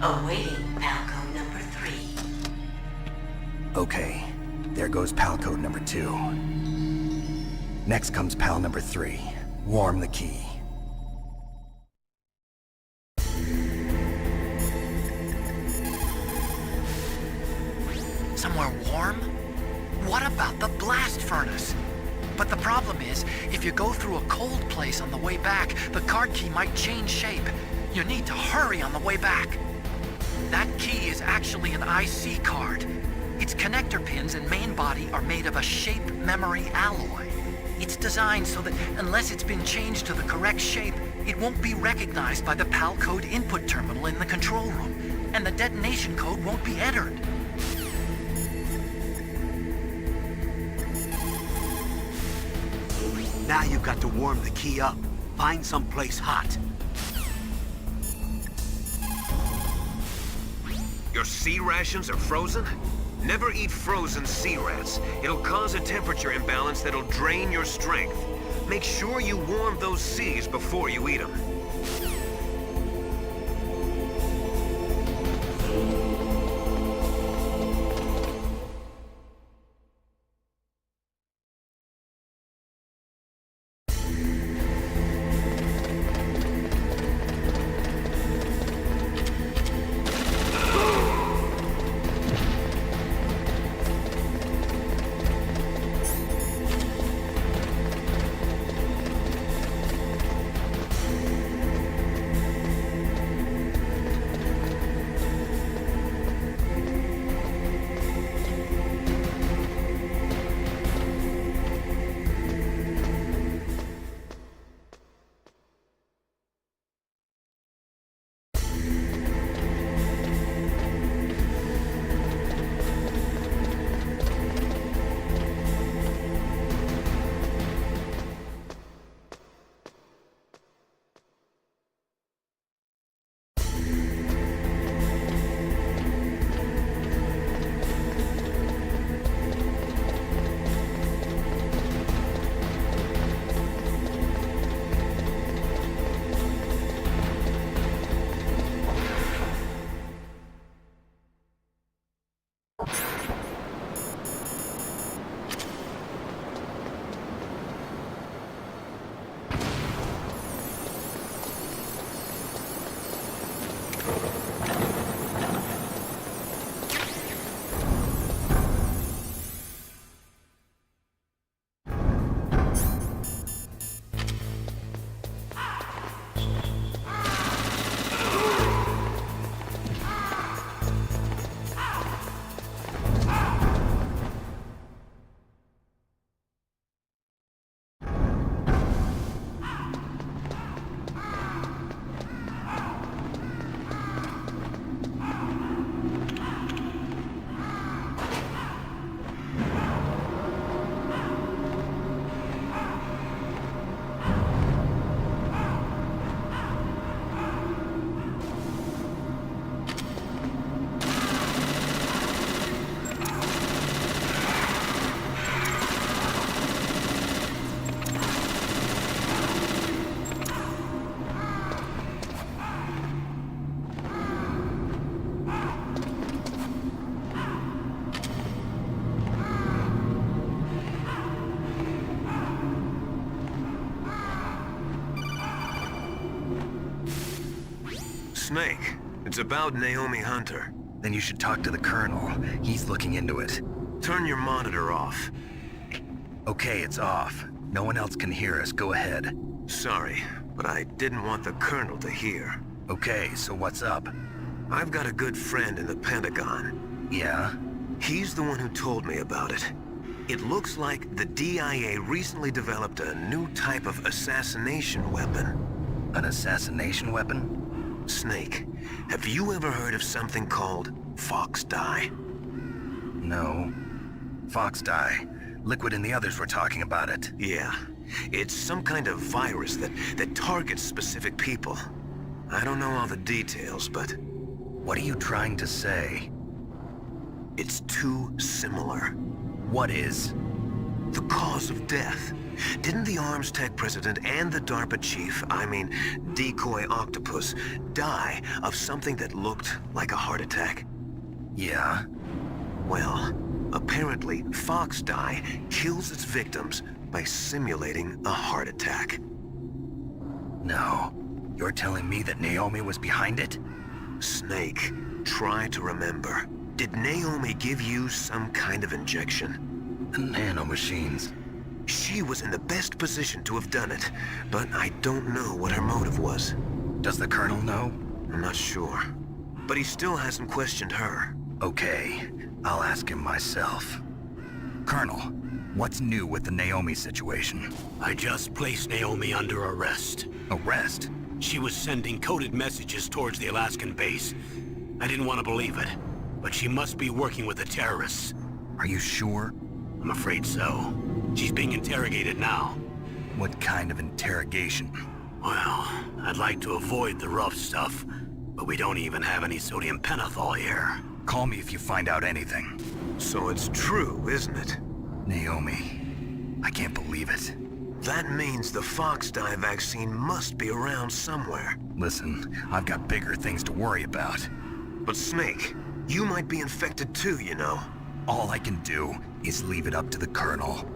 Awaiting Palco number 3. Okay, there goes pal code number 2. Next comes pal number 3. Warm the key. Somewhere warm? What about the blast furnace? But the problem is, if you go through a cold place on the way back, the card key might change shape. You need to hurry on the way back. That key is actually an IC card. Its connector pins and main body are made of a shape memory alloy. It's designed so that unless it's been changed to the correct shape, it won't be recognized by the PAL code input terminal in the control room, and the detonation code won't be entered. Now you've got to warm the key up. Find someplace hot. Your sea rations are frozen? Never eat frozen sea rats. It'll cause a temperature imbalance that'll drain your strength. Make sure you warm those seas before you eat them. Snake, it's about Naomi Hunter. Then you should talk to the Colonel. He's looking into it. Turn your monitor off. Okay, it's off. No one else can hear us. Go ahead. Sorry, but I didn't want the Colonel to hear. Okay, so what's up? I've got a good friend in the Pentagon. Yeah? He's the one who told me about it. It looks like the DIA recently developed a new type of assassination weapon. An assassination weapon? Snake, have you ever heard of something called Fox Dye? No. Fox Dye. Liquid and the others were talking about it. Yeah. It's some kind of virus that targets specific people. I don't know all the details, but... What are you trying to say? It's too similar. What is? The cause of death. Didn't the Arms Tech president and the DARPA chief, I mean, Decoy Octopus, die of something that looked like a heart attack? Yeah? Well, apparently, Foxdie kills its victims by simulating a heart attack. No. You're telling me that Naomi was behind it? Snake, try to remember. Did Naomi give you some kind of injection? The nanomachines. She was in the best position to have done it, but I don't know what her motive was. Does the Colonel know? I'm not sure. But he still hasn't questioned her. Okay, I'll ask him myself. Colonel, what's new with the Naomi situation? I just placed Naomi under arrest. Arrest? She was sending coded messages towards the Alaskan base. I didn't want to believe it, but she must be working with the terrorists. Are you sure? I'm afraid so. She's being interrogated now. What kind of interrogation? Well, I'd like to avoid the rough stuff, but we don't even have any sodium pentothal here. Call me if you find out anything. So it's true, isn't it? Naomi, I can't believe it. That means the Foxdie vaccine must be around somewhere. Listen, I've got bigger things to worry about. But Snake, you might be infected too, you know. All I can do is leave it up to the Colonel.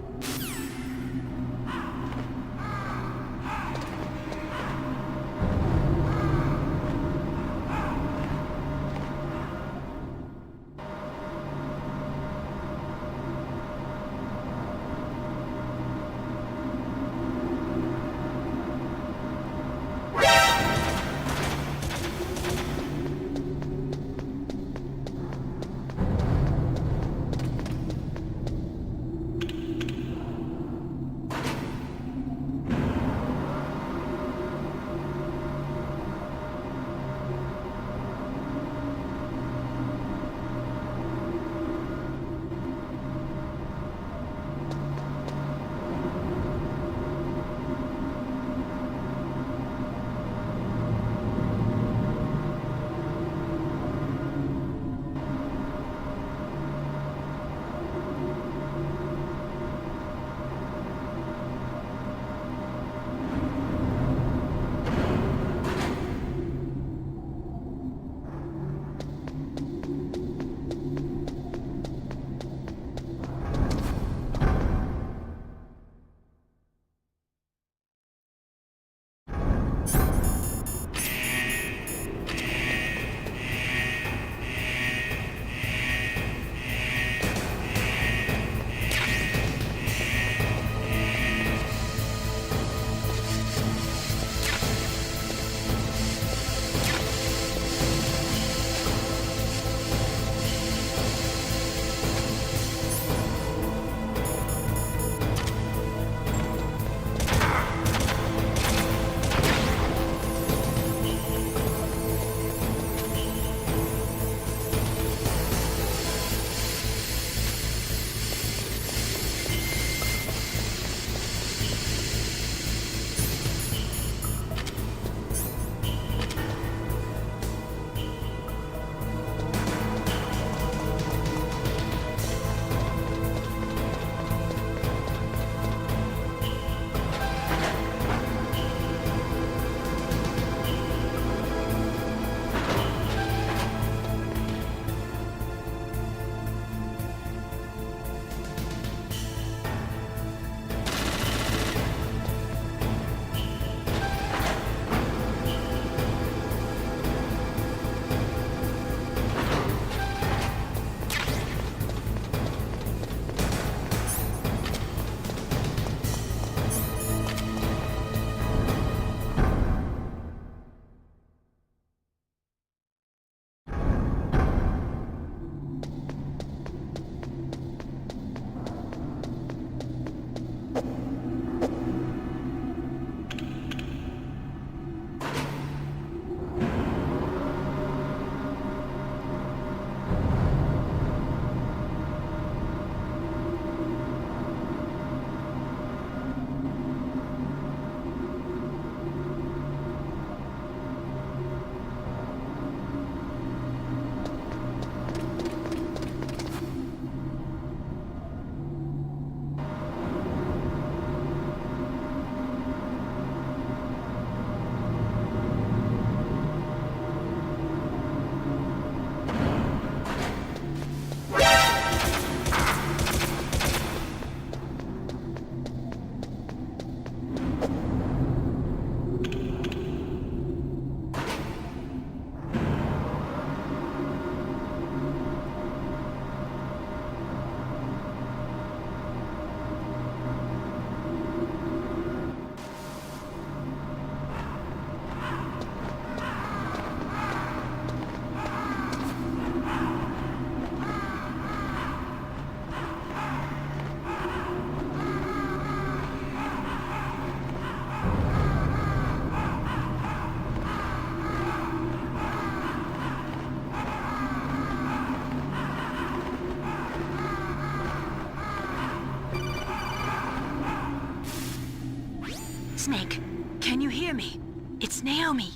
It's Naomi.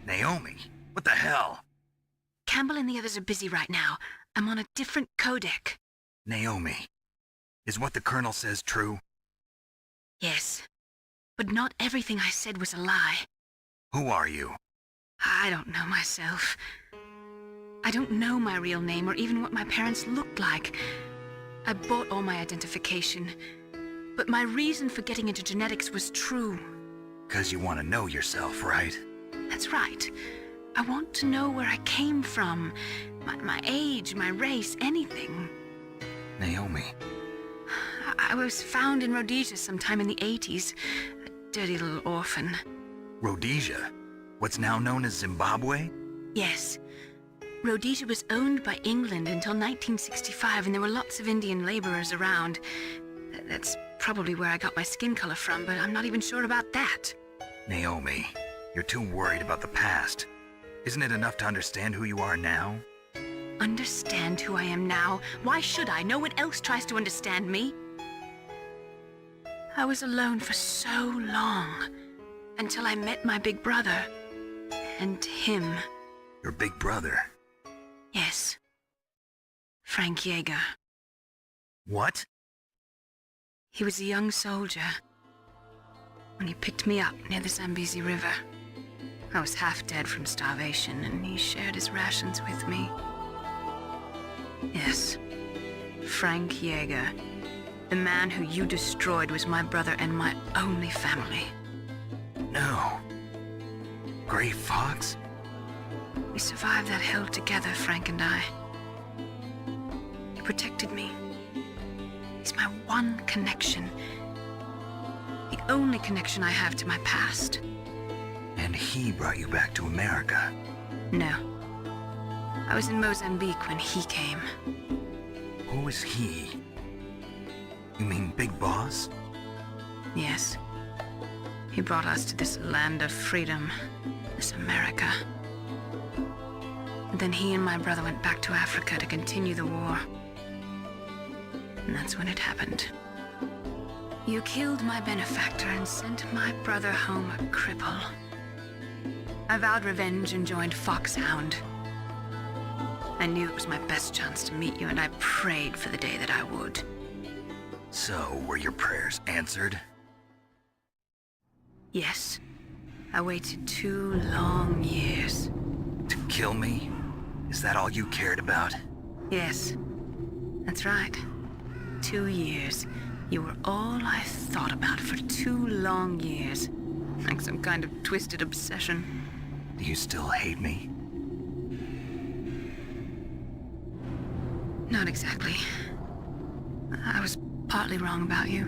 Naomi? What the hell? Campbell and the others are busy right now. I'm on a different codec. Naomi, is what the Colonel says true? Yes. But not everything I said was a lie. Who are you? I don't know myself. I don't know my real name or even what my parents looked like. I bought all my identification. But my reason for getting into genetics was true. 'Cause you want to know yourself, right? That's right. I want to know where I came from. My age, my race, anything. Naomi. I was found in Rhodesia sometime in the 80s. A dirty little orphan. Rhodesia? What's now known as Zimbabwe? Yes. Rhodesia was owned by England until 1965, and there were lots of Indian laborers around. That's probably where I got my skin color from, but I'm not even sure about that. Naomi, you're too worried about the past. Isn't it enough to understand who you are now? Understand who I am now? Why should I? No one else tries to understand me. I was alone for so long, until I met my big brother. And him. Your big brother? Yes. Frank Yeager. What? He was a young soldier when he picked me up near the Zambezi River. I was half dead from starvation, and he shared his rations with me. Yes, Frank Yeager. The man who you destroyed was my brother and my only family. No. Gray Fox? We survived that hell together, Frank and I. He protected me. He's my one connection. The only connection I have to my past. And he brought you back to America? No. I was in Mozambique when he came. Who is he? You mean Big Boss? Yes. He brought us to this land of freedom, this America. And then he and my brother went back to Africa to continue the war. And that's when it happened. You killed my benefactor and sent my brother home a cripple. I vowed revenge and joined Foxhound. I knew it was my best chance to meet you, and I prayed for the day that I would. So, were your prayers answered? Yes. I waited 2 long years. To kill me? Is that all you cared about? Yes. That's right. 2 years. You were all I thought about for 2 long years. Like some kind of twisted obsession. Do you still hate me? Not exactly. I was partly wrong about you.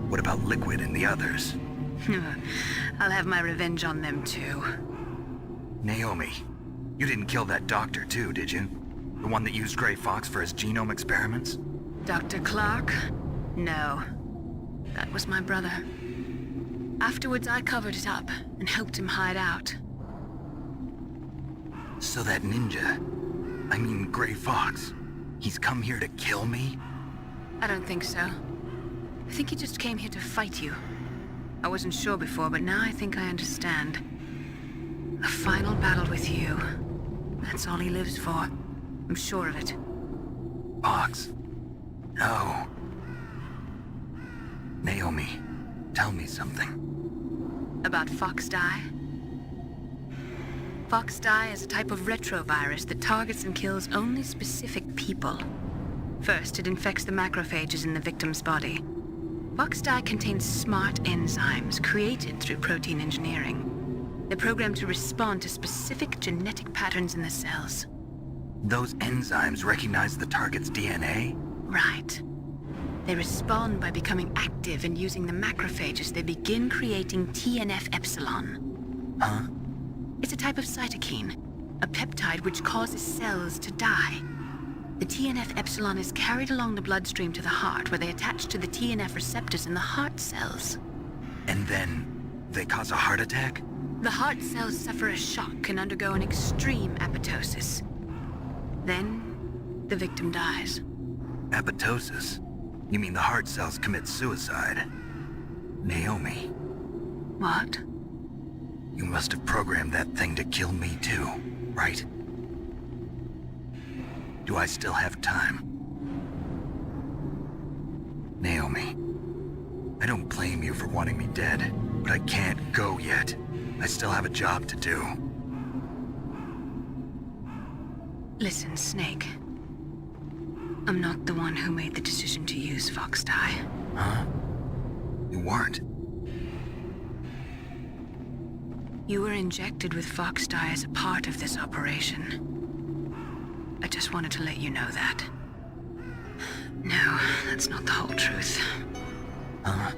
What about Liquid and the others? I'll have my revenge on them too. Naomi, you didn't kill that doctor too, did you? The one that used Gray Fox for his genome experiments? Dr. Clark? No. That was my brother. Afterwards, I covered it up and helped him hide out. So that ninja, I mean Gray Fox, he's come here to kill me? I don't think so. I think he just came here to fight you. I wasn't sure before, but now I think I understand. A final battle with you. That's all he lives for. I'm sure of it. Fox. No. Naomi, tell me something. About Foxdie? Foxdie is a type of retrovirus that targets and kills only specific people. First, it infects the macrophages in the victim's body. Foxdie contains smart enzymes created through protein engineering. They're programmed to respond to specific genetic patterns in the cells. Those enzymes recognize the target's DNA? Right. They respond by becoming active and using the macrophages. They begin creating TNF-epsilon. Huh? It's a type of cytokine, a peptide which causes cells to die. The TNF-epsilon is carried along the bloodstream to the heart, where they attach to the TNF receptors in the heart cells. And then they cause a heart attack? The heart cells suffer a shock and undergo an extreme apoptosis. Then, the victim dies. Apoptosis? You mean the heart cells commit suicide? Naomi. What? You must have programmed that thing to kill me too, right? Do I still have time? Naomi, I don't blame you for wanting me dead, but I can't go yet. I still have a job to do. Listen, Snake. I'm not the one who made the decision to use Fox Dye. Huh? You weren't? You were injected with Fox Dye as a part of this operation. I just wanted to let you know that. No, that's not the whole truth. Huh?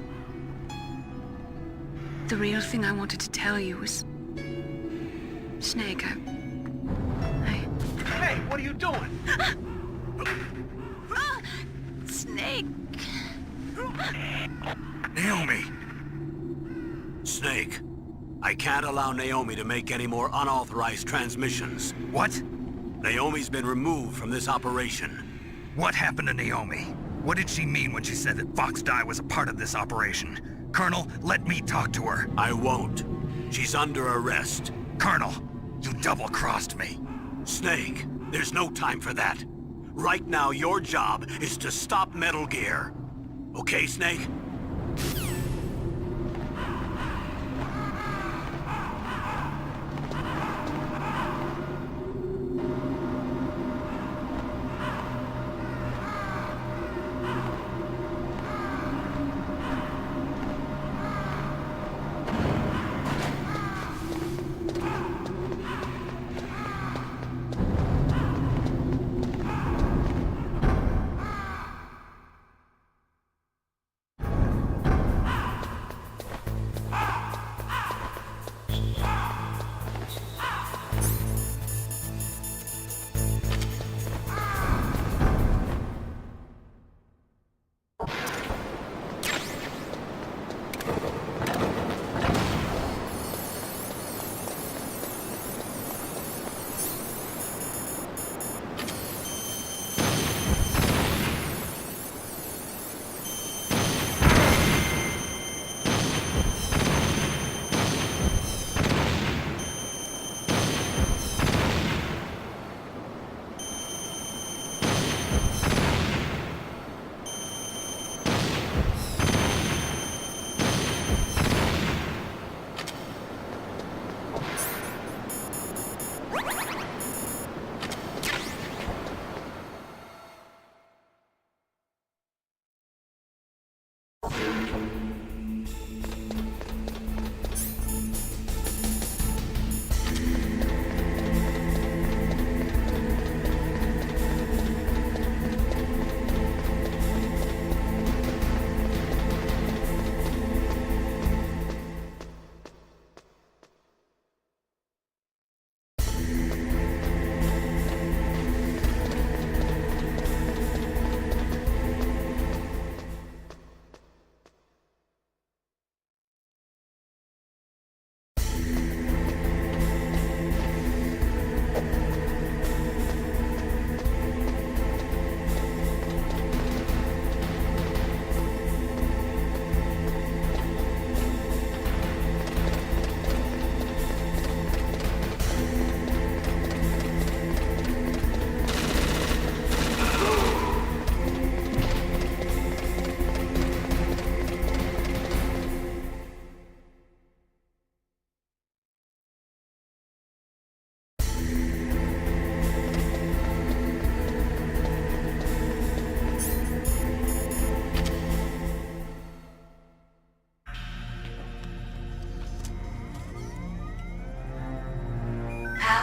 The real thing I wanted to tell you was... Snake, Hey, what are you doing? Snake! Naomi! Snake, I can't allow Naomi to make any more unauthorized transmissions. What? Naomi's been removed from this operation. What happened to Naomi? What did she mean when she said that Fox Dye was a part of this operation? Colonel, let me talk to her. I won't. She's under arrest. Colonel, you double-crossed me. Snake, there's no time for that. Right now, your job is to stop Metal Gear. Okay, Snake?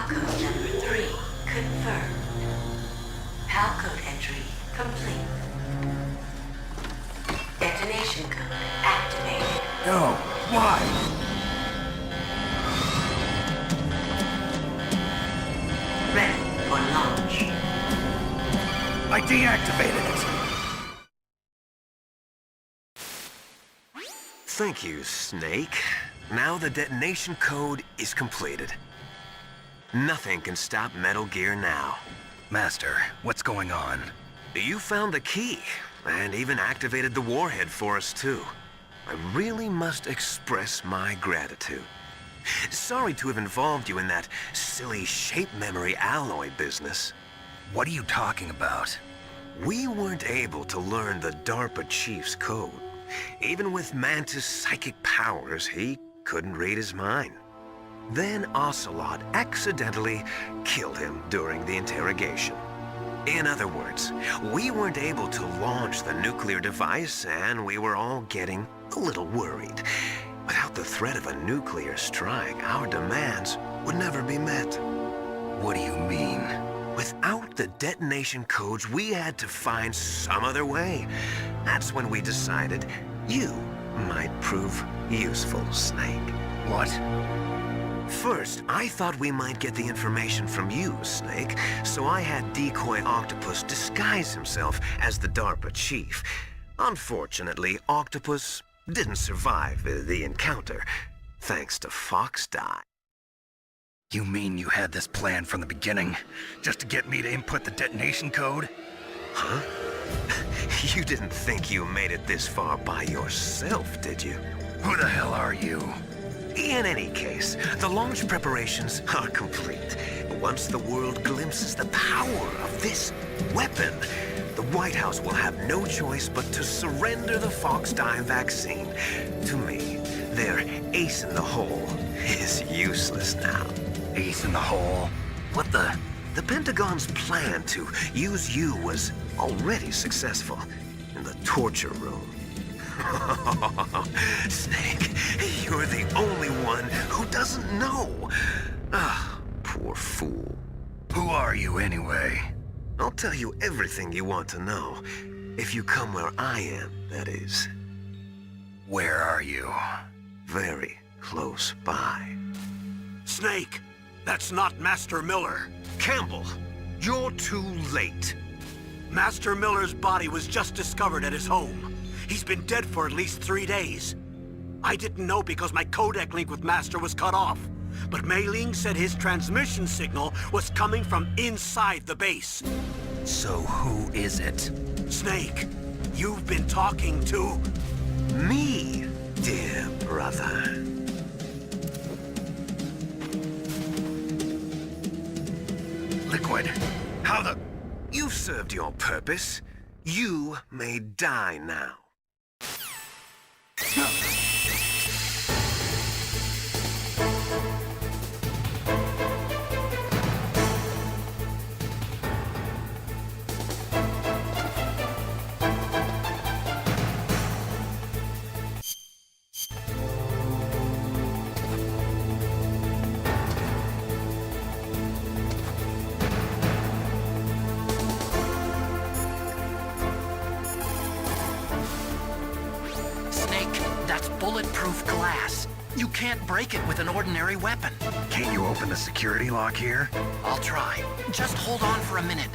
Code number 3 confirmed. PAL code entry complete. Detonation code activated. No, why? Ready for launch. I deactivated it. Thank you, Snake. Now the detonation code is completed. Nothing can stop Metal Gear now. Master, what's going on? You found the key, and even activated the warhead for us, too. I really must express my gratitude. Sorry to have involved you in that silly shape memory alloy business. What are you talking about? We weren't able to learn the DARPA chief's code. Even with Mantis' psychic powers, he couldn't read his mind. Then Ocelot accidentally killed him during the interrogation. In other words, we weren't able to launch the nuclear device, and we were all getting a little worried. Without the threat of a nuclear strike, our demands would never be met. What do you mean? Without the detonation codes, we had to find some other way. That's when we decided you might prove useful, Snake. What? First, I thought we might get the information from you, Snake, so I had Decoy Octopus disguise himself as the DARPA chief. Unfortunately, Octopus didn't survive the encounter, thanks to Fox Die. You mean you had this plan from the beginning, just to get me to input the detonation code? Huh? You didn't think you made it this far by yourself, did you? Who the hell are you? In any case, the launch preparations are complete. Once the world glimpses the power of this weapon, the White House will have no choice but to surrender the Fox Die vaccine. To me, their ace in the hole is useless now. Ace in the hole? What the? The Pentagon's plan to use you was already successful in the torture room. Snake, you're the only one who doesn't know. Ah, poor fool. Who are you anyway? I'll tell you everything you want to know. If you come where I am, that is. Where are you? Very close by. Snake, that's not Master Miller. Campbell, you're too late. Master Miller's body was just discovered at his home. He's been dead for at least 3 days. I didn't know because my codec link with Master was cut off. But Mei Ling said his transmission signal was coming from inside the base. So who is it? Snake, you've been talking to... me, dear brother. Liquid, how the... You've served your purpose. You may die now. Bulletproof glass. You can't break it with an ordinary weapon. Can't you open the security lock here? I'll try. Just hold on for a minute.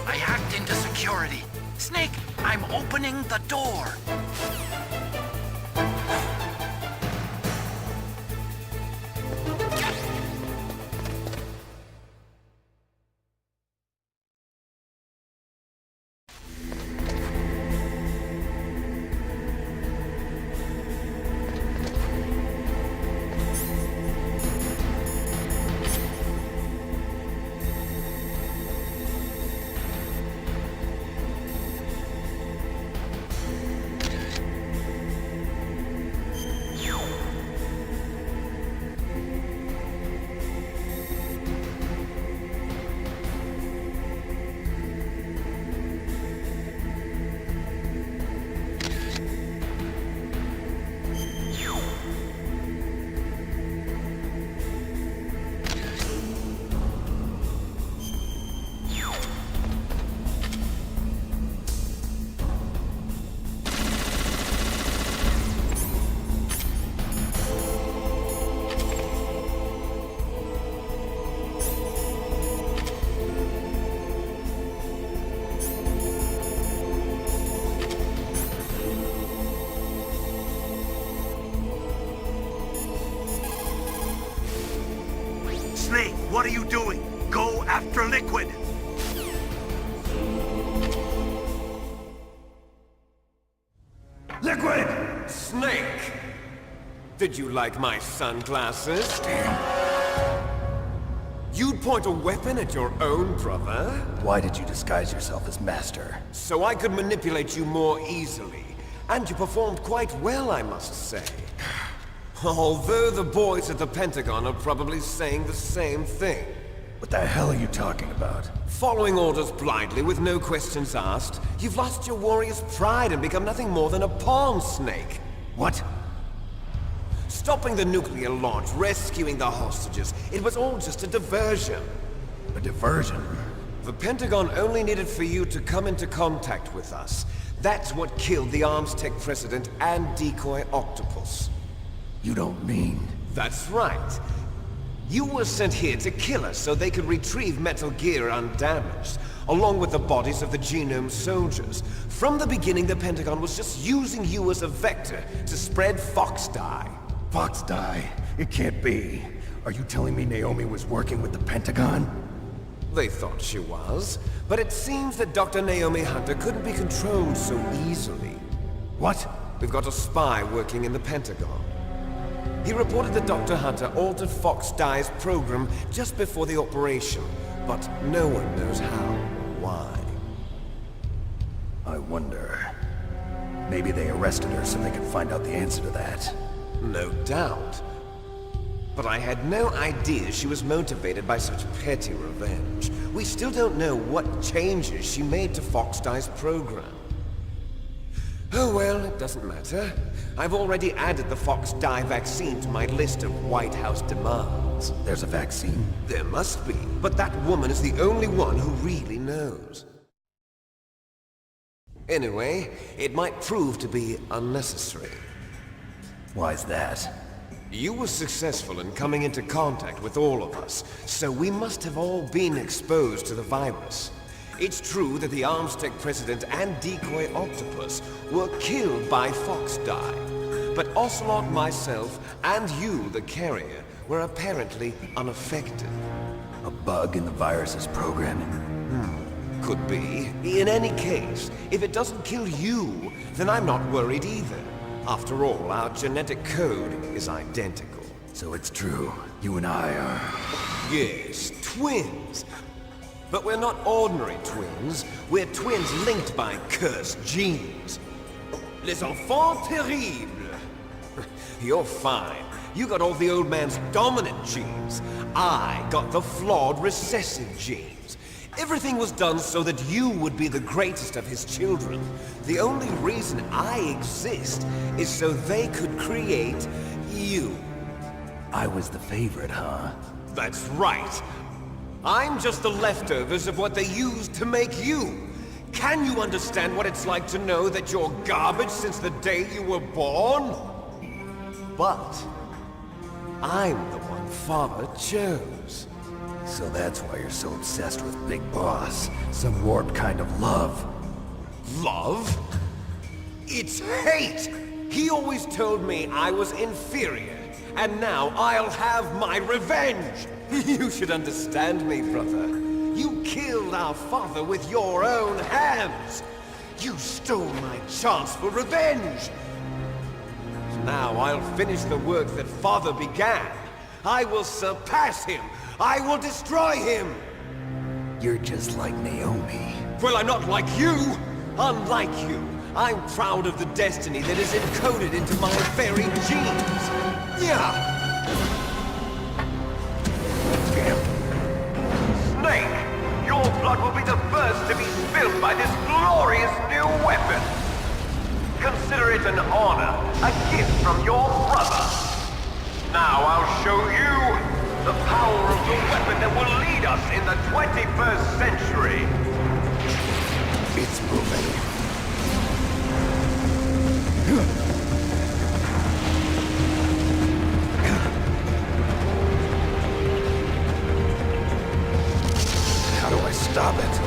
I hacked into security. Snake, I'm opening the door. Snake, what are you doing? Go after Liquid! Liquid! Snake! Did you like my sunglasses? You'd point a weapon at your own brother? Why did you disguise yourself as Master? So I could manipulate you more easily. And you performed quite well, I must say. Although the boys at the Pentagon are probably saying the same thing. What the hell are you talking about? Following orders blindly with no questions asked, you've lost your warrior's pride and become nothing more than a pawn, Snake. What? Stopping the nuclear launch, rescuing the hostages, it was all just a diversion. A diversion? The Pentagon only needed for you to come into contact with us. That's what killed the Arms Tech president and decoy octopus. You don't mean... That's right. You were sent here to kill us so they could retrieve Metal Gear undamaged, along with the bodies of the Genome soldiers. From the beginning, the Pentagon was just using you as a vector to spread Fox dye. Fox dye? It can't be. Are you telling me Naomi was working with the Pentagon? They thought she was, but it seems that Dr. Naomi Hunter couldn't be controlled so easily. What? We've got a spy working in the Pentagon. He reported that Dr. Hunter altered Fox Dye's program just before the operation, but no one knows how or why. I wonder... Maybe they arrested her so they could find out the answer to that. No doubt. But I had no idea she was motivated by such petty revenge. We still don't know what changes she made to Fox Dye's program. Oh well, it doesn't matter. I've already added the Fox Dye vaccine to my list of White House demands. There's a vaccine? There must be, but that woman is the only one who really knows. Anyway, it might prove to be unnecessary. Why's that? You were successful in coming into contact with all of us, so we must have all been exposed to the virus. It's true that the Arms Tech president and decoy octopus were killed by Fox Dye, but Ocelot, myself, and you, the carrier, were apparently unaffected. A bug in the virus's programming? Could be. In any case, if it doesn't kill you, then I'm not worried either. After all, our genetic code is identical. So it's true. You and I are... Yes, twins. But we're not ordinary twins. We're twins linked by cursed genes. Les enfants terribles. You're fine. You got all the old man's dominant genes. I got the flawed recessive genes. Everything was done so that you would be the greatest of his children. The only reason I exist is so they could create you. I was the favorite, huh? That's right. I'm just the leftovers of what they used to make you. Can you understand what it's like to know that you're garbage since the day you were born? But I'm the one Father chose. So that's why you're so obsessed with Big Boss. Some warped kind of love. Love? It's hate! He always told me I was inferior, and now I'll have my revenge! You should understand me, brother. You killed our father with your own hands! You stole my chance for revenge! Now I'll finish the work that Father began. I will surpass him! I will destroy him! You're just like Naomi. Well, I'm not like you! Unlike you, I'm proud of the destiny that is encoded into my very genes! Yeah! Snake! Your blood will be the first to be spilled by this glorious new weapon! Consider it an honor, a gift from your brother! Now I'll show you the power of the weapon that will lead us in the 21st century! It's moving. How do I stop it?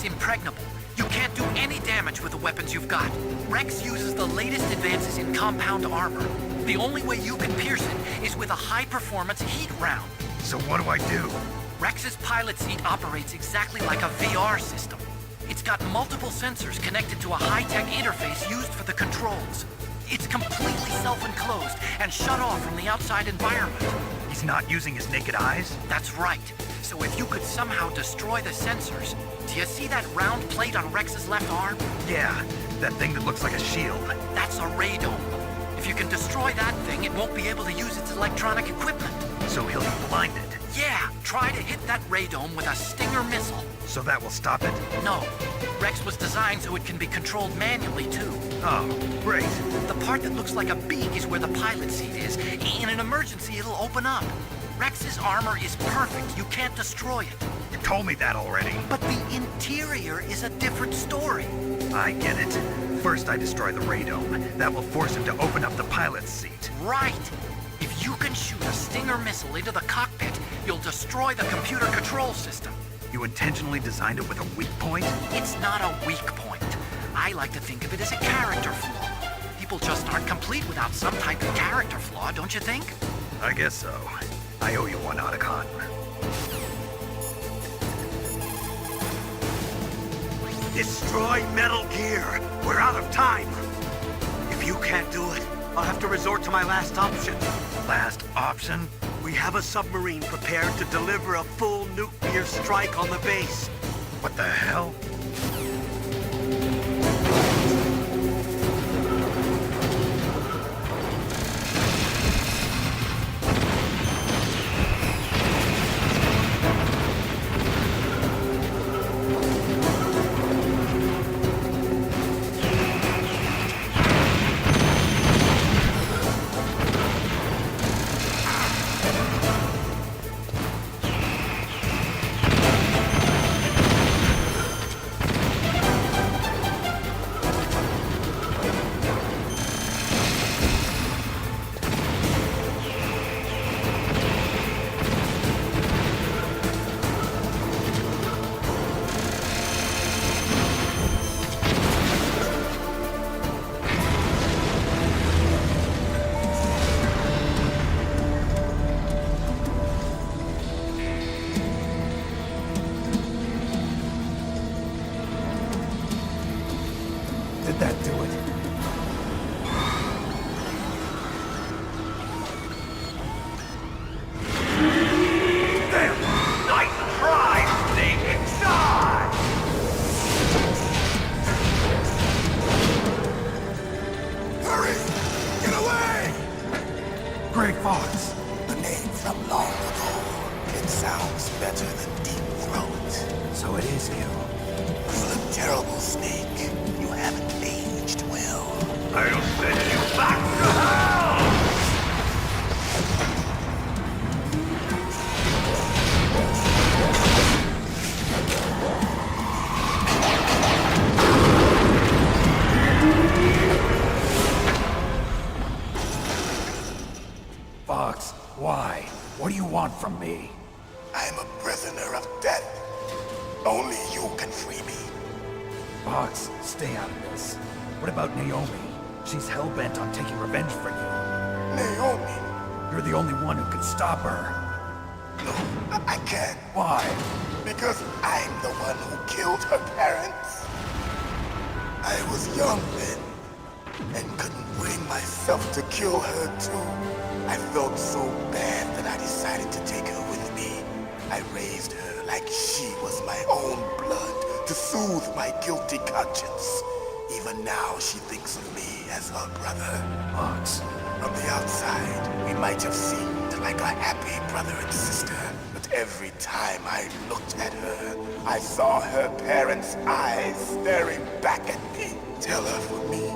is impregnable. You can't do any damage with the weapons you've got. Rex uses the latest advances in compound armor. The only way you can pierce it is with a high-performance heat round. So what do I do? Rex's pilot seat operates exactly like a VR system. It's got multiple sensors connected to a high-tech interface used for the controls. It's completely self-enclosed and shut off from the outside environment. He's not using his naked eyes? That's right. So if you could somehow destroy the sensors... Do you see that round plate on Rex's left arm? Yeah, that thing that looks like a shield. That's a radome. If you can destroy that thing, it won't be able to use its electronic equipment. So he'll be blinded? Yeah, try to hit that radome with a Stinger missile. So that will stop it? No. Rex was designed so it can be controlled manually, too. Oh, great. The part that looks like a beak is where the pilot seat is. In an emergency, it'll open up. Rex's armor is perfect. You can't destroy it. You told me that already. But the interior is a different story. I get it. First I destroy the radome. That will force him to open up the pilot's seat. Right. If you can shoot a Stinger missile into the cockpit, you'll destroy the computer control system. You intentionally designed it with a weak point? It's not a weak point. I like to think of it as a character flaw. People just aren't complete without some type of character flaw, don't you think? I guess so. I owe you one, Otacon. Destroy Metal Gear! We're out of time! If you can't do it, I'll have to resort to my last option. Last option? We have a submarine prepared to deliver a full nuclear strike on the base. What the hell? Did that do it? Damn! Nice try, Snake! Die! Hurry! Get away! Grey Fox! A name from long ago. It sounds better than Deep Throat. So it is you. You look terrible, Snake. You haven't aged well. I'll send you back to hell! Fox, why? What do you want from me? I'm a prisoner of death. Only you can free me. Fox, stay out of this. What about Naomi? She's hell-bent on taking revenge for you. Naomi? You're the only one who can stop her. No, I can't. Why? Because I'm the one who killed her parents. I was young then, and couldn't bring myself to kill her too. I felt so bad that I decided to take her with me. I raised her like she was my own blood to soothe my guilty conscience. Even now, she thinks of me as her brother. Fox. From the outside, we might have seemed like a happy brother and sister, but every time I looked at her, I saw her parents' eyes staring back at me. Tell her for me.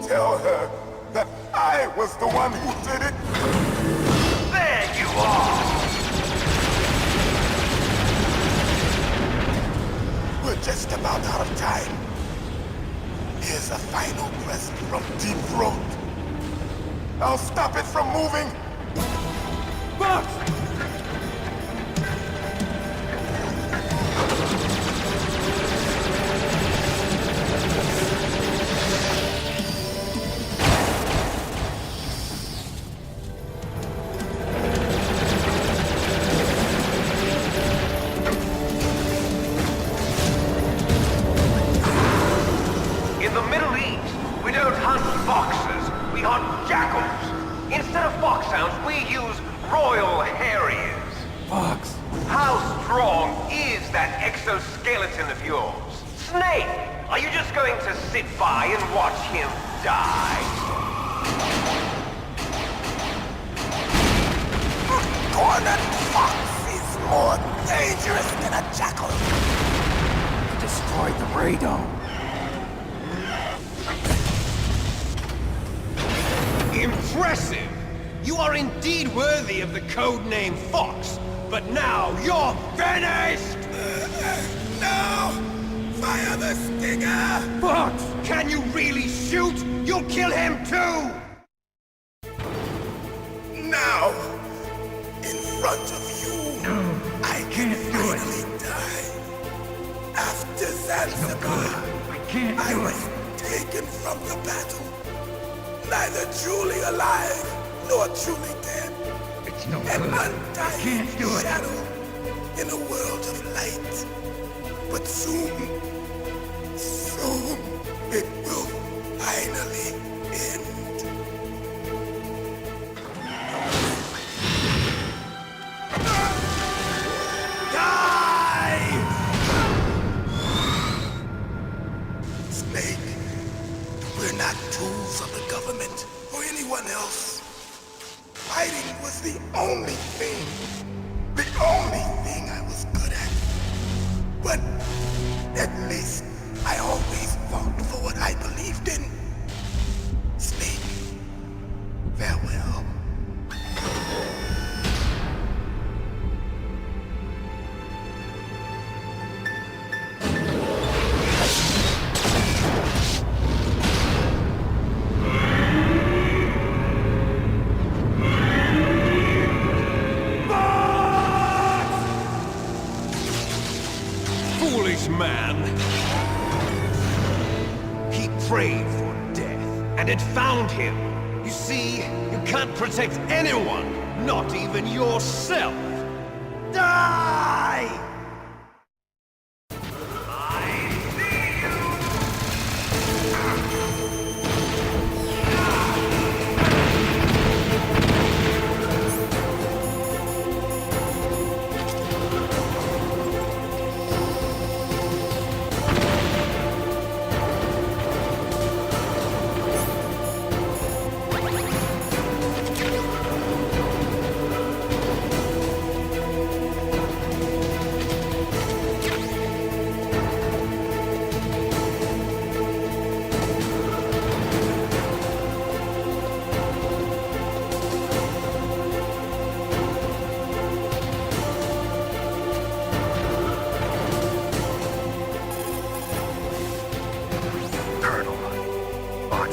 Tell her that I was the one who did it. There you are! We're just about out of time. Here's a final present from Deep Throat. I'll stop it from moving. Fox! don't hunt foxes, we hunt jackals. Instead of foxhounds, we use Royal Harriers. Fox. How strong is that exoskeleton of yours? Snake, are you just going to sit by and watch him die? Cornered fox is more dangerous than a jackal. Destroyed the radome. Impressive! You are indeed worthy of the codename Fox, but now you're finished! No! Fire the stinger! Fox! Can you really shoot? You'll kill him too! Now, in front of you, I can finally die. After Zanzibar, I was taken from the battle. Neither truly alive, nor truly dead. It's no An good. undying shadow in a world of light. But soon, it will finally end. Die! Snake, we're not tools of the government or anyone else. Fighting was the only thing I was good at. But at least I always fought for what I believed in. Snake, farewell. Foolish man! He prayed for death, and it found him. You see, you can't protect anyone, not even yourself. Die!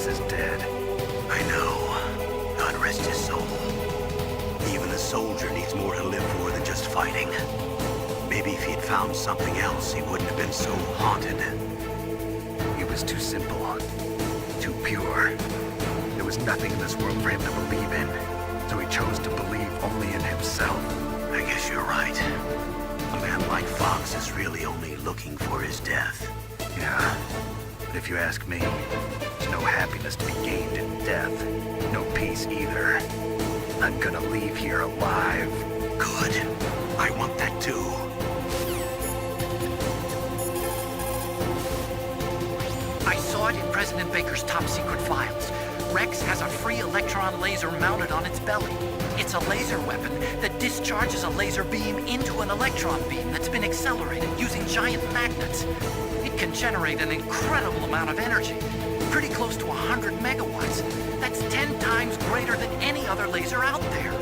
Is dead. I know. God rest his soul. Even a soldier needs more to live for than just fighting. Maybe if he'd found something else, he wouldn't have been so haunted. He was too simple, too pure. There was nothing in this world for him to believe in, so he chose to believe only in himself. I guess you're right. A man like Fox is really only looking for his death. Yeah, but if you ask me, there's no happiness to be gained in death. No peace either. I'm gonna leave here alive. Good. I want that too. I saw it in President Baker's top secret files. Rex has a free electron laser mounted on its belly. It's a laser weapon that discharges a laser beam into an electron beam that's been accelerated using giant magnets. It can generate an incredible amount of energy, pretty close to 100 megawatts. That's 10 times greater than any other laser out there.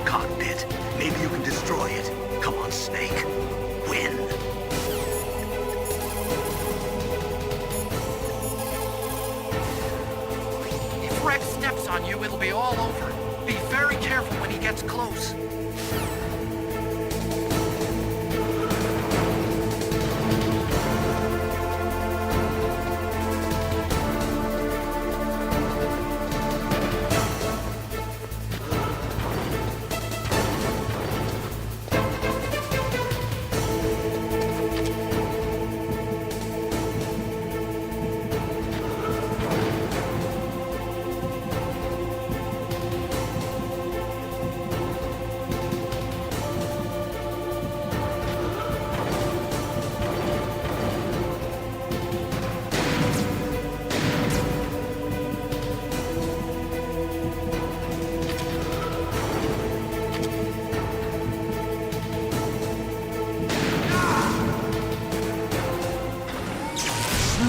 cockpit. Maybe you can destroy it. Come on, Snake. Win. If Rex steps on you, it'll be all over. Be very careful when he gets close.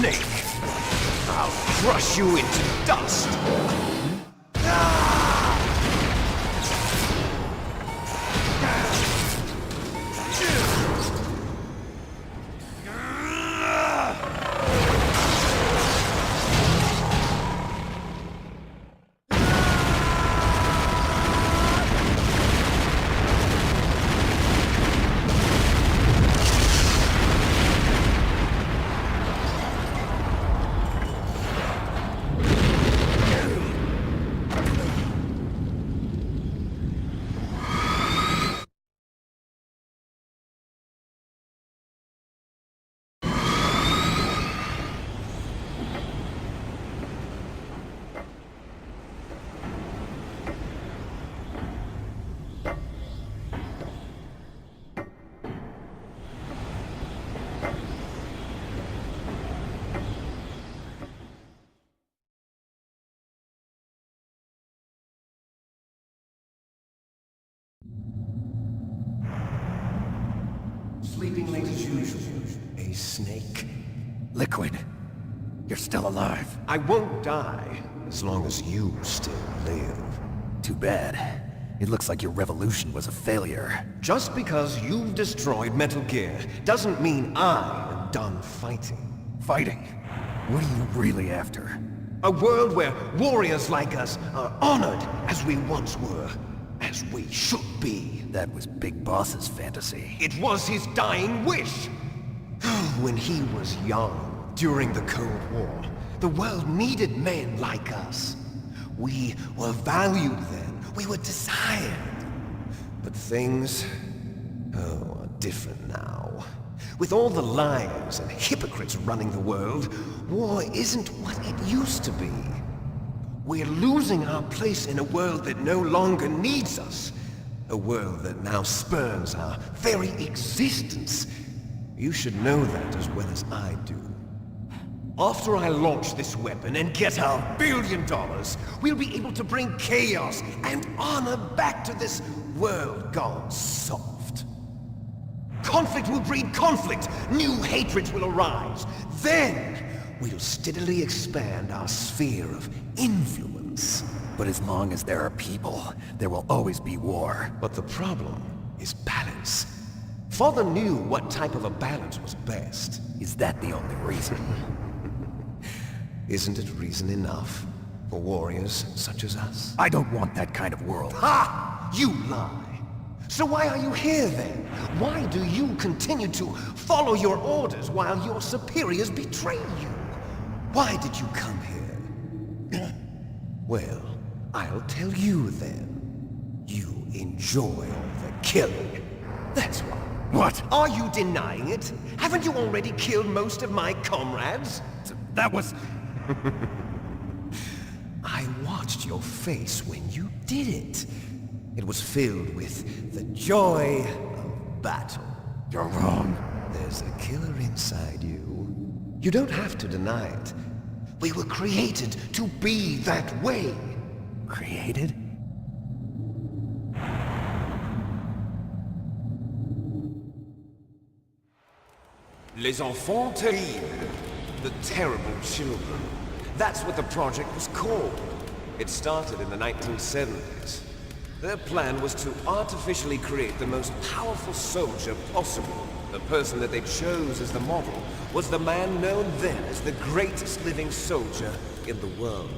Snake! I'll crush you into dust! Sleeping late as usual, a snake. Liquid, you're still alive. I won't die as long as you still live. Too bad. It looks like your revolution was a failure. Just because you've destroyed Metal Gear doesn't mean I am done fighting. Fighting? What are you really after? A world where warriors like us are honored as we once were, as we should be. That was Big Boss's fantasy. It was his dying wish! When he was young, during the Cold War, the world needed men like us. We were valued then. We were desired. But things, are different now. With all the liars and hypocrites running the world, war isn't what it used to be. We're losing our place in a world that no longer needs us. A world that now spurns our very existence. You should know that as well as I do. After I launch this weapon and get our $1 billion, we'll be able to bring chaos and honor back to this world gone soft. Conflict will breed conflict. New hatreds will arise. Then, we'll steadily expand our sphere of influence. But as long as there are people, there will always be war. But the problem is balance. Father knew what type of a balance was best. Is that the only reason? Isn't it reason enough for warriors such as us? I don't want that kind of world. Ha! You lie! So why are you here then? Why do you continue to follow your orders while your superiors betray you? Why did you come here? Well, I'll tell you then. You enjoy all the killing. That's why. What? Are you denying it? Haven't you already killed most of my comrades? That was... I watched your face when you did it. It was filled with the joy of battle. You're wrong. There's a killer inside you. You don't have to deny it. We were created to be that way. Created? Les enfants terribles. The terrible children. That's what the project was called. It started in the 1970s. Their plan was to artificially create the most powerful soldier possible. The person that they chose as the model was the man known then as the greatest living soldier in the world.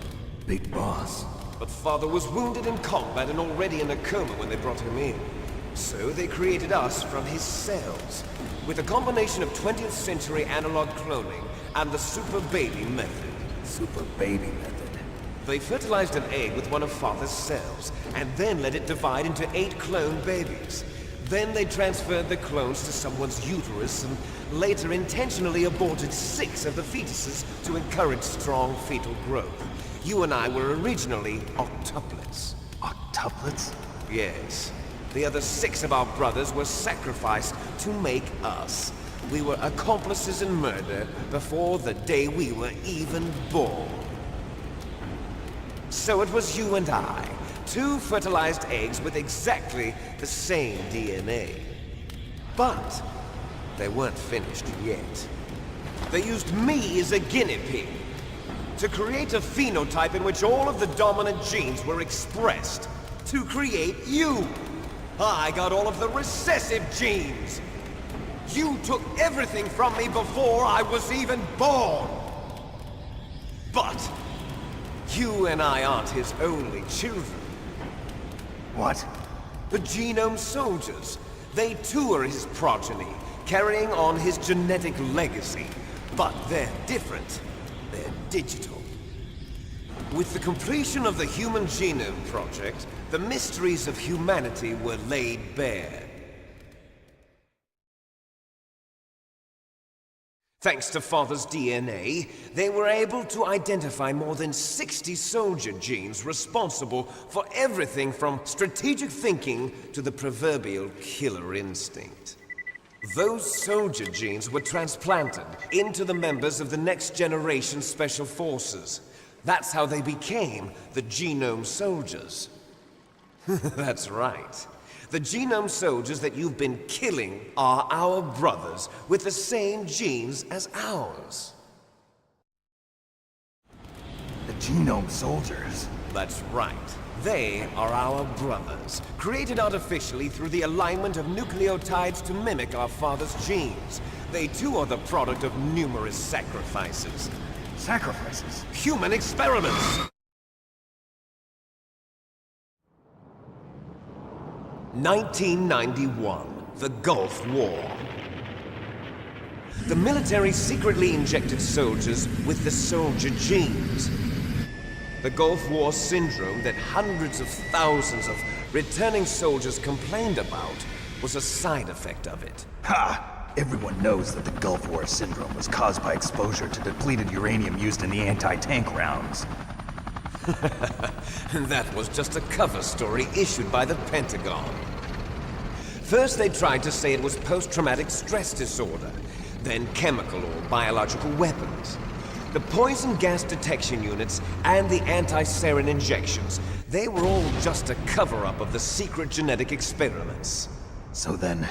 Big Boss. But Father was wounded in combat and already in a coma when they brought him in. So they created us from his cells, with a combination of 20th century analog cloning and the super baby method. Super baby method? They fertilized an egg with one of Father's cells, and then let it divide into 8 clone babies. Then they transferred the clones to someone's uterus and later intentionally aborted 6 of the fetuses to encourage strong fetal growth. You and I were originally octuplets. Octuplets? Yes. The other 6 of our brothers were sacrificed to make us. We were accomplices in murder before the day we were even born. So it was you and I, 2 fertilized eggs with exactly the same DNA. But they weren't finished yet. They used me as a guinea pig to create a phenotype in which all of the dominant genes were expressed to create you. I got all of the recessive genes. You took everything from me before I was even born. But you and I aren't his only children. What? The Genome Soldiers. They too are his progeny, carrying on his genetic legacy. But they're different. They're digital. With the completion of the Human Genome Project, the mysteries of humanity were laid bare. Thanks to Father's DNA, they were able to identify more than 60 soldier genes responsible for everything from strategic thinking to the proverbial killer instinct. Those soldier genes were transplanted into the members of the next generation Special Forces. That's how they became the Genome Soldiers. That's right. The Genome Soldiers that you've been killing are our brothers with the same genes as ours. The Genome Soldiers? That's right. They are our brothers, created artificially through the alignment of nucleotides to mimic our father's genes. They too are the product of numerous sacrifices. Sacrifices? Human experiments! 1991, the Gulf War. The military secretly injected soldiers with the soldier genes. The Gulf War syndrome that hundreds of thousands of returning soldiers complained about was a side effect of it. Ha! Everyone knows that the Gulf War syndrome was caused by exposure to depleted uranium used in the anti-tank rounds. That was just a cover story issued by the Pentagon. First they tried to say it was post-traumatic stress disorder, then chemical or biological weapons. The poison gas detection units and the anti-sarin injections, they were all just a cover-up of the secret genetic experiments. So then,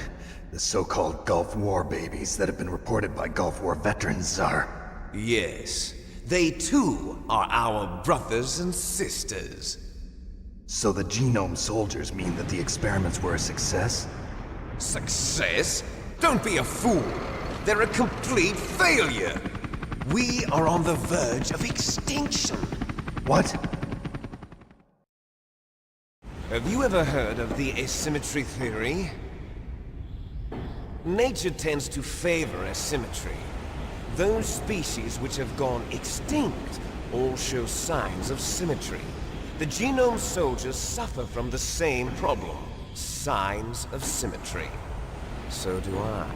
the so-called Gulf War babies that have been reported by Gulf War veterans are... Yes. They too are our brothers and sisters. So the Genome Soldiers mean that the experiments were a success? Success? Don't be a fool! They're a complete failure! We are on the verge of extinction! What? Have you ever heard of the asymmetry theory? Nature tends to favor asymmetry. Those species which have gone extinct all show signs of symmetry. The Genome Soldiers suffer from the same problem, signs of symmetry. So do I.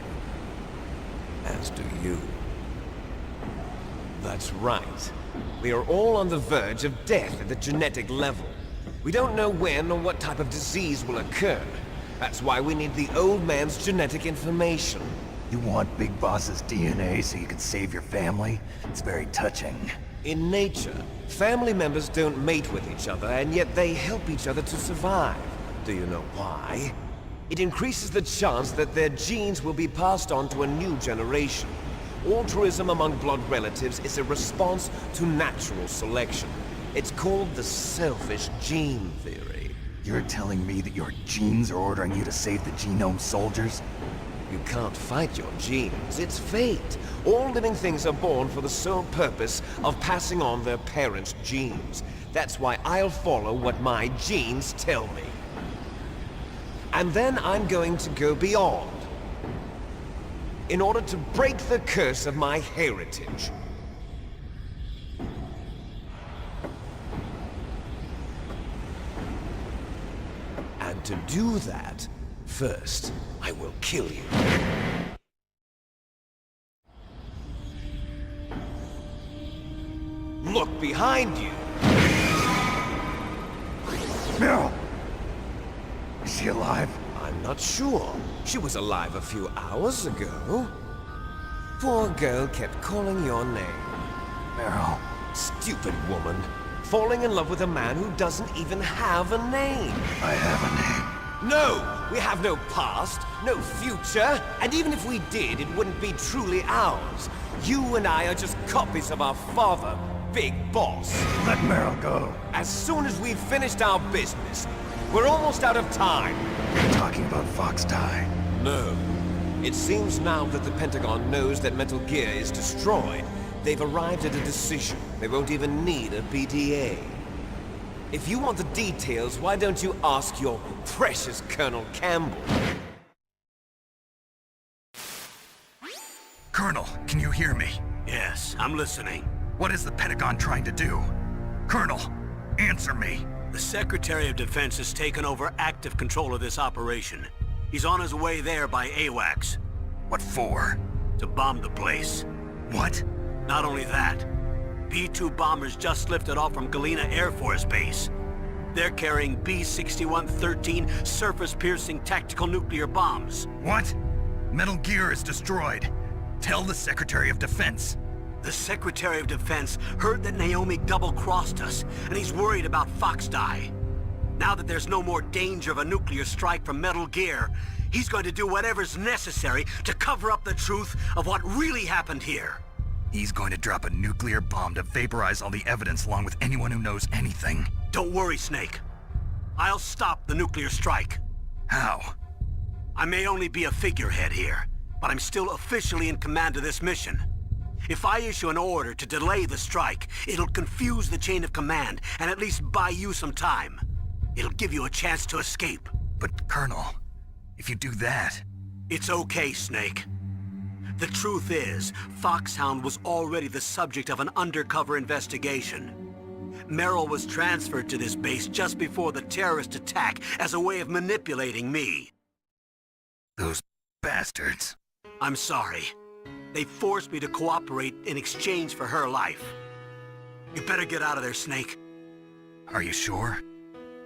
As do you. That's right. We are all on the verge of death at the genetic level. We don't know when or what type of disease will occur. That's why we need the old man's genetic information. You want Big Boss's DNA so you can save your family? It's very touching. In nature, family members don't mate with each other, and yet they help each other to survive. Do you know why? It increases the chance that their genes will be passed on to a new generation. Altruism among blood relatives is a response to natural selection. It's called the selfish gene theory. You're telling me that your genes are ordering you to save the genome soldiers? You can't fight your genes. It's fate. All living things are born for the sole purpose of passing on their parents' genes. That's why I'll follow what my genes tell me. And then I'm going to go beyond, in order to break the curse of my heritage. And to do that, first, I will kill you. Look behind you! Meryl! Is she alive? I'm not sure. She was alive a few hours ago. Poor girl kept calling your name. Meryl. Stupid woman. Falling in love with a man who doesn't even have a name. I have a name. No! We have no past, no future, and even if we did, it wouldn't be truly ours. You and I are just copies of our father, Big Boss. Let Meryl go. As soon as we've finished our business, we're almost out of time. You're talking about Fox Die. No. It seems now that the Pentagon knows that Metal Gear is destroyed, they've arrived at a decision. They won't even need a BTA. If you want the details, why don't you ask your precious Colonel Campbell? Colonel, can you hear me? Yes, I'm listening. What is the Pentagon trying to do? Colonel, answer me. The Secretary of Defense has taken over active control of this operation. He's on his way there by AWACS. What for? To bomb the place. What? Not only that, B-2 bombers just lifted off from Galena Air Force Base. They're carrying B-6113 surface-piercing tactical nuclear bombs. What? Metal Gear is destroyed. Tell the Secretary of Defense. The Secretary of Defense heard that Naomi double-crossed us, and he's worried about Fox Die. Now that there's no more danger of a nuclear strike from Metal Gear, he's going to do whatever's necessary to cover up the truth of what really happened here. He's going to drop a nuclear bomb to vaporize all the evidence along with anyone who knows anything. Don't worry, Snake. I'll stop the nuclear strike. How? I may only be a figurehead here, but I'm still officially in command of this mission. If I issue an order to delay the strike, it'll confuse the chain of command and at least buy you some time. It'll give you a chance to escape. But, Colonel, if you do that... It's okay, Snake. The truth is, Foxhound was already the subject of an undercover investigation. Meryl was transferred to this base just before the terrorist attack as a way of manipulating me. Those bastards. I'm sorry. They forced me to cooperate in exchange for her life. You better get out of there, Snake. Are you sure?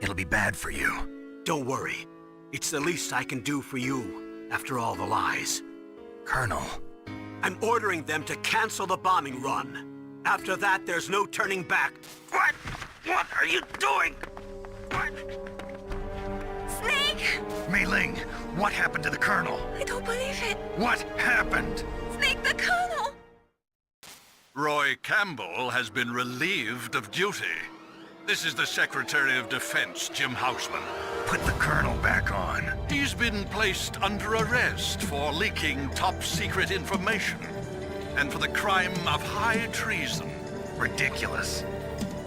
It'll be bad for you. Don't worry. It's the least I can do for you, after all the lies. Colonel. I'm ordering them to cancel the bombing run. After that, there's no turning back. What? What are you doing? What? Snake! Mei Ling, what happened to the Colonel? I don't believe it. What happened? Snake, the Colonel! Roy Campbell has been relieved of duty. This is the Secretary of Defense, Jim Houseman. Put the Colonel back on. He's been placed under arrest for leaking top-secret information and for the crime of high treason. Ridiculous.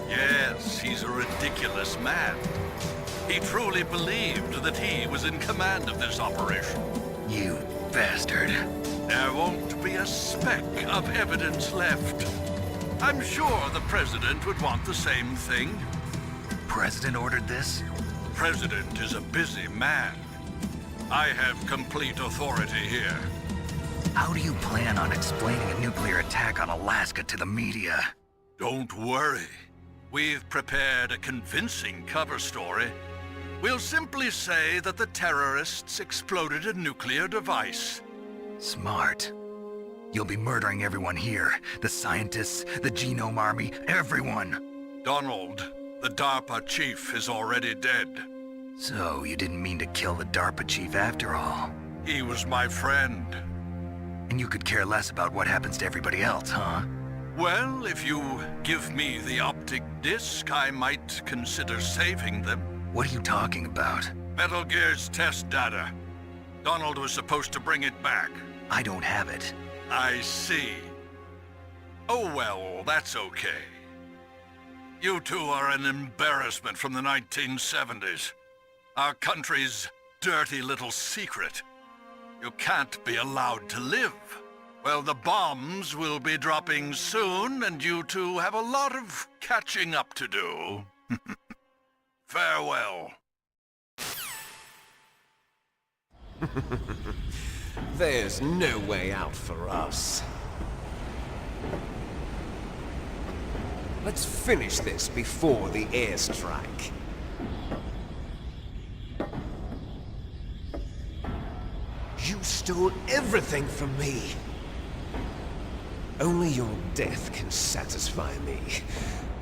Yes, he's a ridiculous man. He truly believed that he was in command of this operation. You bastard. There won't be a speck of evidence left. I'm sure the President would want the same thing. President ordered this? President is a busy man. I have complete authority here. How do you plan on explaining a nuclear attack on Alaska to the media? Don't worry. We've prepared a convincing cover story. We'll simply say that the terrorists exploded a nuclear device. Smart. You'll be murdering everyone here. The scientists, the Genome Army, everyone. Donald, the DARPA chief, is already dead. So, you didn't mean to kill the DARPA chief after all? He was my friend. And you could care less about what happens to everybody else, huh? Well, if you give me the optic disc, I might consider saving them. What are you talking about? Metal Gear's test data. Donald was supposed to bring it back. I don't have it. I see. Oh well, that's okay. You two are an embarrassment from the 1970s. Our country's dirty little secret. You can't be allowed to live. Well, the bombs will be dropping soon, and you two have a lot of catching up to do. Farewell. There's no way out for us. Let's finish this before the airstrike. You stole everything from me. Only your death can satisfy me.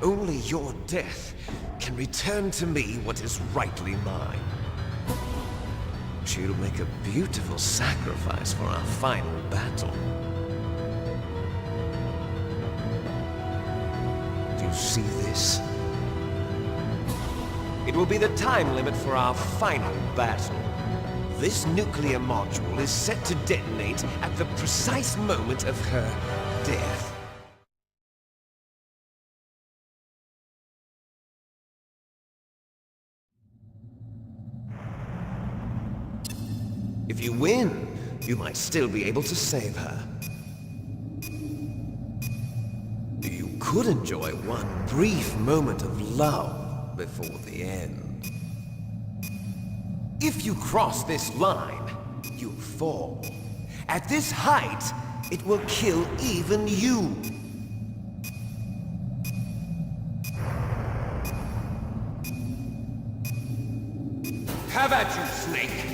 Only your death can return to me what is rightly mine. She'll make a beautiful sacrifice for our final battle. Do you see this? It will be the time limit for our final battle. This nuclear module is set to detonate at the precise moment of her death. If you win, you might still be able to save her. You could enjoy one brief moment of love before the end. If you cross this line, you'll fall. At this height, it will kill even you. Have at you, Snake!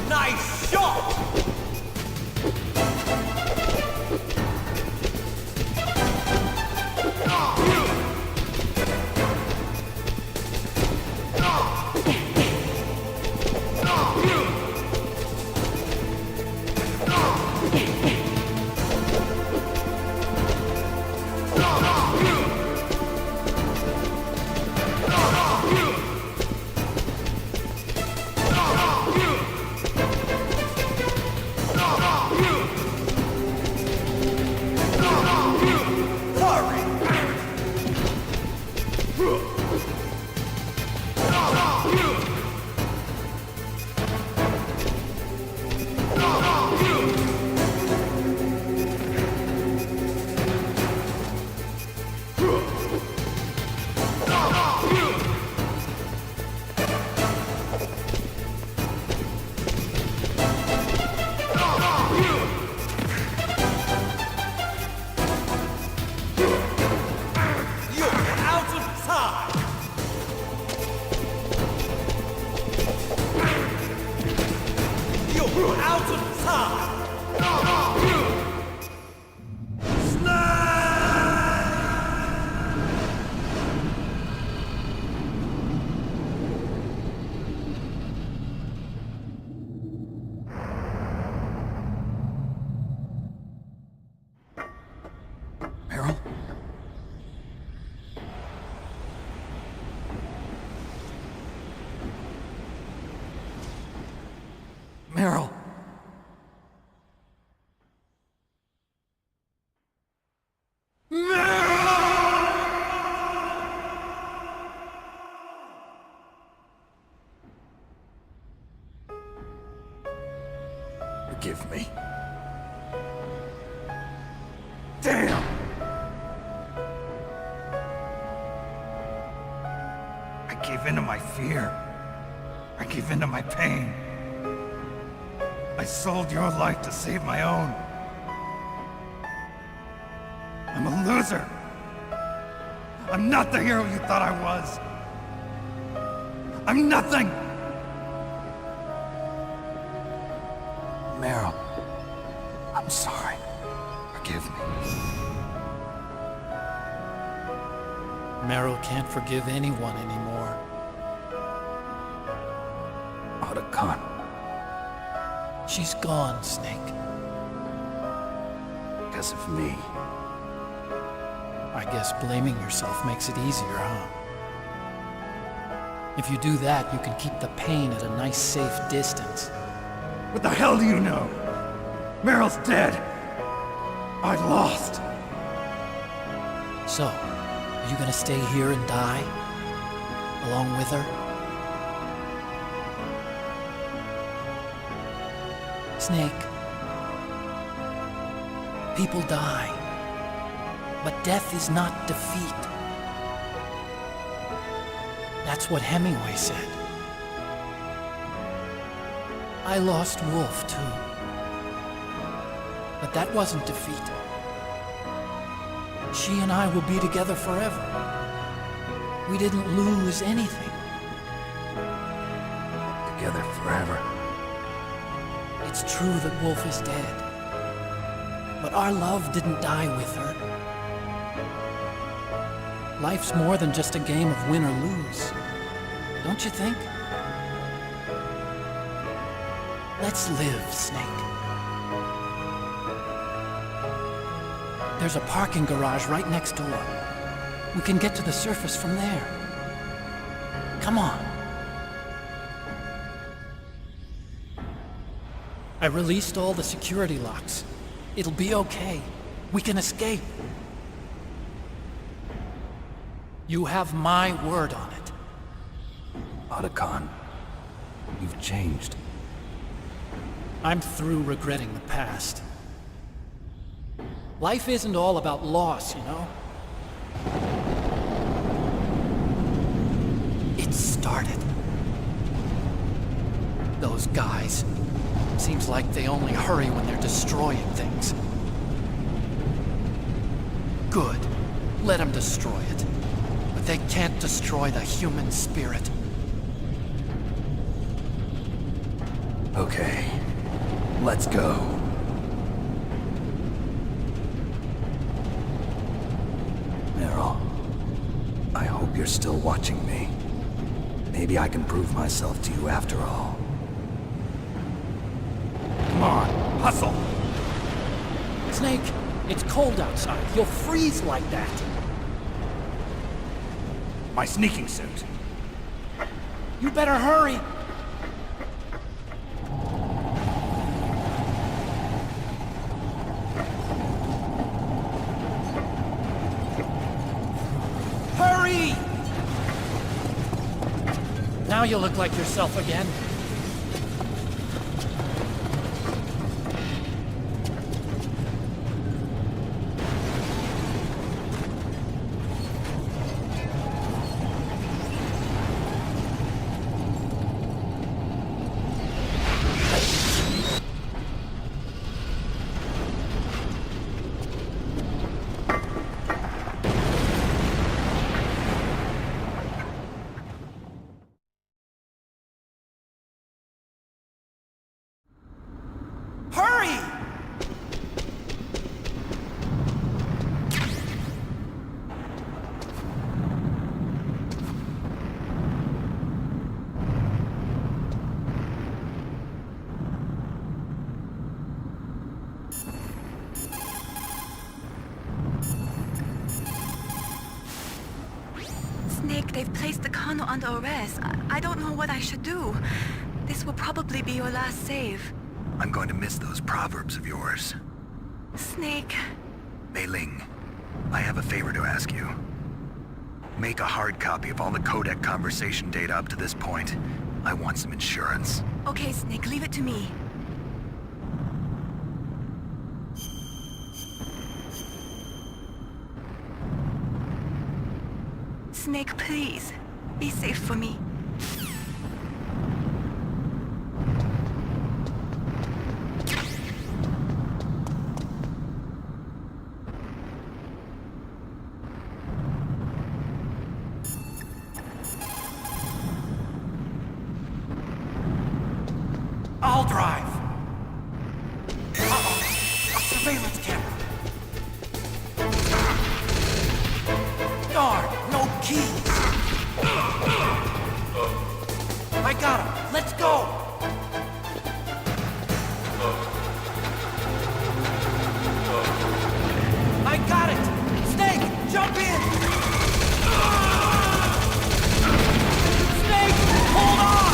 Nice shot! Meryl! Forgive me. Damn! I gave in to my fear. I gave in to my pain. I sold your life to save my own. I'm a loser. I'm not the hero you thought I was. I'm nothing! Meryl, I'm I'm sorry. Forgive me. Meryl can't forgive anyone anymore. Otacon. She's gone, Snake. Because of me. I guess blaming yourself makes it easier, huh? If you do that, you can keep the pain at a nice, safe distance. What the hell do you know? Meryl's dead. I lost. So, are you gonna stay here and die? Along with her? Snake. People die. But death is not defeat. That's what Hemingway said. I lost Wolf, too. But that wasn't defeat. She and I will be together forever. We didn't lose anything. Together forever. It's true that Wolf is dead. But our love didn't die with her. Life's more than just a game of win or lose. Don't you think? Let's live, Snake. There's a parking garage right next door. We can get to the surface from there. Come on. I released all the security locks. It'll be okay. We can escape. You have my word on it. Otacon, you've changed. I'm through regretting the past. Life isn't all about loss, you know? It started. Those guys. Seems like they only hurry when they're destroying things. Good. Let them destroy it. But they can't destroy the human spirit. Okay. Let's go. Meryl, I hope you're still watching me. Maybe I can prove myself to you after all. Come on, hustle! Snake, it's cold outside. You'll freeze like that. My sneaking suit. You better hurry. Hurry! Now you look like yourself again. Hurry! Snake, they've placed the Colonel under arrest. I don't know what I should do. This will probably be your last save. I'm going to miss those proverbs of yours. Snake. Mei Ling, I have a favor to ask you. Make a hard copy of all the codec conversation data up to this point. I want some insurance. Okay, Snake, leave it to me. Snake, please. Be safe for me. I'll drive. Surveillance camera. Darn, no keys. I got him. Let's go. I got it. Snake, jump in. Snake, hold on.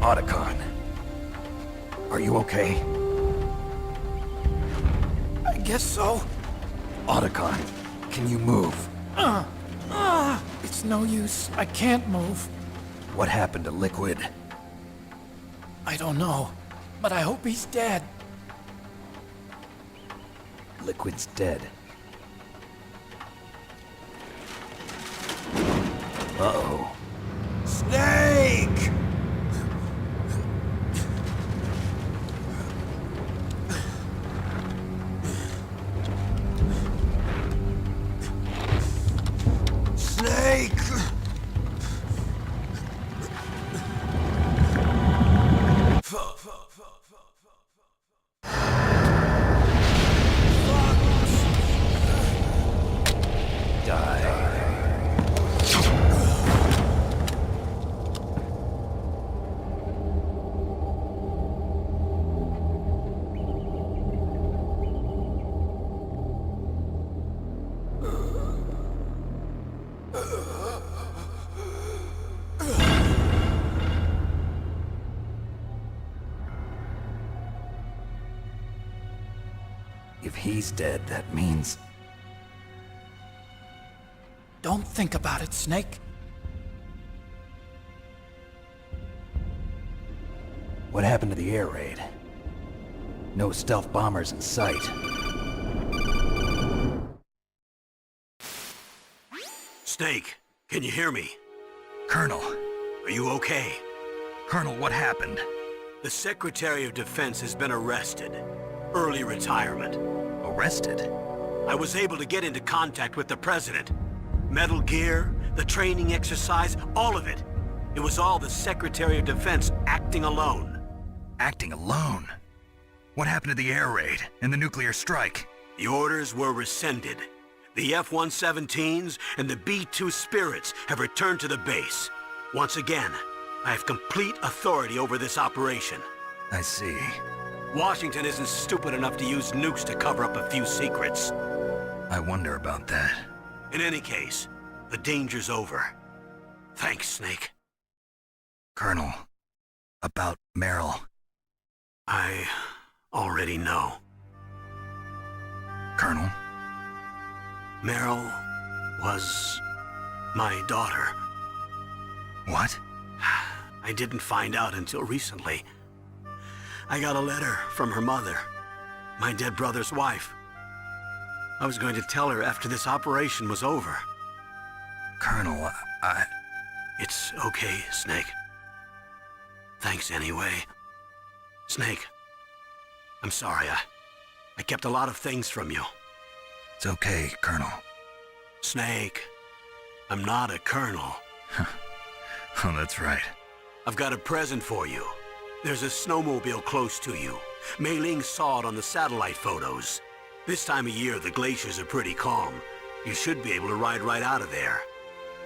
Otacon. Are you okay? I guess so. Otacon, can you move? It's no use. I can't move. What happened to Liquid? I don't know, but I hope he's dead. Liquid's dead. Uh-oh. Snake! Snake! if he's dead, that means... Don't think about it, Snake. What happened to the air raid? No stealth bombers in sight. Snake, can you hear me? Colonel. Are you okay? Colonel, what happened? The Secretary of Defense has been arrested. Early retirement. Arrested? I was able to get into contact with the President. Metal Gear, the training exercise, all of it. It was all the Secretary of Defense acting alone. Acting alone? What happened to the air raid and the nuclear strike? The orders were rescinded. The F-117s and the B-2 Spirits have returned to the base. Once again, I have complete authority over this operation. I see. Washington isn't stupid enough to use nukes to cover up a few secrets. I wonder about that. In any case, the danger's over. Thanks, Snake. Colonel, about Meryl. I already know. Colonel? Meryl was my daughter. What? I didn't find out until recently. I got a letter from her mother, my dead brother's wife. I was going to tell her after this operation was over. Colonel, It's okay, Snake. Thanks anyway. Snake, I'm sorry. I kept a lot of things from you. It's okay, Colonel. Snake, I'm not a colonel. Oh, that's right. I've got a present for you. There's a snowmobile close to you. Mei Ling saw it on the satellite photos. This time of year, the glaciers are pretty calm. You should be able to ride right out of there.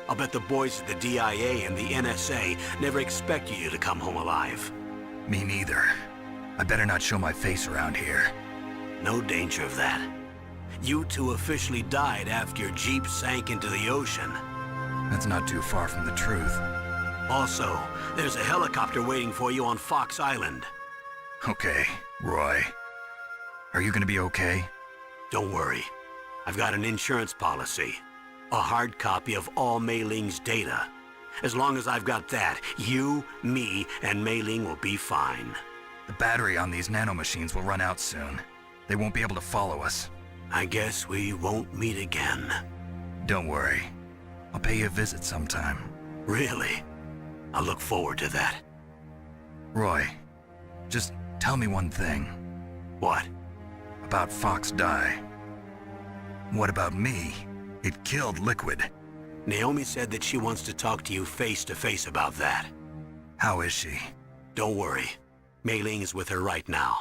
I'll bet the boys at the DIA and the NSA never expected you to come home alive. Me neither. I better not show my face around here. No danger of that. You two officially died after your Jeep sank into the ocean. That's not too far from the truth. Also, there's a helicopter waiting for you on Fox Island. Okay, Roy. Are you gonna be okay? Don't worry. I've got an insurance policy. A hard copy of all Mei Ling's data. As long as I've got that, you, me, and Mei Ling will be fine. The battery on these nanomachines will run out soon. They won't be able to follow us. I guess we won't meet again. Don't worry. I'll pay you a visit sometime. Really? I look forward to that. Roy, just tell me one thing. What? About Fox Die. What about me? It killed Liquid. Naomi said that she wants to talk to you face to face about that. How is she? Don't worry. Mei Ling is with her right now.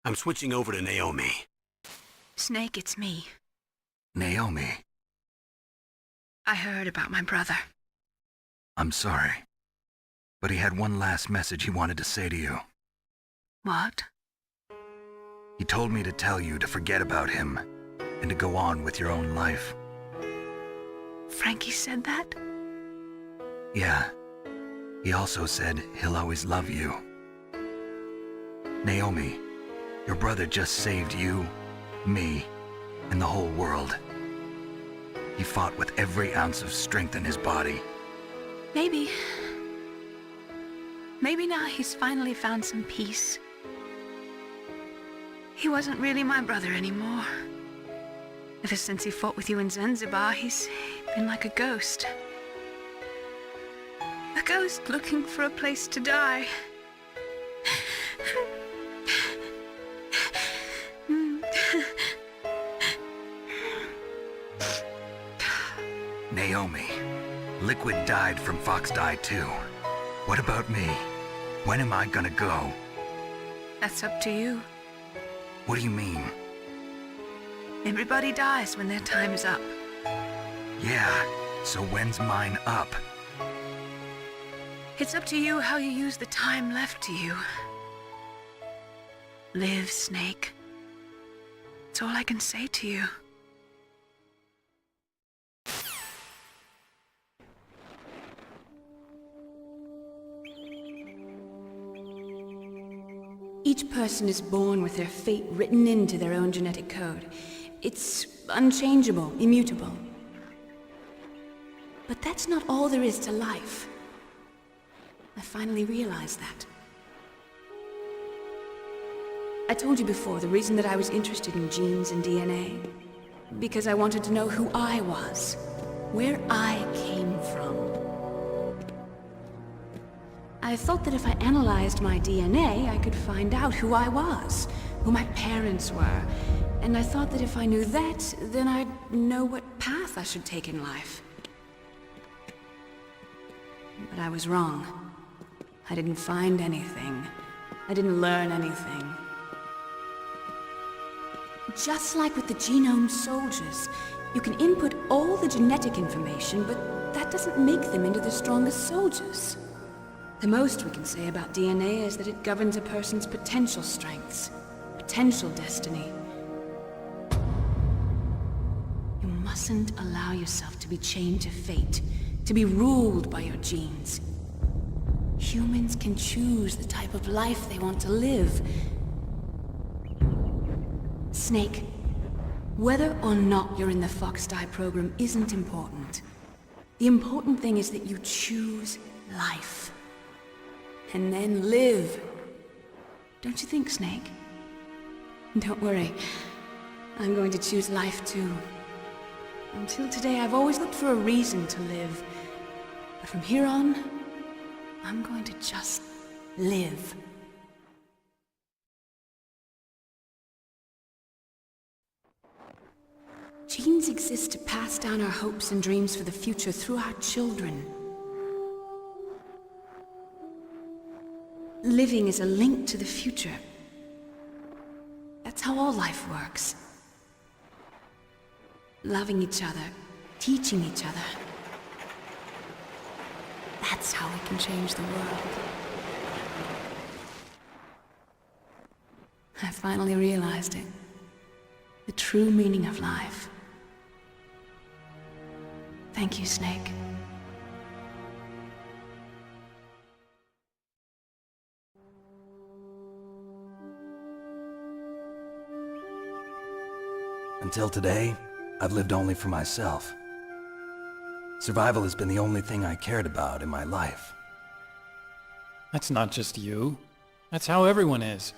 I'm switching over to Naomi. Snake, it's me. Naomi. I heard about my brother. I'm sorry. But he had one last message he wanted to say to you. What? He told me to tell you to forget about him and to go on with your own life. Frankie said that? Yeah. He also said he'll always love you. Naomi, your brother just saved you, me, and the whole world. He fought with every ounce of strength in his body. Maybe. Maybe now he's finally found some peace. He wasn't really my brother anymore. Ever since he fought with you in Zanzibar, he's been like a ghost. A ghost looking for a place to die. Naomi, Liquid died from Fox Die too. What about me? When am I gonna go? That's up to you. What do you mean? Everybody dies when their time is up. Yeah, so when's mine up? It's up to you how you use the time left to you. Live, Snake. That's all I can say to you. Each person is born with their fate written into their own genetic code. It's unchangeable, immutable. But that's not all there is to life. I finally realized that. I told you before the reason that I was interested in genes and DNA. Because I wanted to know who I was, where I came from. I thought that if I analyzed my DNA, I could find out who I was, who my parents were, and I thought that if I knew that, then I'd know what path I should take in life. But I was wrong. I didn't find anything. I didn't learn anything. Just like with the genome soldiers, you can input all the genetic information, but that doesn't make them into the strongest soldiers. The most we can say about DNA is that it governs a person's potential strengths, potential destiny. You mustn't allow yourself to be chained to fate, to be ruled by your genes. Humans can choose the type of life they want to live. Snake, whether or not you're in the Fox-Die program isn't important. The important thing is that you choose life. And then live. Don't you think, Snake? Don't worry. I'm going to choose life too. Until today, I've always looked for a reason to live. But from here on, I'm going to just live. Genes exist to pass down our hopes and dreams for the future through our children. Living is a link to the future. That's how all life works. Loving each other, teaching each other. That's how we can change the world. I finally realized it. The true meaning of life. Thank you, Snake. Until today, I've lived only for myself. Survival has been the only thing I cared about in my life. That's not just you. That's how everyone is.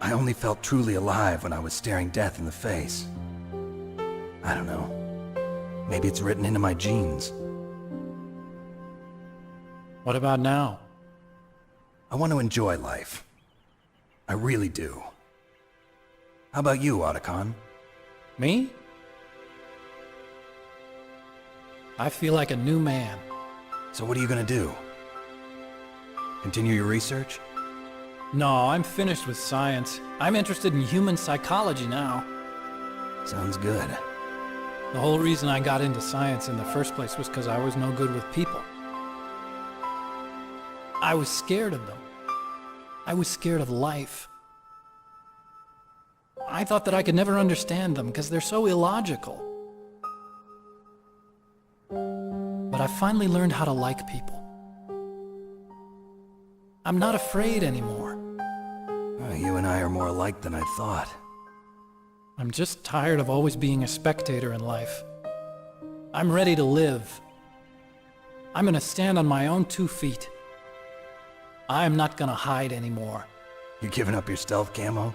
I only felt truly alive when I was staring death in the face. I don't know. Maybe it's written into my genes. What about now? I want to enjoy life. I really do. How about you, Otacon? Me? I feel like a new man. So what are you gonna do? Continue your research? No, I'm finished with science. I'm interested in human psychology now. Sounds good. The whole reason I got into science in the first place was because I was no good with people. I was scared of them. I was scared of life. I thought that I could never understand them because they're so illogical. But I finally learned how to like people. I'm not afraid anymore. You and I are more alike than I thought. I'm just tired of always being a spectator in life. I'm ready to live. I'm gonna stand on my own 2 feet. I'm not gonna hide anymore. You giving up your stealth camo?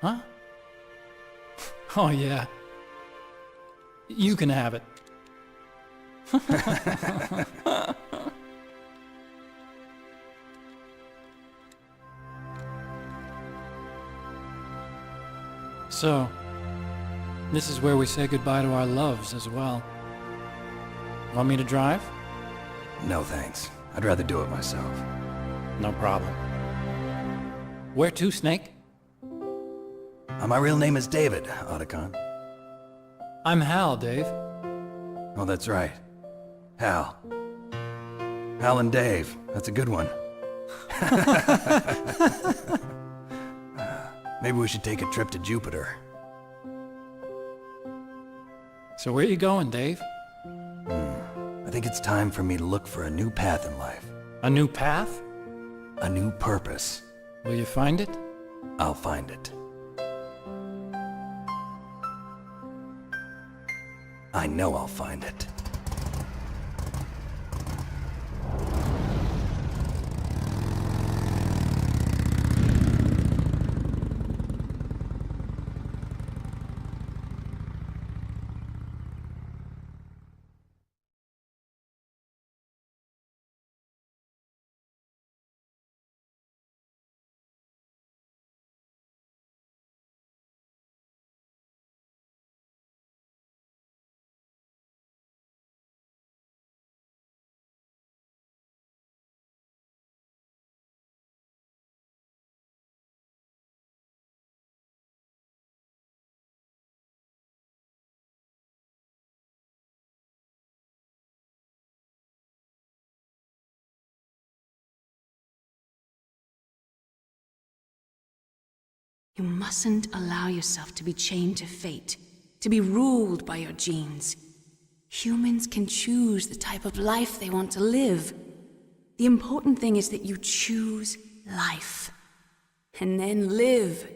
Huh? Oh yeah. You can have it. So, this is where we say goodbye to our loves as well. Want me to drive? No thanks. I'd rather do it myself. No problem. Where to, Snake? My real name is David, Otacon. I'm Hal, Dave. Oh, that's right. Hal. Hal and Dave. That's a good one. Maybe we should take a trip to Jupiter. So where you going, Dave? I think it's time for me to look for a new path in life. A new path? A new purpose. Will you find it? I'll find it. I know I'll find it. You mustn't allow yourself to be chained to fate, to be ruled by your genes. Humans can choose the type of life they want to live. The important thing is that you choose life. And then live.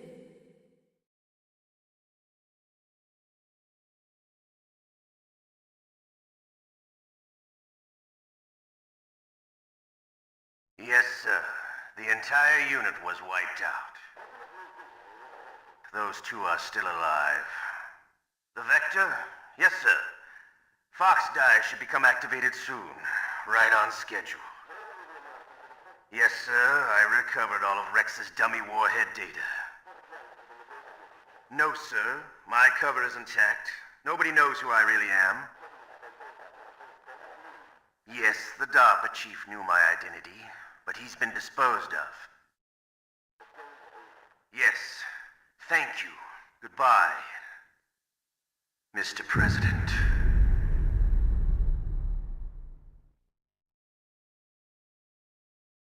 Yes, sir. The entire unit was wiped out. Those two are still alive. The Vector? Yes, sir. Fox Die should become activated soon. Right on schedule. Yes, sir. I recovered all of Rex's dummy warhead data. No, sir. My cover is intact. Nobody knows who I really am. Yes, the DARPA chief knew my identity, but he's been disposed of. Yes. Thank you. Goodbye, Mr. President.